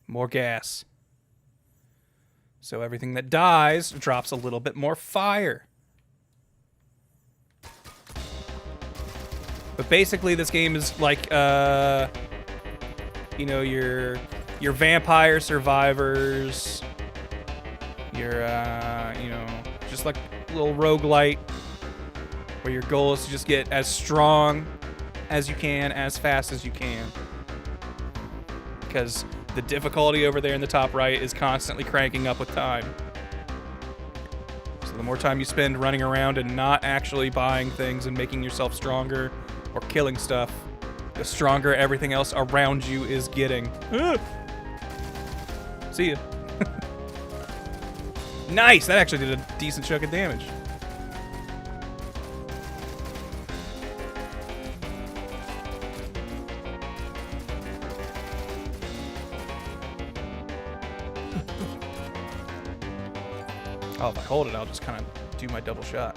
Speaker 10: More gas. So everything that dies drops a little bit more fire. But basically, this game is like, you know, your vampire survivors, your, you know, just like a little roguelite, where your goal is to just get as strong as you can, as fast as you can. Because the difficulty over there in the top right is constantly cranking up with time. So the more time you spend running around and not actually buying things and making yourself stronger or killing stuff, the stronger everything else around you is getting. See ya. Nice! That actually did a decent chunk of damage. Oh, if I hold it, I'll just kind of do my double shot.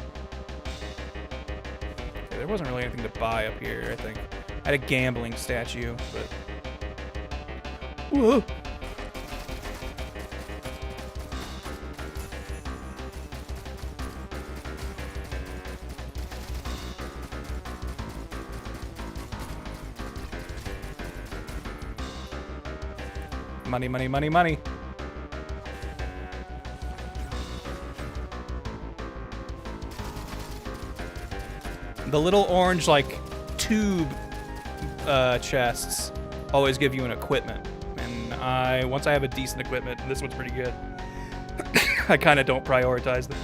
Speaker 10: Okay, there wasn't really anything to buy up here, I think. I had a gambling statue, but... Whoa! Money, money, money, money. The little orange, like, tube chests always give you an equipment. And once I have a decent equipment, and this one's pretty good, I kind of don't prioritize them.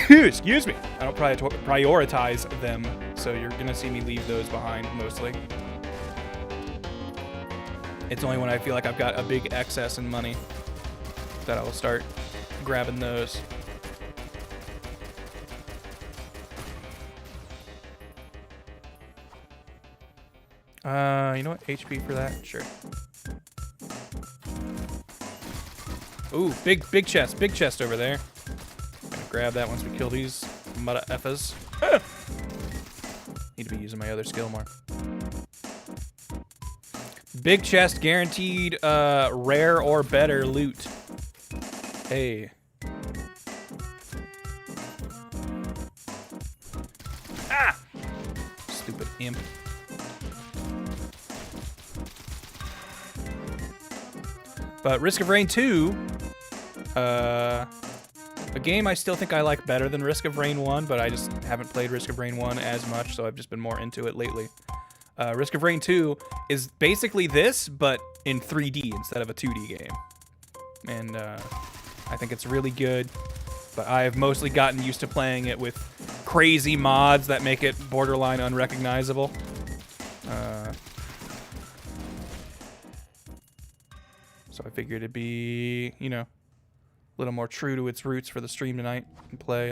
Speaker 10: Excuse me. I don't prioritize them, so you're going to see me leave those behind, mostly. It's only when I feel like I've got a big excess in money that I will start grabbing those. You know what? HP for that? Sure. Ooh, big chest over there. I'm gonna grab that once we kill these mudda effas. Need to be using my other skill more. Big chest guaranteed rare or better loot. Hey. Ah! Stupid imp. But Risk of Rain 2, a game I still think I like better than Risk of Rain 1, but I just haven't played Risk of Rain 1 as much, so I've just been more into it lately. Risk of Rain 2 is basically this, but in 3D instead of a 2D game. And I think it's really good, but I've mostly gotten used to playing it with crazy mods that make it borderline unrecognizable. So I figured it'd be, you know, a little more true to its roots for the stream tonight and play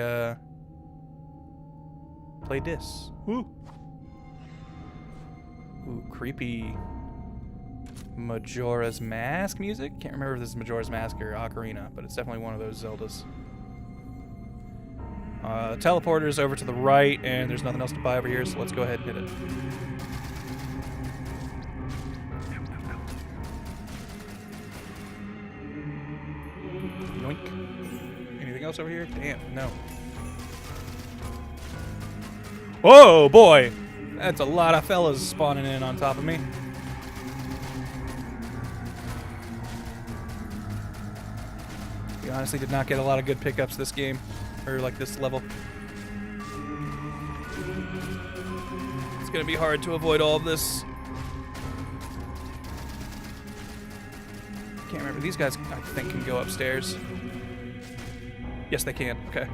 Speaker 10: this. Woo! Ooh, creepy Majora's Mask music? Can't remember if this is Majora's Mask or Ocarina, but it's definitely one of those Zeldas. Teleporter's over to the right, and there's nothing else to buy over here, so let's go ahead and hit it. Yoink. Anything else over here? Damn, no. Whoa, boy! That's a lot of fellas spawning in on top of me. We honestly did not get a lot of good pickups this game, or like this level. It's gonna be hard to avoid all of this. Can't remember. These guys, I think, can go upstairs. Yes, they can. Okay.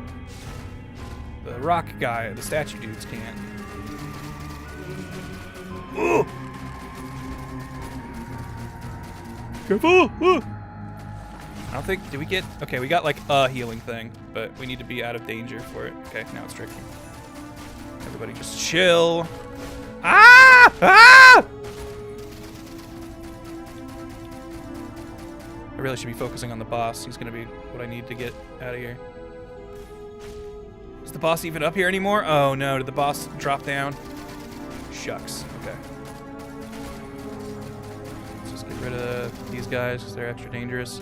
Speaker 10: The rock guy, the statue dudes can't. Ooh! Careful! Ooh! I don't think, did we get, okay, we got like a healing thing, but we need to be out of danger for it. Okay, now it's tricky. Everybody just chill. Ah! Ah! I really should be focusing on the boss. He's gonna be what I need to get out of here. Is the boss even up here anymore? Oh no, did the boss drop down? Shucks, okay. Let's just get rid of these guys because they're extra dangerous.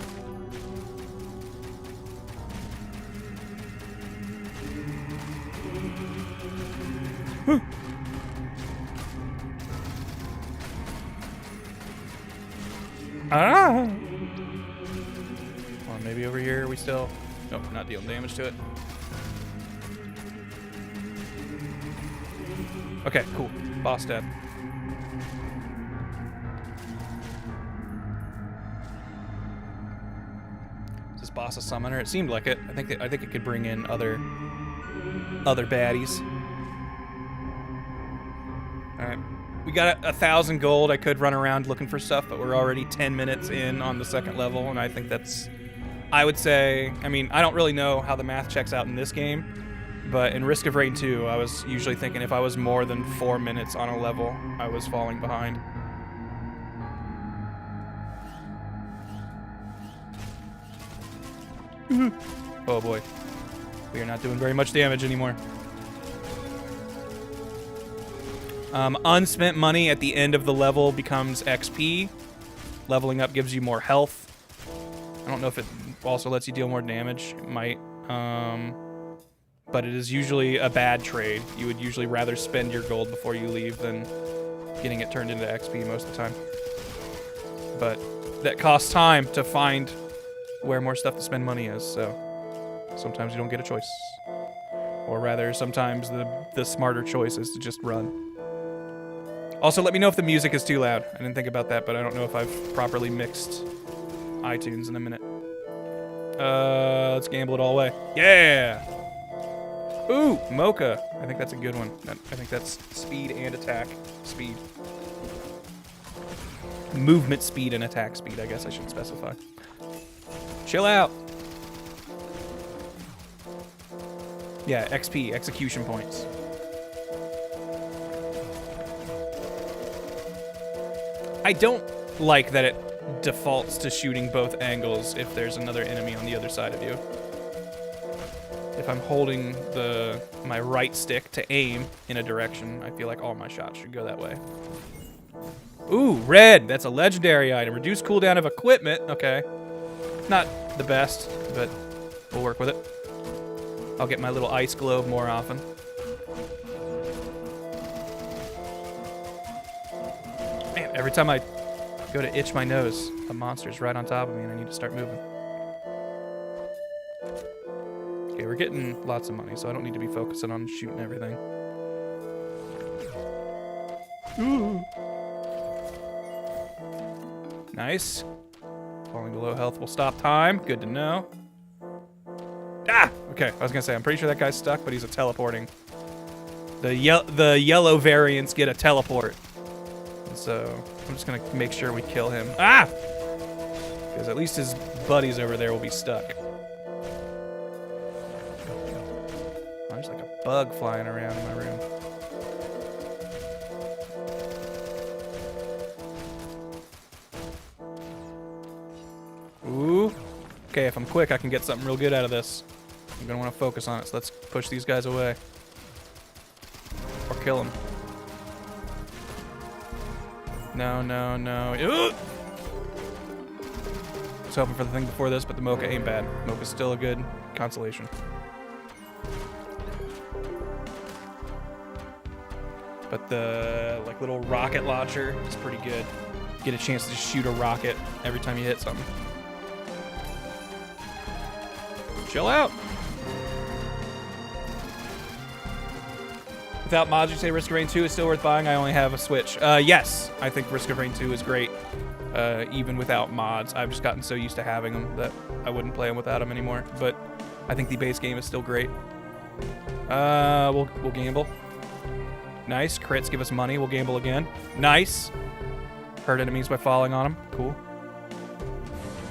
Speaker 10: Ah! Or maybe over here we still... Nope, not dealing damage to it. Okay, cool. Boss dead. Is this boss a summoner? It seemed like it. I think it could bring in other baddies. All right, we got 1,000 gold. I could run around looking for stuff, but we're already 10 minutes in on the second level, and I think that's. I would say. I mean, I don't really know how the math checks out in this game. But in Risk of Rain 2, I was usually thinking if I was more than 4 minutes on a level, I was falling behind. Oh boy. We are not doing very much damage anymore. Unspent money at the end of the level becomes XP. Leveling up gives you more health. I don't know if it also lets you deal more damage. It might. But it is usually a bad trade. You would usually rather spend your gold before you leave than getting it turned into XP most of the time. But that costs time to find where more stuff to spend money is, so sometimes you don't get a choice. Or rather, sometimes the smarter choice is to just run. Also, let me know if the music is too loud. I didn't think about that, but I don't know if I've properly mixed iTunes in a minute. Let's gamble it all away. Yeah! Ooh, Mocha. I think that's a good one. I think that's speed and attack speed. Movement speed and attack speed, I guess I should specify. Chill out. Yeah, XP, execution points. I don't like that it defaults to shooting both angles if there's another enemy on the other side of you. If I'm holding my right stick to aim in a direction, I feel like all my shots should go that way. Ooh, red! That's a legendary item. Reduce cooldown of equipment. Okay. Not the best, but we'll work with it. I'll get my little ice globe more often. Man, every time I go to itch my nose, a monster's right on top of me and I need to start moving. Okay, we're getting lots of money, so I don't need to be focusing on shooting everything. Ooh. Nice. Falling below health will stop time. Good to know. Ah! Okay, I was gonna say, I'm pretty sure that guy's stuck, but he's a teleporting. The yellow variants get a teleport. And so, I'm just gonna make sure we kill him. Ah! Because at least his buddies over there will be stuck. Oh, there's like a bug flying around in my room. Ooh. Okay, if I'm quick, I can get something real good out of this. I'm gonna want to focus on it, so let's push these guys away. Or kill them. No, no, no. Ooh! I was hoping for the thing before this, but the Mocha ain't bad. Mocha's still a good consolation. But the like little rocket launcher is pretty good. Get a chance to just shoot a rocket every time you hit something. Chill out. Without mods, you say Risk of Rain 2 is still worth buying? I only have a Switch. Yes, I think Risk of Rain 2 is great, even without mods. I've just gotten so used to having them that I wouldn't play them without them anymore. But I think the base game is still great. We'll gamble. Nice. Crits give us money. We'll gamble again. Nice. Hurt enemies by falling on them. Cool.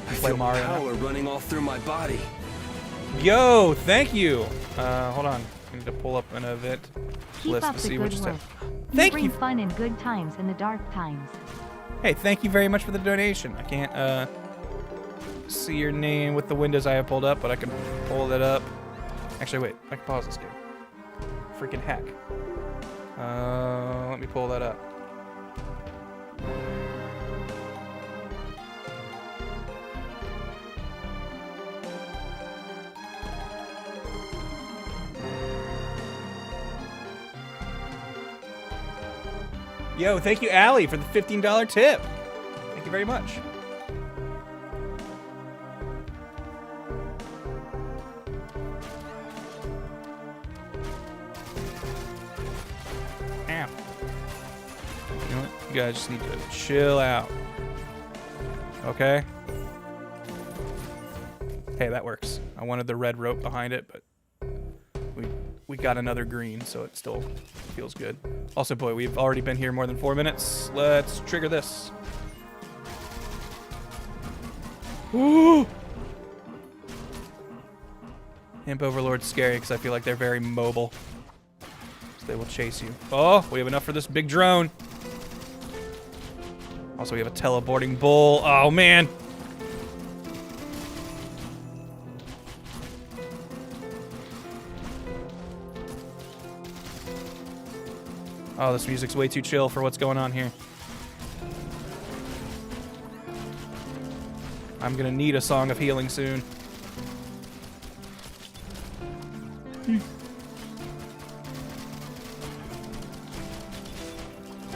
Speaker 14: I feel power running all through my body.
Speaker 10: Yo, thank you. Hold on. I need to pull up an event list to see which stuff. Thank you.
Speaker 16: Bring fun and good times in the dark times.
Speaker 10: Hey, thank you very much for the donation. I can't see your name with the windows I have pulled up, but I can pull that up. Actually, wait. I can pause this game. Freaking heck. Let me pull that up. Yo, thank you, Allie, for the $15 tip. Thank you very much. Ow. You know what? You guys just need to chill out. Okay? Hey, that works. I wanted the red rope behind it, but we got another green, so it still feels good. Also, boy, we've already been here more than 4 minutes. Let's trigger this. Ooh! Imp Overlord's scary because I feel like they're very mobile. So they will chase you. Oh, we have enough for this big drone. Also, we have a teleporting bull. Oh, man. Oh, this music's way too chill for what's going on here. I'm gonna need a song of healing soon.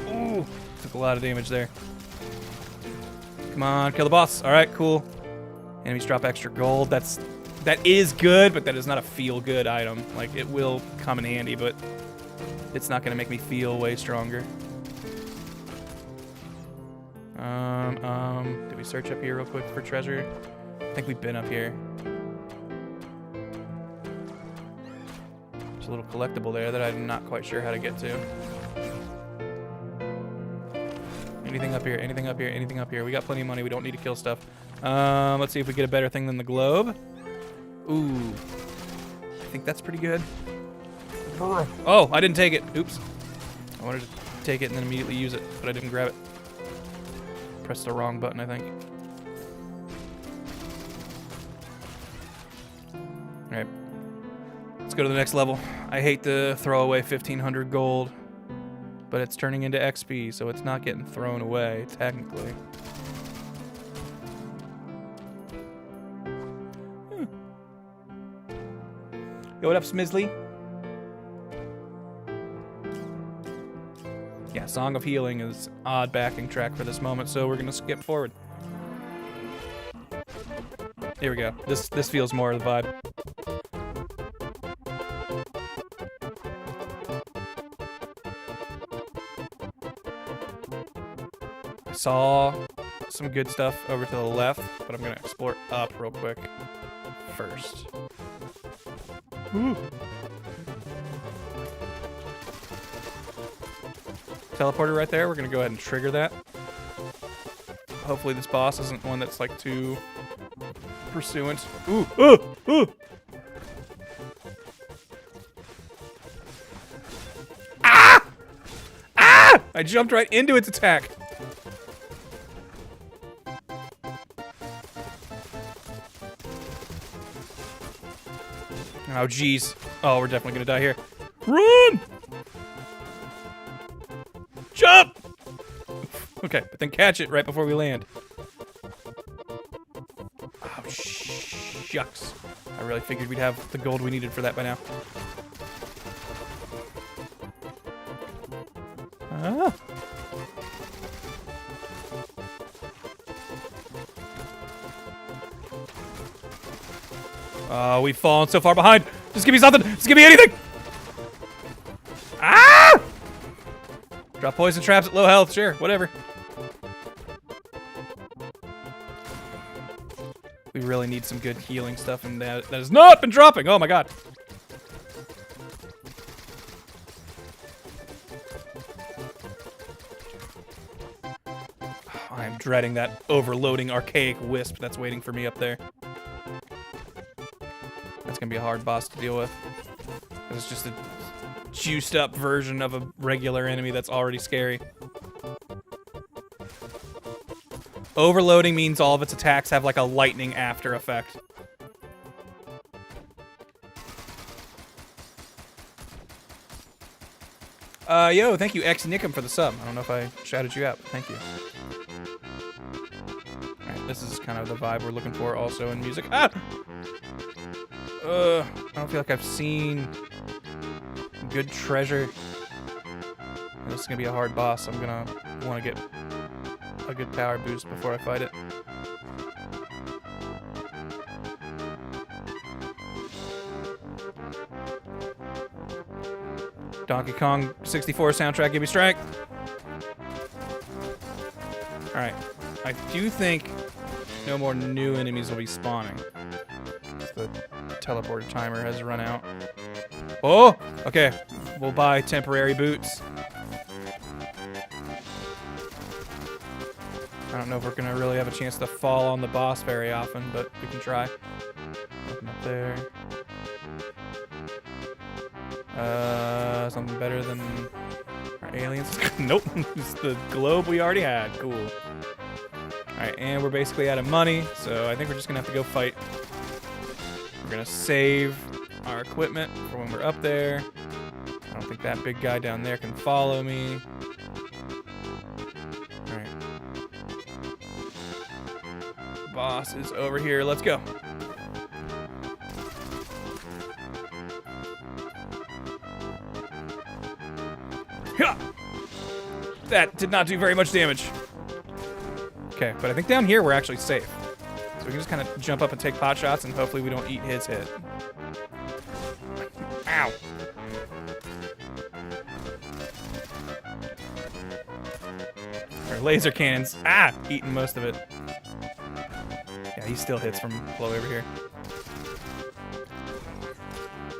Speaker 10: Ooh, took a lot of damage there. Come on, kill the boss. All right, cool. Enemies drop extra gold. That is good, but that is not a feel-good item. Like, it will come in handy, but it's not gonna make me feel way stronger. Did we search up here real quick for treasure? I think we've been up here. There's a little collectible there that I'm not quite sure how to get to. Anything up here, anything up here, anything up here. We got plenty of money, we don't need to kill stuff. Let's see if we get a better thing than the globe. Ooh. I think that's pretty good. Oh, I didn't take it. Oops. I wanted to take it and then immediately use it, but I didn't grab it. Pressed the wrong button, I think. Alright. Let's go to the next level. I hate to throw away 1,500 gold, but it's turning into XP, so it's not getting thrown away, technically. Yo, what up, Smizley? Yeah, Song of Healing is odd backing track for this moment, so we're gonna skip forward. Here we go. This feels more of the vibe. I saw some good stuff over to the left, but I'm gonna explore up real quick first. Ooh. Teleporter right there. We're gonna go ahead and trigger that. Hopefully this boss isn't one that's like too pursuant. Ooh, ooh, ooh. Ah! Ah! I jumped right into its attack. Oh, jeez. Oh, we're definitely gonna die here. Run! Jump! Okay, but then catch it right before we land. Oh, shucks. I really figured we'd have the gold we needed for that by now. Ah. Oh, we've fallen so far behind. Just give me something. Just give me anything. Ah! Drop poison traps at low health. Sure, whatever. We really need some good healing stuff, and that has not been dropping. Oh my god. I am dreading that overloading archaic wisp that's waiting for me up there. That's gonna be a hard boss to deal with. It's just a juiced up version of a regular enemy that's already scary. Overloading means all of its attacks have like a lightning after effect. Yo, thank you, X Nickum, for the sub. I don't know if I shouted you out, but thank you. Alright, this is kind of the vibe we're looking for also in music. Ah! I don't feel like I've seen good treasure. This is gonna be a hard boss. I'm gonna want to get a good power boost before I fight it. Donkey Kong 64 soundtrack, give me strength. Alright. I do think no more new enemies will be spawning. The teleporter timer has run out. Oh! Okay. We'll buy temporary boots. I don't know if we're gonna really have a chance to fall on the boss very often, but we can try. Nothing up there. Something better than our aliens? Nope. It's the globe we already had. Cool. Alright, and we're basically out of money, so I think we're just gonna have to go fight. We're gonna save our equipment for when we're up there. I don't think that big guy down there can follow me. Alright. Boss is over here. Let's go. That did not do very much damage. Okay, but I think down here we're actually safe. So we can just kind of jump up and take pot shots, and hopefully we don't eat his hit. Ow! Our laser cannons. Ah! Eating most of it. Yeah, he still hits from below over here.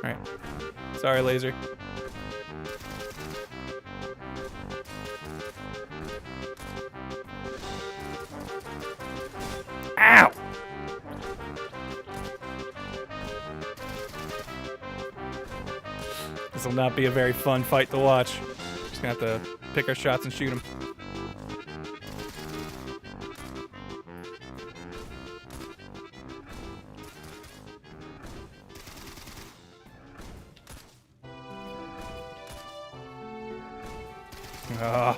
Speaker 10: Alright. Sorry, laser. Ow! This will not be a very fun fight to watch. Just gonna have to pick our shots and shoot him. Ah.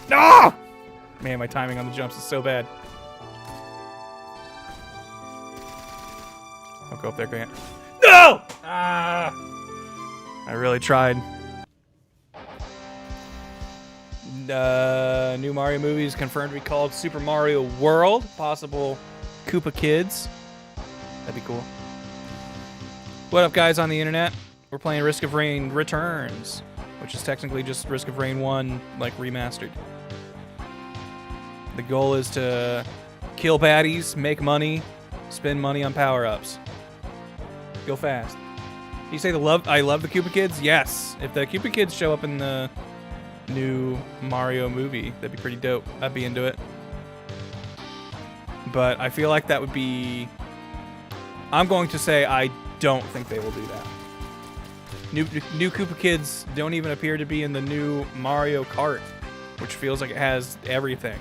Speaker 10: No! Man, my timing on the jumps is so bad. Don't go up there, Grant. No! Ah! I really tried. New Mario movie is confirmed to be called Super Mario World. Possible Koopa Kids. That'd be cool. What up, guys on the internet? We're playing Risk of Rain Returns, which is technically just Risk of Rain 1, like, remastered. The goal is to kill baddies, make money, spend money on power-ups. Go fast. You say I love the Koopa Kids? Yes. If the Koopa Kids show up in the new Mario movie, that'd be pretty dope. I'd be into it. But I feel like that would be... I'm going to say I don't think they will do that. New Koopa Kids don't even appear to be in the new Mario Kart, which feels like it has everything.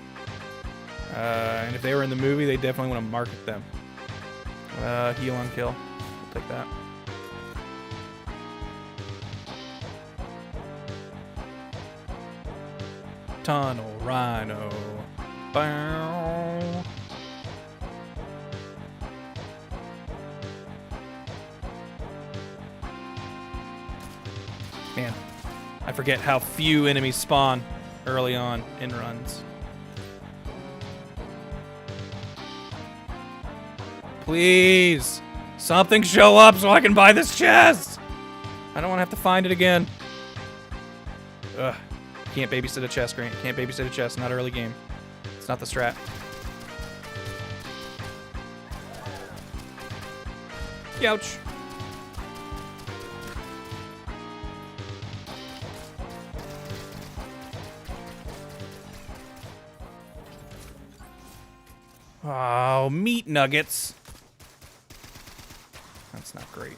Speaker 10: And if they were in the movie, they definitely want to market them. Heal on kill. We'll take that. Tunnel Rhino. Bow. Man, I forget how few enemies spawn early on in runs. Please, something show up so I can buy this chest. I don't want to have to find it again. Ugh. Can't babysit a chest, Grant. Can't babysit a chest. Not early game. It's not the strat. Youch. Oh, meat nuggets. That's not great.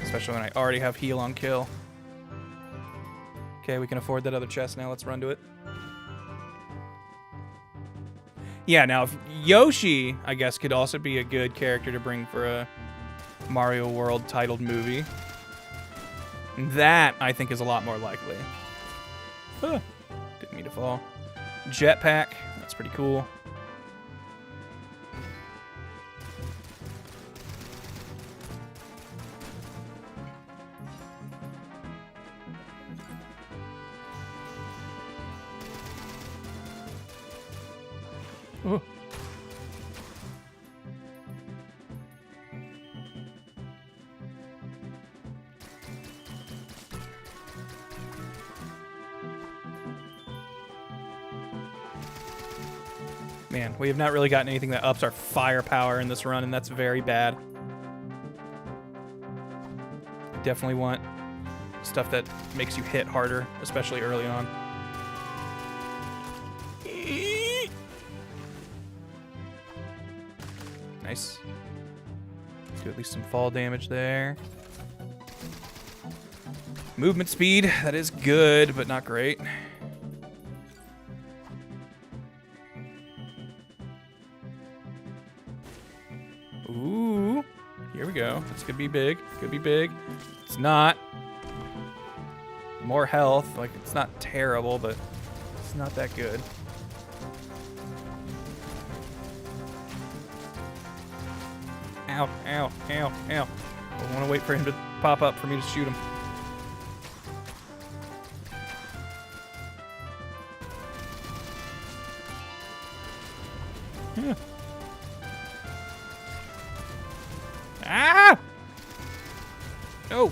Speaker 10: Especially when I already have heal on kill. Okay, we can afford that other chest now. Let's run to it. Yeah, now, if Yoshi, I guess, could also be a good character to bring for a Mario World titled movie. That, I think, is a lot more likely. Huh. Didn't mean to fall. Jetpack. That's pretty cool. Ooh. Man, we have not really gotten anything that ups our firepower in this run, and that's very bad. Definitely want stuff that makes you hit harder, especially early on. Nice. Do at least some fall damage there. Movement speed, that is good, but not great. Ooh, here we go. This could be big. Could be big. It's not. More health. Like, it's not terrible, but it's not that good. Ow, ow, ow, ow. I want to wait for him to pop up for me to shoot him. Yeah. Ah! No.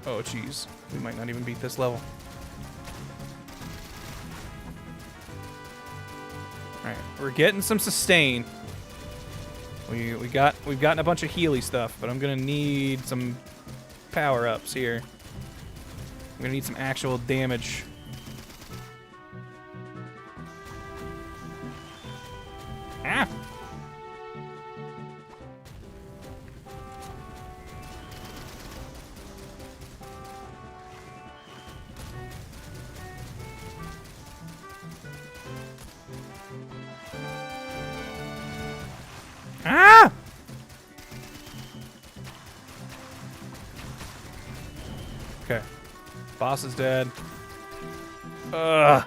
Speaker 10: Oh, jeez. We might not even beat this level. Alright, we're getting some sustain. We've gotten a bunch of Healy stuff, but I'm gonna need some power-ups here. I'm gonna need some actual damage. Ah! Ah! Okay. Boss is dead. Ugh.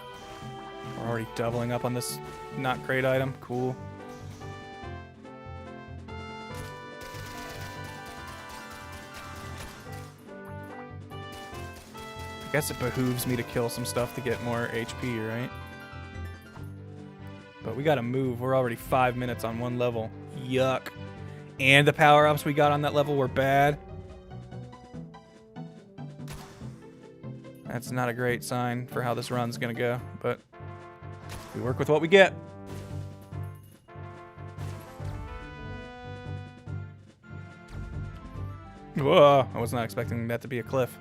Speaker 10: We're already doubling up on this not great item. Cool. I guess it behooves me to kill some stuff to get more HP, right? But we gotta move. We're already 5 minutes on one level. Yuck. And the power-ups we got on that level were bad. That's not a great sign for how this run's gonna go, but we work with what we get. Whoa, I was not expecting that to be a cliff.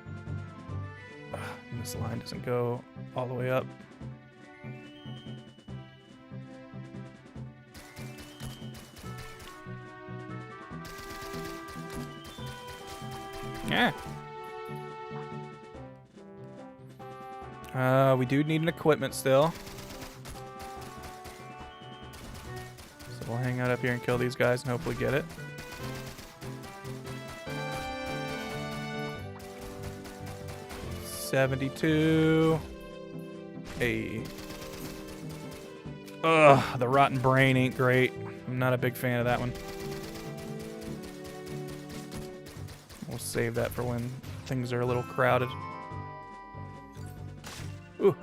Speaker 10: Ugh, this line doesn't go all the way up. Yeah. We do need an equipment still. So we'll hang out up here and kill these guys and hopefully get it. $72. Hey. Ugh, the rotten brain ain't great. I'm not a big fan of that one. We'll save that for when things are a little crowded. Ooh.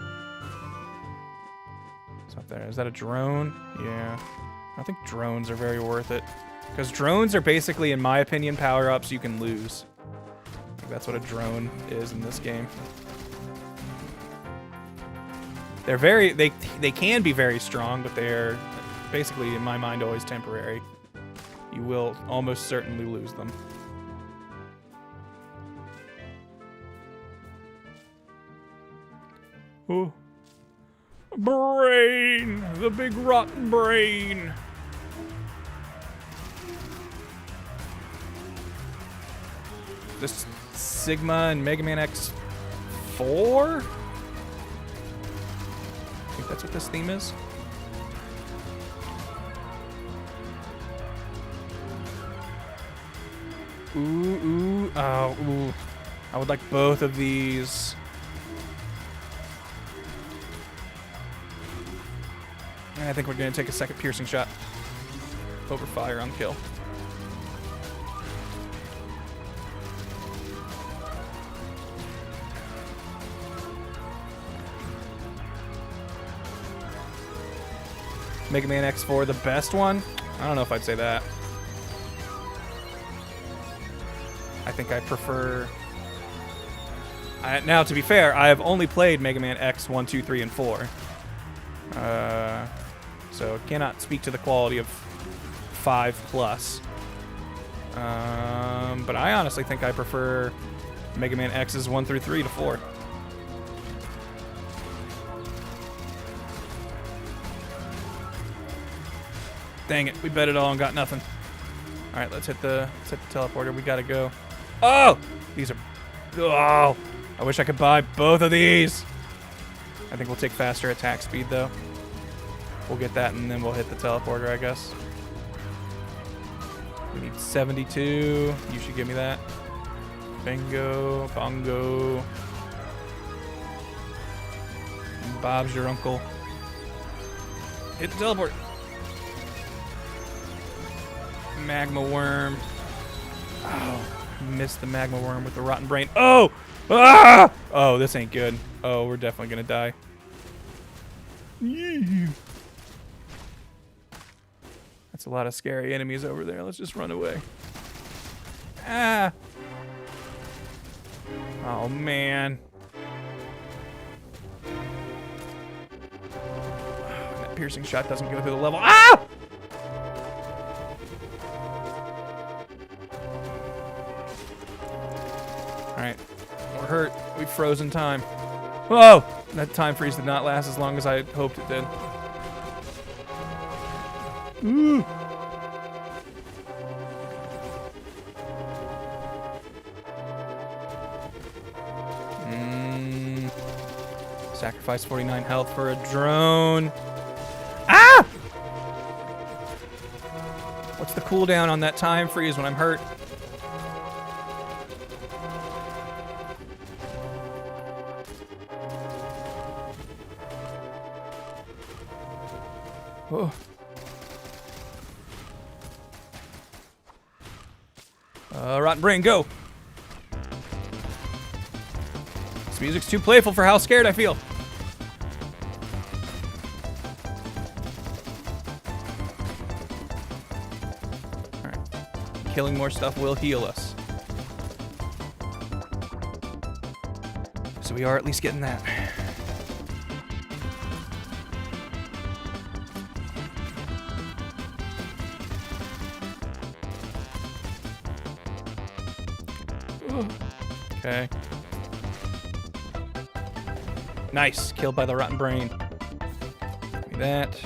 Speaker 10: What's up there? Is that a drone? Yeah. I don't think drones are very worth it. Because drones are basically, in my opinion, power-ups you can lose. I think that's what a drone is in this game. They're very, they can be very strong, but they're basically, in my mind, always temporary. You will almost certainly lose them. Oh. Brain! The big rotten brain! This Sigma and Mega Man X4? I think that's what this theme is. Ooh, ooh, oh, ooh. I would like both of these. I think we're going to take a second piercing shot. Over fire on kill. Mega Man X4, the best one? I don't know if I'd say that. I think I prefer... now, to be fair, I have only played Mega Man X 1, 2, 3, and 4. So cannot speak to the quality of 5+. But I honestly think I prefer Mega Man X's 1 through 3 to 4. Dang it, we bet it all and got nothing. All right, let's hit the teleporter. We gotta go. Oh, these are. Oh, I wish I could buy both of these. I think we'll take faster attack speed though. We'll get that and then we'll hit the teleporter, I guess. We need 72. You should give me that. Bingo, bongo. Bob's your uncle. Hit the teleport. Magma worm. Oh, missed the magma worm with the rotten brain. Oh! Ah! Oh, this ain't good. Oh, we're definitely gonna die. That's a lot of scary enemies over there. Let's just run away. Ah! Oh, man. That piercing shot doesn't go through the level. Ah! Alright. We're hurt. We've frozen time. Whoa! That time freeze did not last as long as I hoped it did. Ooh! Sacrifice 49 health for a drone. Ah! What's the cooldown on that time freeze when I'm hurt? Oh. Rotten Brain, go! This music's too playful for how scared I feel. Alright. Killing more stuff will heal us. So we are at least getting that. Okay. Nice. Killed by the Rotten Brain. Give me that.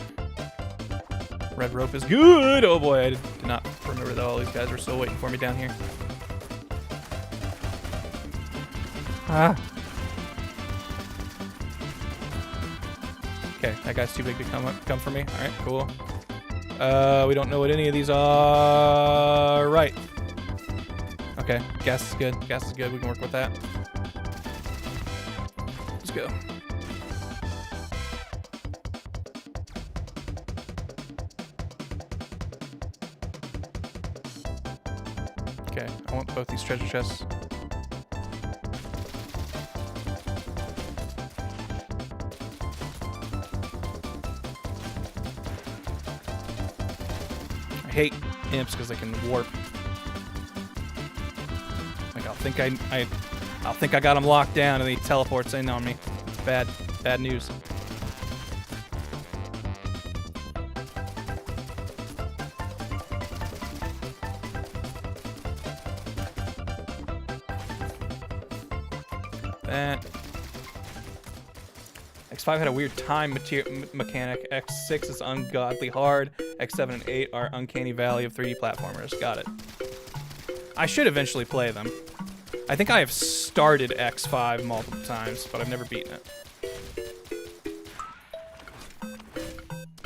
Speaker 10: Red rope is good. Oh boy, I did not remember that all these guys were still waiting for me down here. Ah. Okay, that guy's too big to come for me. All right, cool. We don't know what any of these are. Right. Okay, gas is good. Gas is good. We can work with that. Let's go. Okay, I want both these treasure chests. I hate imps because they can warp. Like I'll think I got him locked down and he teleports in on me. It's bad news. That. X5 had a weird time mechanic. X6 is ungodly hard. X7 and 8 are uncanny valley of 3D platformers. Got it. I should eventually play them. I think I have started X5 multiple times, but I've never beaten it.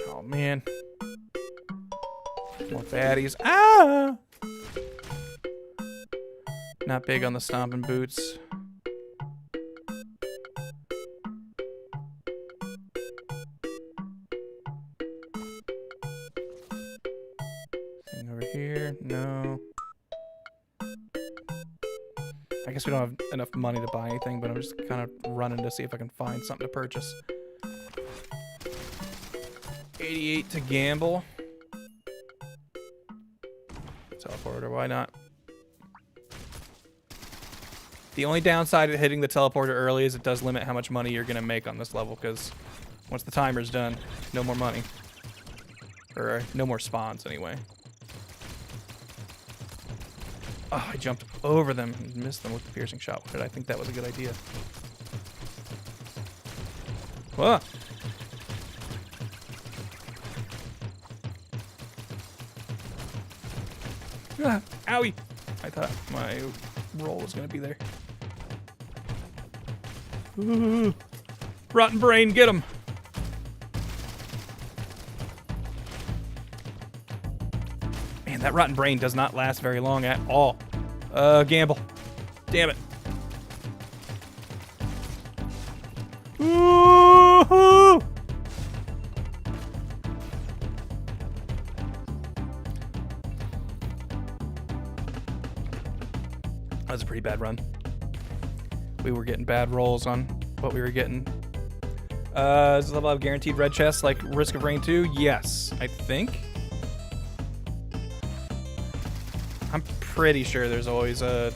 Speaker 10: Oh, man. More baddies. Ah! Not big on the stomping boots. Thing over here? No. I guess we don't have enough money to buy anything, but I'm just kind of running to see if I can find something to purchase. 88 to gamble. Teleporter, why not? The only downside of hitting the teleporter early is it does limit how much money you're going to make on this level, because once the timer's done, no more money. Or no more spawns, anyway. Oh, I jumped over them and missed them with the piercing shot. Did I think that was a good idea? Whoa! Ah, owie! I thought my roll was gonna be there. Ooh. Rotten Brain, get him! Man, that Rotten Brain does not last very long at all. Gamble. Damn it. Woo-hoo! That was a pretty bad run. We were getting bad rolls on what we were getting. Does this level have guaranteed red chests like Risk of Rain 2? Yes, I think. I'm pretty sure there's always a...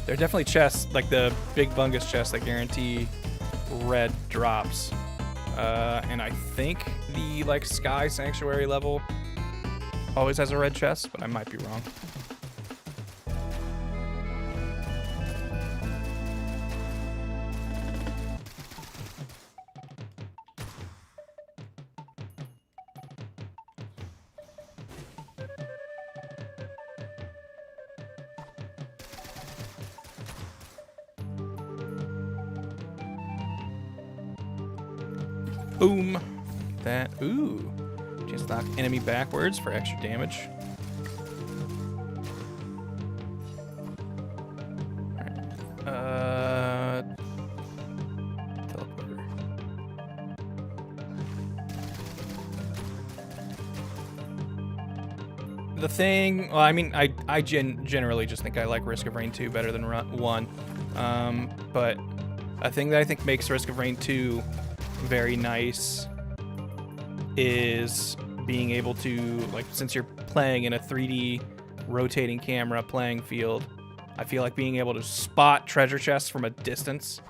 Speaker 10: There are definitely chests, like the big bungus chests that guarantee red drops. And I think the like Sky Sanctuary level always has a red chest, but I might be wrong. Boom. That. Ooh. Just knock enemy backwards for extra damage. Alright. Teleporter. the thing, well, I mean, I generally just think I like Risk of Rain 2 better than 1. But a thing that I think makes Risk of Rain 2 very nice is being able to, like, since you're playing in a 3D rotating camera playing field, I feel like being able to spot treasure chests from a distance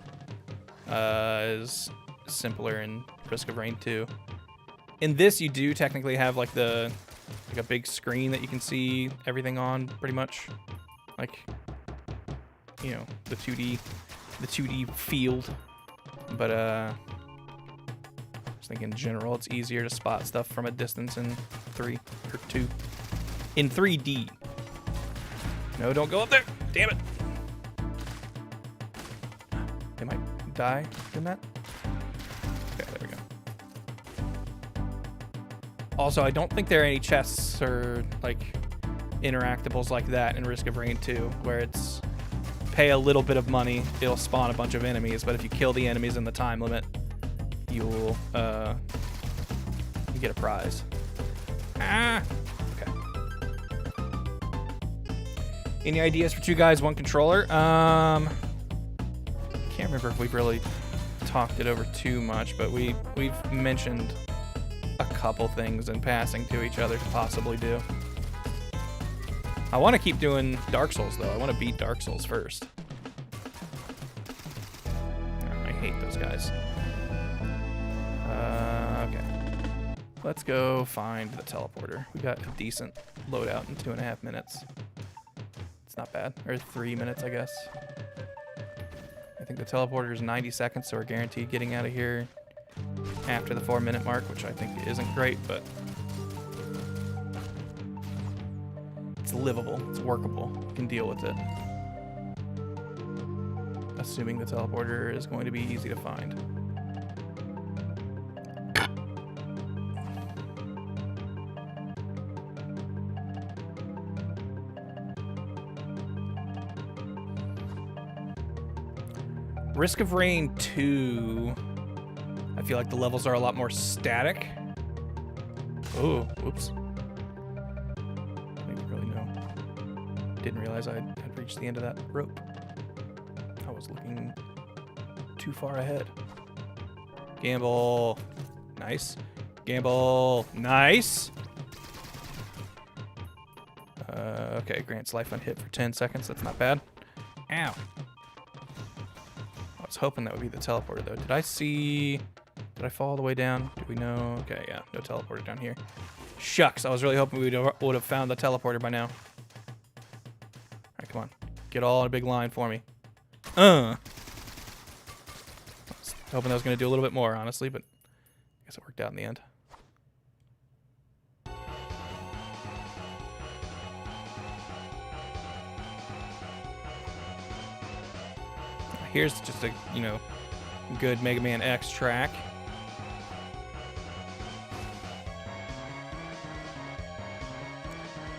Speaker 10: is simpler in Risk of Rain 2. In this, you do technically have like a big screen that you can see everything on, pretty much, like, you know, the 2D field. But I think in general it's easier to spot stuff from a distance in 2 in 3D. No, don't go up there. Damn it. They might die in that. Okay, there we go. Also, I don't think there are any chests or like interactables like that in Risk of Rain 2, where it's pay a little bit of money, it'll spawn a bunch of enemies, but if you kill the enemies in the time limit, you'll you get a prize. Ah. Okay. Any ideas for 2 guys, 1 controller? Can't remember if we've really talked it over too much, but we've mentioned a couple things in passing to each other to possibly do. I want to keep doing Dark Souls, though. I want to beat Dark Souls first. I hate those guys. Okay. Let's go find the teleporter. We got a decent loadout in 2.5 minutes. It's not bad. Or 3 minutes, I guess. I think the teleporter is 90 seconds, so we're guaranteed getting out of here after the 4-minute mark, which I think isn't great, but it's livable, it's workable, you can deal with it. Assuming the teleporter is going to be easy to find. Risk of Rain 2, I feel like the levels are a lot more static. Oh, whoops. I didn't really know. Didn't realize I had reached the end of that rope. I was looking too far ahead. Gamble. Nice. Gamble. Nice. Okay, grants life unhit for 10 seconds. That's not bad. Ow. I was hoping that would be the teleporter, though. Did I fall all the way down? Do we know? Okay, yeah, no teleporter down here. Shucks, I was really hoping we would have found the teleporter by now. All right, come on. Get all in a big line for me. I was hoping that was going to do a little bit more, honestly, but I guess it worked out in the end. Here's just a, you know, good Mega Man X track.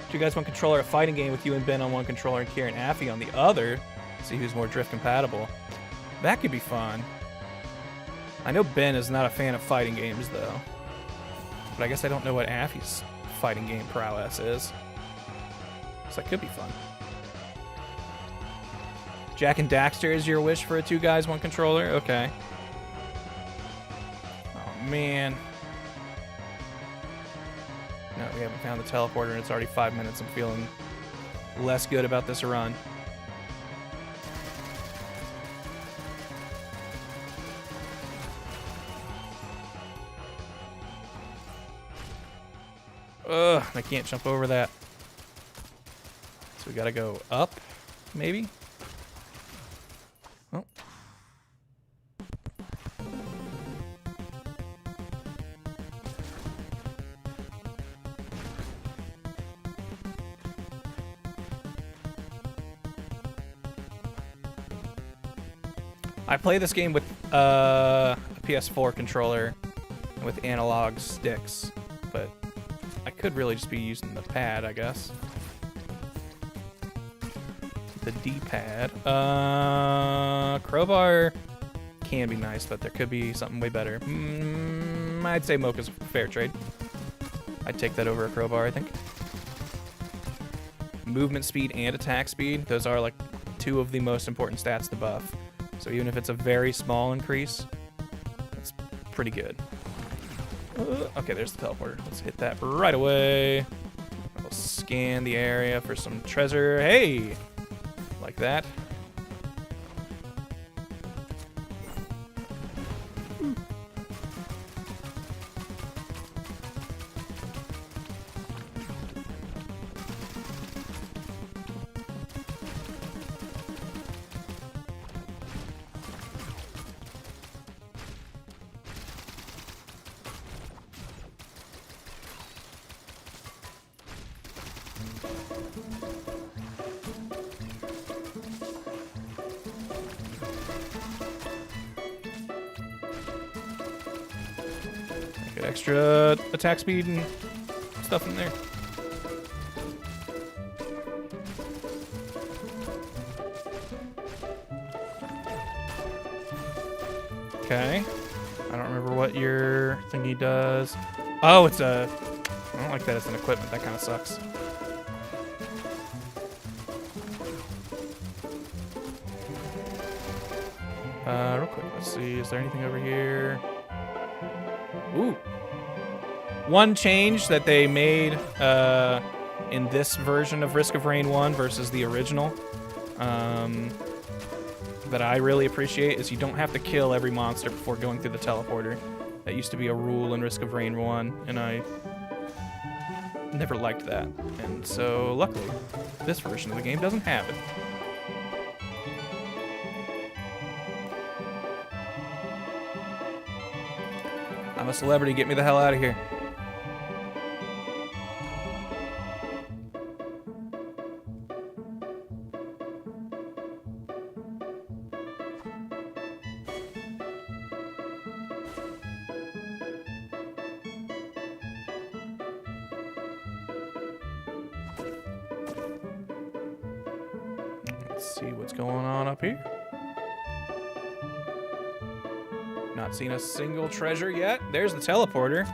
Speaker 10: Do you guys want controller a fighting game with you and Ben on one controller and Kieran Affy on the other? See who's more drift compatible. That could be fun. I know Ben is not a fan of fighting games, though. But I guess I don't know what Affy's fighting game prowess is. So that could be fun. Jack and Daxter is your wish for a 2 guys, 1 controller? Okay. Oh, man. No, we haven't found the teleporter, and it's already 5 minutes. I'm feeling less good about this run. Ugh, I can't jump over that. So we gotta go up, maybe? Oh. I play this game with a PS4 controller with analog sticks, but I could really just be using the pad, I guess. The D-pad. Crowbar can be nice, but there could be something way better. I'd say Mocha's fair trade. I'd take that over a crowbar, I think. movement speed and attack speed. Those are like two of the most important stats to buff. So even if it's a very small increase, that's pretty good. Okay, there's the teleporter. Let's hit that right away. I'll scan the area for some treasure. Hey! Like that. Get extra attack speed and stuff in there. Okay. I don't remember what your thingy does. Oh, it's a... I don't like that it's an equipment. That kind of sucks. Real quick, let's see. Is there anything over here? Ooh. One change that they made in this version of Risk of Rain 1 versus the original that I really appreciate is you don't have to kill every monster before going through the teleporter. That used to be a rule in Risk of Rain 1, and I never liked that. And so, luckily, this version of the game doesn't have it. I'm a celebrity, get me the hell out of here. Let's see what's going on up here. Not seen a single treasure yet. There's the teleporter.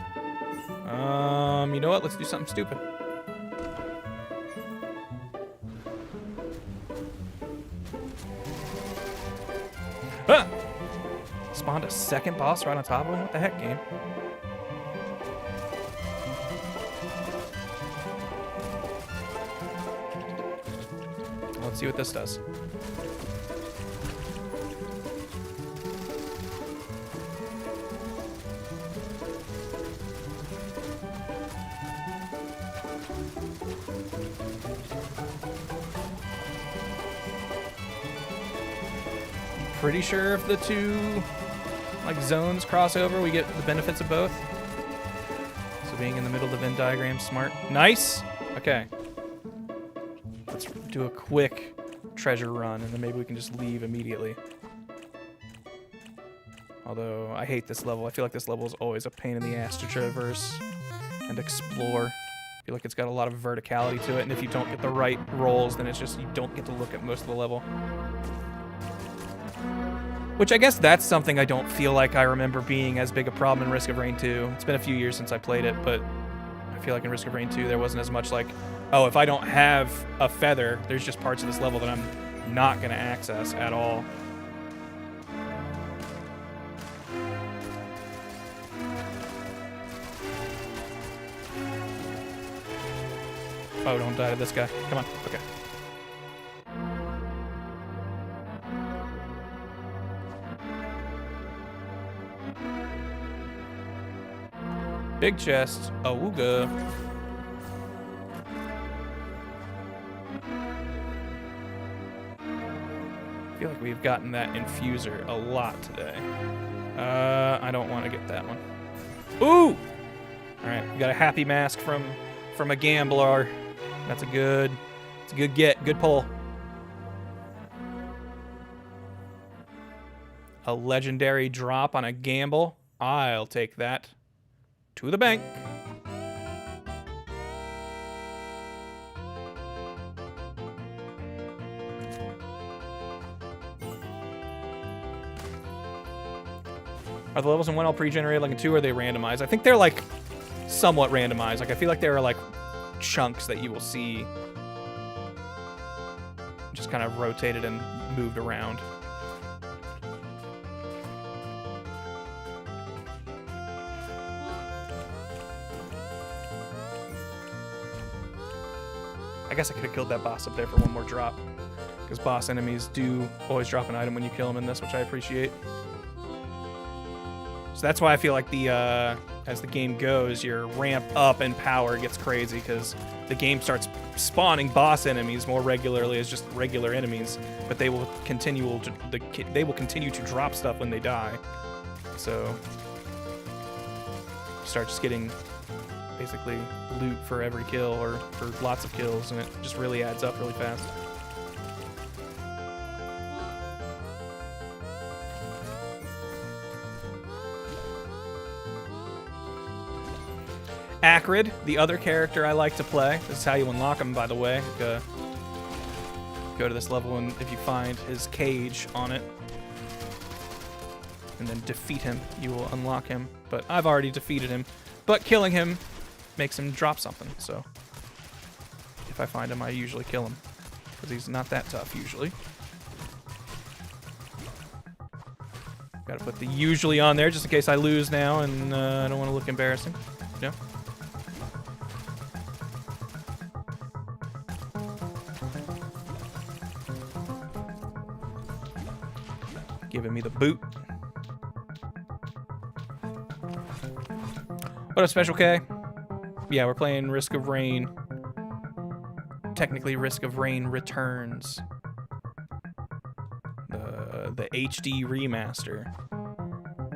Speaker 10: You know what? Let's do something stupid. Ah! Spawned a second boss right on top of him? What the heck, game? Let's see what this does. Pretty sure if the two like zones cross over, we get the benefits of both. So being in the middle of the Venn diagram, smart. Nice. Okay. Let's do a quick treasure run, and then maybe we can just leave immediately. Although I hate this level. I feel like this level is always a pain in the ass to traverse and explore. I feel like it's got a lot of verticality to it, and if you don't get the right rolls, then it's just you don't get to look at most of the level. Which I guess that's something I don't feel like I remember being as big a problem in Risk of Rain 2. It's been a few years since I played it, but I feel like in Risk of Rain 2 there wasn't as much like, oh, if I don't have a feather, there's just parts of this level that I'm not going to access at all. Oh, don't die to this guy. Come on. Okay. Big chest. Awooga. I feel like we've gotten that infuser a lot today. I don't want to get that one. Ooh! Alright, we got a happy mask from a gambler. That's a good get. Good pull. A legendary drop on a gamble. I'll take that. To the bank. Are the levels in 1 all pre-generated like in 2, or are they randomized? I think they're like somewhat randomized. Like I feel like there are like chunks that you will see just kind of rotated and moved around. I guess I could have killed that boss up there for one more drop, because boss enemies do always drop an item when you kill them in this, which I appreciate. So that's why I feel like the as the game goes, your ramp up in power gets crazy, because the game starts spawning boss enemies more regularly as just regular enemies, but they will continue to drop stuff when they die. So you start just getting basically loot for every kill or for lots of kills, and it just really adds up really fast. Acrid, the other character I like to play. This is how you unlock him, by the way. Go to this level, and if you find his cage on it, and then defeat him, you will unlock him. But I've already defeated him. But killing him makes him drop something, so if I find him, I usually kill him, because he's not that tough, usually. Gotta put the usually on there, just in case I lose now, and I don't want to look embarrassing, you know? Giving me the boot. What up, Special K? Yeah, we're playing Risk of Rain. Technically, Risk of Rain Returns. The HD remaster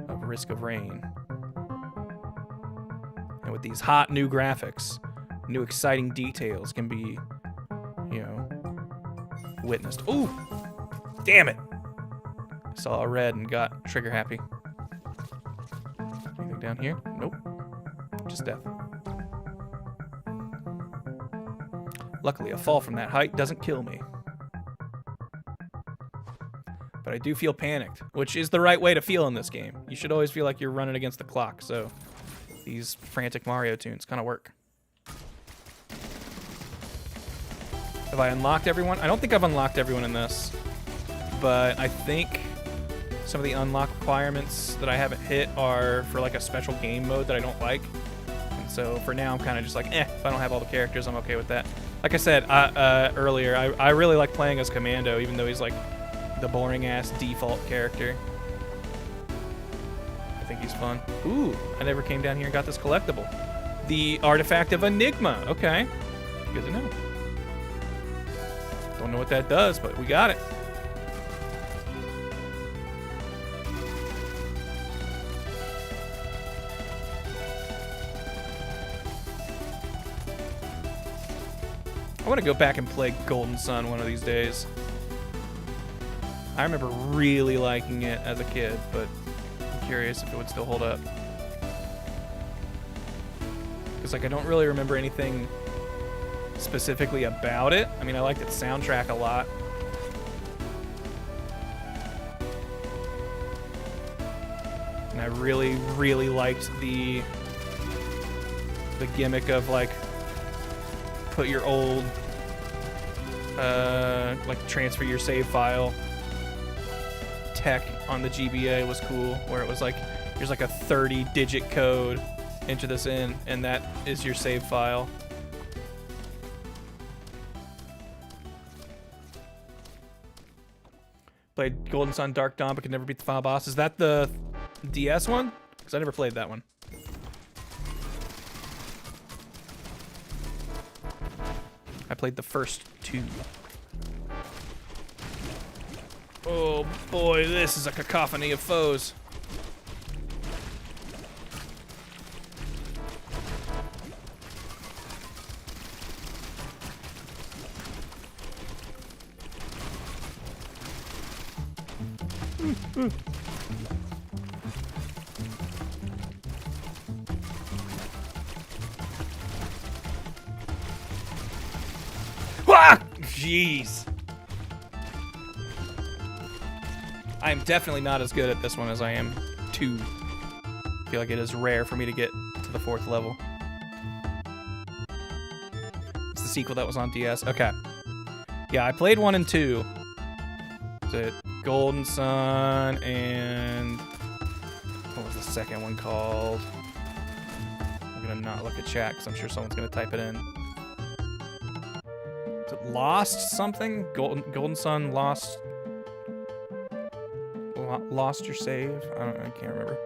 Speaker 10: of Risk of Rain. And with these hot new graphics, new exciting details can be, you know, witnessed. Ooh! Damn it! Saw a red and got trigger happy. Anything down here? Nope. Just death. Luckily, a fall from that height doesn't kill me. But I do feel panicked, which is the right way to feel in this game. You should always feel like you're running against the clock, so these frantic Mario tunes kind of work. Have I unlocked everyone? I don't think I've unlocked everyone in this, but I think some of the unlock requirements that I haven't hit are for like a special game mode that I don't like. And so for now, I'm kind of just like, if I don't have all the characters, I'm okay with that. Like I said earlier, I really like playing as Commando, even though he's like the boring-ass default character. I think he's fun. Ooh, I never came down here and got this collectible. The Artifact of Enigma. Okay, good to know. Don't know what that does, but we got it. I want to go back and play Golden Sun one of these days. I remember really liking it as a kid, but I'm curious if it would still hold up. Because like I don't really remember anything specifically about it. I mean, I liked its soundtrack a lot. And I really, really liked the gimmick of like put your old like transfer your save file tech on the GBA was cool, where it was like here's like a 30-digit code, enter this in, and that is your save file. Played Golden Sun Dark Dawn but could never beat the final boss. Is that the DS one? Because I never played that one. I played the first two. Oh boy, this is a cacophony of foes. Ah! Jeez. I am definitely not as good at this one as I am 2. I feel like it is rare for me to get to the 4th level. It's the sequel that was on DS. Okay. Yeah, I played 1 and 2. Is it Golden Sun and what was the second one called? I'm gonna not look at chat because I'm sure someone's gonna type it in. Is it Lost something? Golden Sun Lost your save? I can't remember.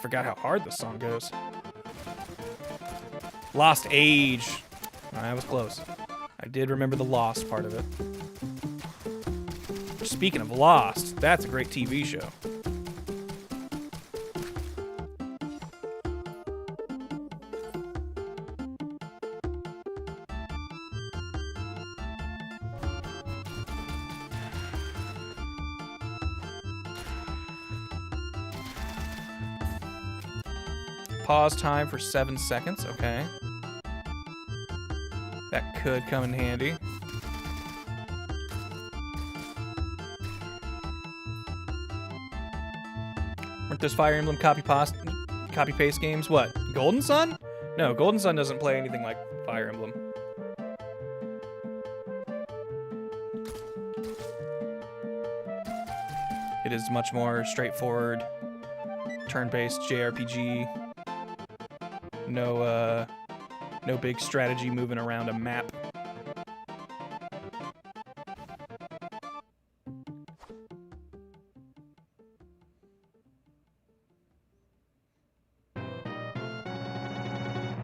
Speaker 10: Forgot how hard this song goes. Lost Age. I was close. I did remember the Lost part of it. Speaking of Lost, that's a great TV show. Pause time for 7 seconds, okay. That could come in handy. Weren't those Fire Emblem copy-paste games? What, Golden Sun? No, Golden Sun doesn't play anything like Fire Emblem. It is much more straightforward, turn-based JRPG. No big strategy moving around a map.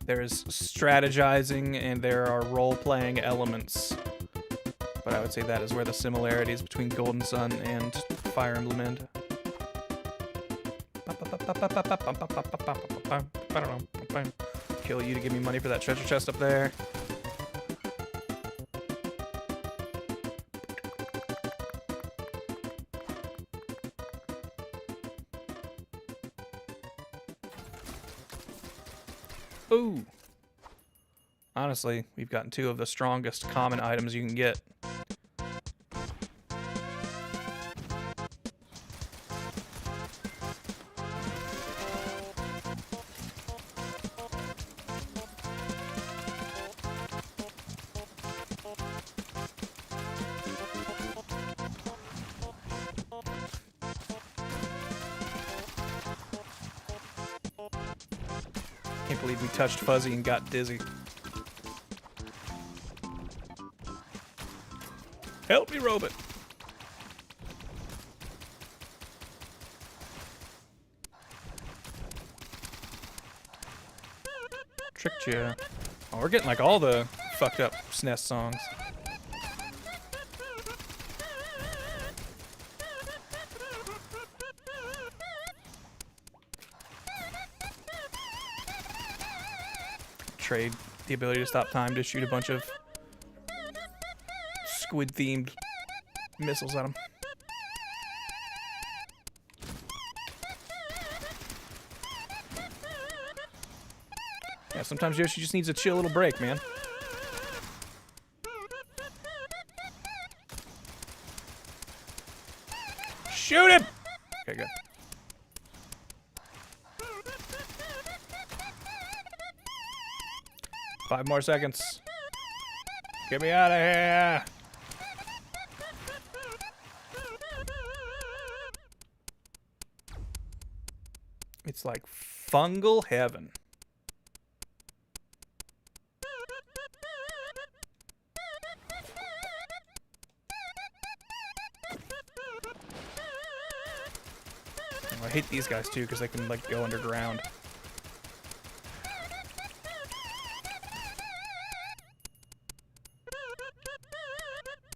Speaker 10: There is strategizing and there are role-playing elements. But I would say that is where the similarities between Golden Sun and Fire Emblem end. Kill you to give me money for that treasure chest up there. Ooh. Honestly, we've gotten 2 of the strongest common items you can get. Can't believe we touched Fuzzy and got dizzy. Help me, Robot. Tricked ya. Oh, we're getting like all the fucked up SNES songs. Trade the ability to stop time to shoot a bunch of squid-themed missiles at him. Yeah, sometimes Yoshi just needs a chill little break, man. Shoot him! Okay, good. Five more seconds. Get me out of here! It's like fungal heaven. I hate these guys too because they can like go underground.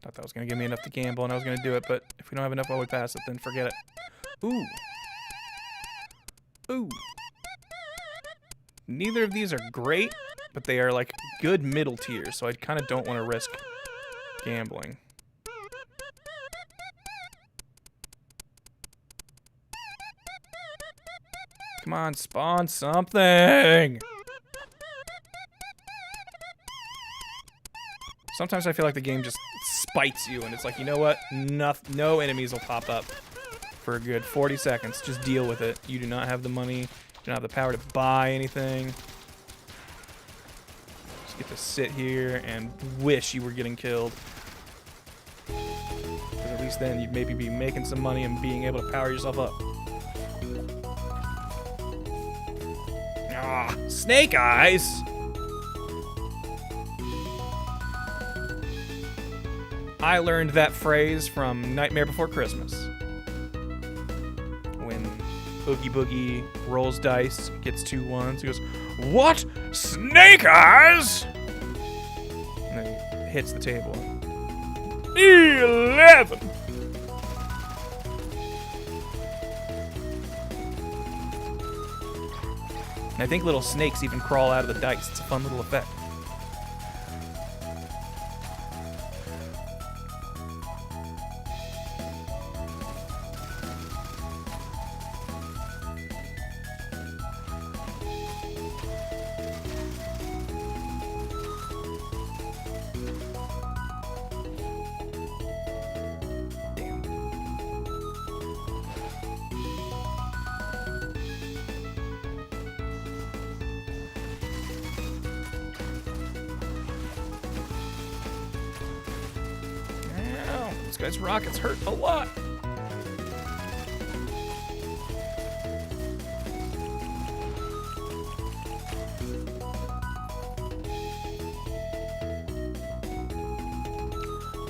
Speaker 10: Thought that was gonna give me enough to gamble and I was gonna do it, but if we don't have enough while we pass it, then forget it. Ooh. Ooh. Neither of these are great, but they are like good middle tier, so I kind of don't want to risk gambling. Come on, spawn something! Sometimes I feel like the game just spites you, and it's like, you know what? No enemies will pop up for a good 40 seconds. Just deal with it. You do not have the money. Don't have the power to buy anything. Just get to sit here and wish you were getting killed. Because at least then you'd maybe be making some money and being able to power yourself up. Ah, Snake Eyes! I learned that phrase from Nightmare Before Christmas. When Oogie Boogie rolls dice, gets 2 ones, he goes, "What? Snake Eyes?" And then hits the table. 11! And I think little snakes even crawl out of the dice. It's a fun little effect. This guy's rockets hurt a lot.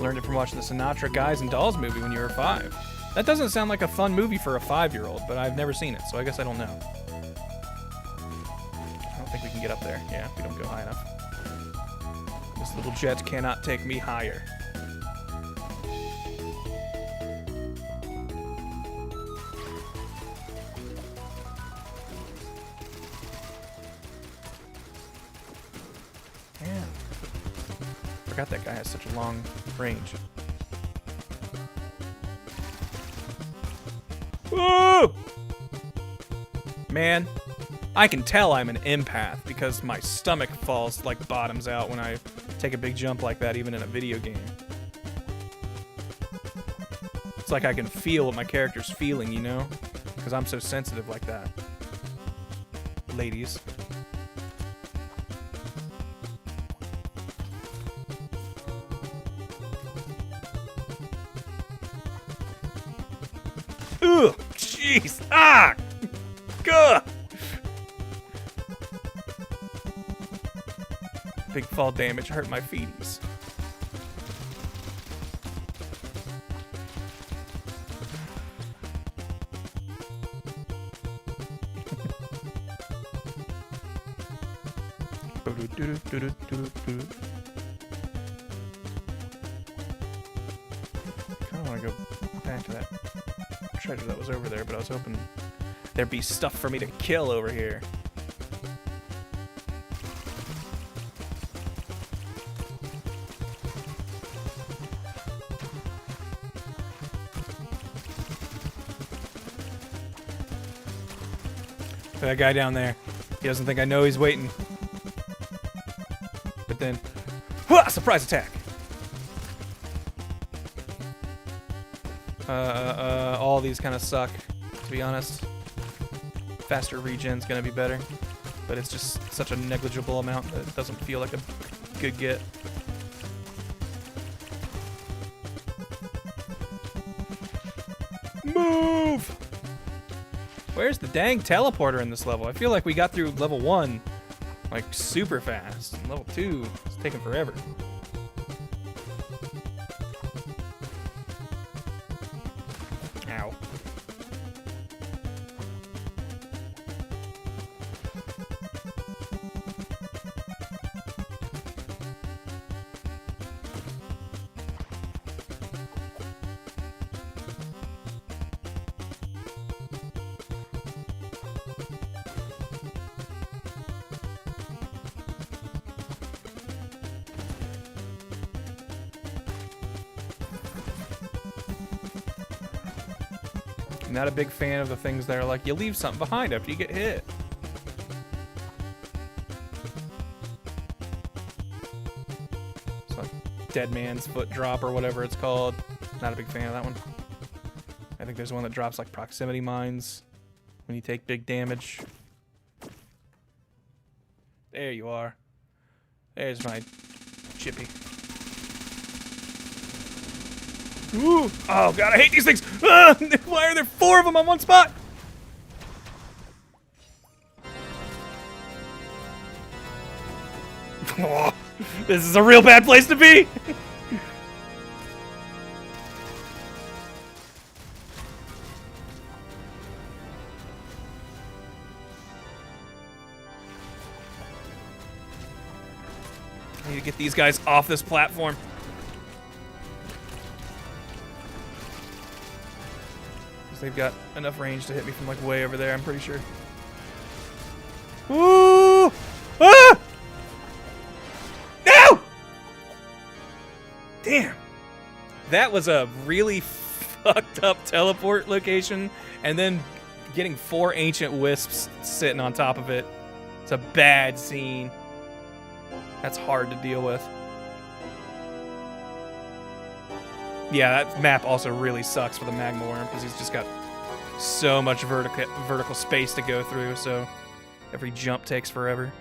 Speaker 10: Learned it from watching the Sinatra Guys and Dolls movie when you were 5. That doesn't sound like a fun movie for a 5-year-old, but I've never seen it, so I guess I don't know. I don't think we can get up there. Yeah, we don't go high enough. This little jet cannot take me higher. I forgot that guy has such a long range. Woo! Man, I can tell I'm an empath because my stomach falls like bottoms out when I take a big jump like that, even in a video game. It's like I can feel what my character's feeling, you know? Because I'm so sensitive like that. Ladies. Ugh! Jeez! Ah! Gah! Big fall damage hurt my feeties. Kinda wanna go back to that treasure that was over there, but I was hoping there'd be stuff for me to kill over here. That guy down there, he doesn't think I know he's waiting. But then, surprise attack! All these kind of suck, to be honest. Faster regen's gonna be better, but it's just such a negligible amount that it doesn't feel like a good get. Move! Where's the dang teleporter in this level? I feel like we got through level 1 like super fast. And level 2 is taking forever. Ow. Not a big fan of the things that are like, you leave something behind after you get hit. It's like Dead Man's Foot Drop or whatever it's called. Not a big fan of that one. I think there's one that drops like proximity mines when you take big damage. There you are. There's my chippy. Ooh. Oh, God, I hate these things. Ah, why are there 4 of them on one spot? Oh, this is a real bad place to be. I need to get these guys off this platform. Because they've got enough range to hit me from like way over there, I'm pretty sure. Ooh! Ah! No! Damn. That was a really fucked up teleport location, and then getting 4 ancient wisps sitting on top of it. It's a bad scene. That's hard to deal with. Yeah, that map also really sucks for the magma worm because he's just got so much vertical space to go through, so every jump takes forever.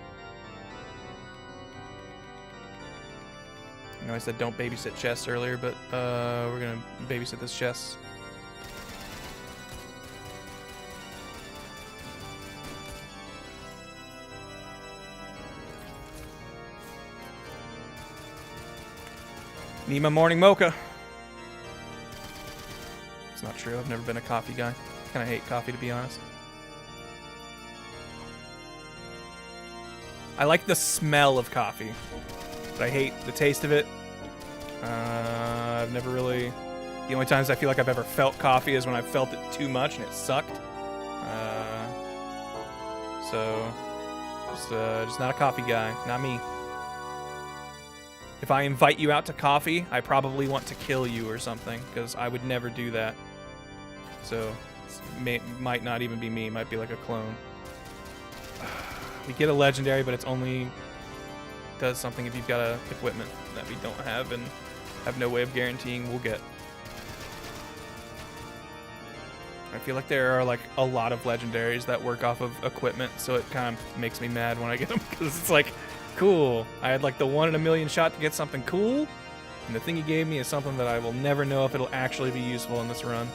Speaker 10: I know I said don't babysit chests earlier, but we're gonna babysit this chest. Need my morning mocha. It's not true. I've never been a coffee guy. I kind of hate coffee, to be honest. I like the smell of coffee, but I hate the taste of it. I've never really... The only times I feel like I've ever felt coffee is when I've felt it too much and it sucked. Just not a coffee guy. Not me. If I invite you out to coffee, I probably want to kill you or something, because I would never do that. So, might not even be me. It might be like a clone. We get a legendary, but it's only does something if you've got a equipment that we don't have and have no way of guaranteeing we'll get. I feel like there are like a lot of legendaries that work off of equipment, so it kind of makes me mad when I get them, because it's like, cool. I had like the 1 in a million shot to get something cool, and the thing you gave me is something that I will never know if it'll actually be useful in this run.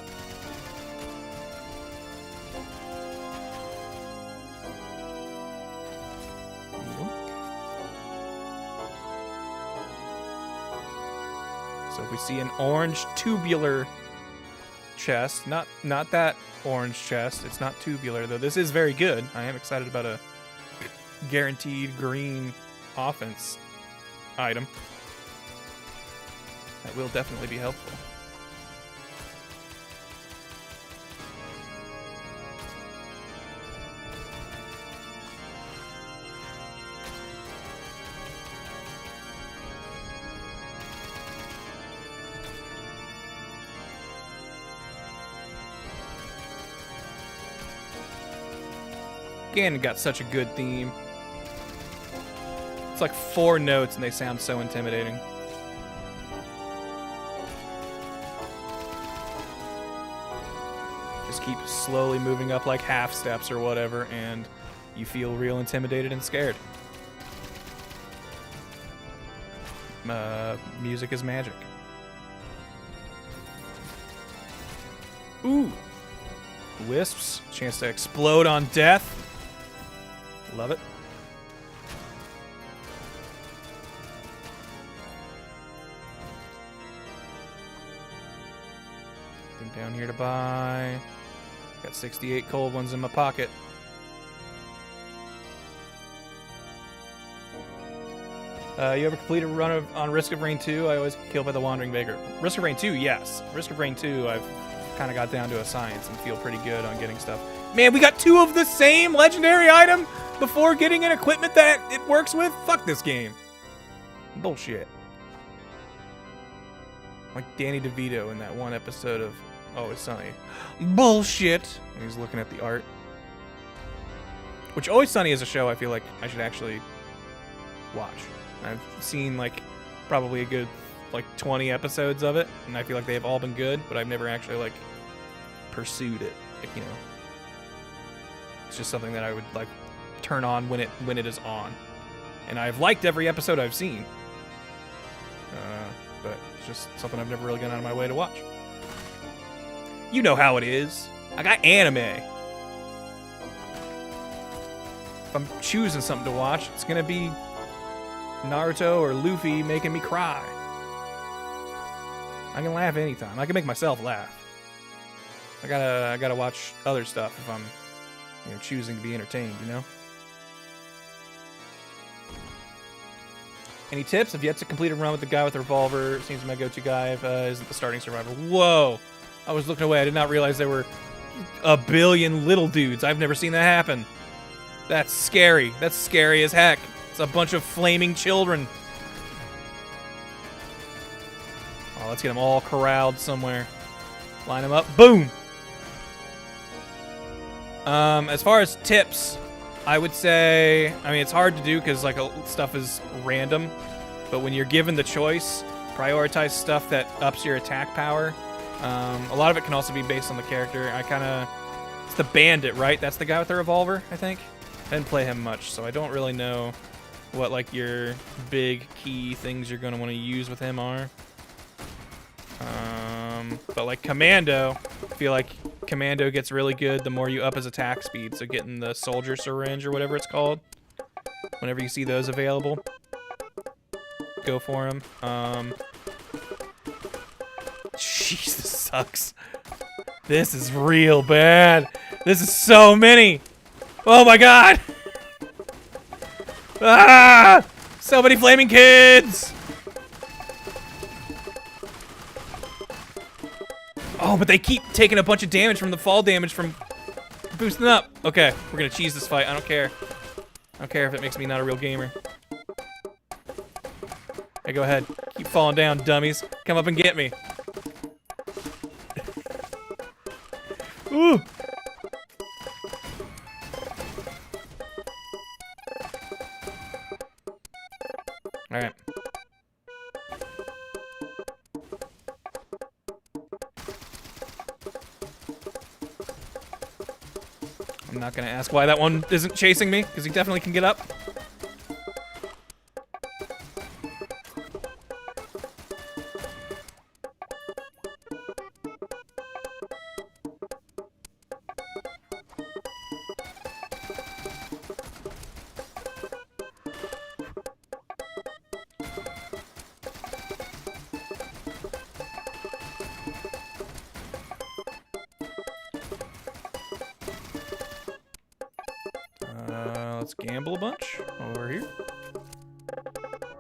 Speaker 10: So if we see an orange tubular chest, not that orange chest, it's not tubular, though this is very good. I am excited about a guaranteed green offense item. That will definitely be helpful. Again, got such a good theme. It's like 4 notes and they sound so intimidating. Just keep slowly moving up like half steps or whatever, and you feel real intimidated and scared. Music is magic. Ooh! Wisps, chance to explode on death. Love it. Thing down here to buy. Got 68 cold ones in my pocket. You ever complete a run on Risk of Rain 2? I always get killed by the Wandering Beggar. Risk of Rain 2, yes. Risk of Rain 2, I've kind of got down to a science and feel pretty good on getting stuff. Man, we got 2 of the same legendary item before getting an equipment that it works with? Fuck this game. Bullshit. Like Danny DeVito in that one episode of Always Sunny. Bullshit! And he's looking at the art. Which Always Sunny is a show I feel like I should actually watch. I've seen like probably a good like 20 episodes of it, and I feel like they've all been good, but I've never actually like pursued it. Like, you know, it's just something that I would like turn on when it is on. And I've liked every episode I've seen. But it's just something I've never really gone out of my way to watch. You know how it is. I got anime. If I'm choosing something to watch, it's gonna be Naruto or Luffy making me cry. I can laugh anytime. I can make myself laugh. I gotta watch other stuff if I'm, choosing to be entertained, Any tips? I've yet to complete a run with the guy with the revolver. Seems my go-to guy isn't the starting survivor. Whoa! I was looking away. I did not realize there were a billion little dudes. I've never seen that happen. That's scary. That's scary as heck. It's a bunch of flaming children. Oh, let's get them all corralled somewhere. Line them up. Boom! As far as tips, I would say, it's hard to do because stuff is random, but when you're given the choice, prioritize stuff that ups your attack power. A lot of it can also be based on the character. It's the bandit, right? That's the guy with the revolver, I think. I didn't play him much, so I don't really know what your big key things you're going to want to use with him are. But Commando, I feel like Commando gets really good the more you up his attack speed. So getting the soldier syringe or whatever it's called, whenever you see those available, go for him. Jeez, this sucks. This is real bad. This is so many. Oh my god. Ah! So many flaming kids. Oh, but they keep taking a bunch of damage from the fall damage from boosting up. Okay, we're gonna cheese this fight. I don't care. I don't care if it makes me not a real gamer. Hey, go ahead. Keep falling down, dummies. Come up and get me. Ooh. All right. I'm not gonna ask why that one isn't chasing me, because he definitely can get up. Let's gamble a bunch over here.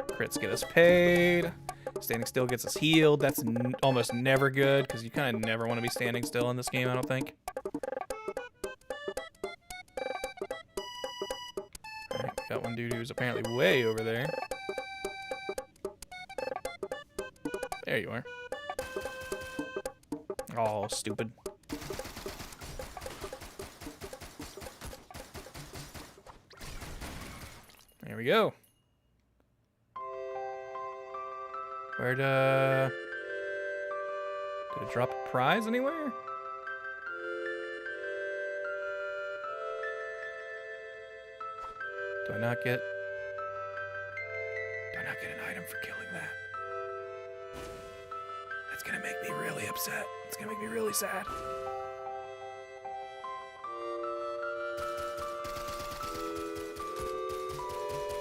Speaker 10: Crits get us paid. Standing still gets us healed. That's almost never good, because you kind of never want to be standing still in this game, I don't think. Alright, got one dude who's apparently way over there. There you are. Oh, stupid. There we go. Did it drop a prize anywhere? Do I not get an item for killing that? That's gonna make me really upset. It's gonna make me really sad.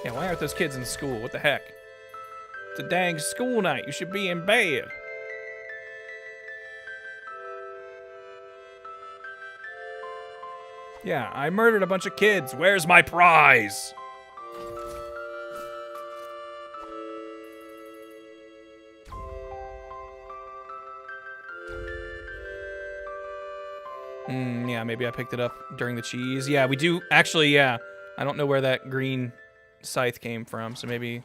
Speaker 10: Yeah, why aren't those kids in school? What the heck? It's a dang school night. You should be in bed. Yeah, I murdered a bunch of kids. Where's my prize? Yeah, maybe I picked it up during the cheese. Yeah, we do. Actually, yeah. I don't know where that green scythe came from, so maybe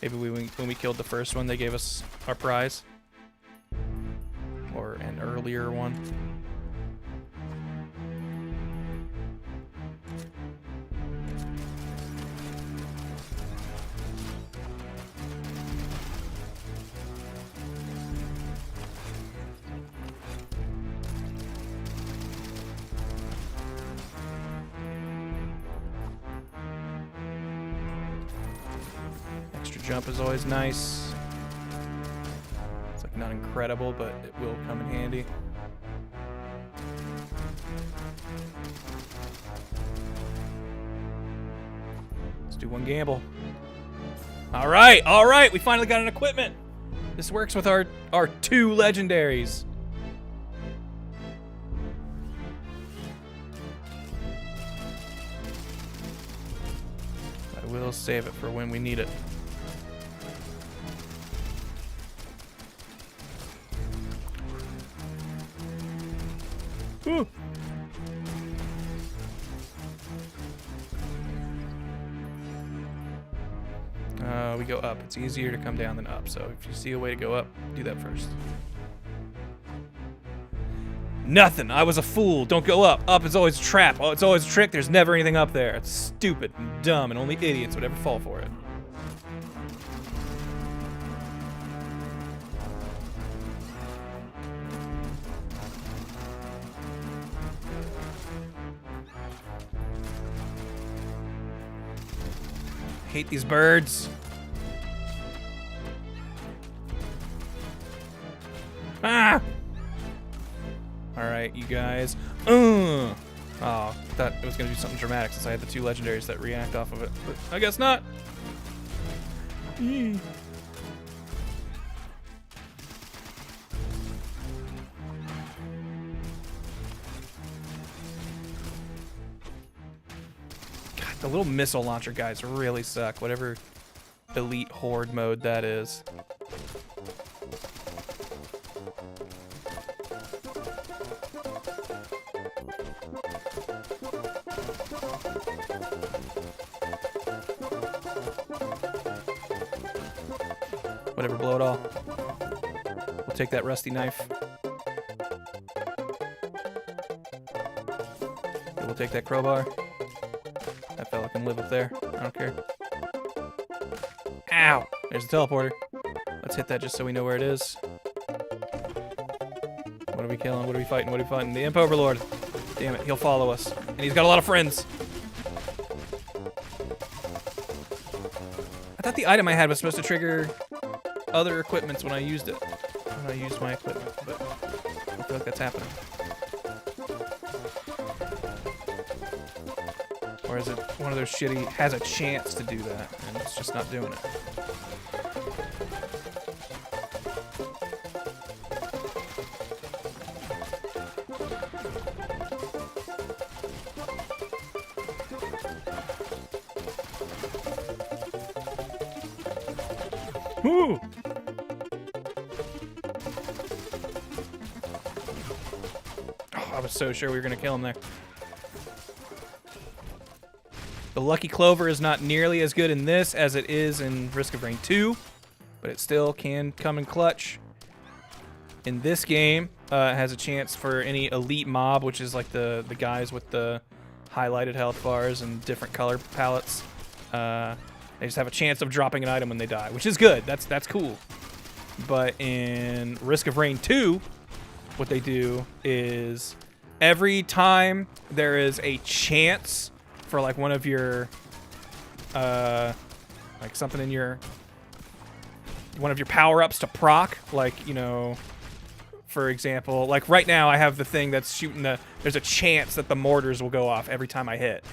Speaker 10: when we killed the first one, they gave us our prize. Or an earlier one. Extra jump is always nice. It's like not incredible, but it will come in handy. Let's do one gamble. All right, we finally got an equipment. This works with our 2 legendaries. I will save it for when we need it. Ooh. We go up. It's easier to come down than up, so if you see a way to go up, do that first. Nothing. I was a fool. Don't go up. Up is always a trap. Oh, it's always a trick. There's never anything up there. It's stupid and dumb, and only idiots would ever fall for it. Hate these birds. Ah! Alright, you guys. Oh, I thought it was going to do something dramatic since I had the 2 legendaries that react off of it. But I guess not. God, the little missile launcher guys really suck. Whatever elite horde mode that is. Whatever, blow it all. We'll take that rusty knife. And we'll take that crowbar. That fella can live up there. I don't care. Ow! There's the teleporter. Let's hit that just so we know where it is. What are we killing? What are we fighting? What are we fighting? The Imp Overlord. Damn it, he'll follow us. And he's got a lot of friends. I thought the item I had was supposed to trigger other equipments when I used it. When I used my equipment, but I don't feel like that's happening. Or is it one of those shitty, has a chance to do that, and it's just not doing it? Woo! Oh, I was so sure we were going to kill him there. The Lucky Clover is not nearly as good in this as it is in Risk of Rain 2, but it still can come in clutch. In this game, it has a chance for any elite mob, which is like the guys with the highlighted health bars and different color palettes. They just have a chance of dropping an item when they die, which is good. That's cool. But in Risk of Rain 2, what they do is every time there is a chance for like one of your like something in your one of your power-ups to proc, like, you know, for example, like right now I have the thing that's shooting there's a chance that the mortars will go off every time I hit.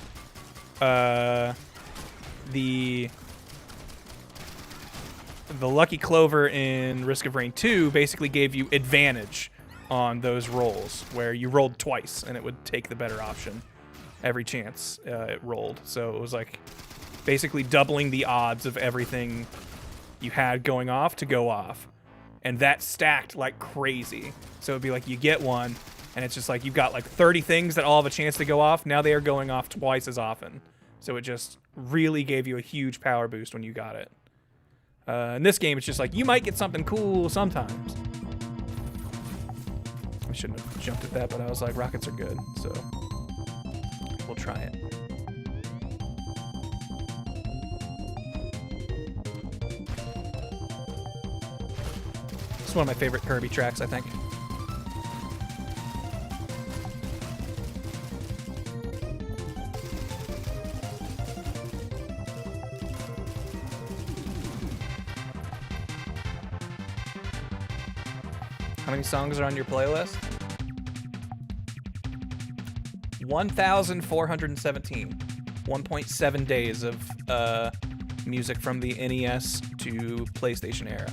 Speaker 10: The Lucky Clover in Risk of Rain 2 basically gave you advantage on those rolls, where you rolled twice and it would take the better option every chance it rolled. So it was like basically doubling the odds of everything you had going off to go off. And that stacked like crazy. So it'd be like you get one and it's just like you've got like 30 things that all have a chance to go off. Now they are going off twice as often. So it just really gave you a huge power boost when you got it. In this game, it's just like, you might get something cool sometimes. I shouldn't have jumped at that, but I was like, rockets are good, so we'll try it. It's one of my favorite Kirby tracks, I think. How many songs are on your playlist? 1,417. 1.7 days of music from the NES to PlayStation era.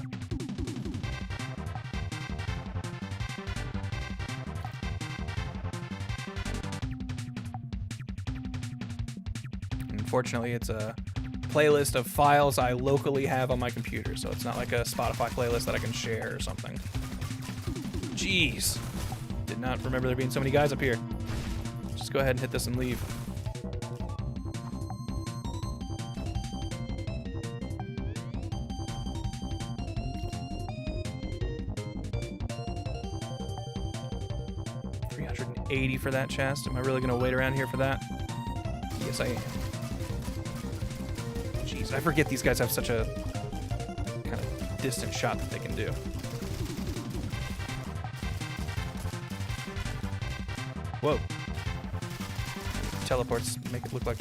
Speaker 10: Unfortunately, it's a playlist of files I locally have on my computer, so it's not like a Spotify playlist that I can share or something. Jeez. Did not remember there being so many guys up here. Just go ahead and hit this and leave. $380 for that chest. Am I really gonna wait around here for that? Yes, I am. Jeez, I forget these guys have such a kind of distant shot that they can do. Whoa. Teleports make it look like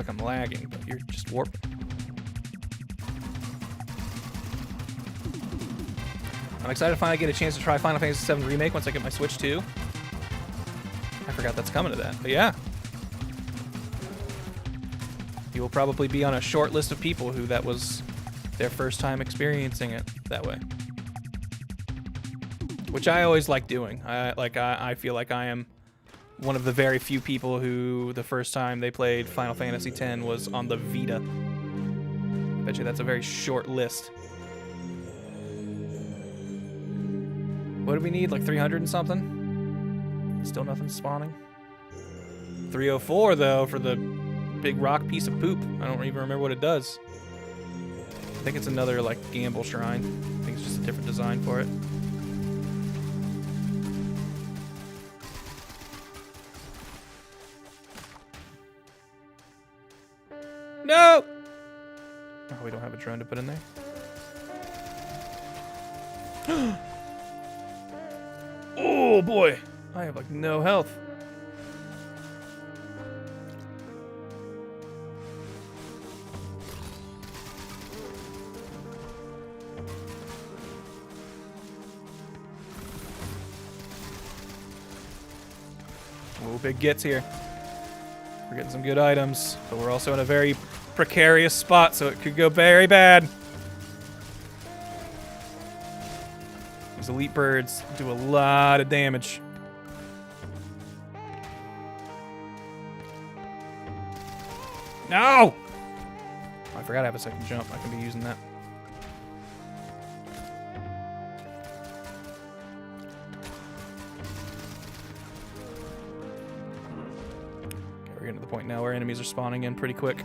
Speaker 10: I'm lagging, but you're just warping. I'm excited to finally get a chance to try Final Fantasy VII Remake once I get my Switch 2. I forgot that's coming to that, but yeah. You will probably be on a short list of people who that was their first time experiencing it that way. Which I always like doing. I feel like I am one of the very few people who the first time they played Final Fantasy X was on the Vita. Bet you that's a very short list. What do we need? Like 300 and something? Still nothing spawning. 304 though for the big rock piece of poop. I don't even remember what it does. I think it's another like gamble shrine. I think it's just a different design for it. No! Oh, we don't have a drone to put in there. Oh boy, I have like no health. Oh, big gets here. We're getting some good items, but we're also in a very precarious spot, so it could go very bad. These elite birds do a lot of damage. No! I forgot I have a second jump. I can be using that. Okay, we're getting to the point now where enemies are spawning in pretty quick.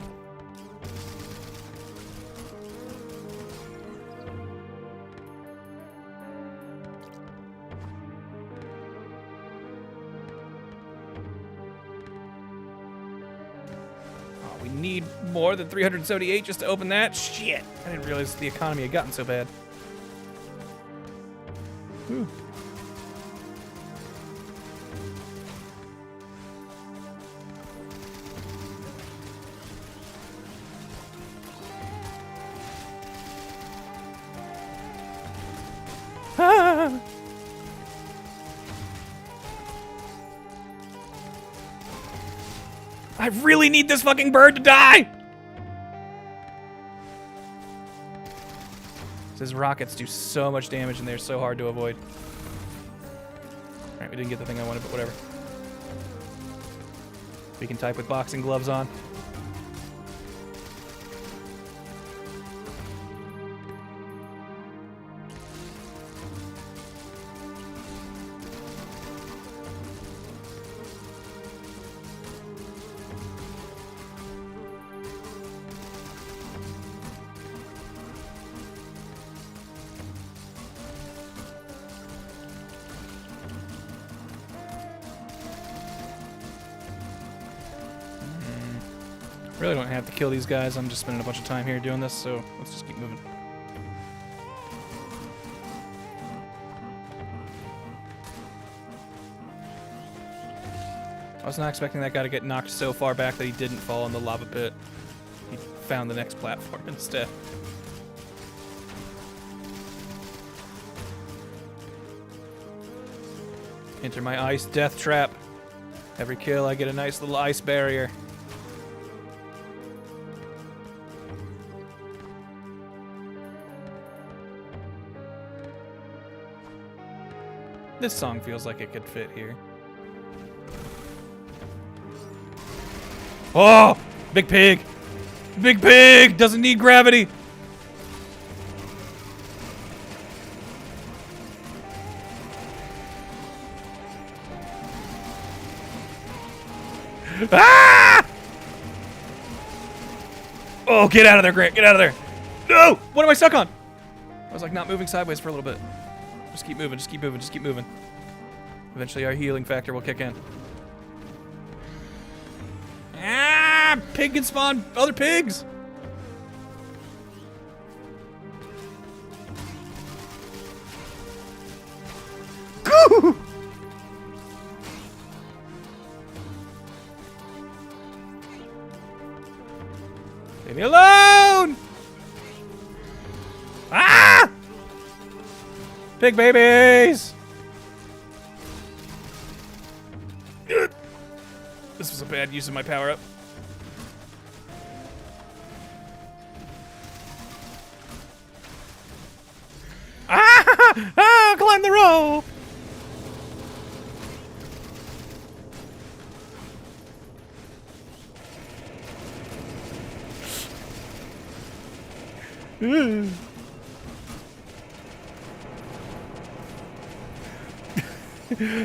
Speaker 10: Need more than 378 just to open that? Shit! I didn't realize the economy had gotten so bad. Whew. Ah! I really need this fucking bird to die! His rockets do so much damage and they're so hard to avoid. Alright, we didn't get the thing I wanted, but whatever. We can type with boxing gloves on. Really don't have to kill these guys. I'm just spending a bunch of time here doing this, so let's just keep moving. I was not expecting that guy to get knocked so far back that he didn't fall in the lava pit. He found the next platform instead. Enter my ice death trap. Every kill, I get a nice little ice barrier. This song feels like it could fit here. Oh! Big pig! Big pig! Doesn't need gravity! Ah! Oh, get out of there, Grant. Get out of there. No! What am I stuck on? I was like not moving sideways for a little bit. Just keep moving, just keep moving, just keep moving. Eventually our healing factor will kick in. Ah! Pig can spawn other pigs! Goo! Leave me alone! Ah! Pig babies! This was a bad use of my power-up. Ah! Ah! Climb the rope!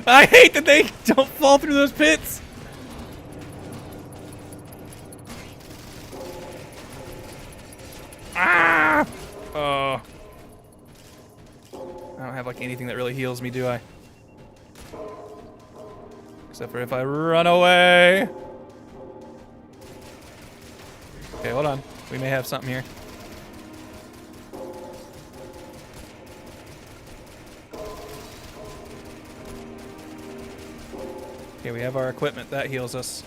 Speaker 10: I hate that they don't fall through those pits. Ah! Oh. I don't have like anything that really heals me, do I? Except for if I run away. Okay, hold on. We may have something here. Okay, we have our equipment. That heals us.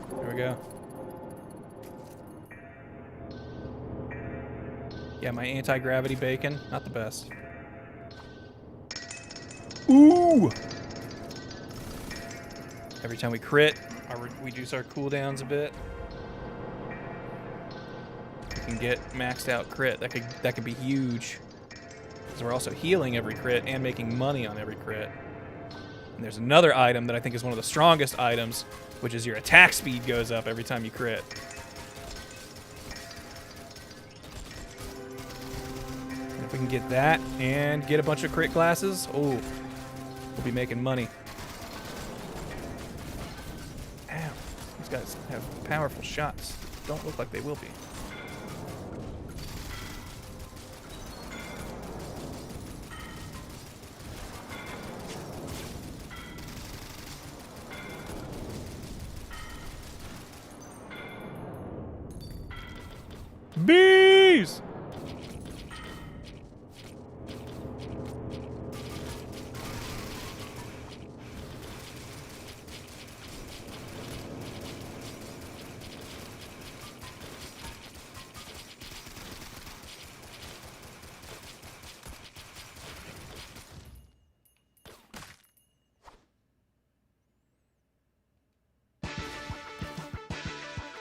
Speaker 10: There we go. Yeah, my anti-gravity bacon, not the best. Ooh! Every time we crit, we reduce our cooldowns a bit. Can get maxed out crit. That could be huge. Because we're also healing every crit and making money on every crit. And there's another item that I think is one of the strongest items, which is your attack speed goes up every time you crit. And if we can get that and get a bunch of crit classes, oh, we'll be making money. Ow. These guys have powerful shots. Don't look like they will be. Bees!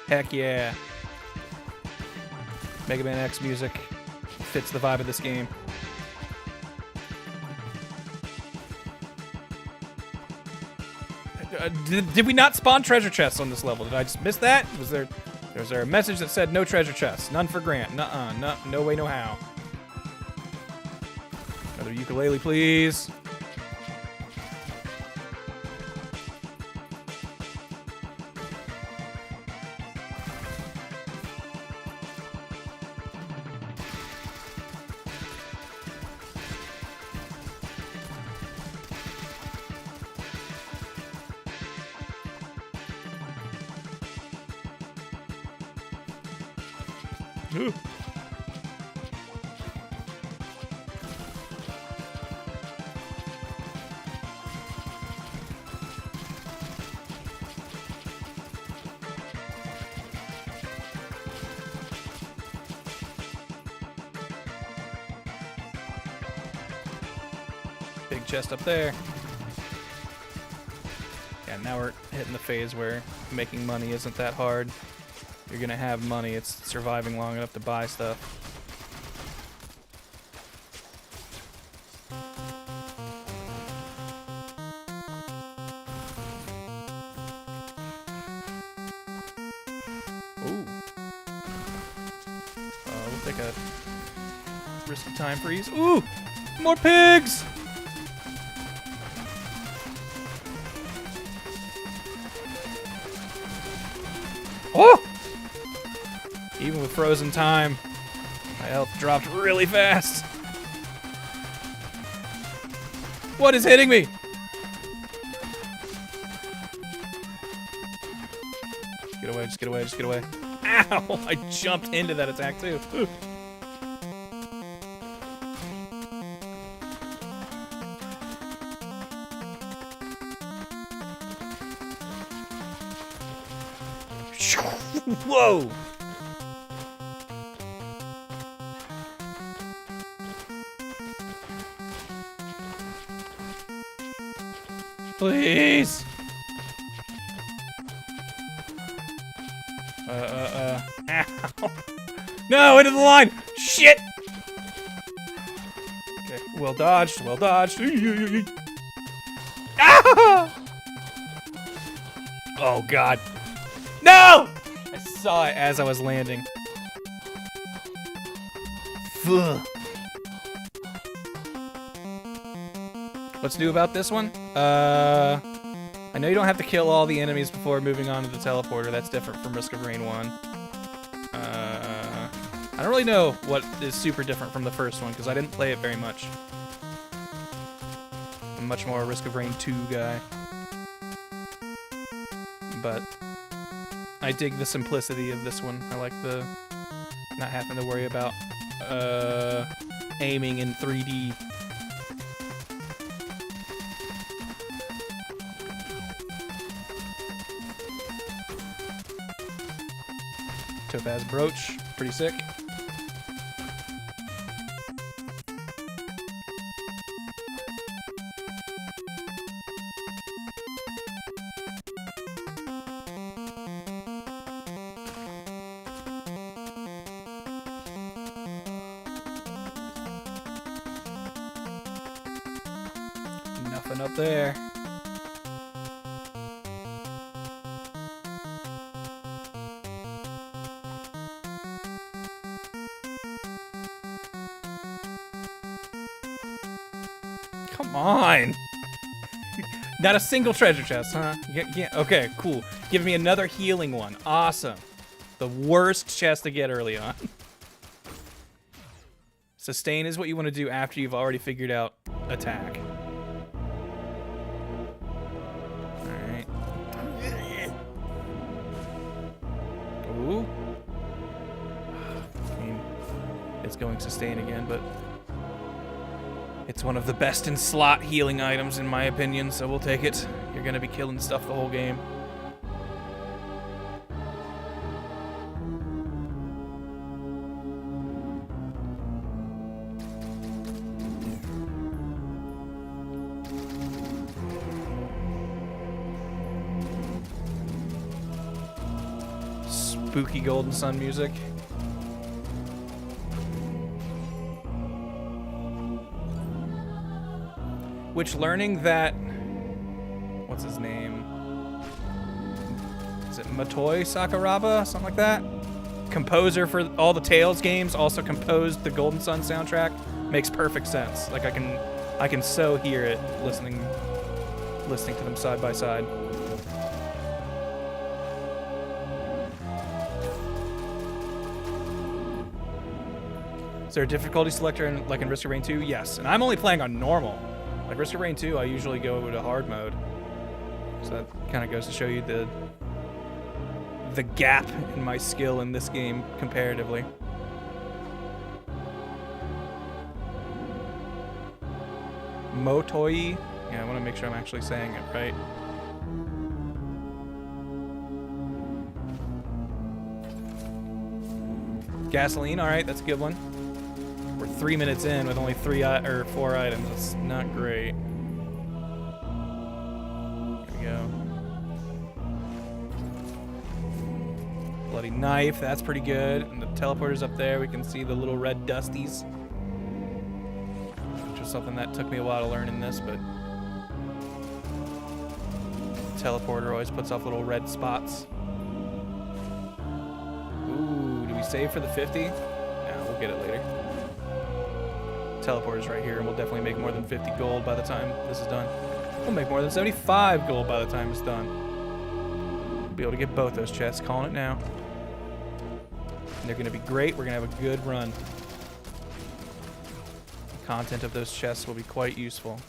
Speaker 10: Heck yeah. Mega Man X music fits the vibe of this game. Did we not spawn treasure chests on this level? Did I just miss that? Was there a message that said no treasure chests? None for Grant. Nuh-uh. No way, no how. Another ukulele, please. Ooh. Big chest up there. Yeah, now we're hitting the phase where making money isn't that hard. You're gonna have money, it's surviving long enough to buy stuff. Ooh. We'll take a risky time freeze. Ooh! More pigs! Oh! Even with frozen time, my health dropped really fast. What is hitting me? Get away, just get away, just get away. Ow! I jumped into that attack too. Ooh. Whoa! Please! Ow! No, into the line! Shit! Okay, well dodged, well dodged. Ah! Oh god. No! I saw it as I was landing. Ugh. What's new about this one? I know you don't have to kill all the enemies before moving on to the teleporter. That's different from Risk of Rain 1. I don't really know what is super different from the first one, because I didn't play it very much. I'm much more a Risk of Rain 2 guy. But I dig the simplicity of this one. I like the not having to worry about aiming in 3D. Topaz brooch, pretty sick. Nothing up there. Come on! Not a single treasure chest, huh? Yeah, okay, cool. Give me another healing one. Awesome. The worst chest to get early on. Sustain is what you want to do after you've already figured out attack. Alright. Ooh. I mean, it's going sustain again, but it's one of the best in slot healing items in my opinion, so we'll take it. You're gonna be killing stuff the whole game. Spooky Golden Sun music. Which, learning that, what's his name? Is it Motoi Sakuraba? Something like that? Composer for all the Tales games, also composed the Golden Sun soundtrack. Makes perfect sense. Like I can so hear it listening to them side by side. Is there a difficulty selector like in Risk of Rain 2? Yes, and I'm only playing on normal. Like Risk of Rain 2, I usually go to hard mode. So that kind of goes to show you the gap in my skill in this game comparatively. Motoi? Yeah, I want to make sure I'm actually saying it right. Gasoline, alright, that's a good one. We're 3 minutes in with only 4 items. That's not great. Here we go. Bloody knife, that's pretty good. And the teleporter's up there. We can see the little red dusties. Which was something that took me a while to learn in this, but the teleporter always puts off little red spots. Ooh, do we save for the 50? No, we'll get it later. Teleporter's right here, and we'll definitely make more than 50 gold by the time this is done. We'll make more than 75 gold by the time it's done. We'll be able to get both those chests, calling it now. And they're going to be great. We're going to have a good run. The content of those chests will be quite useful.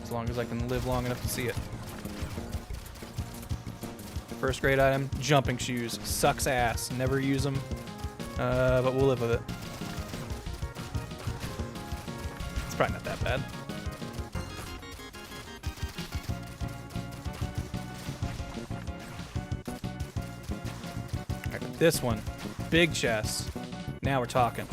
Speaker 10: As long as I can live long enough to see it. First grade item, jumping shoes. Sucks ass. Never use them. But we'll live with it. It's probably not that bad. Alright, this one. Big chest. Now we're talking.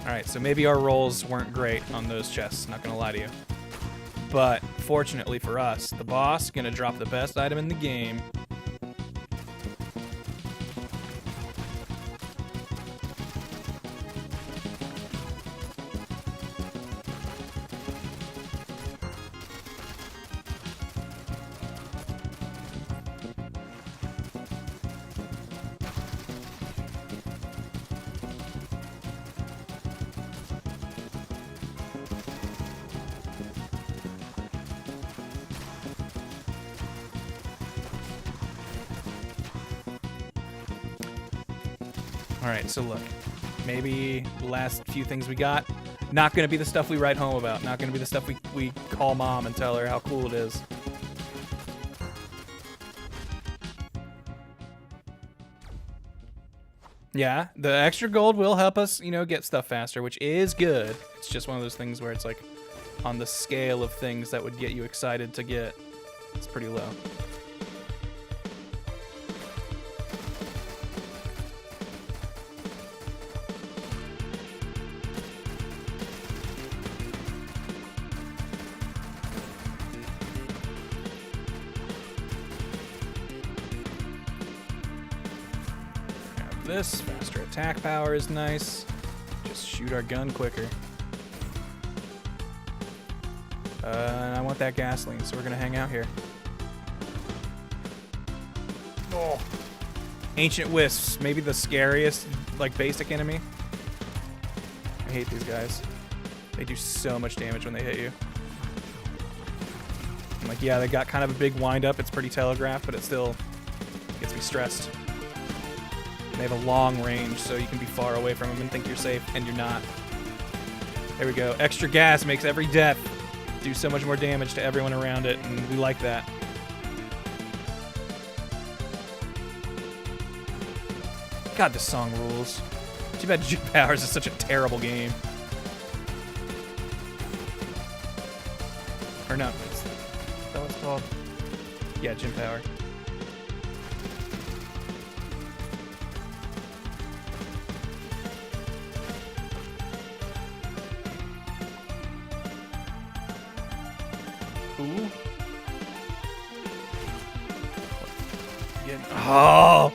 Speaker 10: Alright, so maybe our rolls weren't great on those chests, not gonna lie to you. But, fortunately for us, the boss gonna drop the best item in the game. Alright, so look. Maybe the last few things we got, not going to be the stuff we write home about. Not going to be the stuff we call mom and tell her how cool it is. Yeah, the extra gold will help us, you know, get stuff faster, which is good. It's just one of those things where it's like, on the scale of things that would get you excited to get, it's pretty low. This faster attack power is nice. Just shoot our gun quicker. And I want that gasoline, so we're gonna hang out here. Oh. Ancient Wisps, maybe the scariest, like, basic enemy. I hate these guys. They do so much damage when they hit you. I'm like, yeah, they got kind of a big wind-up. It's pretty telegraphed, but it still gets me stressed. They have a long range, so you can be far away from them and think you're safe, and you're not. There we go. Extra gas makes every death do so much more damage to everyone around it, and we like that. God, this song rules. Too bad Jim Powers is such a terrible game. Or no, is that what it's called? Yeah, Jim Power. Ooh. Oh!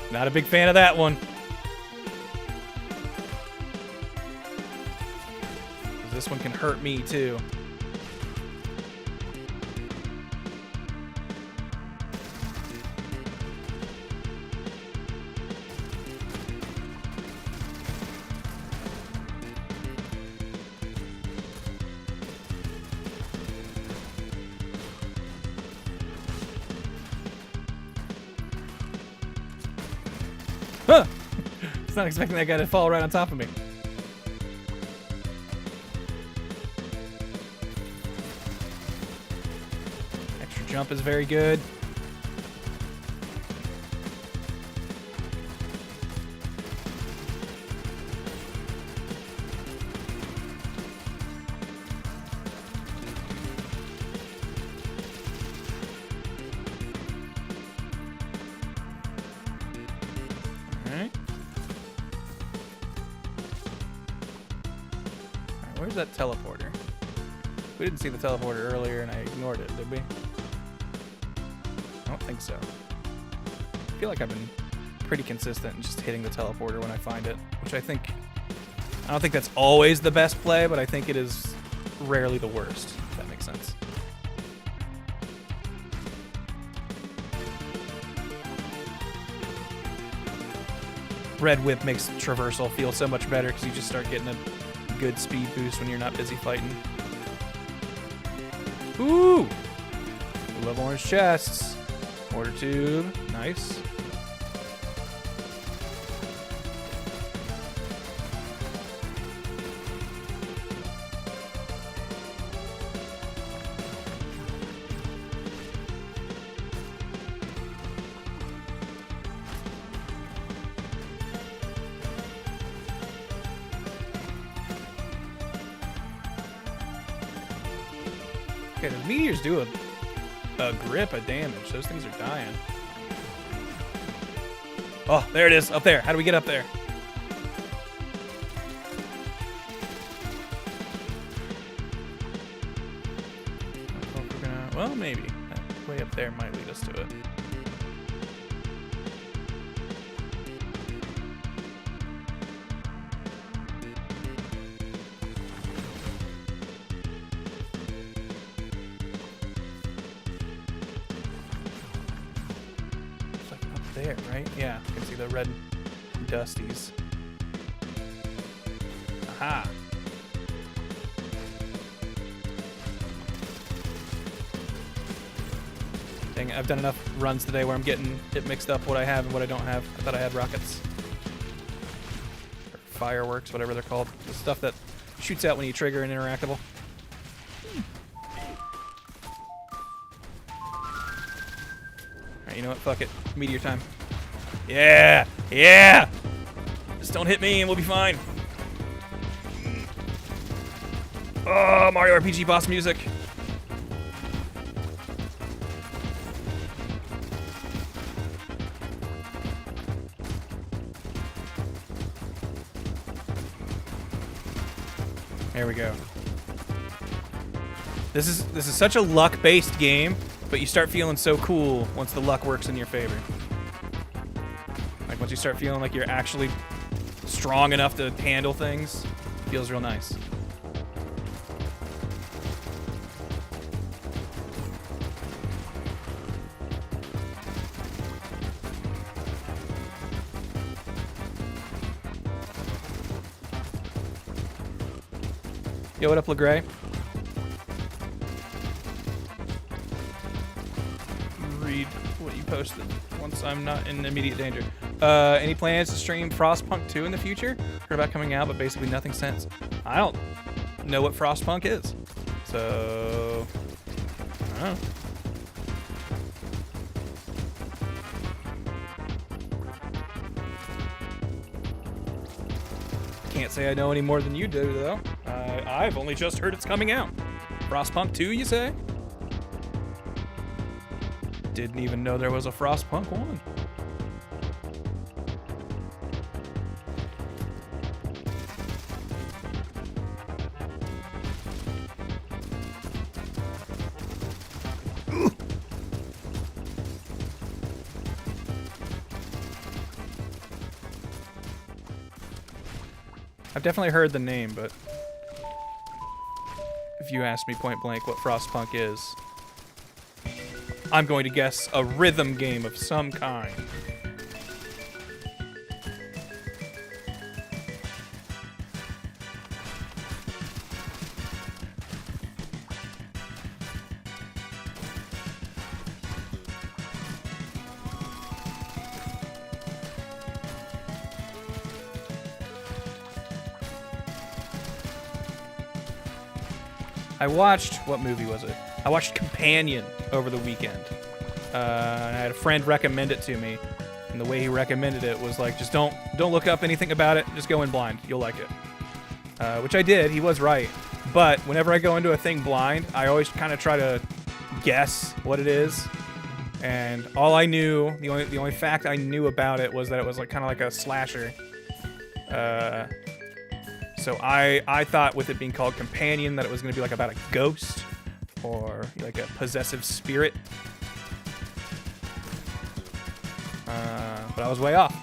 Speaker 10: Not a big fan of that one. This one can hurt me too. Huh! I was not expecting that guy to fall right on top of me. Extra jump is very good. Where's that teleporter? We didn't see the teleporter earlier and I ignored it, did we? I don't think so. I feel like I've been pretty consistent in just hitting the teleporter when I find it, which I don't think that's always the best play, but I think it is rarely the worst, if that makes sense. Red Whip makes traversal feel so much better because you just start getting a good speed boost when you're not busy fighting. Ooh! We love orange chests. Order tube. Nice. Okay, the meteors do a grip of damage. Those things are dying. Oh, there it is. Up there. How do we get up there? I don't know if we're gonna... Well, maybe. That way up there might lead us to it. There, right? Yeah, you can see the red dusties. Aha! Dang it, I've done enough runs today where I'm getting it mixed up what I have and what I don't have. I thought I had rockets. Or fireworks, whatever they're called. The stuff that shoots out when you trigger an interactable. Alright, you know what? Fuck it. Meteor time. Yeah! Yeah! Just don't hit me and we'll be fine. Oh, Mario RPG boss music. There we go. This is such a luck-based game, but you start feeling so cool once the luck works in your favor. Like once you start feeling like you're actually strong enough to handle things, it feels real nice. Yo, what up, LeGray? Read what you posted once I'm not in immediate danger. Any plans to stream Frostpunk 2 in the future? Heard about coming out, but basically nothing since. I don't know what Frostpunk is. So, I don't know. Can't say I know any more than you do, though. I've only just heard it's coming out. Frostpunk 2, you say? Didn't even know there was a Frostpunk 1. I've definitely heard the name, but if you ask me point blank what Frostpunk is, I'm going to guess a rhythm game of some kind. I watched, what movie was it? I watched Companion over the weekend. And I had a friend recommend it to me. And the way he recommended it was like, just don't look up anything about it. Just go in blind. You'll like it. Which I did. He was right. But whenever I go into a thing blind, I always kind of try to guess what it is. And all I knew, the only fact I knew about it was that it was like kind of like a slasher. So I thought with it being called Companion that it was going to be like about a ghost or like a possessive spirit. But I was way off.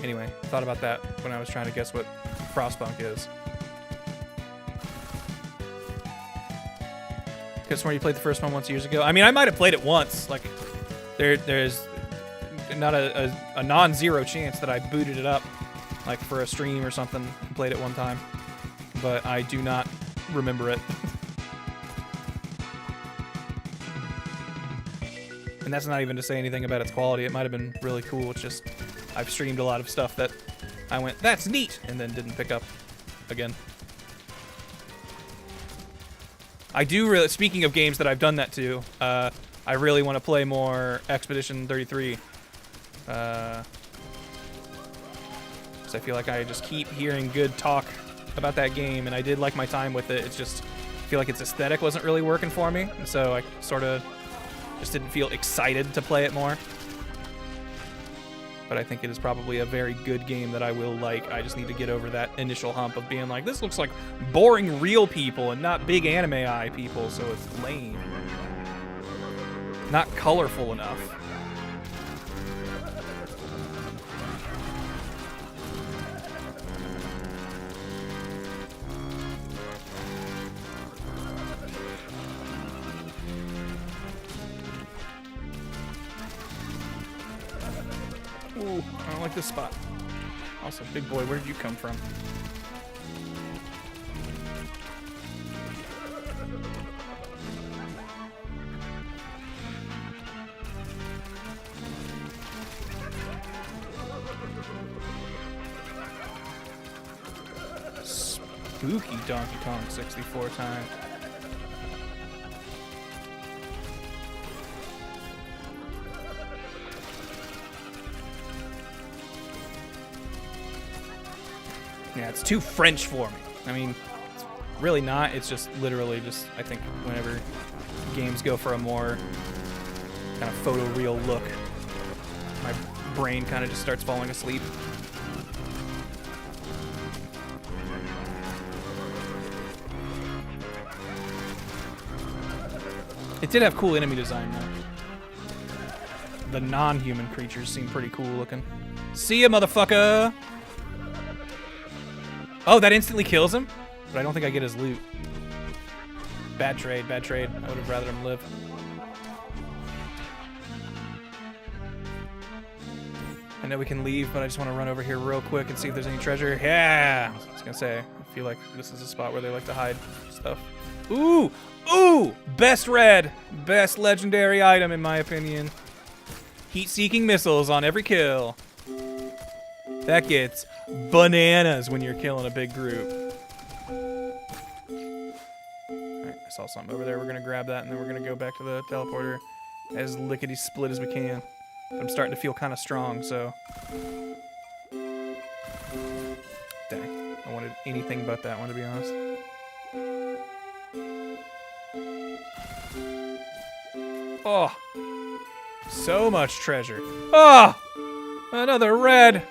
Speaker 10: Anyway, thought about that when I was trying to guess what Frostpunk is. Because when you played the first one once years ago, I mean, I might have played it once. Like, there's not a non-zero chance that I booted it up, like for a stream or something, and played it one time. But I do not remember it. And that's not even to say anything about its quality. It might have been really cool. It's just I've streamed a lot of stuff that I went, that's neat, and then didn't pick up again. I do really, speaking of games that I've done that to, I really want to play more Expedition 33. Because I feel like I just keep hearing good talk about that game, and I did like my time with it. It's just, I feel like its aesthetic wasn't really working for me, and so I sort of just didn't feel excited to play it more. But I think it is probably a very good game that I will like. I just need to get over that initial hump of being like, this looks like boring real people and not big anime eye people, so it's lame. Not colorful enough. Ooh, I don't like this spot. Also, big boy, where did you come from? Spooky Donkey Kong 64 time. Yeah, it's too French for me. I mean, it's really not. It's just literally just, I think, whenever games go for a more kind of photoreal look, my brain kind of just starts falling asleep. It did have cool enemy design, though. The non-human creatures seem pretty cool looking. See ya, motherfucker! Oh, that instantly kills him? But I don't think I get his loot. Bad trade, bad trade. I would have rather him live. I know we can leave, but I just want to run over here real quick and see if there's any treasure. Yeah! I was gonna say, I feel like this is a spot where they like to hide stuff. Ooh! Ooh! Best red! Best legendary item, in my opinion. Heat-seeking missiles on every kill. That gets bananas when you're killing a big group. Alright, I saw something over there. We're gonna grab that, and then we're gonna go back to the teleporter as lickety-split as we can. But I'm starting to feel kind of strong, so... Dang. I wanted anything but that one, to be honest. Oh! So much treasure. Oh! Another red!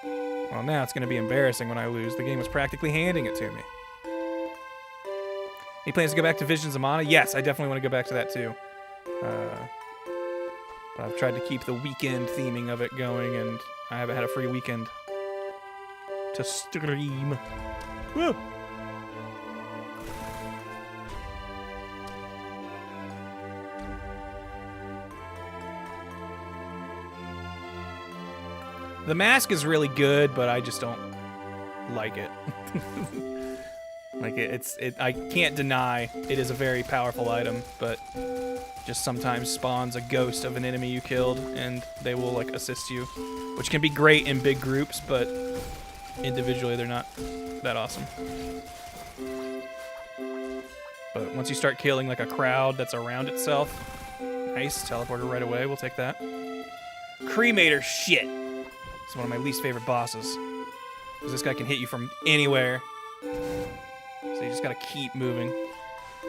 Speaker 10: Well, now it's going to be embarrassing when I lose. The game was practically handing it to me. Any plans to go back to Visions of Mana? Yes, I definitely want to go back to that too. But I've tried to keep the weekend theming of it going, and I haven't had a free weekend to stream. Woo! The mask is really good, but I just don't like it. Like I can't deny it is a very powerful item, but just sometimes spawns a ghost of an enemy you killed, and they will like assist you, which can be great in big groups, but individually they're not that awesome. But once you start killing like a crowd that's around itself, nice, teleporter right away, we'll take that. Cremator shit. It's one of my least favorite bosses. Because this guy can hit you from anywhere. So you just gotta keep moving.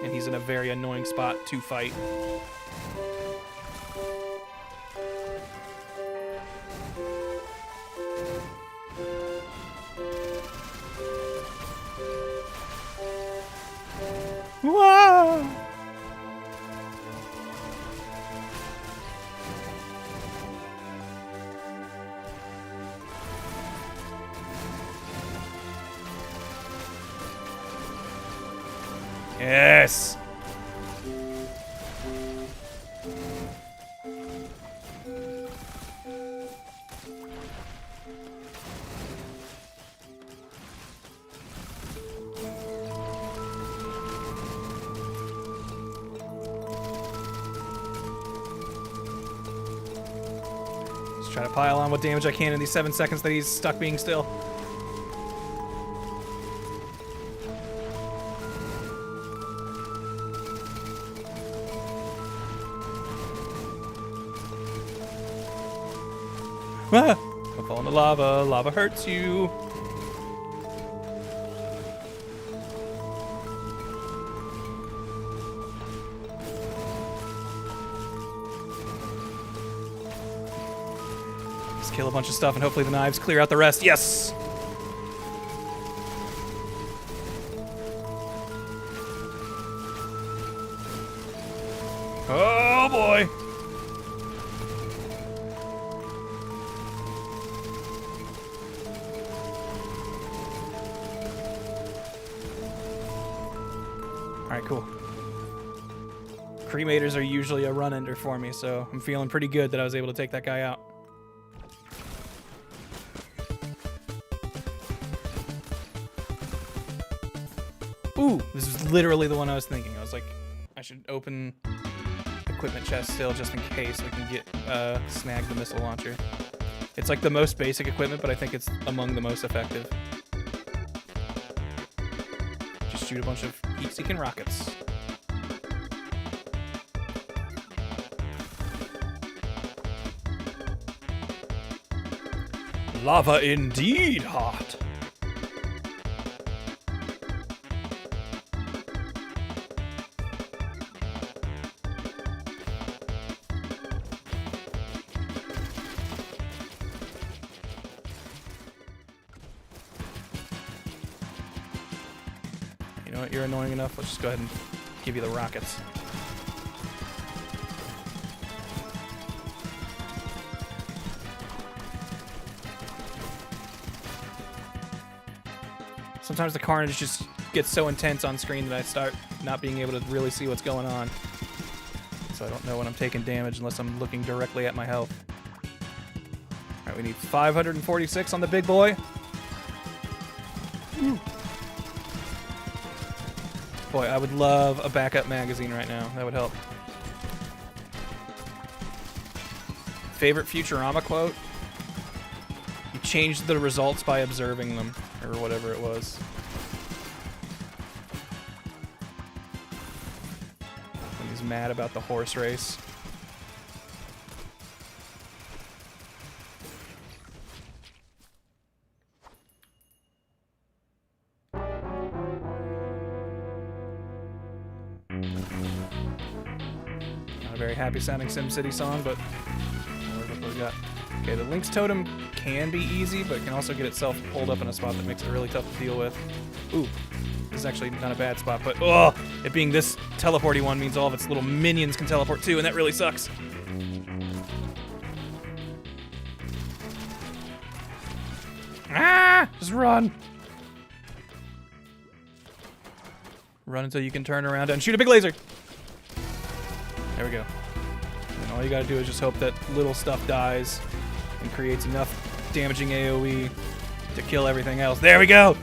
Speaker 10: And he's in a very annoying spot to fight. Whoa! Yes! Just try to pile on what damage I can in these 7 seconds that he's stuck being still. Ah! Don't fall in the lava. Lava hurts you. Just kill a bunch of stuff and hopefully the knives clear out the rest. Yes! Oh boy! Alright, cool. Cremators are usually a run ender for me, so I'm feeling pretty good that I was able to take that guy out. Ooh, this is literally the one I was thinking. I was like, I should open equipment chest still just in case we can get snag the missile launcher. It's like the most basic equipment, but I think it's among the most effective. Just shoot a bunch of heat-seeking rockets. Lava indeed hot. You know what? You're annoying enough. Let's just go ahead and give you the rockets. Sometimes the carnage just gets so intense on screen that I start not being able to really see what's going on. So I don't know when I'm taking damage unless I'm looking directly at my health. Alright, we need 546 on the big boy. Woo. Boy, I would love a backup magazine right now. That would help. Favorite Futurama quote? You changed the results by observing them, or whatever it was. When he's mad about the horse race. Not a very happy sounding SimCity song, but what we got. Okay, the Lynx Totem can be easy, but can also get itself pulled up in a spot that makes it really tough to deal with. Ooh, this is actually not a bad spot, but oh, it being this teleporty one means all of its little minions can teleport too, and that really sucks. Ah! Just run! Run until you can turn around and shoot a big laser! There we go. And all you gotta do is just hope that little stuff dies and creates enough damaging AoE to kill everything else. There we go!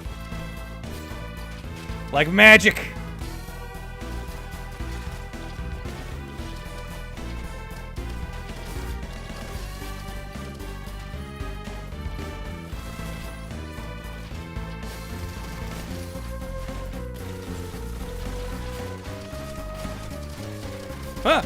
Speaker 10: Like magic! Ah!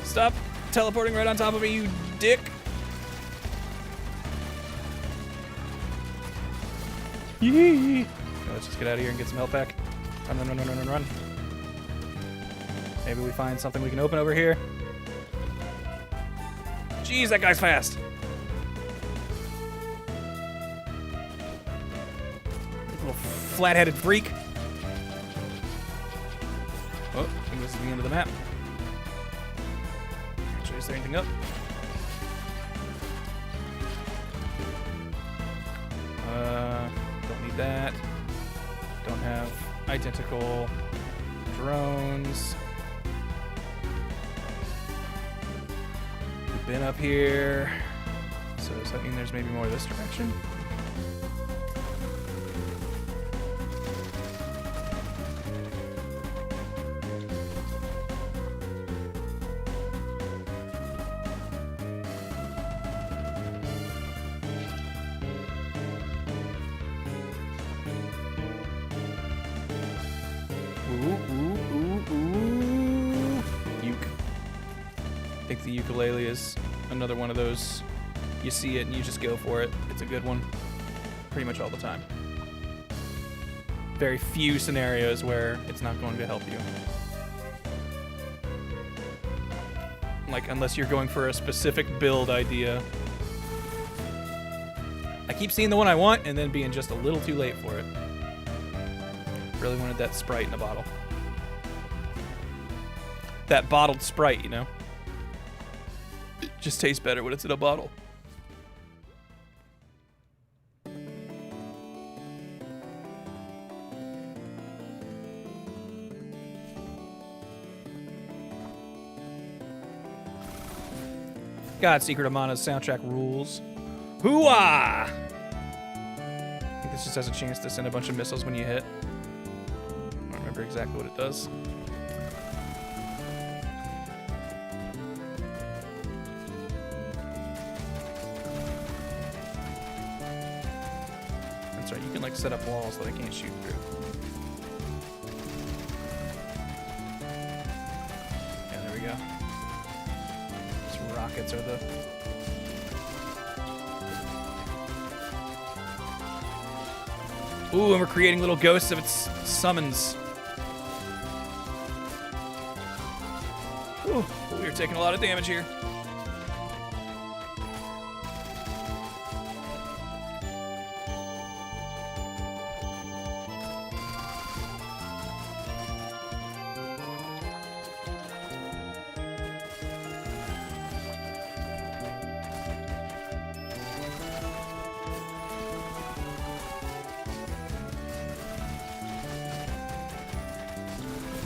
Speaker 10: Stop teleporting right on top of me, you dick! Yee! Okay, let's just get out of here and get some health back. Run. Maybe we find something we can open over here. Jeez, that guy's fast. Little flat-headed freak. Oh, I think this is the end of the map. Actually, is there anything up? Don't need that. Don't have identical drones. We've been up here. So does that mean there's maybe more this direction? I think the ukulele is another one of those, you see it and you just go for it. It's a good one pretty much all the time. Very few scenarios where it's not going to help you. Like, unless you're going for a specific build idea. I keep seeing the one I want and then being just a little too late for it. Really wanted that Sprite in a bottle. That bottled Sprite, you know? It just tastes better when it's in a bottle. God, Secret of Mana's soundtrack rules. Hoo-ah! I think this just has a chance to send a bunch of missiles when you hit. I don't remember exactly what it does. That's right, you can like set up walls that I can't shoot through. Yeah, there we go. These rockets are the... Ooh, and we're creating little ghosts of its summons. Ooh, we're taking a lot of damage here.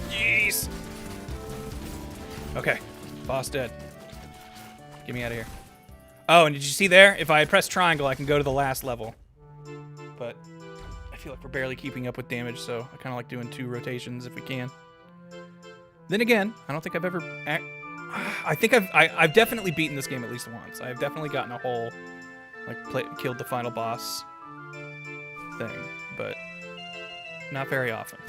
Speaker 10: Jeez. Okay, boss dead. Get me out of here. Oh, and did you see there? If I had pressed triangle, I can go to the last level. But I feel like we're barely keeping up with damage, so I kind of like doing 2 rotations if we can. Then again, I don't think I've ever... I think I've definitely beaten this game at least once. I've definitely gotten a whole, like, killed the final boss thing, but not very often.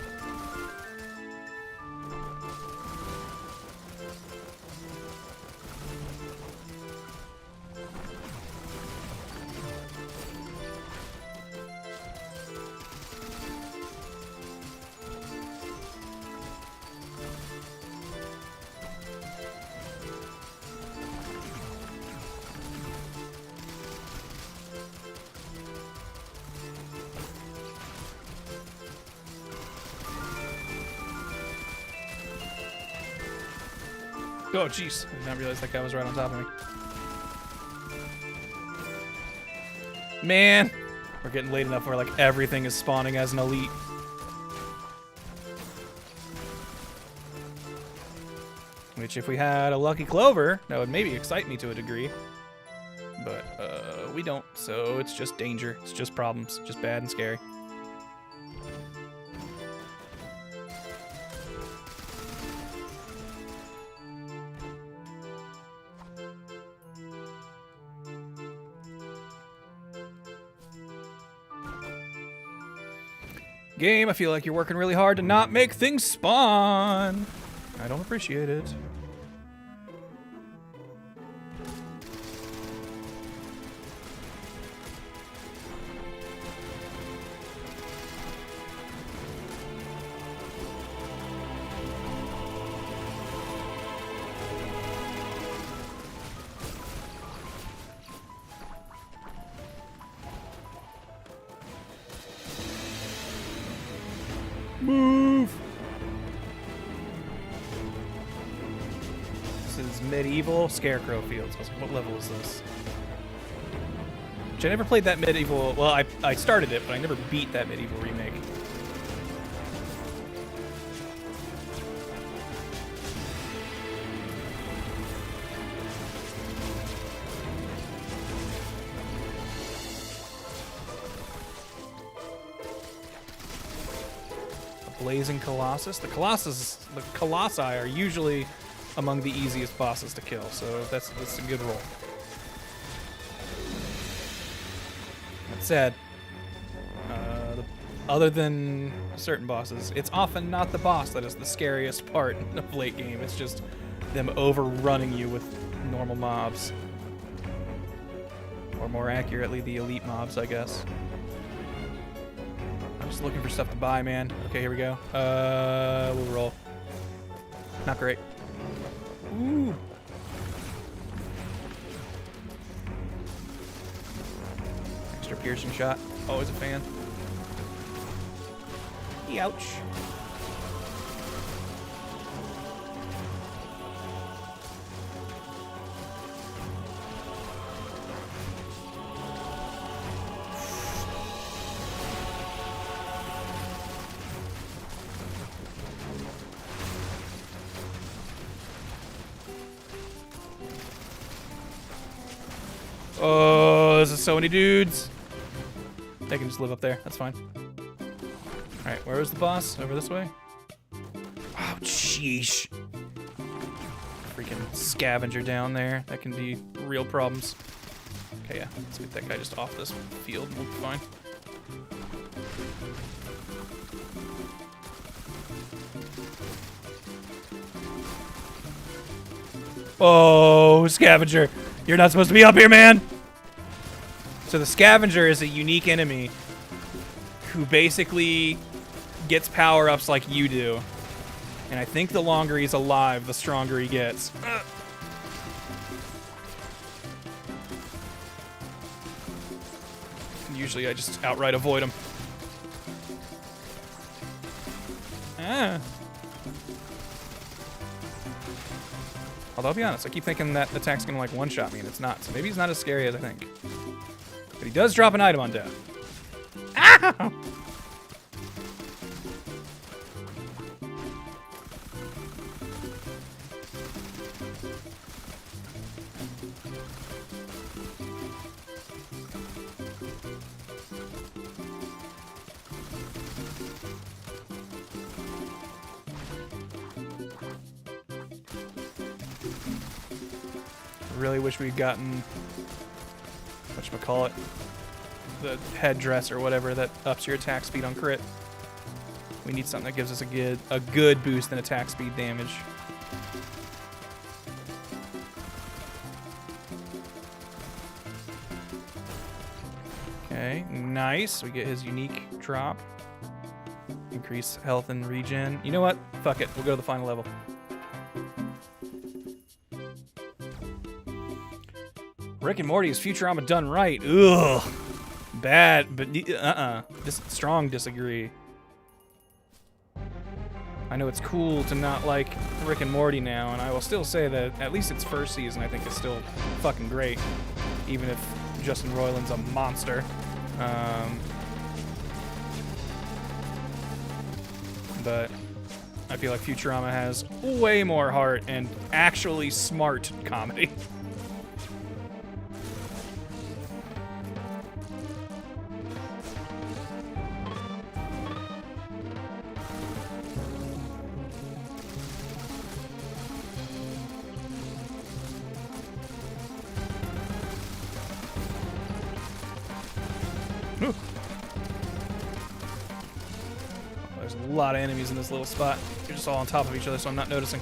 Speaker 10: Oh, jeez. I did not realize that guy was right on top of me. Man, we're getting late enough where, like, everything is spawning as an elite. Which, if we had a Lucky Clover, that would maybe excite me to a degree. But, we don't, so it's just danger. It's just problems. Just bad and scary. Game, I feel like you're working really hard to not make things spawn. I don't appreciate it. Move! This is medieval Scarecrow Fields. I was like, what level is this? I never played that medieval. Well, I started it, but I never beat that medieval remake. Blazing Colossus. The Colossi are usually among the easiest bosses to kill, so that's a good roll. That said, other than certain bosses, it's often not the boss that is the scariest part of late game. It's just them overrunning you with normal mobs. Or more accurately, the elite mobs, I guess. I'm just looking for stuff to buy, man. Okay, here we go. We'll roll. Not great. Ooh. Extra piercing shot. Always a fan. Ouch. Oh, there's so many dudes. They can just live up there. That's fine. Alright, where was the boss? Over this way? Oh, sheesh. Freaking scavenger down there. That can be real problems. Okay, yeah. Let's get that guy just off this field and we'll be fine. Oh, scavenger. You're not supposed to be up here, man. So the scavenger is a unique enemy who basically gets power-ups like you do. And I think the longer he's alive, the stronger he gets. Usually I just outright avoid him. Ah. Although I'll be honest, I keep thinking that attack's gonna like one-shot me and it's not. So maybe he's not as scary as I think. But he does drop an item on death. Ow! Really wish we'd gotten whatchamacallit, the headdress or whatever that ups your attack speed on crit. We need something that gives us a good boost in attack speed damage. Okay, nice. We get his unique drop. Increase health and regen. You know what? Fuck it. We'll go to the final level. Rick and Morty is Futurama done right. Ugh. Bad, but strong disagree. I know it's cool to not like Rick and Morty now, and I will still say that at least its first season I think is still fucking great, even if Justin Roiland's a monster. But I feel like Futurama has way more heart and actually smart comedy. There's a lot of enemies in this little spot. They're just all on top of each other, so I'm not noticing.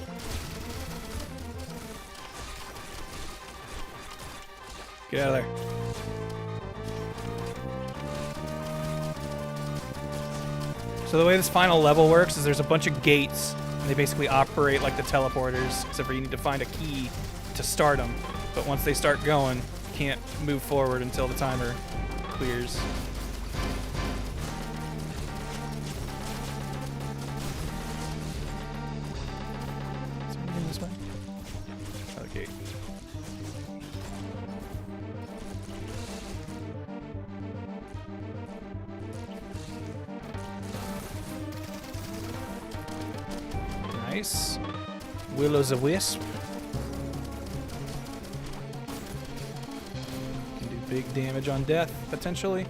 Speaker 10: Get out of there. So the way this final level works is there's a bunch of gates, and they basically operate like the teleporters, except for you need to find a key to start them. But once they start going, you can't move forward until the timer clears. Nice. Will-o'-the-wisp. Can do big damage on death, potentially.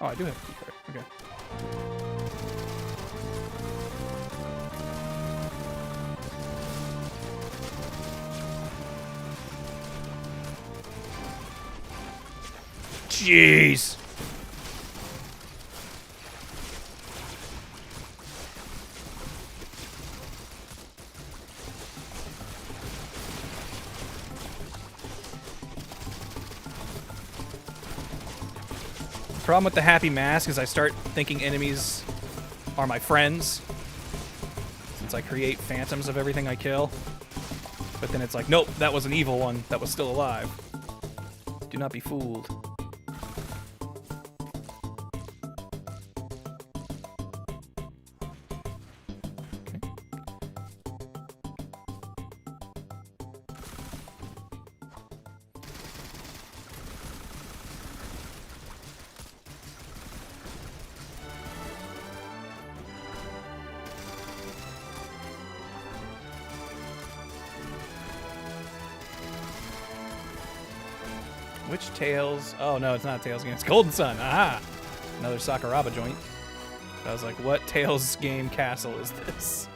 Speaker 10: Oh, I do have a key card. Okay. Jeez. The problem with the happy mask is I start thinking enemies are my friends, since I create phantoms of everything I kill. But then it's like, nope, that was an evil one that was still alive. Do not be fooled. Which Tails? Oh no, it's not a Tails game. It's Golden Sun. Aha! Another Sakuraba joint. I was like, what Tails game castle is this?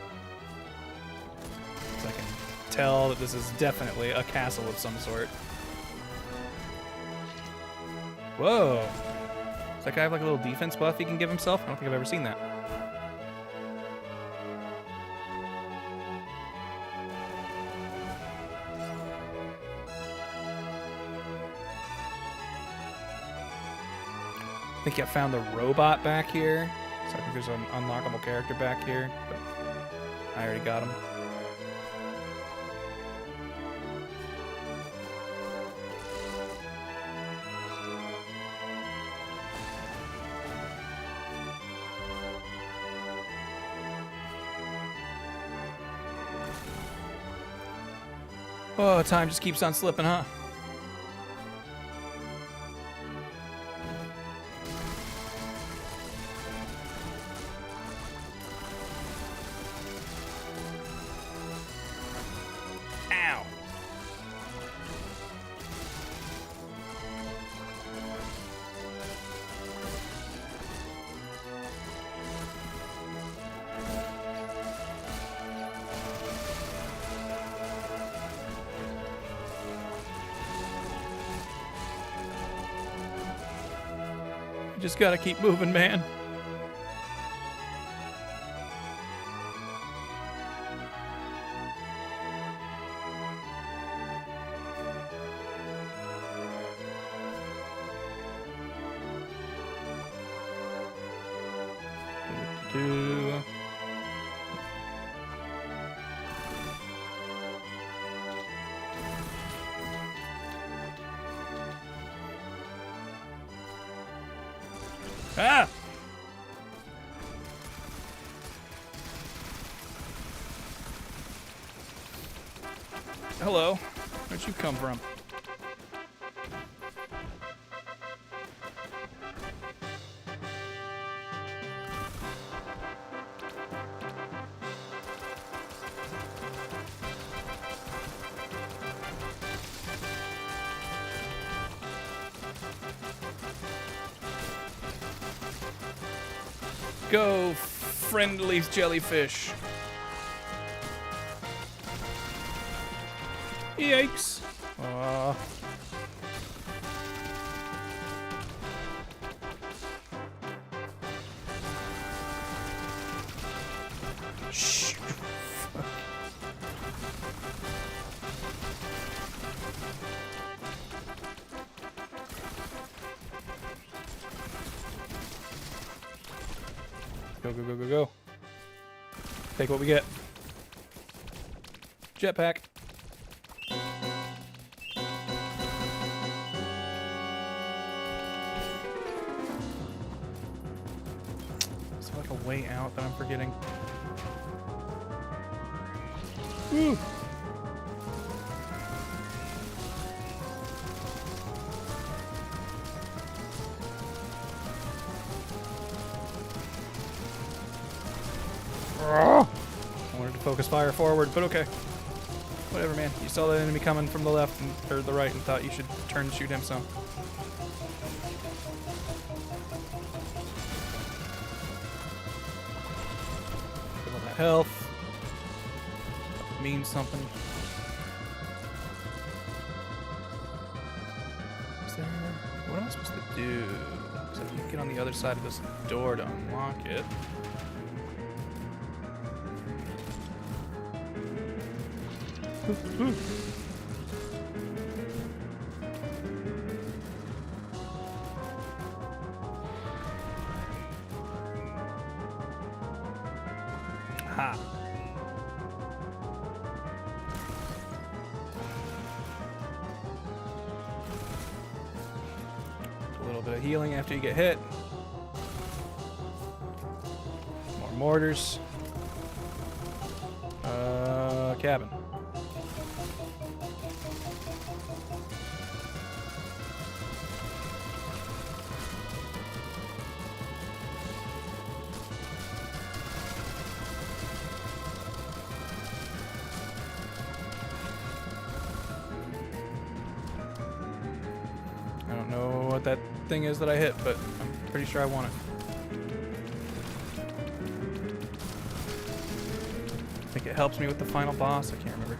Speaker 10: So I can tell that this is definitely a castle of some sort. Whoa! Does that guy have like a little defense buff he can give himself? I don't think I've ever seen that. I think I found the robot back here. So I think there's an unlockable character back here. But I already got him. Oh, time just keeps on slipping, huh? Just gotta keep moving, man. Ah! Hello. Where'd you come from? Go, friendly jellyfish. Yikes. Shh. Go, go, go, go, go. Take what we get. Jetpack. Is there like a way out that I'm forgetting? Woo. I wanted to focus fire forward, but okay. Whatever, man. You saw the enemy coming from the left or the right and thought you should turn and shoot him some. Give all that health. Means something. Is there... What am I supposed to do? Because I can't get on the other side of this door to unlock it. Ha. A little bit of healing after you get hit. More mortars. Cabin. I don't know what that thing is that I hit, but I'm pretty sure I want it. I think it helps me with the final boss. I can't remember.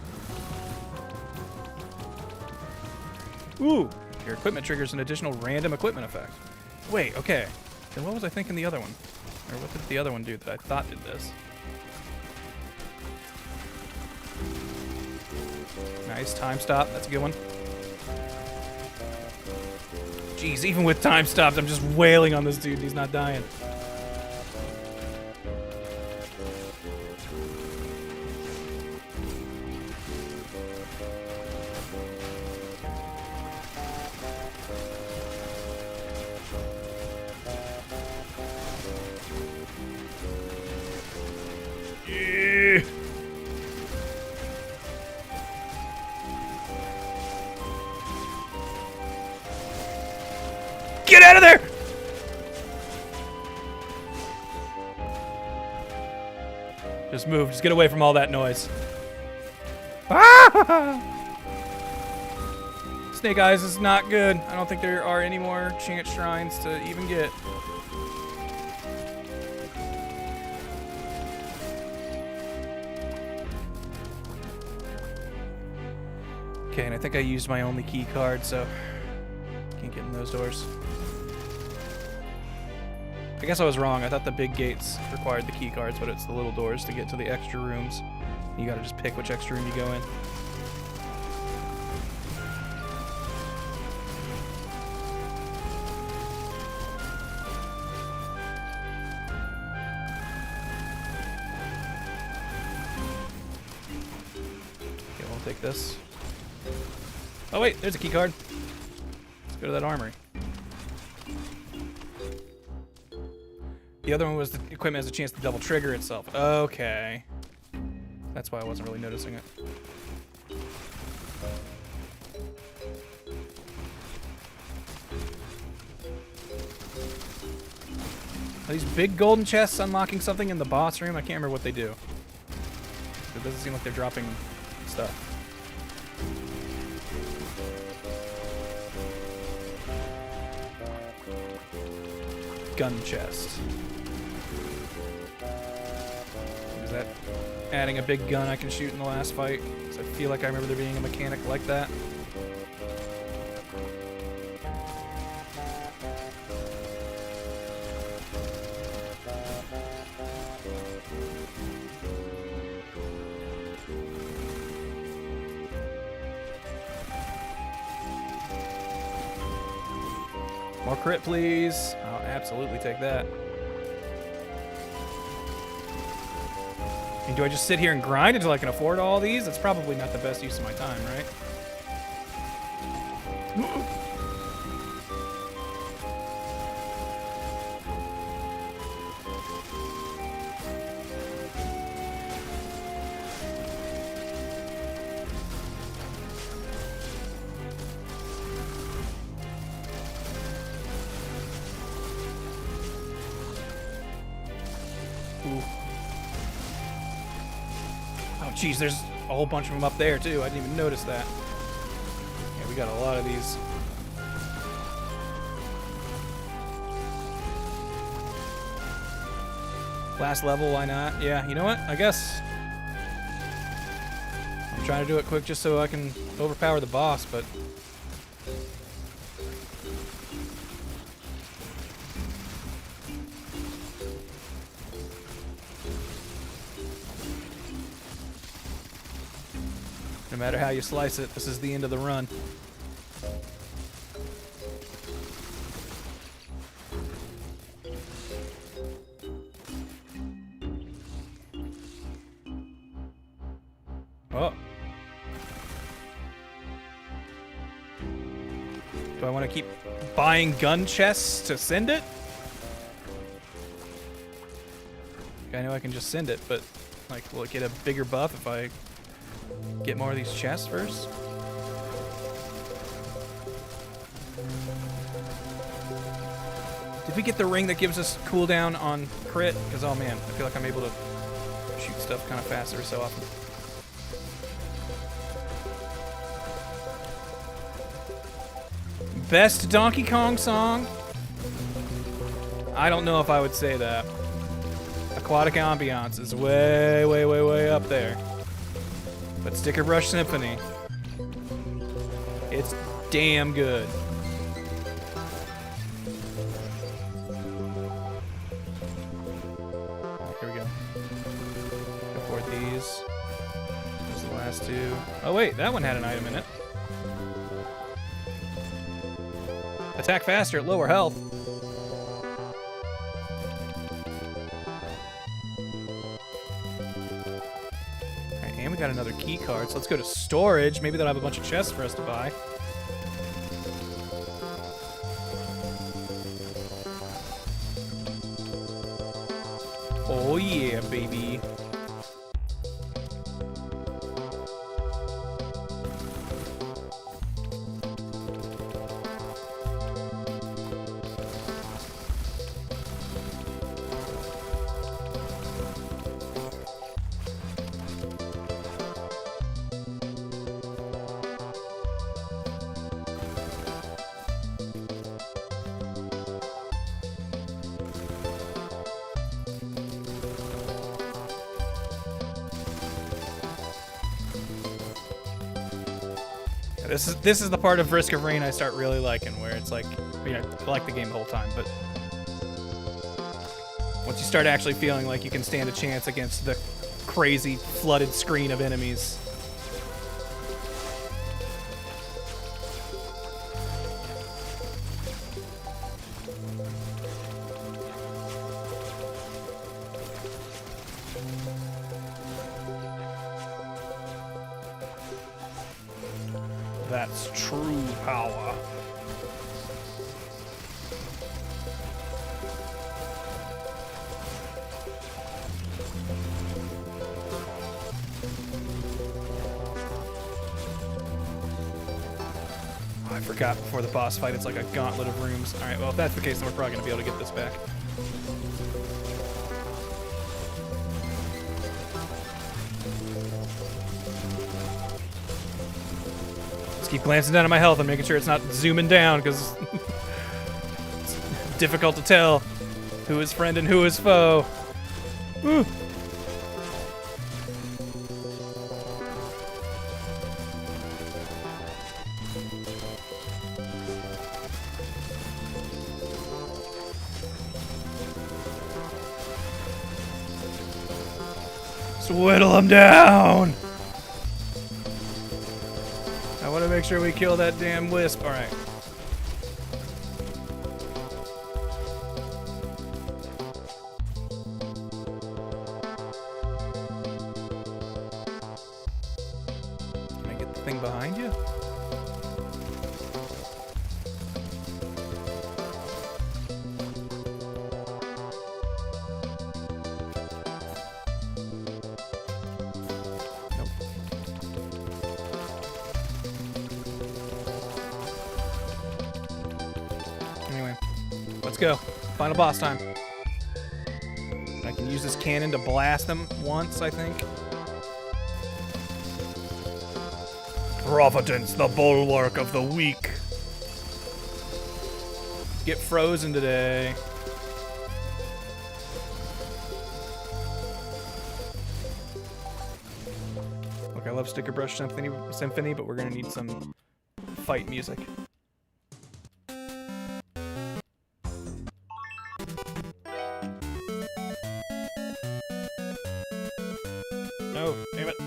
Speaker 10: Ooh! Your equipment triggers an additional random equipment effect. Wait, okay. Then what was I thinking the other one? Or what did the other one do that I thought did this? Nice, time stop. That's a good one. Jeez, even with time stops, I'm just wailing on this dude. He's not dying. Yeah. Get out of there! Just move. Just get away from all that noise. Ah! Snake Eyes is not good. I don't think there are any more chance shrines to even get. Okay, and I think I used my only key card, so can't get in those doors. I guess I was wrong. I thought the big gates required the key cards, but it's the little doors to get to the extra rooms. You gotta just pick which extra room you go in. Okay, we'll take this. Oh wait, there's a key card. Let's go to that armory. The other one was the equipment has a chance to double trigger itself. Okay. That's why I wasn't really noticing it. Are these big golden chests unlocking something in the boss room? I can't remember what they do. It doesn't seem like they're dropping stuff. Gun chest. Is that adding a big gun I can shoot in the last fight? Because I feel like I remember there being a mechanic like that. More crit, please. I'll absolutely take that. I mean, do I just sit here and grind until I can afford all these? That's probably not the best use of my time, right? Ooh. Oh, geez, there's a whole bunch of them up there, too. I didn't even notice that. Yeah, we got a lot of these. Last level, why not? Yeah, you know what? I guess I'm trying to do it quick just so I can overpower the boss, but no matter how you slice it, this is the end of the run. Oh. Do I want to keep buying gun chests to send it? I know I can just send it, but like, will it get a bigger buff if I get more of these chests first? Did we get the ring that gives us cooldown on crit? Because, oh man, I feel like I'm able to shoot stuff kind of fast every so often. Best Donkey Kong song? I don't know if I would say that. Aquatic Ambiance is way, way, way, way up there. But Sticker Brush Symphony, it's damn good. Here we go. Go for these. There's the last two. Oh wait, that one had an item in it. Attack faster at lower health. Alright, and we got another key card, so let's go to storage. Maybe they'll have a bunch of chests for us to buy. Oh yeah, baby. This is the part of Risk of Rain I start really liking, where it's like, you know, I like the game the whole time, but once you start actually feeling like you can stand a chance against the crazy flooded screen of enemies. That's true power. I forgot before the boss fight, it's like a gauntlet of rooms. Alright, well, if that's the case, then we're probably going to be able to get this back. Just keep glancing down at my health and making sure it's not zooming down, because it's difficult to tell who is friend and who is foe. Woo. Just whittle them down. I want to make sure we kill that damn wisp. All right. Can I get the thing behind you? Anyway, let's go. Final boss time. I can use this cannon to blast them once, I think. Providence, the bulwark of the weak. Get frozen today. Look, I love Sticker Brush Symphony, but we're gonna need some fight music. No, damn it.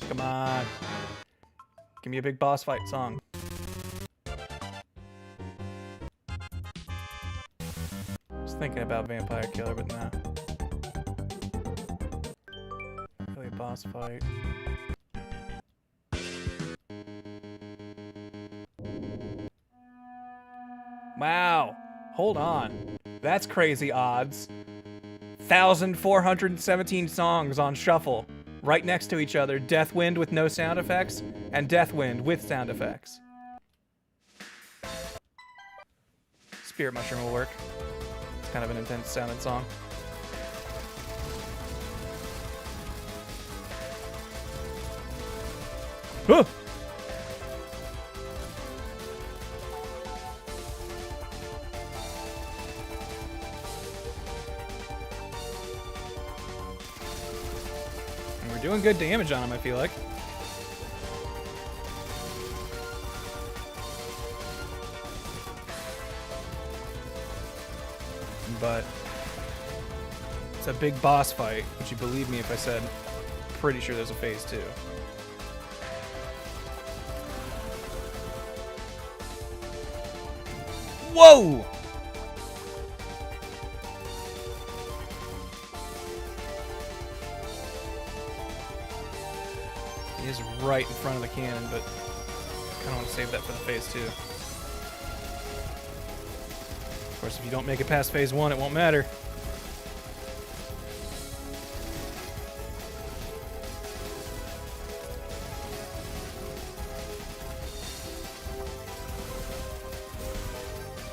Speaker 10: Come on. Give me a big boss fight song. I was thinking about Vampire Killer, but nah. Really a boss fight. Wow. Hold on. That's crazy odds. 1,417 songs on shuffle. Right next to each other. Deathwind with no sound effects, and Deathwind with sound effects. Spirit Mushroom will work. It's kind of an intense sounding song. Huh! We're doing good damage on him, I feel like. But it's a big boss fight, would you believe me if I said pretty sure there's a phase 2. Whoa! He is right in front of the cannon, but I kind of want to save that for the phase 2. Of course, if you don't make it past phase 1, it won't matter.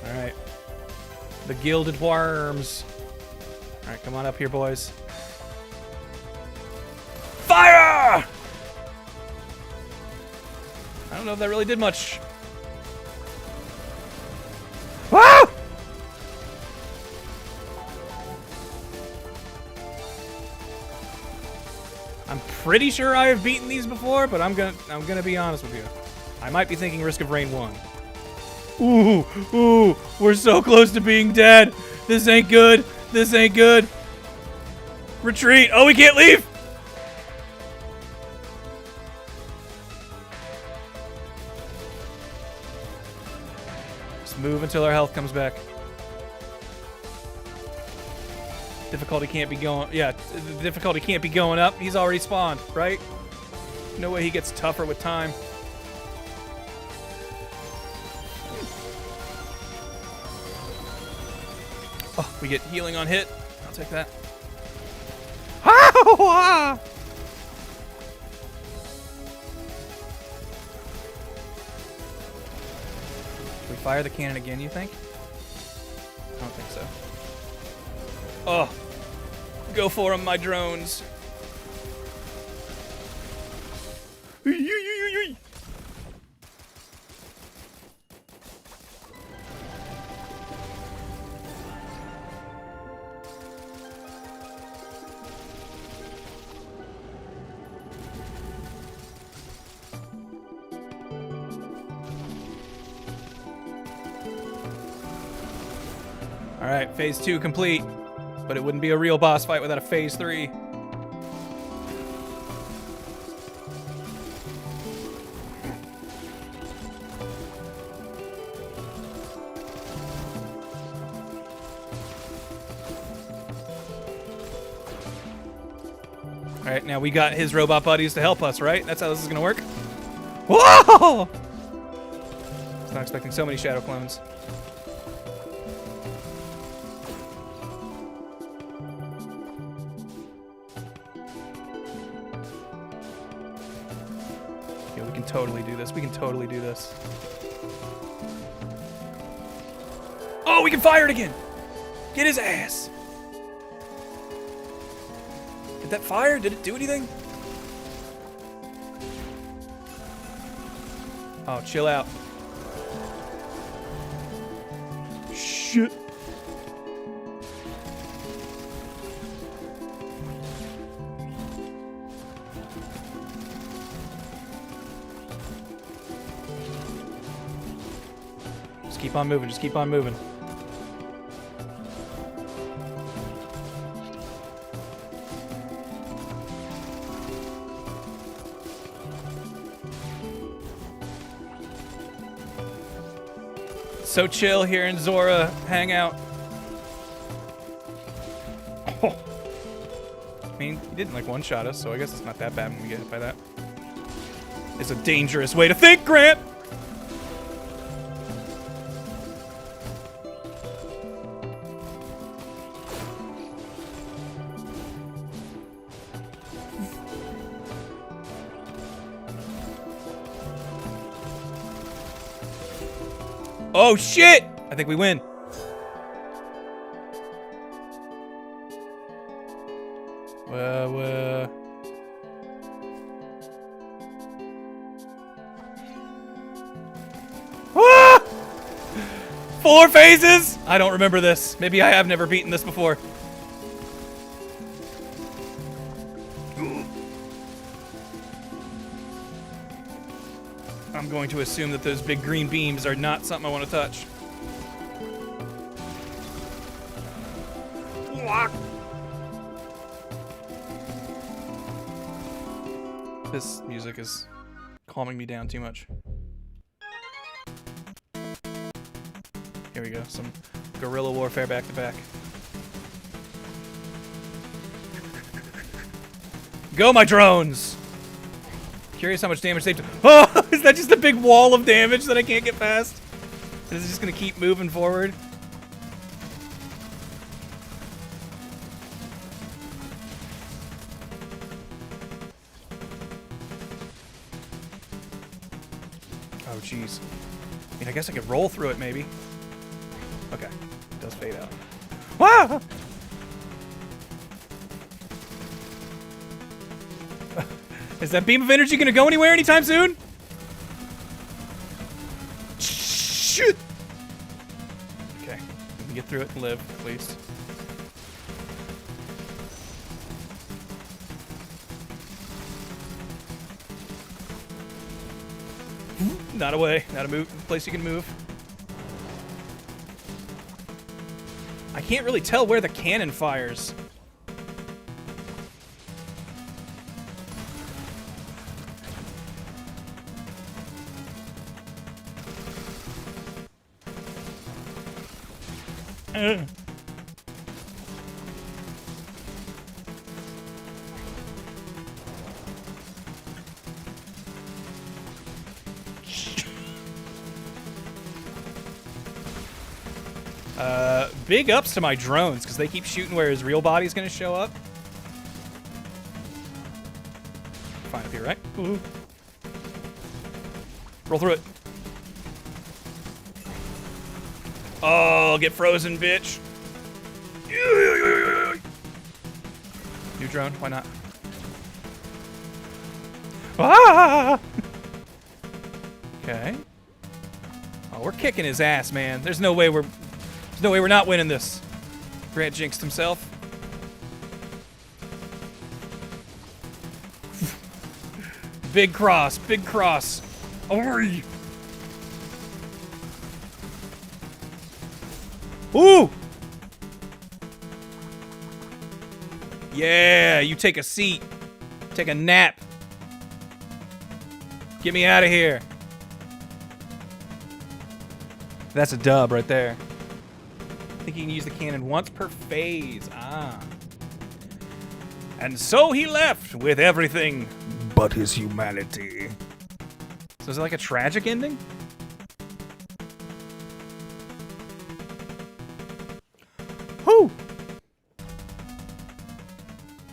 Speaker 10: Alright. The Gilded Worms. Alright, come on up here, boys. Fire! I don't know if that really did much. Woo! I'm pretty sure I have beaten these before, but I'm gonna be honest with you. I might be thinking Risk of Rain 1. Ooh, we're so close to being dead. This ain't good. This ain't good. Retreat. Oh, we can't leave. Just move until our health comes back. Difficulty can't be going. Yeah, the difficulty can't be going up. He's already spawned, right? No way he gets tougher with time. Oh, we get healing on hit. I'll take that. Should we fire the cannon again, you think? I don't think so. Oh, go for him, my drones. All right, phase 2 complete. But it wouldn't be a real boss fight without a phase 3. Alright, now we got his robot buddies to help us, right? That's how this is gonna work. Whoa! I was not expecting so many shadow clones. totally do this. We can totally do this. Oh, we can fire it again. Get his ass. Did that fire? Did it do anything? Oh, chill out. Shit. Just keep on moving. Just keep on moving. So chill hearing Zora hang out. Oh. I mean, he didn't like one-shot us, so I guess it's not that bad when we get hit by that. It's a dangerous way to think, Grant! Oh shit! I think we win. Ah! 4 phases? I don't remember this. Maybe I have never beaten this before. I'm going to assume that those big green beams are not something I want to touch. This music is calming me down too much. Here we go, some guerrilla warfare back to back. Go, my drones! Curious how much damage they've done. Oh, is that just a big wall of damage that I can't get past? Is it just gonna keep moving forward? Oh, jeez. I mean, I guess I could roll through it, maybe. Okay, it does fade out. Ah! Is that beam of energy gonna go anywhere anytime soon? Shit! Okay, we can get through it and live, at least. Not a way, not a place you can move. I can't really tell where the cannon fires. Big ups to my drones, because they keep shooting where his real body's going to show up. Fine up here, right? Ooh. Roll through it. Oh, get frozen, bitch. New drone, why not? Ah! Okay. Oh, we're kicking his ass, man. There's no way we're not winning this. Grant jinxed himself. Big cross, big cross. Oi! Ooh! Yeah, you take a seat. Take a nap. Get me out of here. That's a dub right there. I think you can use the cannon once per phase. Ah. And so he left with everything but his humanity. So is it like a tragic ending? Whew!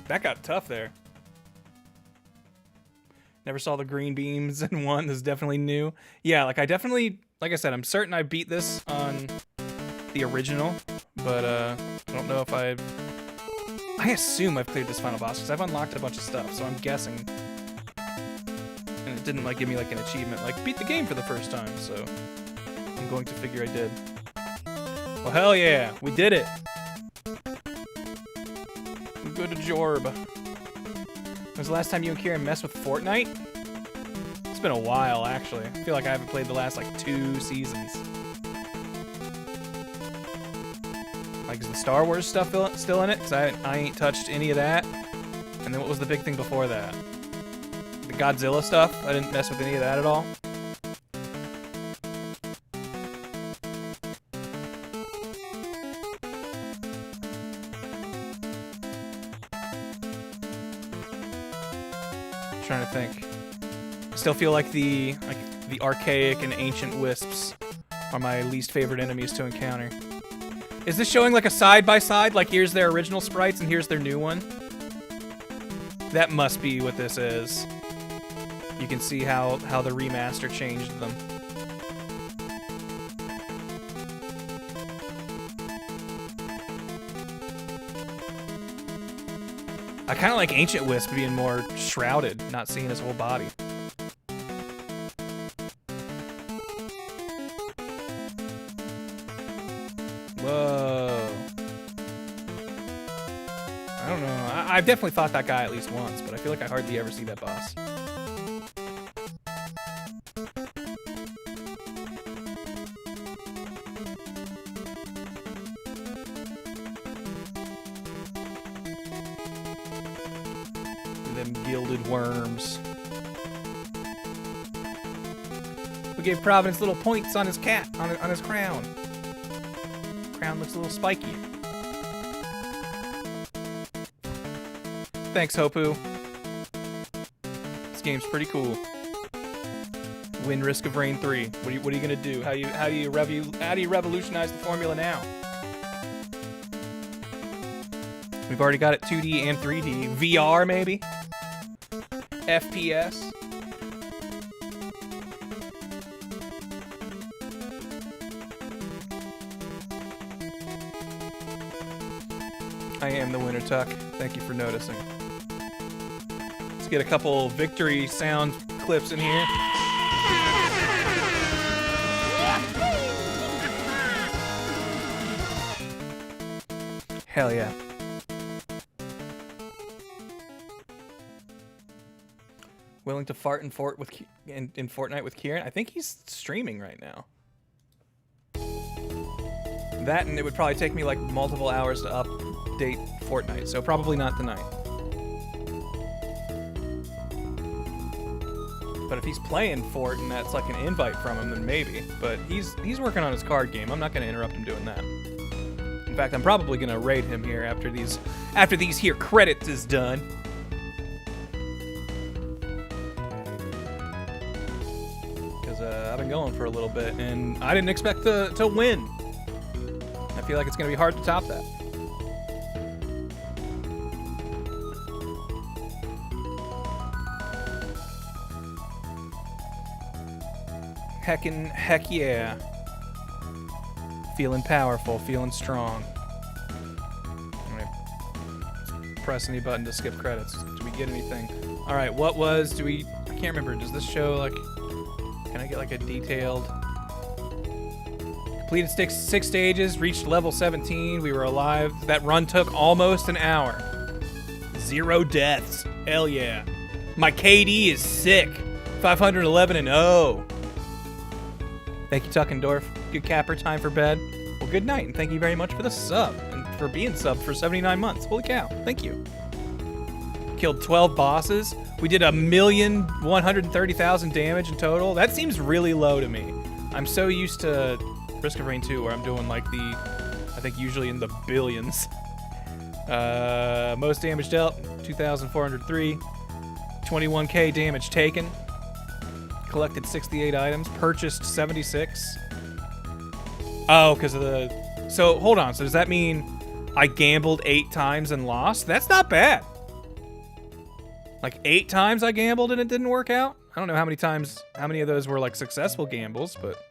Speaker 10: That got tough there. Never saw the green beams in one. This is definitely new. Yeah, like I said, I'm certain I beat this on the original, but I don't know if I assume I've cleared this final boss because I've unlocked a bunch of stuff, so I'm guessing. And it didn't like give me like an achievement, like beat the game for the first time, so I'm going to figure I did. Well, hell yeah, we did it. Good job. When was the last time you and Kieran messed with Fortnite? It's been a while, actually. I feel like I haven't played the last, like, 2 seasons. Like, is the Star Wars stuff still in it? Because I ain't touched any of that. And then what was the big thing before that? The Godzilla stuff? I didn't mess with any of that at all. Trying to think. I still feel like the archaic and ancient wisps are my least favorite enemies to encounter. Is this showing like a side-by-side? Like here's their original sprites and here's their new one? That must be what this is. You can see how the remaster changed them. I kind of like Ancient Wisp being more shrouded, not seeing his whole body. Whoa. I don't know. I've definitely fought that guy at least once, but I feel like I hardly ever see that boss. Gilded worms. We gave Providence little points on his cat, on his crown. Crown looks a little spiky. Thanks, Hopu. This game's pretty cool. Win Risk of Rain 3. What are you gonna do? How do you revolutionize the formula now? We've already got it 2D and 3D. VR maybe? FPS. I am the winner, Tuck. Thank you for noticing. Let's get a couple victory sound clips in here. Hell yeah. Willing to fart in Fortnite with Kieran? I think he's streaming right now. That, and it would probably take me like multiple hours to update Fortnite, so probably not tonight. But if he's playing Fort and that's like an invite from him, then maybe. But he's working on his card game. I'm not going to interrupt him doing that. In fact, I'm probably going to raid him here after these here credits is done. I've been going for a little bit, and I didn't expect to win. I feel like it's going to be hard to top that. Heck yeah. Feeling powerful, feeling strong. Alright. Press any button to skip credits. Do we get anything? Alright, I can't remember. Does this show, like... Can I get like a detailed... Completed 6 stages, reached level 17, we were alive. That run took almost an hour. 0 deaths. Hell yeah. My KD is sick. 511 and 0. Thank you, Tuckendorf. Good capper, time for bed. Well, good night, and thank you very much for the sub, and for being subbed for 79 months. Holy cow, thank you. Killed 12 bosses. We did 1,130,000 damage in total. That seems really low to me. I'm so used to Risk of Rain 2 where I'm doing like I think usually in the billions. Most damage dealt, 2,403. 21k damage taken. Collected 68 items. Purchased 76. Oh, because of the... So, hold on. So does that mean I gambled 8 times and lost? That's not bad. Like 8 times I gambled and it didn't work out. I don't know how many of those were like successful gambles, but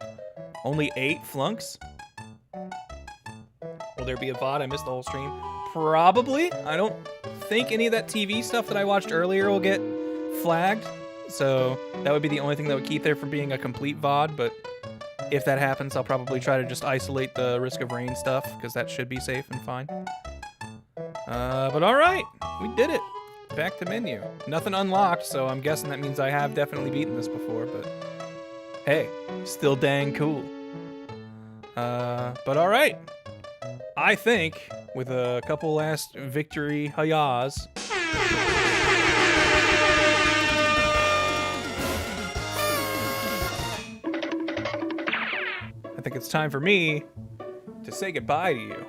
Speaker 10: only 8 flunks. Will there be a VOD? I missed the whole stream. Probably. I don't think any of that TV stuff that I watched earlier will get flagged. So that would be the only thing that would keep there from being a complete VOD. But if that happens, I'll probably try to just isolate the Risk of Rain stuff, because that should be safe and fine. But all right, we did it. Back to menu. Nothing unlocked, so I'm guessing that means I have definitely beaten this before, but hey, still dang cool. But all right. I think with a couple last victory hayas, I think it's time for me to say goodbye to you.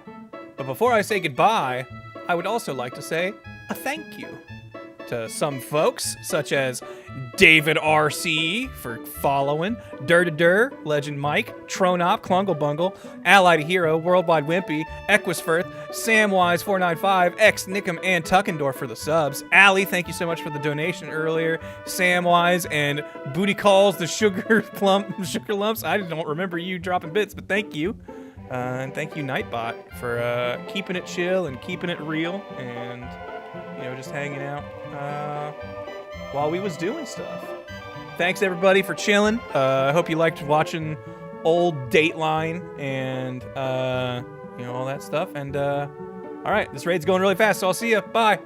Speaker 10: But before I say goodbye, I would also like to say a thank you to some folks, such as David RC for following, Dur, Legend Mike, Tronop, Klunglebungle, Allied Hero, Worldwide Wimpy, Equisfirth, Samwise495, X Nickum, and Tuckendorf for the subs. Allie, thank you so much for the donation earlier. Samwise and Booty Calls, the Sugar Lumps. I don't remember you dropping bits, but thank you. And thank you, Nightbot, for keeping it chill and keeping it real and, just hanging out while we was doing stuff. Thanks, everybody, for chilling. I hope you liked watching old Dateline and, all that stuff. And, all right, this raid's going really fast, so I'll see you. Bye.